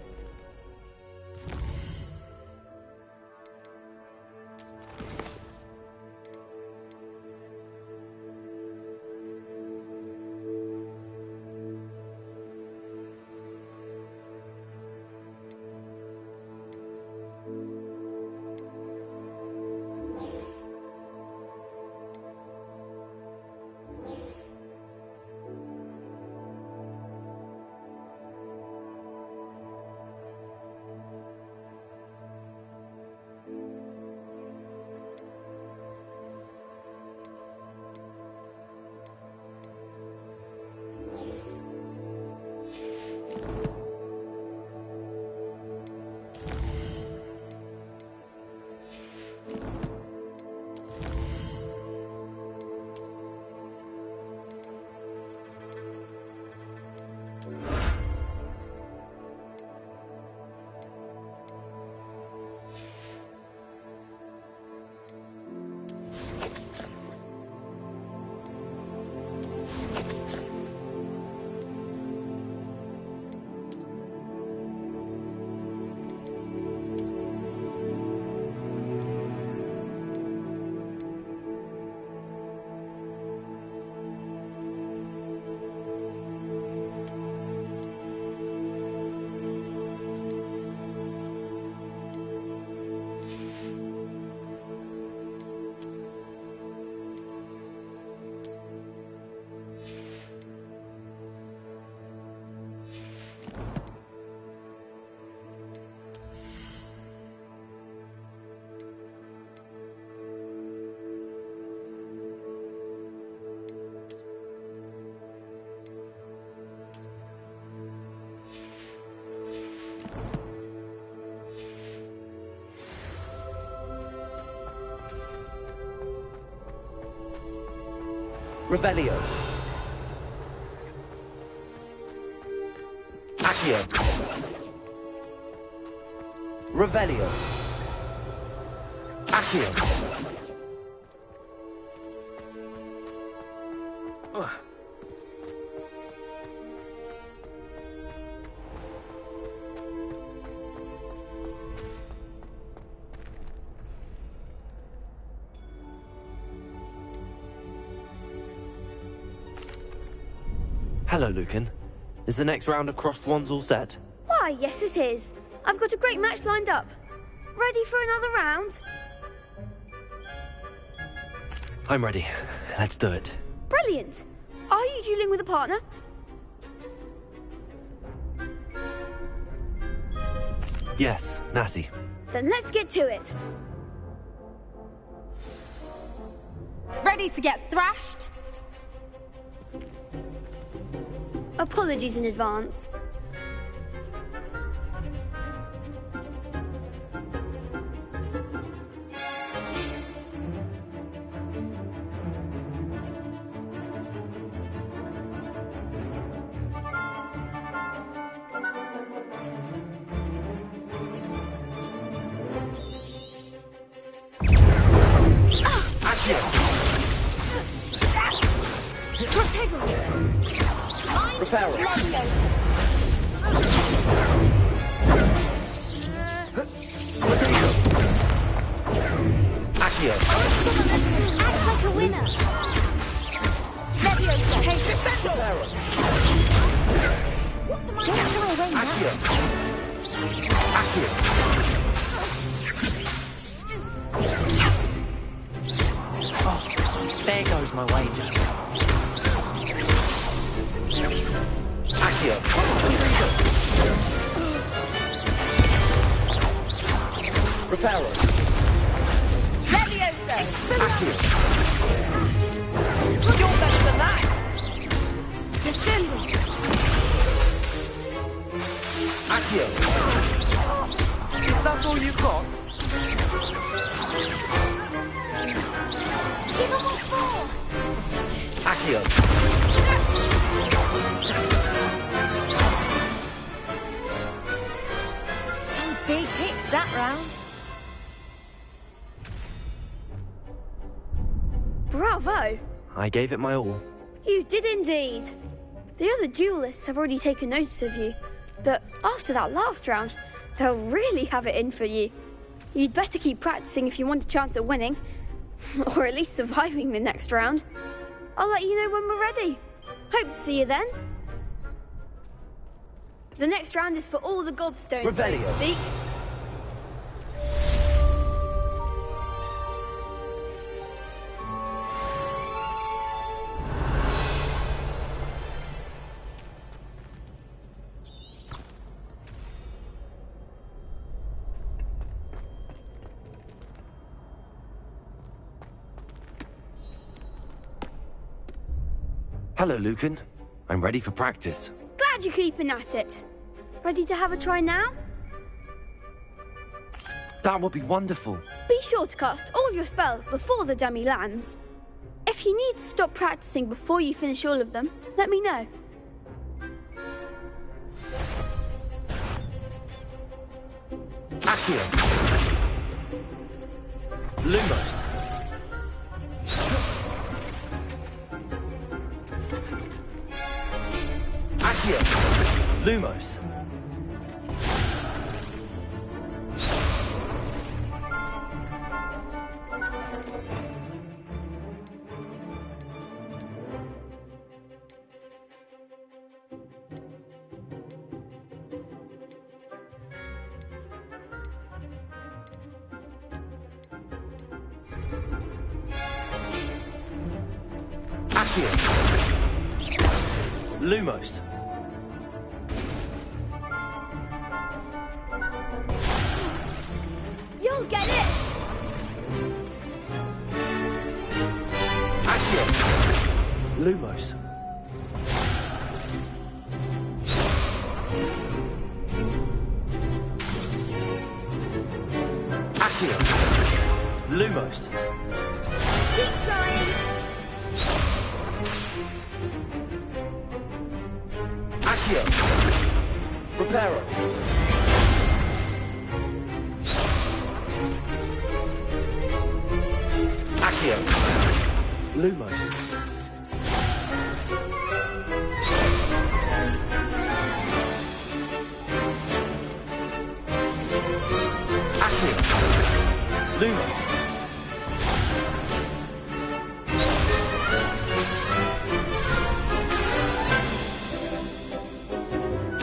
Revelio. Accio. Revelio. Accio. Hello, Lucan. Is the next round of Crossed Wands all set? Why, yes it is. I've got a great match lined up. Ready for another round? I'm ready. Let's do it. Brilliant. Are you dueling with a partner? Yes, Natty. Then let's get to it. Ready to get thrashed? Apologies in advance. Reparo. Accio. Act like a winner. Leviosa. Take defender. What am I doing? Accio. Accio. Oh, there goes my wager. Accio. Reparo. Leviosa. Accio. You're better than that. Defender. Accio! Is that all you've got? Give him what for! Accio! Some big hits that round. Bravo! I gave it my all. You did indeed. The other duelists have already taken notice of you, but after that last round, they'll really have it in for you. You'd better keep practicing if you want a chance at winning, or at least surviving the next round. I'll let you know when we're ready. Hope to see you then. The next round is for all the gobstones, so Revelio. to speak. Hello, Lucan. I'm ready for practice. Glad you're keeping at it. Ready to have a try now? That would be wonderful. Be sure to cast all your spells before the dummy lands. If you need to stop practicing before you finish all of them, let me know. Accio! Lumos! Accio! Lumos! Accio! Lumos! You'll get it! Accio! Lumos! Accio! Lumos! Keep trying! Accio! Reparo! Accio! Lumos! Accio! Lumos!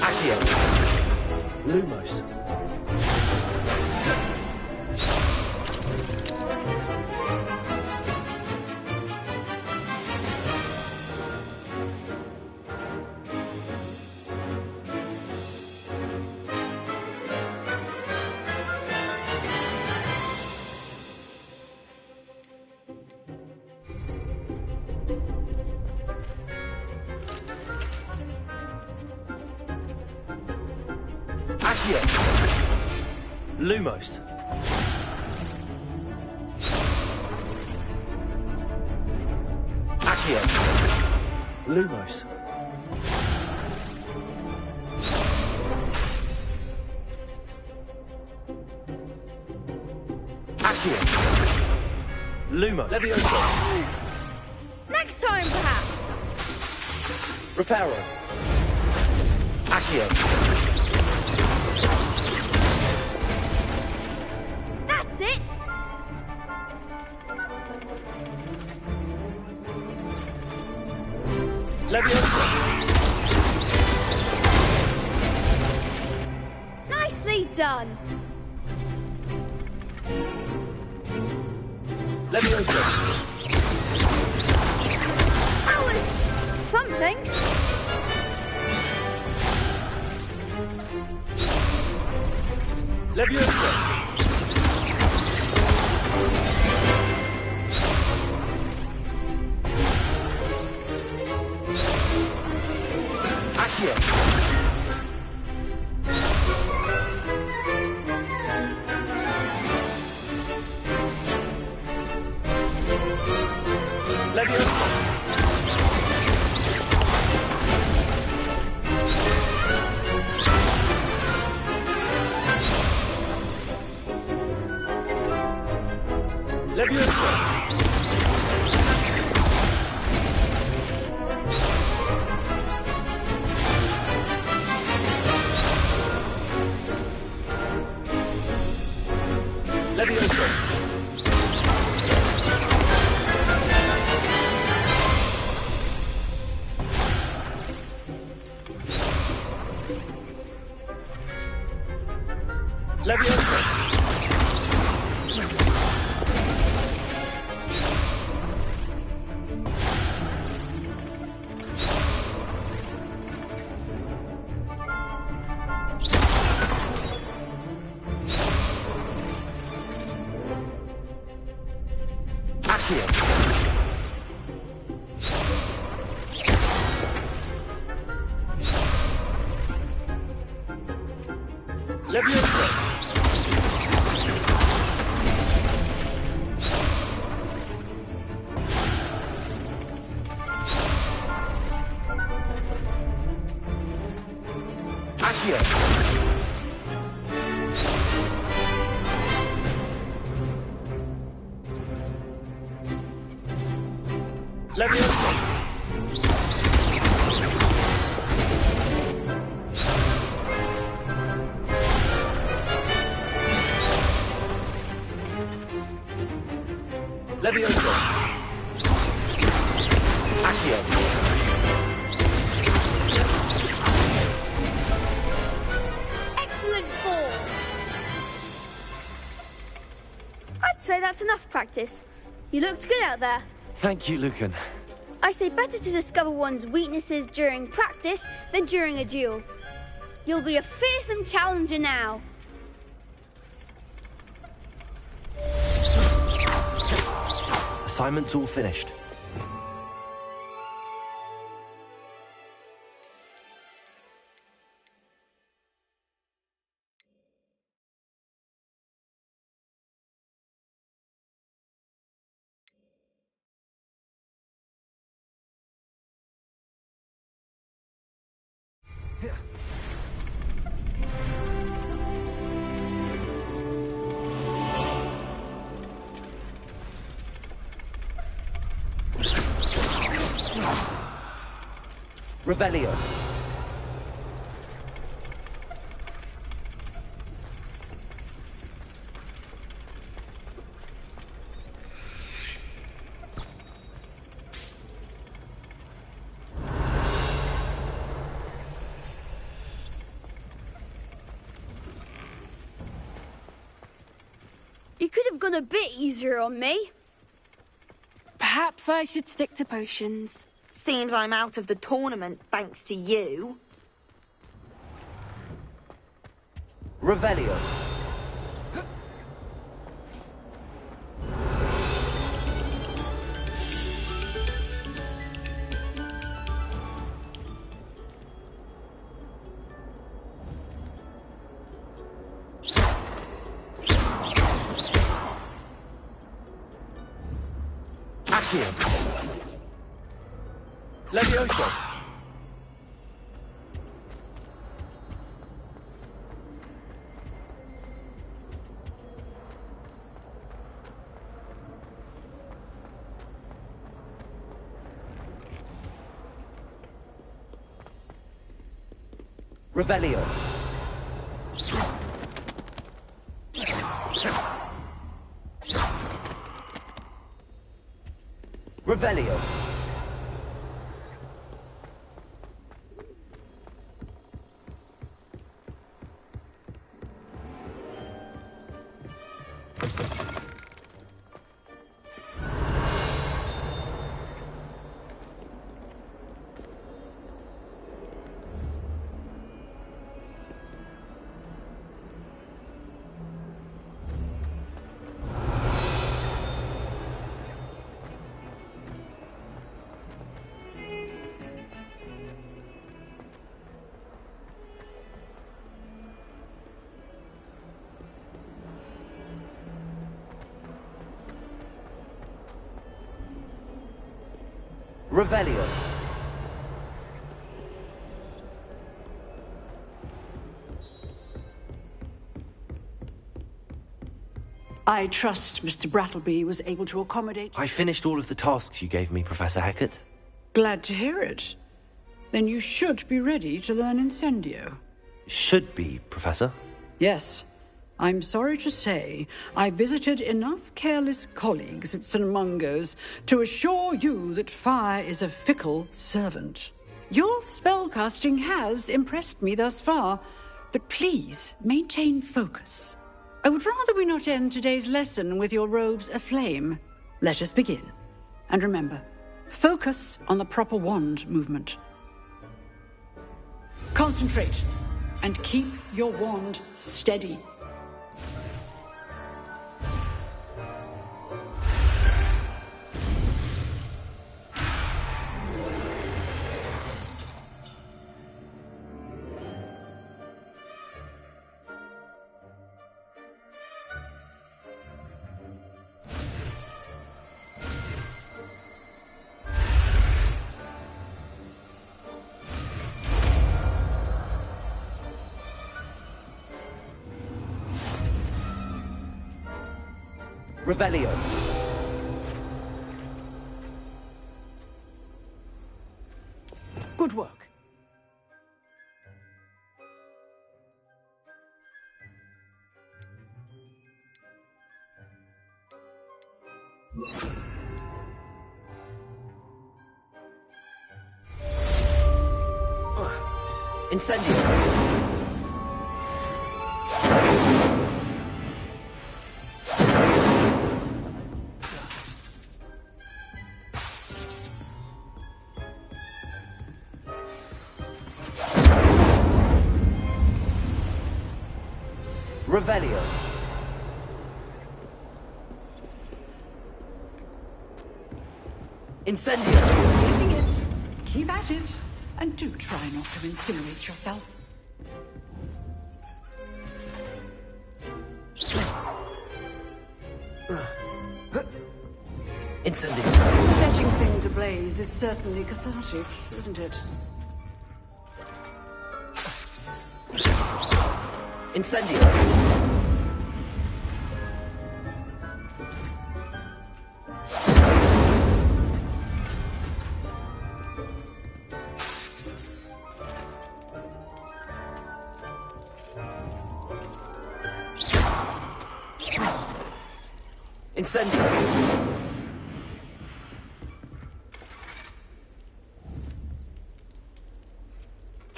Accio! Lumos! Accio! Lumos! Accio! Lumos! Accio! Lumos! Levioso! Next time, perhaps! Reparo! Accio! That's it! Levioso! Nicely done! Levioso! That was something! Levioso! Accio! Excellent form. I'd say that's enough practice. You looked good out there. Thank you, Lucan. I say better to discover one's weaknesses during practice than during a duel. You'll be a fearsome challenger now. Assignment's all finished. Revelio. You could have gone a bit easier on me. Perhaps I should stick to potions. Seems I'm out of the tournament thanks to you. Revelio. Accio. Levioso. Revelio. Revelio. Revelio. I trust Mr. Brattleby was able to accommodate... I finished all of the tasks you gave me, Professor Hecat. Glad to hear it. Then you should be ready to learn Incendio. Should be, Professor. Yes. I'm sorry to say, I visited enough careless colleagues at St. Mungo's to assure you that fire is a fickle servant. Your spellcasting has impressed me thus far, but please maintain focus. I would rather we not end today's lesson with your robes aflame. Let us begin. And remember, focus on the proper wand movement. Concentrate, and keep your wand steady. Revelio. Good work. Incendio. Revelio. Incendio. Getting it. Keep at it. And do try not to incinerate yourself. Incendio. Setting things ablaze is certainly cathartic, isn't it? Incendio. Incendio.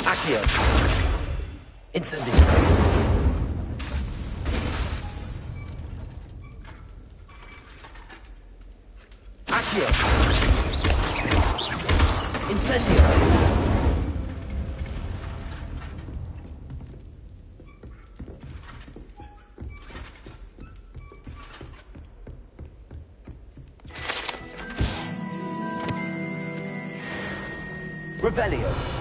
Accio. Incendio. Incendio. Revelio.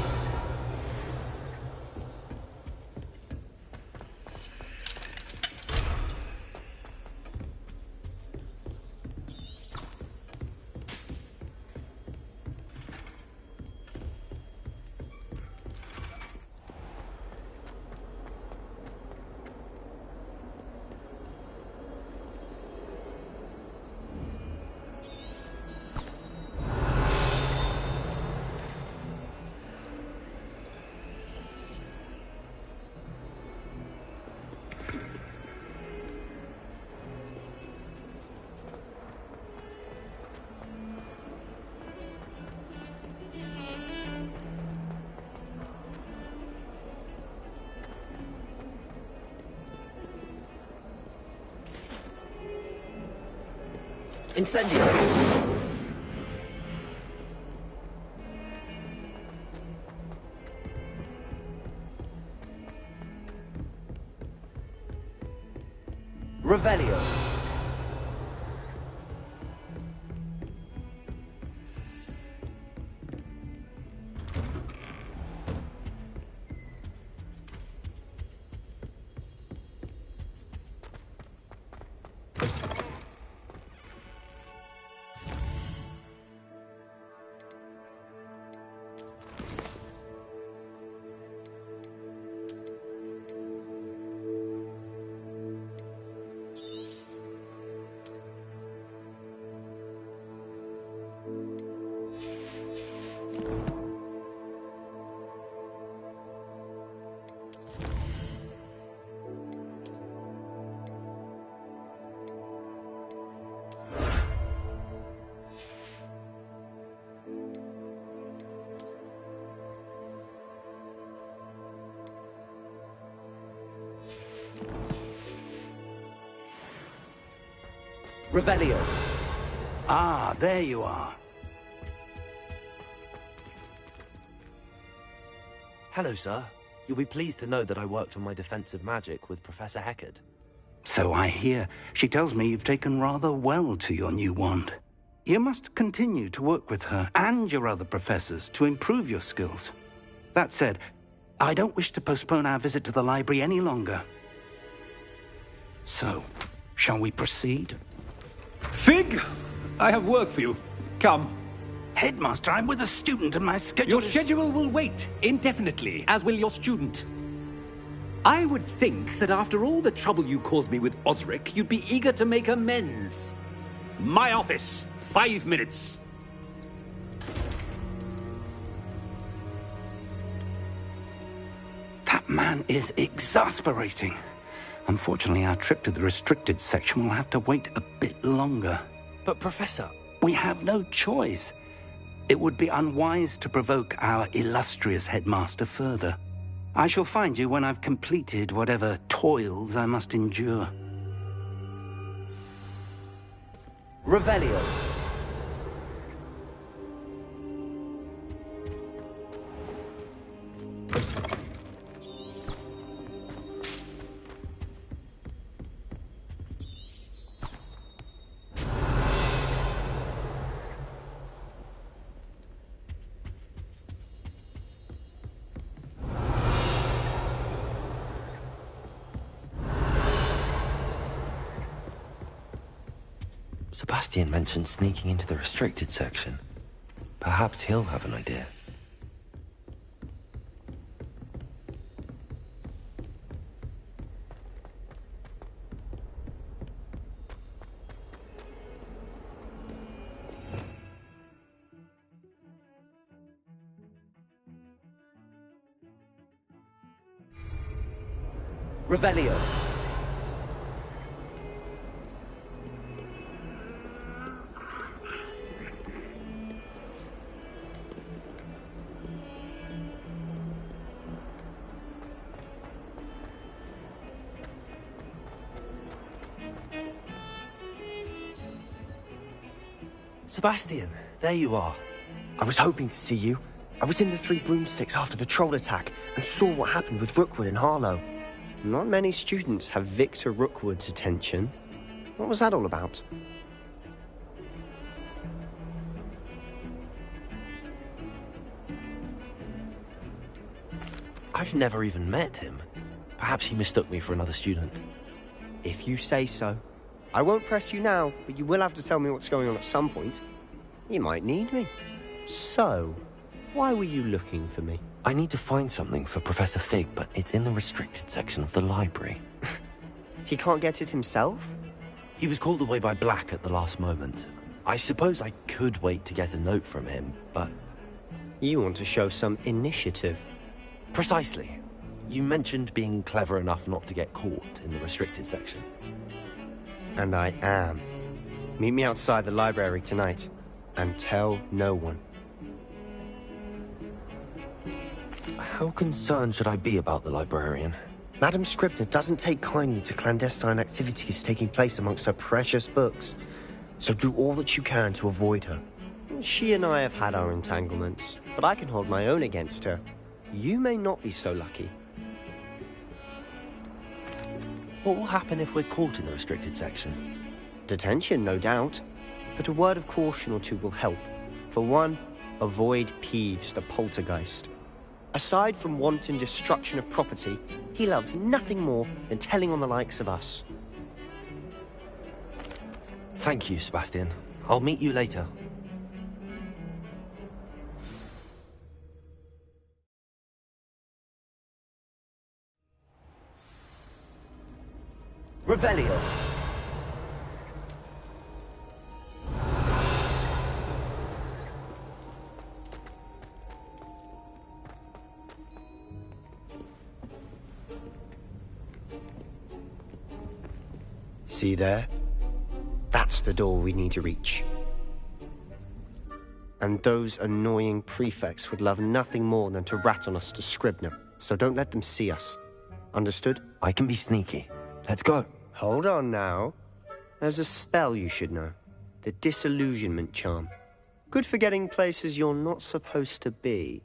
Incendio. Revelio. Revelio. Ah, there you are. Hello, sir. You'll be pleased to know that I worked on my defensive magic with Professor Heckard. So I hear. She tells me you've taken rather well to your new wand. You must continue to work with her and your other professors to improve your skills. That said, I don't wish to postpone our visit to the library any longer. So, shall we proceed? Fig! I have work for you. Come. Headmaster, I'm with a student and my schedule Your schedule will wait indefinitely, as will your student. I would think that after all the trouble you caused me with Osric, you'd be eager to make amends. My office. 5 minutes. That man is exasperating. Unfortunately, our trip to the restricted section will have to wait a bit longer. But, Professor... We have no choice. It would be unwise to provoke our illustrious headmaster further. I shall find you when I've completed whatever toils I must endure. Revelio. Sebastian mentioned sneaking into the restricted section. Perhaps he'll have an idea. Revelio. Sebastian, there you are. I was hoping to see you. I was in the Three Broomsticks after the troll attack and saw what happened with Rookwood and Harlow. Not many students have Victor Rookwood's attention. What was that all about? I've never even met him. Perhaps he mistook me for another student. If you say so. I won't press you now, but you will have to tell me what's going on at some point. You might need me. So, why were you looking for me? I need to find something for Professor Fig, but it's in the restricted section of the library. He can't get it himself? He was called away by Black at the last moment. I suppose I could wait to get a note from him, but... You want to show some initiative. Precisely. You mentioned being clever enough not to get caught in the restricted section. And I am. Meet me outside the library tonight, and tell no one. How concerned should I be about the librarian? Madam Scribner doesn't take kindly to clandestine activities taking place amongst her precious books, so do all that you can to avoid her. She and I have had our entanglements, but I can hold my own against her. You may not be so lucky. What will happen if we're caught in the restricted section? Detention, no doubt. But a word of caution or two will help. For one, avoid Peeves, the poltergeist. Aside from wanton destruction of property, he loves nothing more than telling on the likes of us. Thank you, Sebastian. I'll meet you later. Revelio. See there? That's the door we need to reach. And those annoying prefects would love nothing more than to rat on us to Scribner, so don't let them see us. Understood? I can be sneaky. Let's go. Hold on now. There's a spell you should know. The Disillusionment Charm. Good for getting places you're not supposed to be.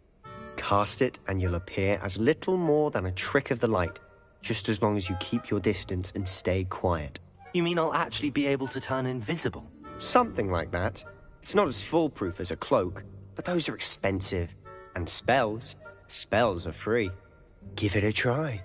Cast it and you'll appear as little more than a trick of the light, just as long as you keep your distance and stay quiet. You mean I'll actually be able to turn invisible? Something like that. It's not as foolproof as a cloak, but those are expensive. And spells are free. Give it a try.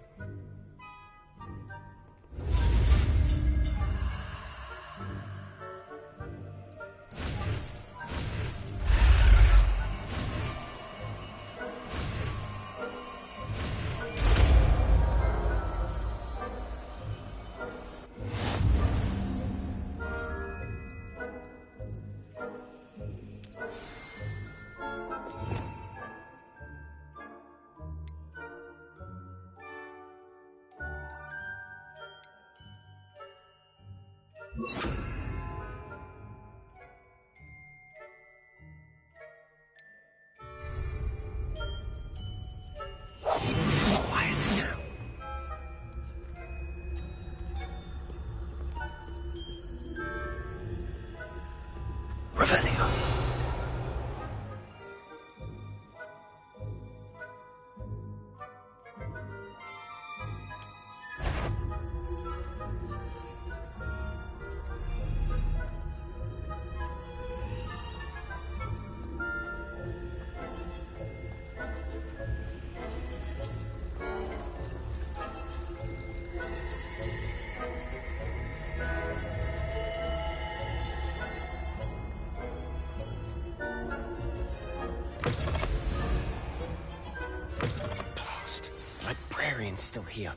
Librarian's still here.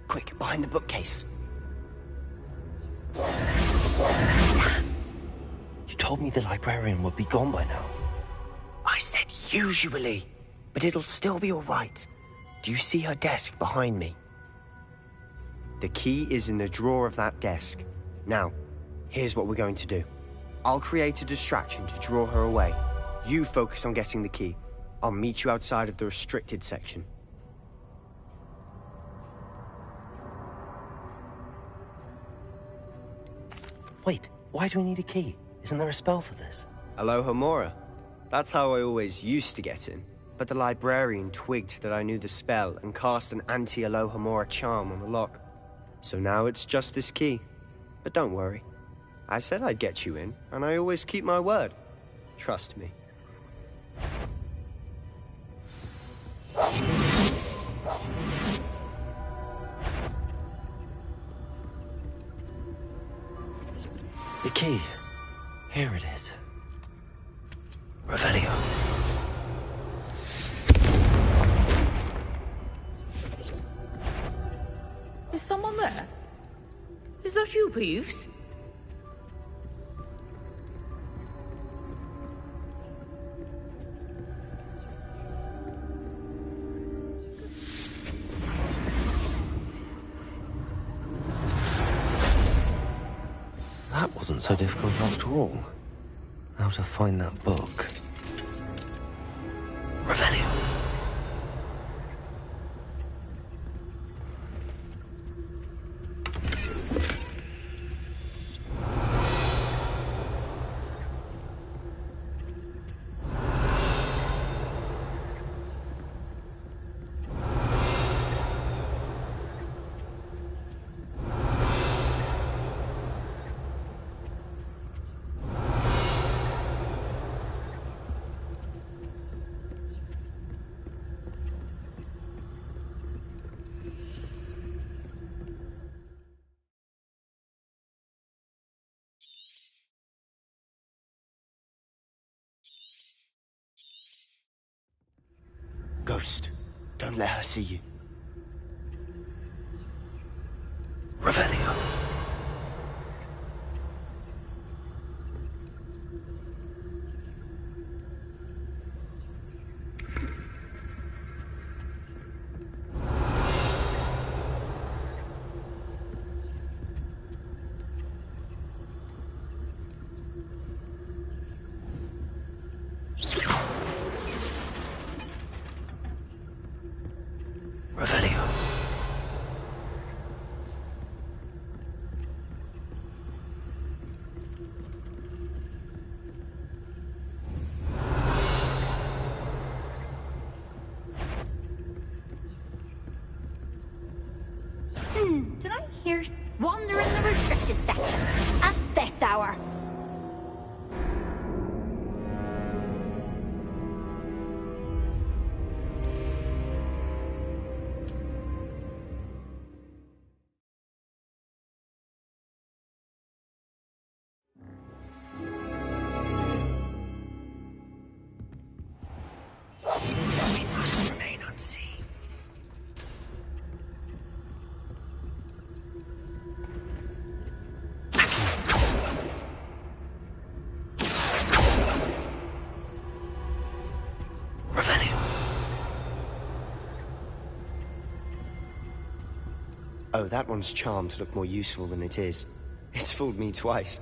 Quick, behind the bookcase. You told me the librarian would be gone by now. I said usually, but it'll still be all right. Do you see her desk behind me? The key is in the drawer of that desk. Now, here's what we're going to do. I'll create a distraction to draw her away. You focus on getting the key. I'll meet you outside of the restricted section. Wait, why do we need a key? Isn't there a spell for this? Alohomora. That's how I always used to get in. But the librarian twigged that I knew the spell and cast an anti-Alohomora charm on the lock. So now it's just this key. But don't worry. I said I'd get you in, and I always keep my word. Trust me. The key. Here it is. Revelio. Is someone there? Is that you, Peeves? That wasn't so difficult after all. How to find that book. Revelio. Ghost, don't let her see you. Revelio. Revelio. years, wandering the restricted section at this hour. We must remain unseen. Revelio. Oh, that one's charmed to look more useful than it is. It's fooled me twice.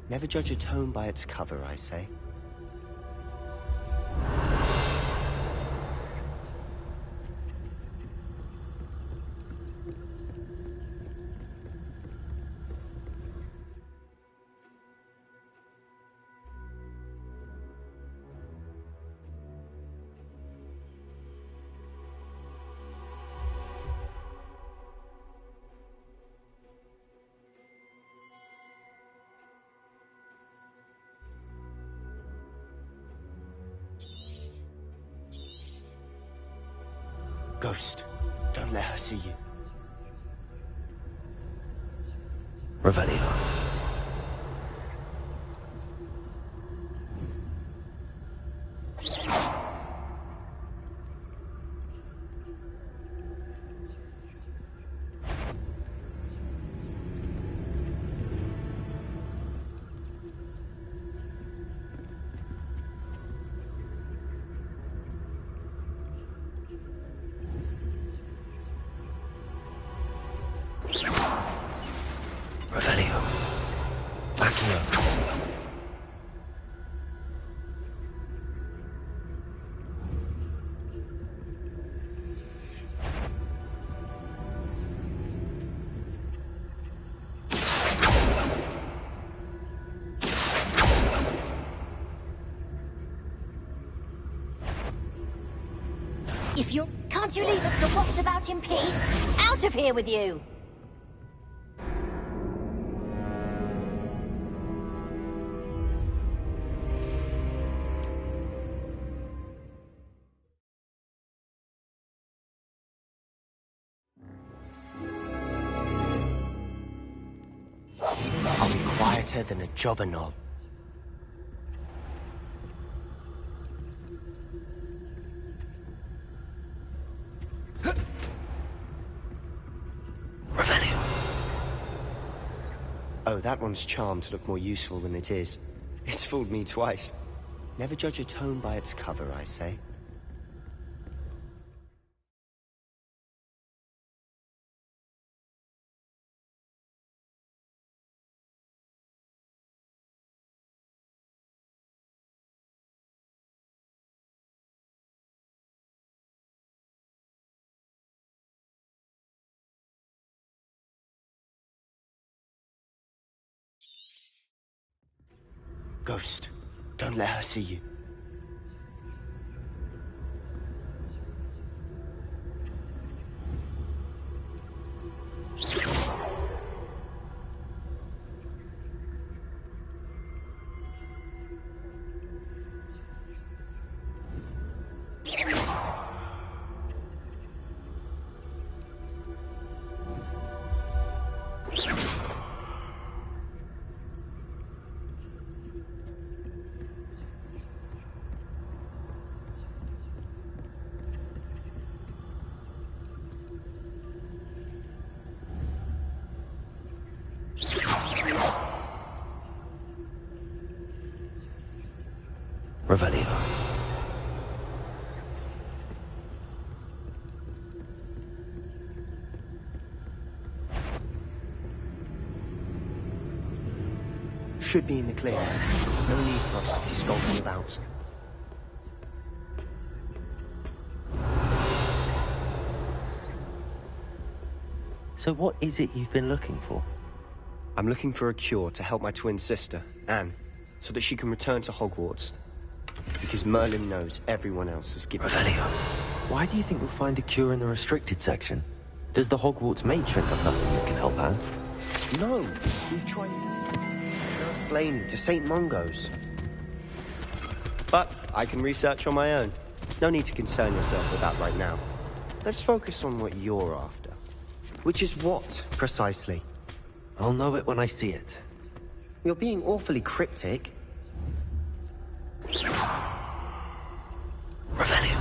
Never judge a tome by its cover, I say. Ghost, don't let her see you. Revelio. Revelio. Accio. If you're... Can't you leave us to watch about in peace? Out of here with you! I'll be quieter than a jobberknoll. Revelio. Oh, that one's charmed to look more useful than it is. It's fooled me twice. Never judge a tome by its cover, I say. Ghost, don't let her see you. Revelio. Should be in the clear. No need for us to be skulking about. So what is it you've been looking for? I'm looking for a cure to help my twin sister, Anne, so that she can return to Hogwarts. Because Merlin knows everyone else has given up. Revelio. Why do you think we'll find a cure in the restricted section? Does the Hogwarts matron have nothing that can help Anne? No, we've tried explaining to St. Mungo's. But I can research on my own. No need to concern yourself with that right now. Let's focus on what you're after. Which is what, precisely? I'll know it when I see it. You're being awfully cryptic. Revelio.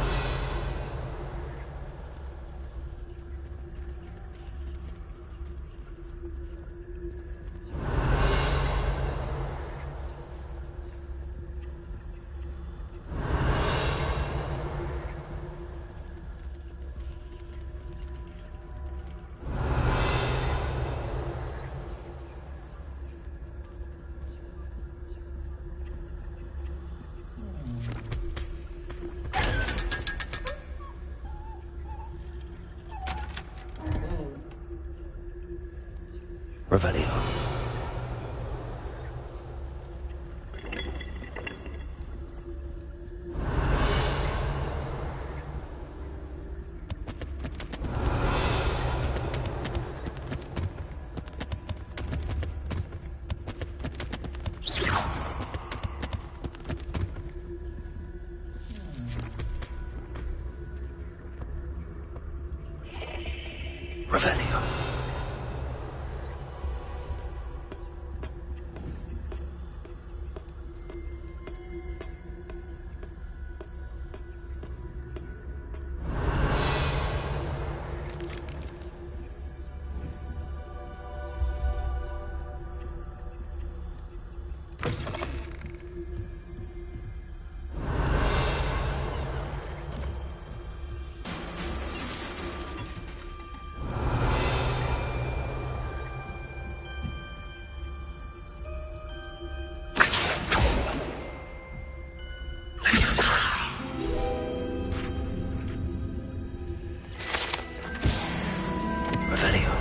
Revelio. Revelio.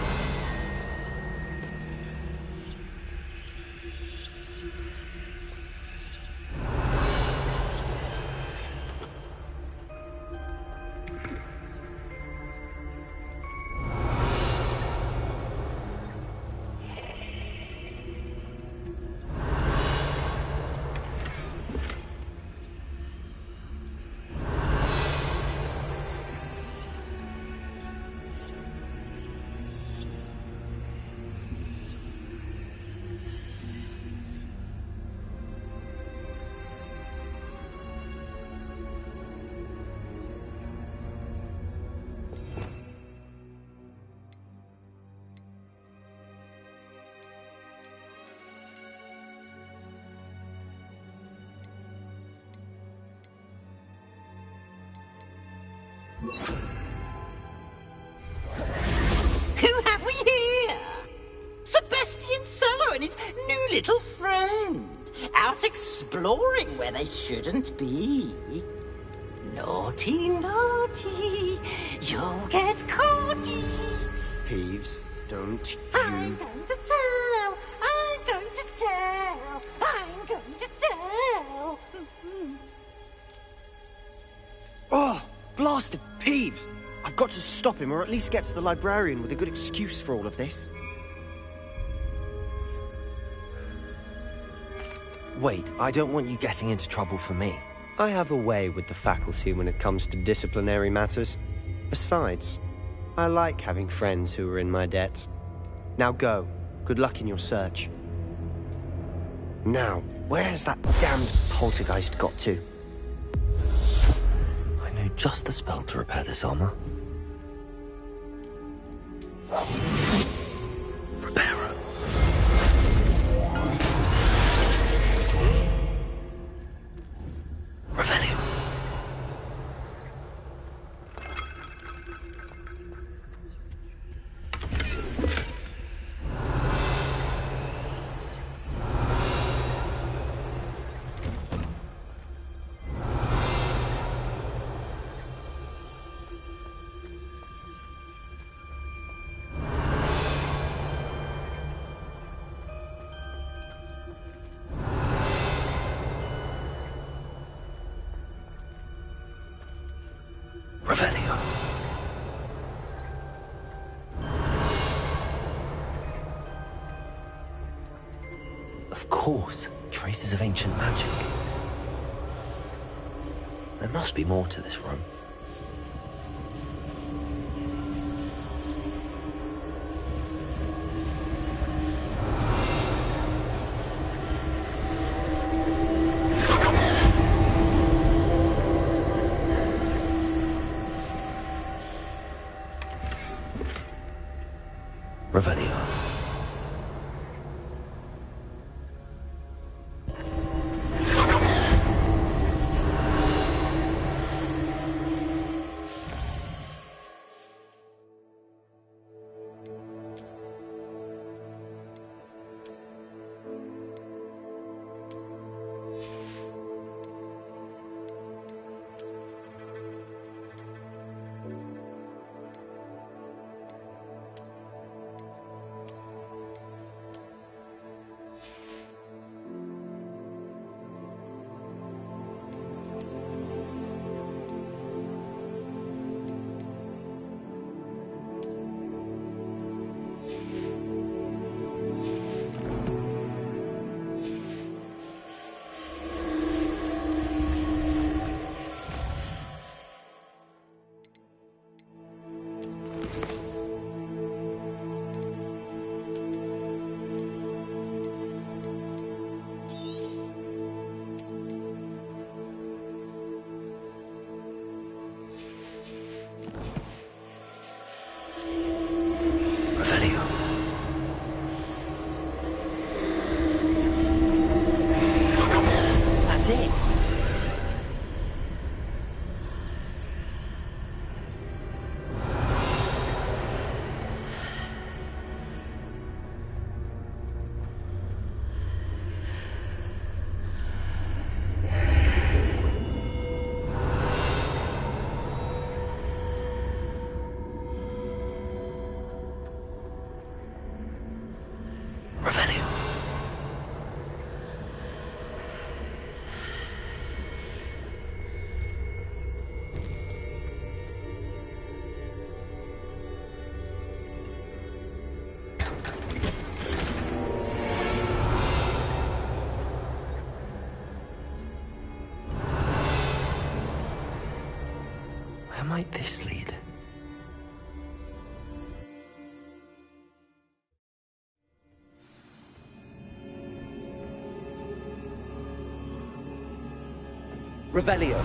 Who have we here? Sebastian Solo and his new little friend. Out exploring where they shouldn't be. Naughty, naughty, you'll get caughty. Peeves, don't I'm going to tell, I'm going to tell, I'm going to tell. Oh, blasted Peeves! I've got to stop him, or at least get to the librarian with a good excuse for all of this. Wait, I don't want you getting into trouble for me. I have a way with the faculty when it comes to disciplinary matters. Besides, I like having friends who are in my debt. Now go. Good luck in your search. Now, where has that damned poltergeist got to? I know just the spell to repair this armor. Repairer. Revelio. Revelio. course, traces of ancient magic. There must be more to this room. Revelio. That's it. Where might this lead? Revelio.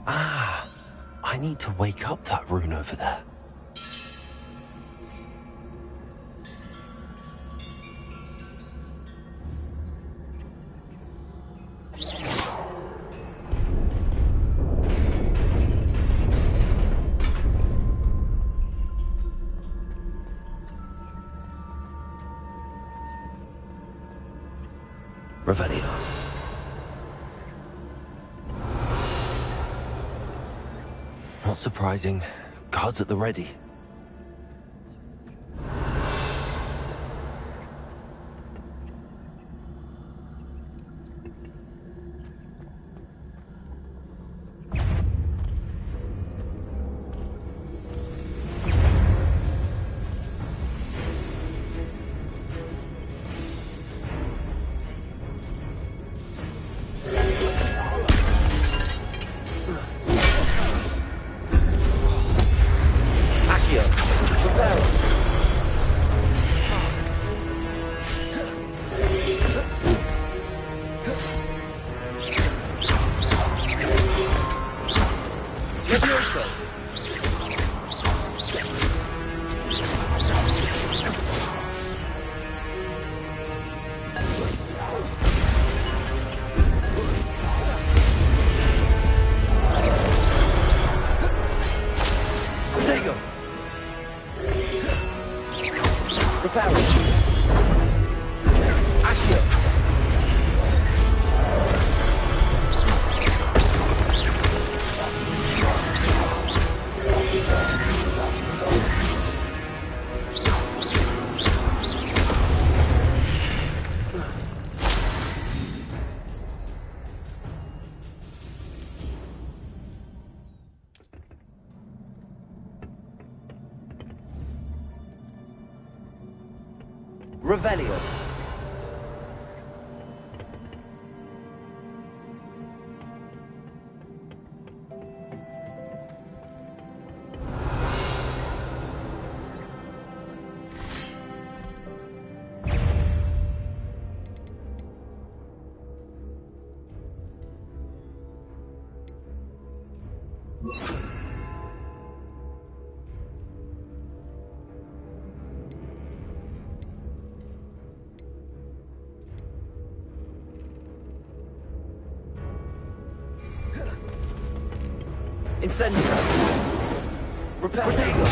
Ah, I need to wake up that rune over there. Revelio. Not surprising. Guards at the ready. Revelio. Incendio. Repair. Protego.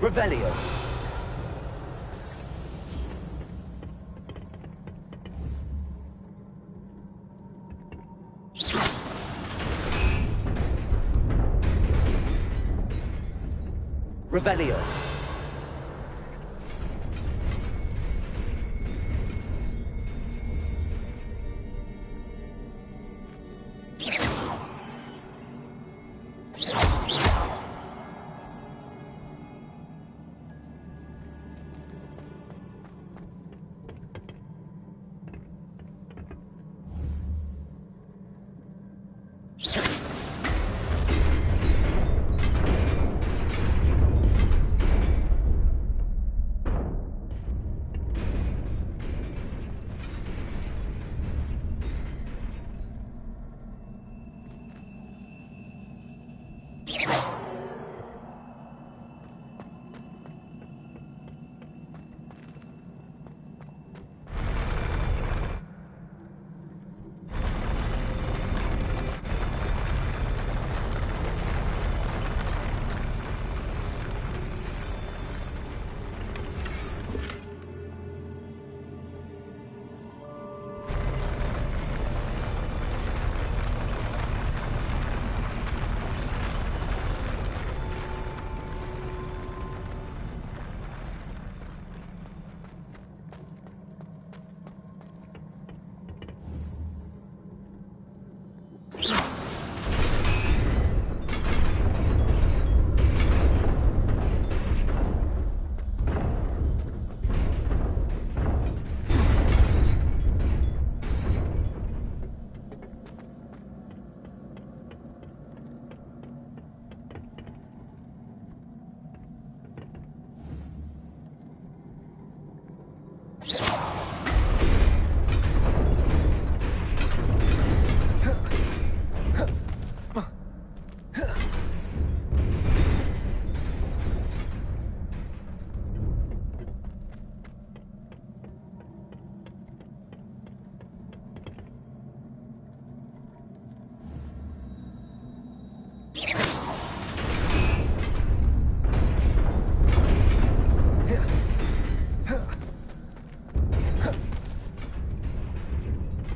Revelio. Revelio.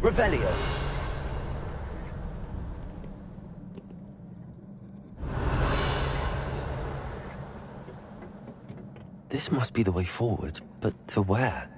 Revelio. This must be the way forward, but to where?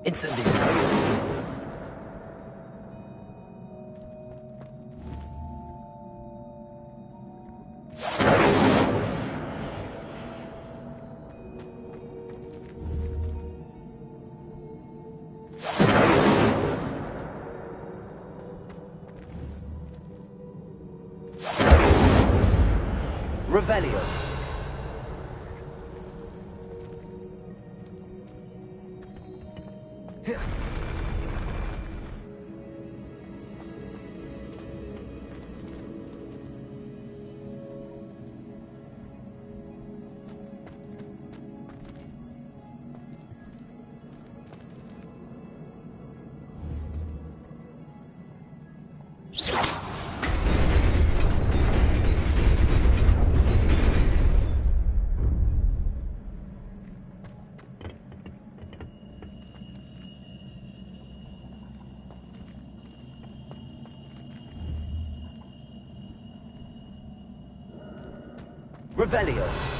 Incendio. Revelio. Revelio.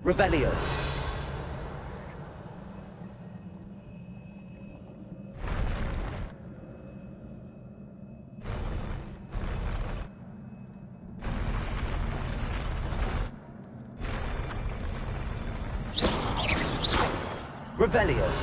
Revelio. Revelio.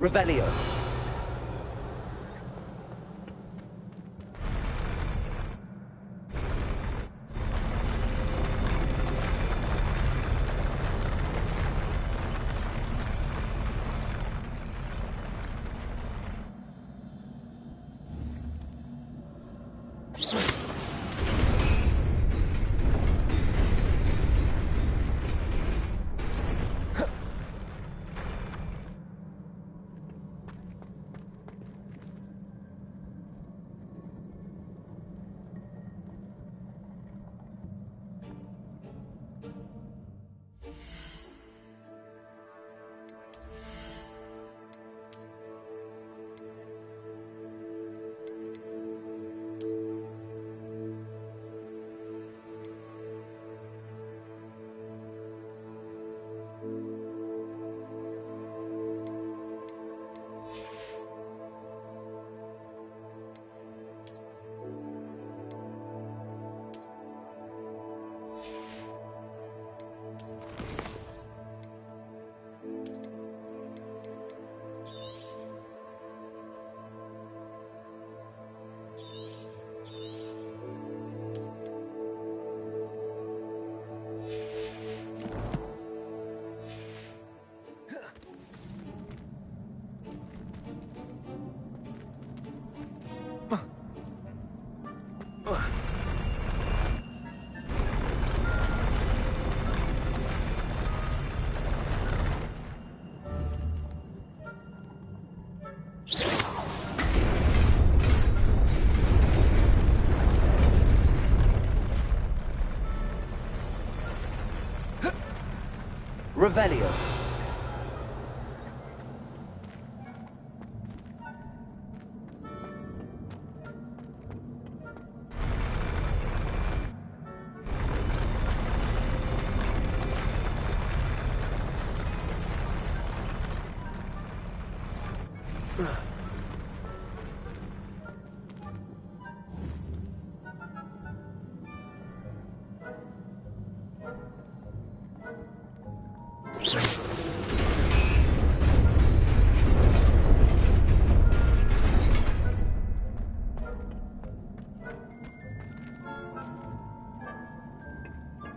Revelio. Revelio.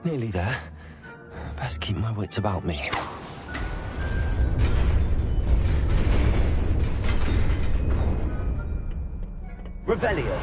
Nearly there. Best keep my wits about me. Revelio.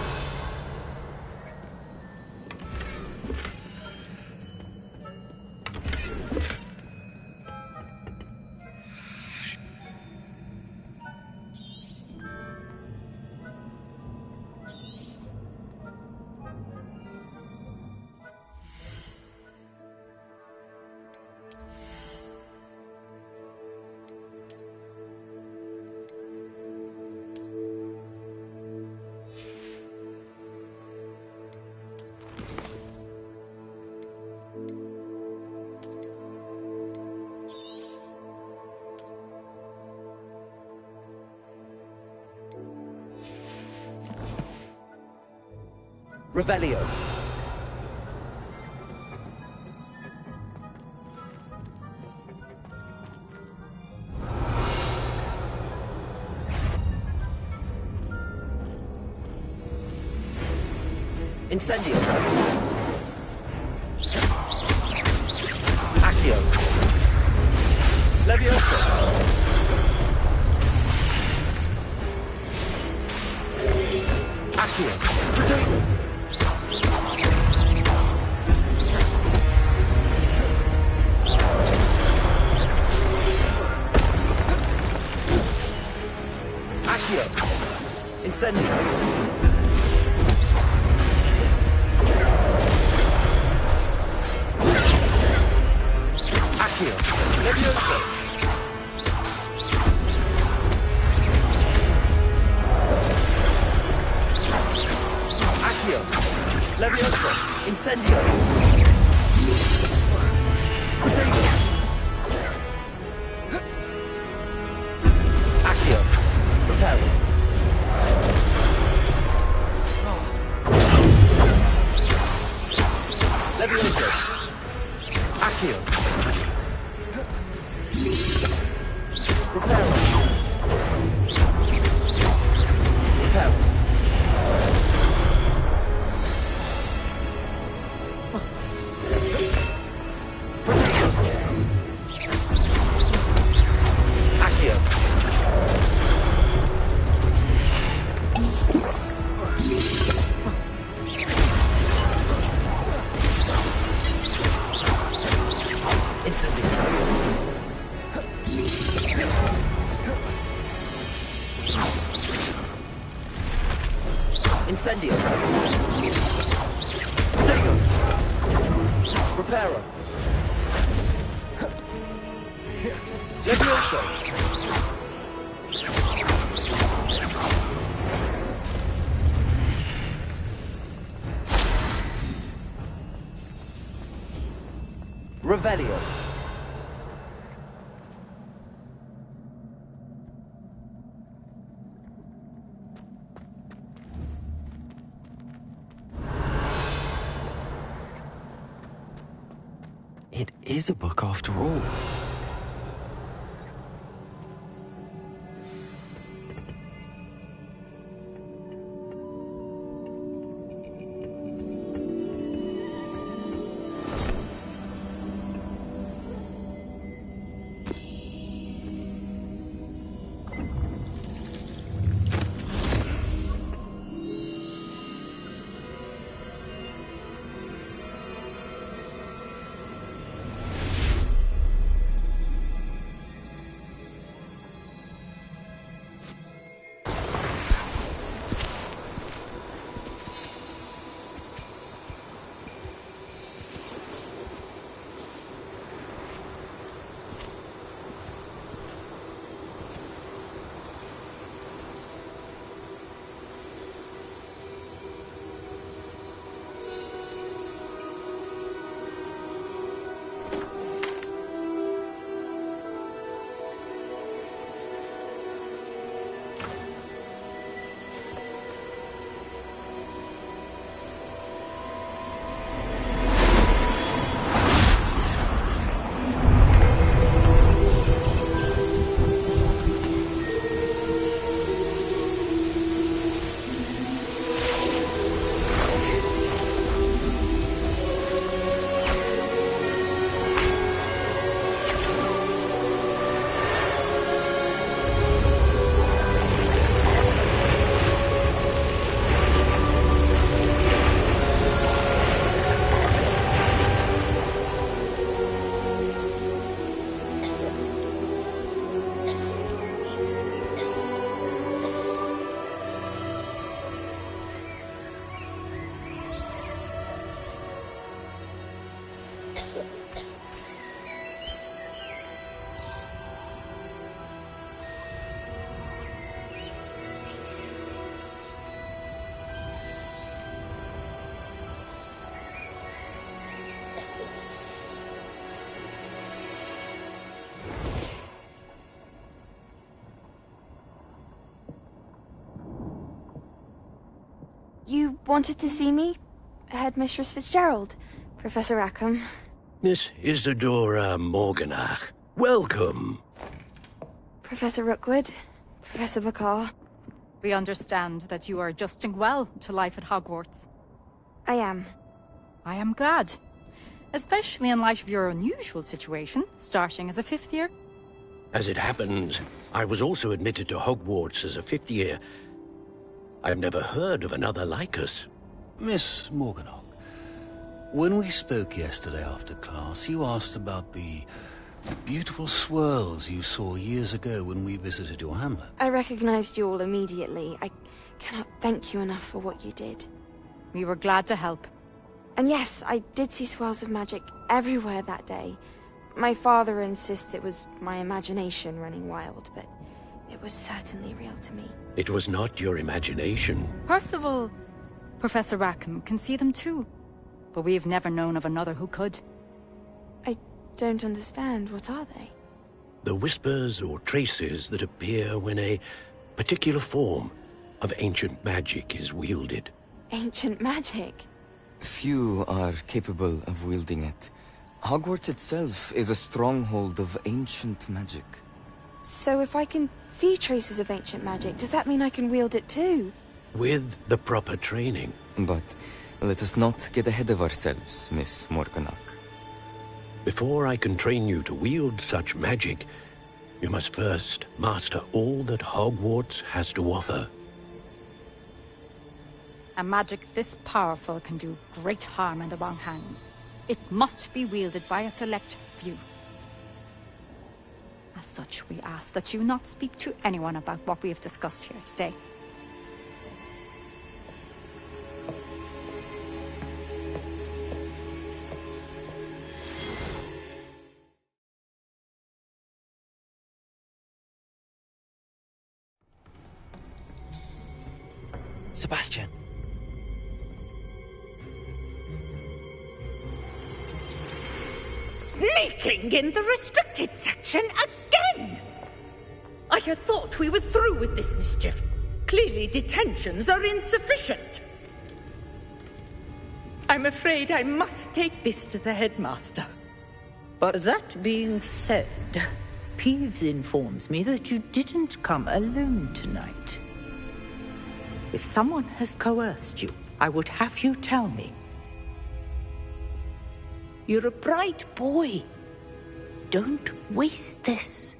Revelio. Incendio. Accio. Levioso. Accio. Protego. Accio. Incendio. Accio. Levioso. Accio. Levioso. Incendio. Protego. Accio. Repel. Levioso. Accio. Repel. Repel. Protego. Accio. Incendio. Incendio. Protego. Reparo. Levioso. Revelio. It is a book after all. You wanted to see me? Headmistress Fitzgerald, Professor Rackham. Miss Isadora Morganach, welcome. Professor Rookwood, Professor McCaw. We understand that you are adjusting well to life at Hogwarts. I am. I am glad. Especially in light of your unusual situation, starting as a 5th year. As it happens, I was also admitted to Hogwarts as a 5th year. I've never heard of another like us. Miss Morganach, when we spoke yesterday after class, you asked about the beautiful swirls you saw years ago when we visited your hamlet. I recognized you all immediately. I cannot thank you enough for what you did. We were glad to help. And yes, I did see swirls of magic everywhere that day. My father insists it was my imagination running wild, but it was certainly real to me. It was not your imagination. Percival, Professor Rackham can see them too. But we've never known of another who could. I don't understand. What are they? The whispers or traces that appear when a particular form of ancient magic is wielded. Ancient magic? Few are capable of wielding it. Hogwarts itself is a stronghold of ancient magic. So if I can see traces of ancient magic, does that mean I can wield it too? With the proper training. But let us not get ahead of ourselves, Miss Morganach. Before I can train you to wield such magic, you must first master all that Hogwarts has to offer. A magic this powerful can do great harm in the wrong hands. It must be wielded by a select few. As such, we ask that you not speak to anyone about what we have discussed here today. Sebastian. Sneaking in the restricted section again! I had thought we were through with this mischief. Clearly detentions are insufficient. I'm afraid I must take this to the headmaster. But that being said, Peeves informs me that you didn't come alone tonight. If someone has coerced you, I would have you tell me. You're a bright boy. Don't waste this.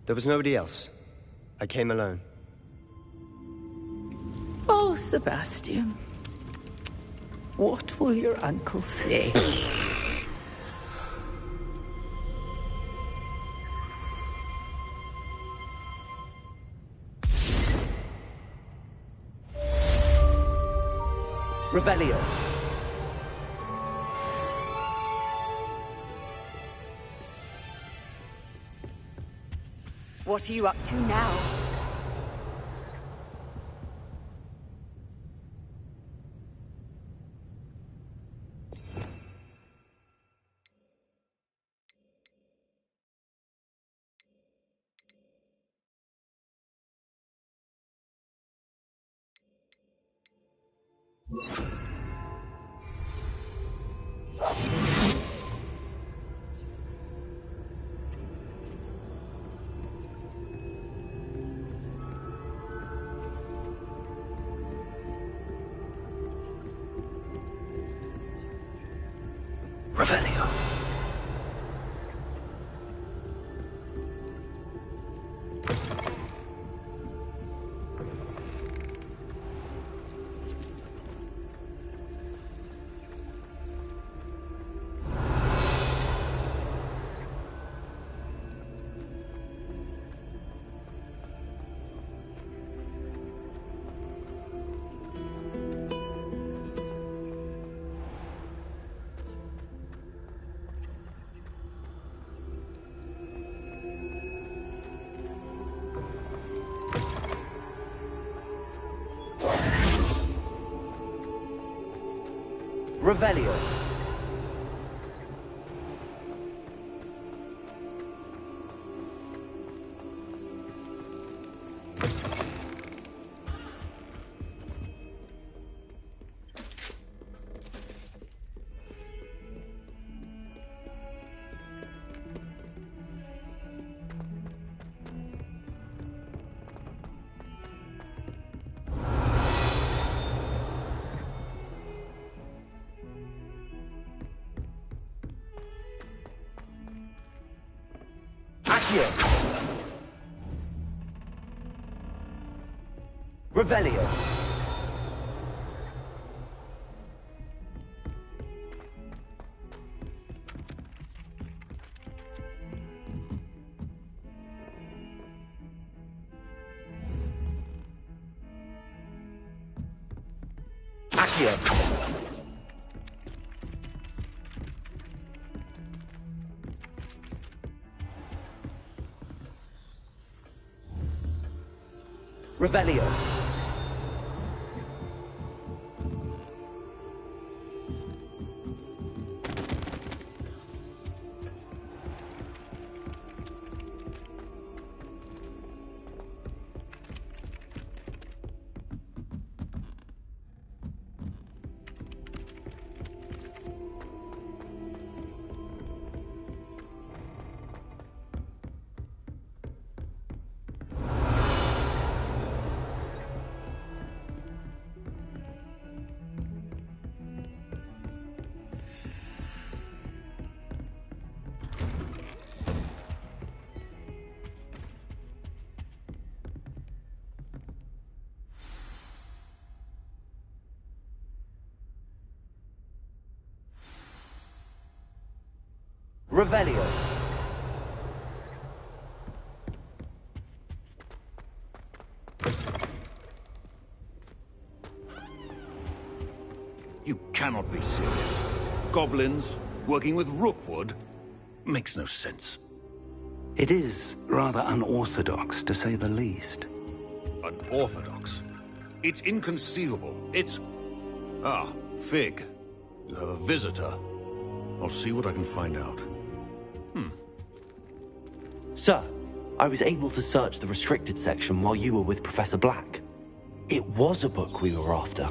There was nobody else. I came alone. Oh, Sebastian. What will your uncle say? Revelio. What are you up to now? Revelio. Revelio. Accio! Revelio! Accio! Revelio. Revelio. You cannot be serious. Goblins working with Rookwood? Makes no sense. It is rather unorthodox, to say the least. Unorthodox? It's inconceivable. It's... Ah, Fig. You have a visitor. I'll see what I can find out. Sir, I was able to search the restricted section while you were with Professor Black. It was a book we were after.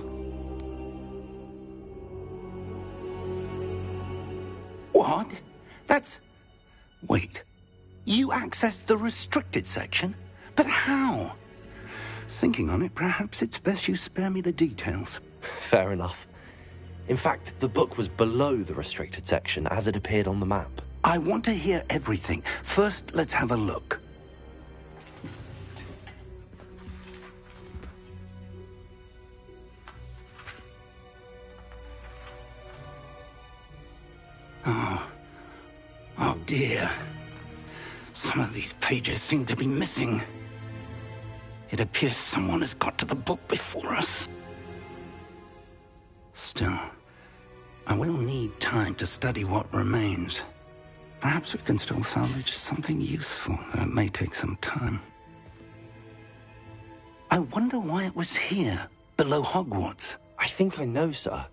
What? That's... Wait. You accessed the restricted section? But how? Thinking on it, perhaps it's best you spare me the details. Fair enough. In fact, the book was below the restricted section as it appeared on the map. I want to hear everything. First, let's have a look. Oh dear. Some of these pages seem to be missing. It appears someone has got to the book before us. Still, I will need time to study what remains. Perhaps we can still salvage something useful, though it may take some time. I wonder why it was here, below Hogwarts. I think I know, sir.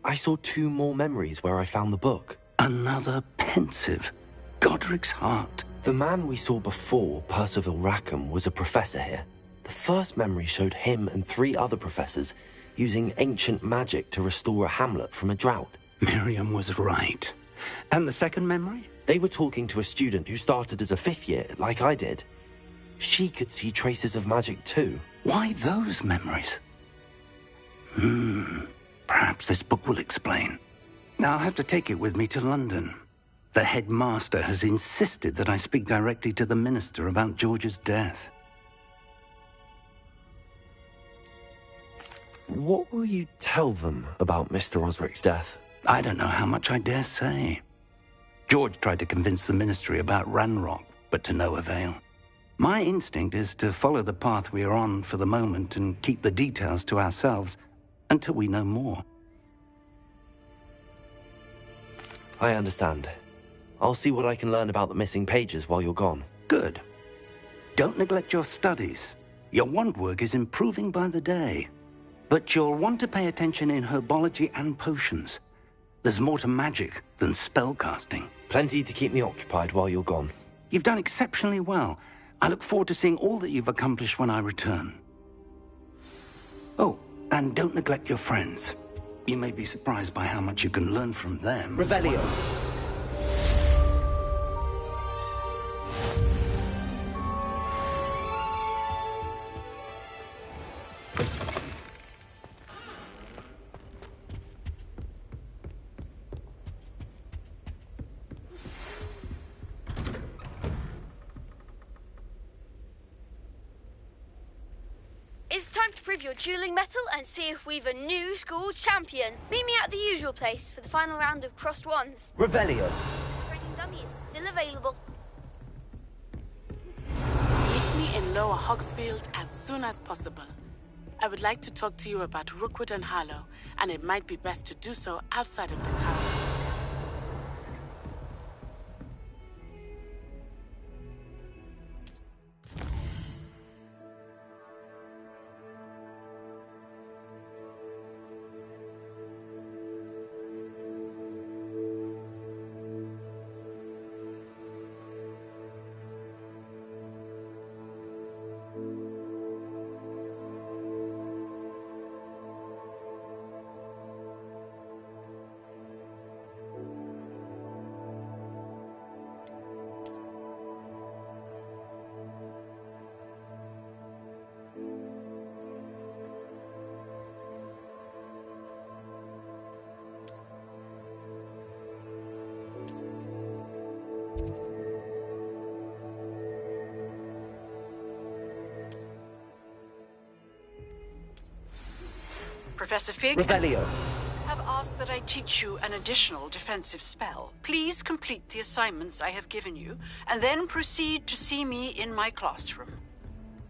I saw 2 more memories where I found the book. Another pensive. Godric's heart. The man we saw before, Percival Rackham, was a professor here. The first memory showed him and 3 other professors using ancient magic to restore a hamlet from a drought. Miriam was right. And the second memory? They were talking to a student who started as a 5th year, like I did. She could see traces of magic too. Why those memories? Perhaps this book will explain. Now I'll have to take it with me to London. The headmaster has insisted that I speak directly to the minister about George's death. What will you tell them about Mr. Osric's death? I don't know how much I dare say. George tried to convince the ministry about Ranrock, but to no avail. My instinct is to follow the path we are on for the moment and keep the details to ourselves until we know more. I understand. I'll see what I can learn about the missing pages while you're gone. Good. Don't neglect your studies. Your wand work is improving by the day. But you'll want to pay attention in herbology and potions. There's more to magic than spellcasting. Plenty to keep me occupied while you're gone. You've done exceptionally well. I look forward to seeing all that you've accomplished when I return. Oh, and don't neglect your friends. You may be surprised by how much you can learn from them. Revelio. Time to prove your dueling mettle and see if we've a new school champion. Meet me at the usual place for the final round of crossed wands. Revelio. Training dummy is still available. Meet me in Lower Hogsfield as soon as possible. I would like to talk to you about Rookwood and Harlow, and it might be best to do so outside of the castle. Professor Fig, Revelio. have asked that I teach you an additional defensive spell. Please complete the assignments I have given you, and then proceed to see me in my classroom.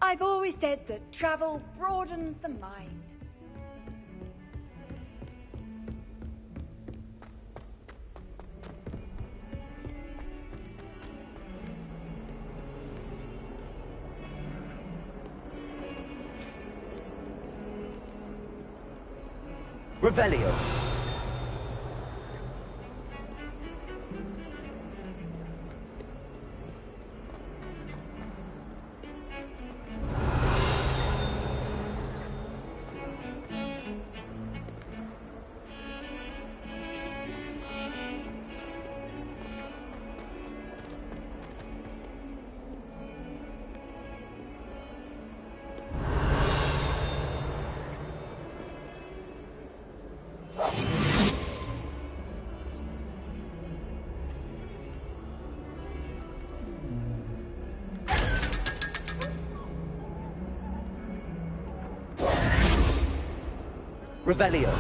I've always said that travel broadens the mind. Revelio. Revelio.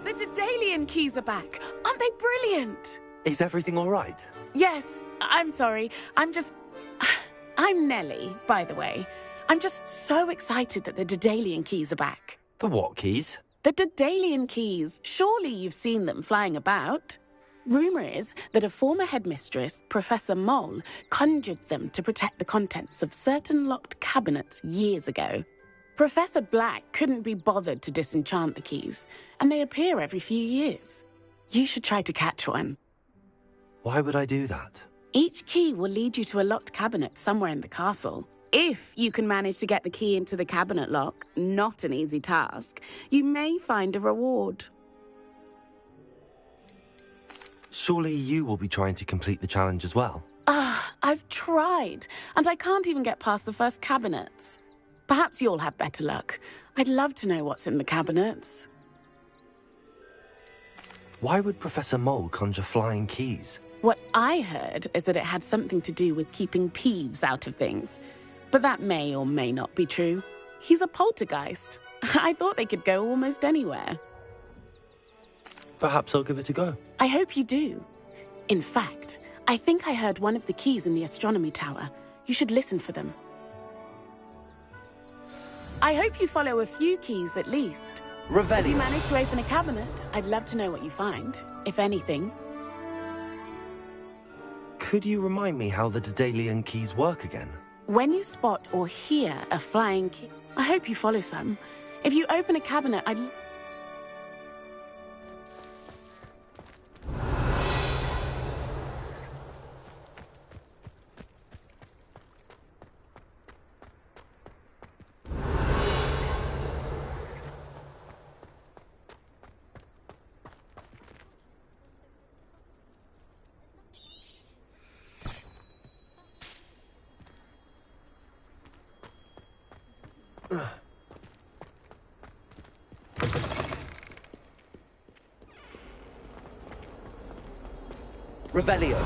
The Daedalian keys are back. Aren't they brilliant? Is everything all right? Yes, I'm sorry. I'm Nellie, by the way. I'm just so excited that the Daedalian keys are back. The what keys? The Daedalian keys. Surely you've seen them flying about. Rumour is that a former headmistress, Professor Moll, conjured them to protect the contents of certain locked cabinets years ago. Professor Black couldn't be bothered to disenchant the keys, and they appear every few years. You should try to catch one. Why would I do that? Each key will lead you to a locked cabinet somewhere in the castle. If you can manage to get the key into the cabinet lock, not an easy task, you may find a reward. Surely you will be trying to complete the challenge as well. I've tried, and I can't even get past the first cabinets. Perhaps you'll have better luck. I'd love to know what's in the cabinets. Why would Professor Moll conjure flying keys? What I heard is that it had something to do with keeping Peeves out of things. But that may or may not be true. He's a poltergeist. I thought they could go almost anywhere. Perhaps I'll give it a go. I hope you do. In fact, I think I heard one of the keys in the astronomy tower. You should listen for them. I hope you follow a few keys at least. Revelio. If you manage to open a cabinet, I'd love to know what you find, if anything. Could you remind me how the Daedalian keys work again? When you spot or hear a flying key, I hope you follow some. If you open a cabinet, I'd... Revelio.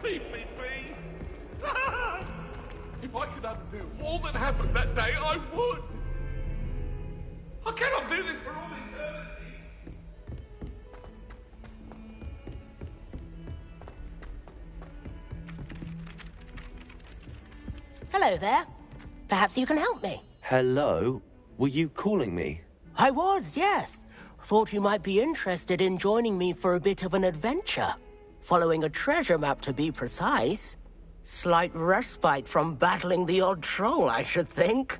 Leave me be! If I could undo all that happened that day, I would! I cannot do this for all eternity! Hello there. Perhaps you can help me. Hello? Were you calling me? I was, yes. Thought you might be interested in joining me for a bit of an adventure. Following a treasure map, to be precise. Slight respite from battling the odd troll, I should think.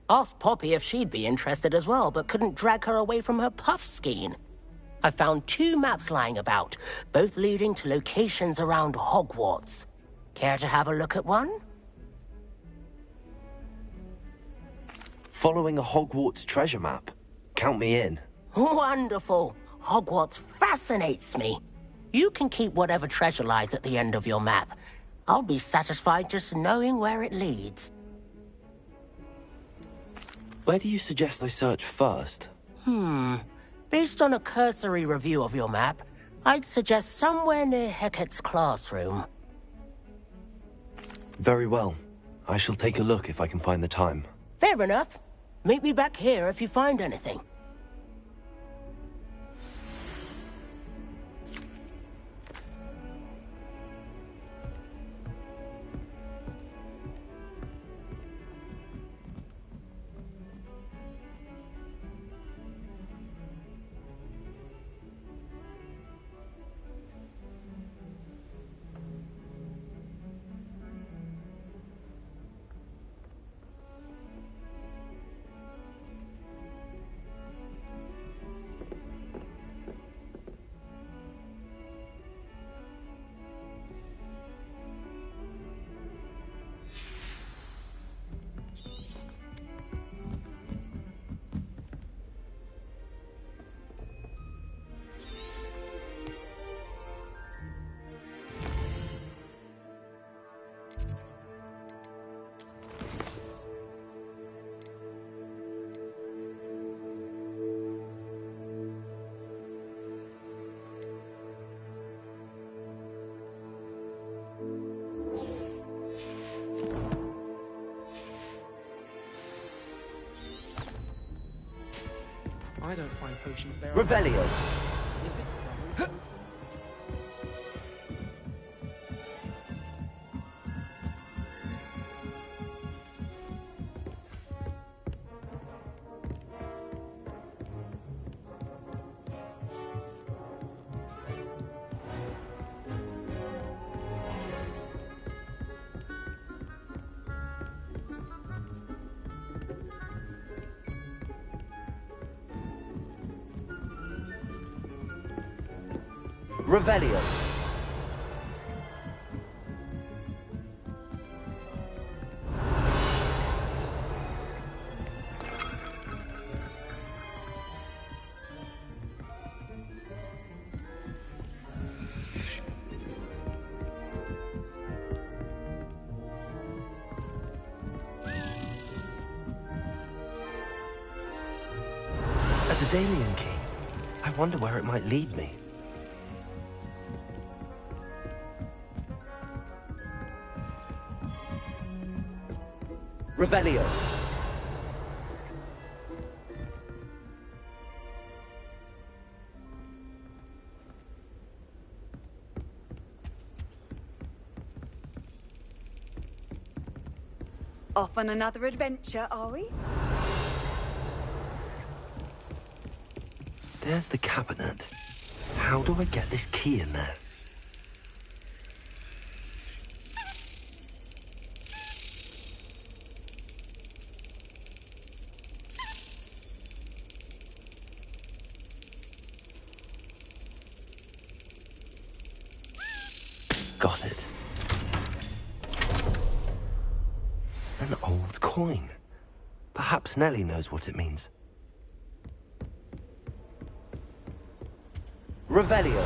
Asked Poppy if she'd be interested as well, but couldn't drag her away from her puff skein. I found 2 maps lying about, both leading to locations around Hogwarts. Care to have a look at one? Following a Hogwarts treasure map. Count me in. Wonderful. Hogwarts fascinates me. You can keep whatever treasure lies at the end of your map. I'll be satisfied just knowing where it leads. Where do you suggest I search first? Based on a cursory review of your map, I'd suggest somewhere near Hecat's classroom. Very well. I shall take a look if I can find the time. Fair enough. Meet me back here if you find anything. I don't find potions very... Revelio. Revelio. That's a Dalian key. I wonder where it might lead me. Revelio. Off on another adventure, are we? There's the cabinet. How do I get this key in there? Got it. An old coin. Perhaps Nellie knows what it means. Revelio.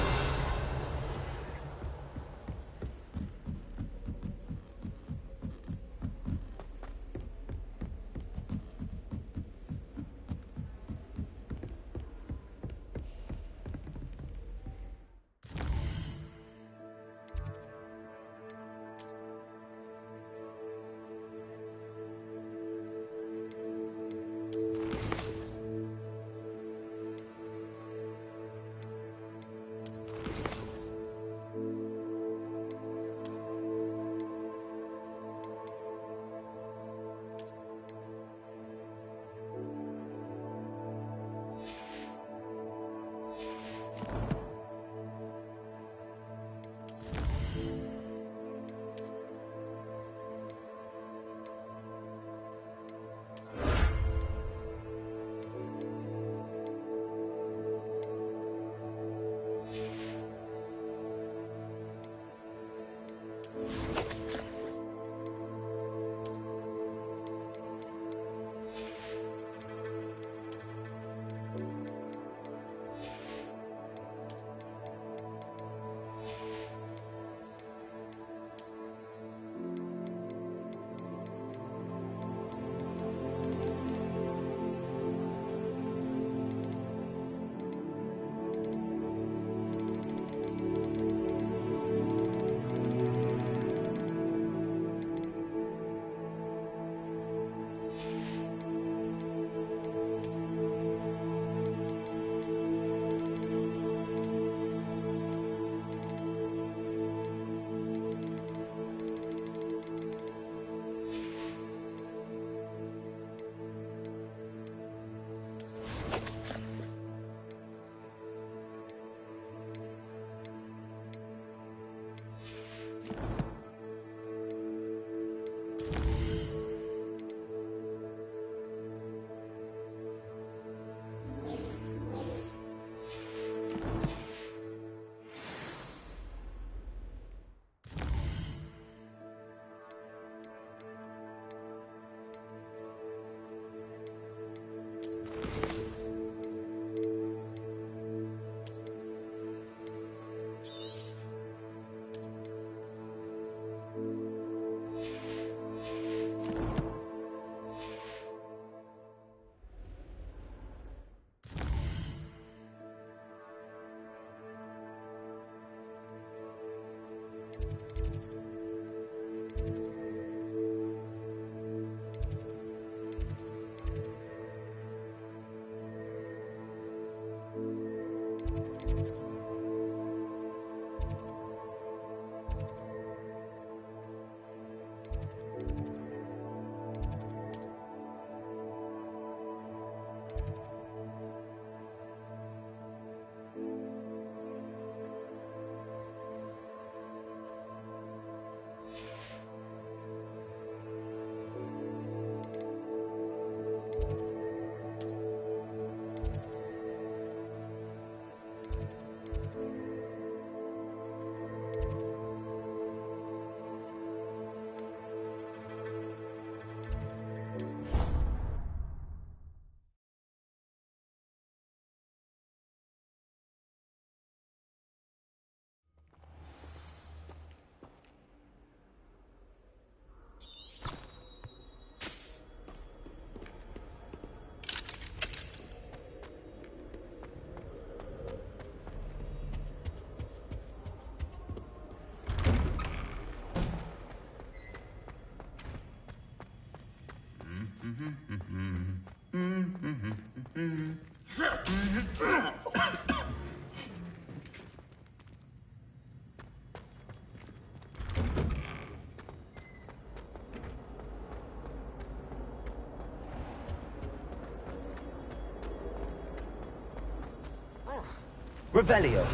Revelio.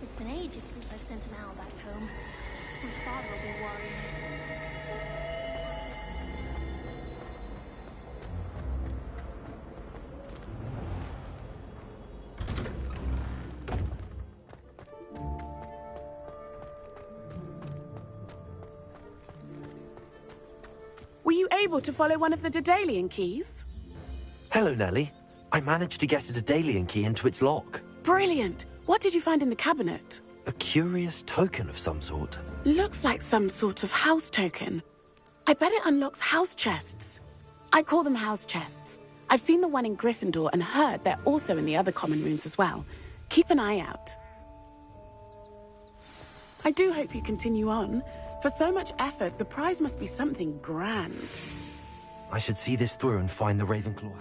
It's been ages since I've sent an owl back home. My father will be worried. you able to follow one of the Daedalian keys? Hello, Nellie. I managed to get a Daedalian key into its lock. Brilliant! What did you find in the cabinet? A curious token of some sort. Looks like some sort of house token. I bet it unlocks house chests. I call them house chests. I've seen the one in Gryffindor and heard they're also in the other common rooms as well. Keep an eye out. I do hope you continue on. For so much effort, the prize must be something grand. I should see this through and find the Ravenclaw.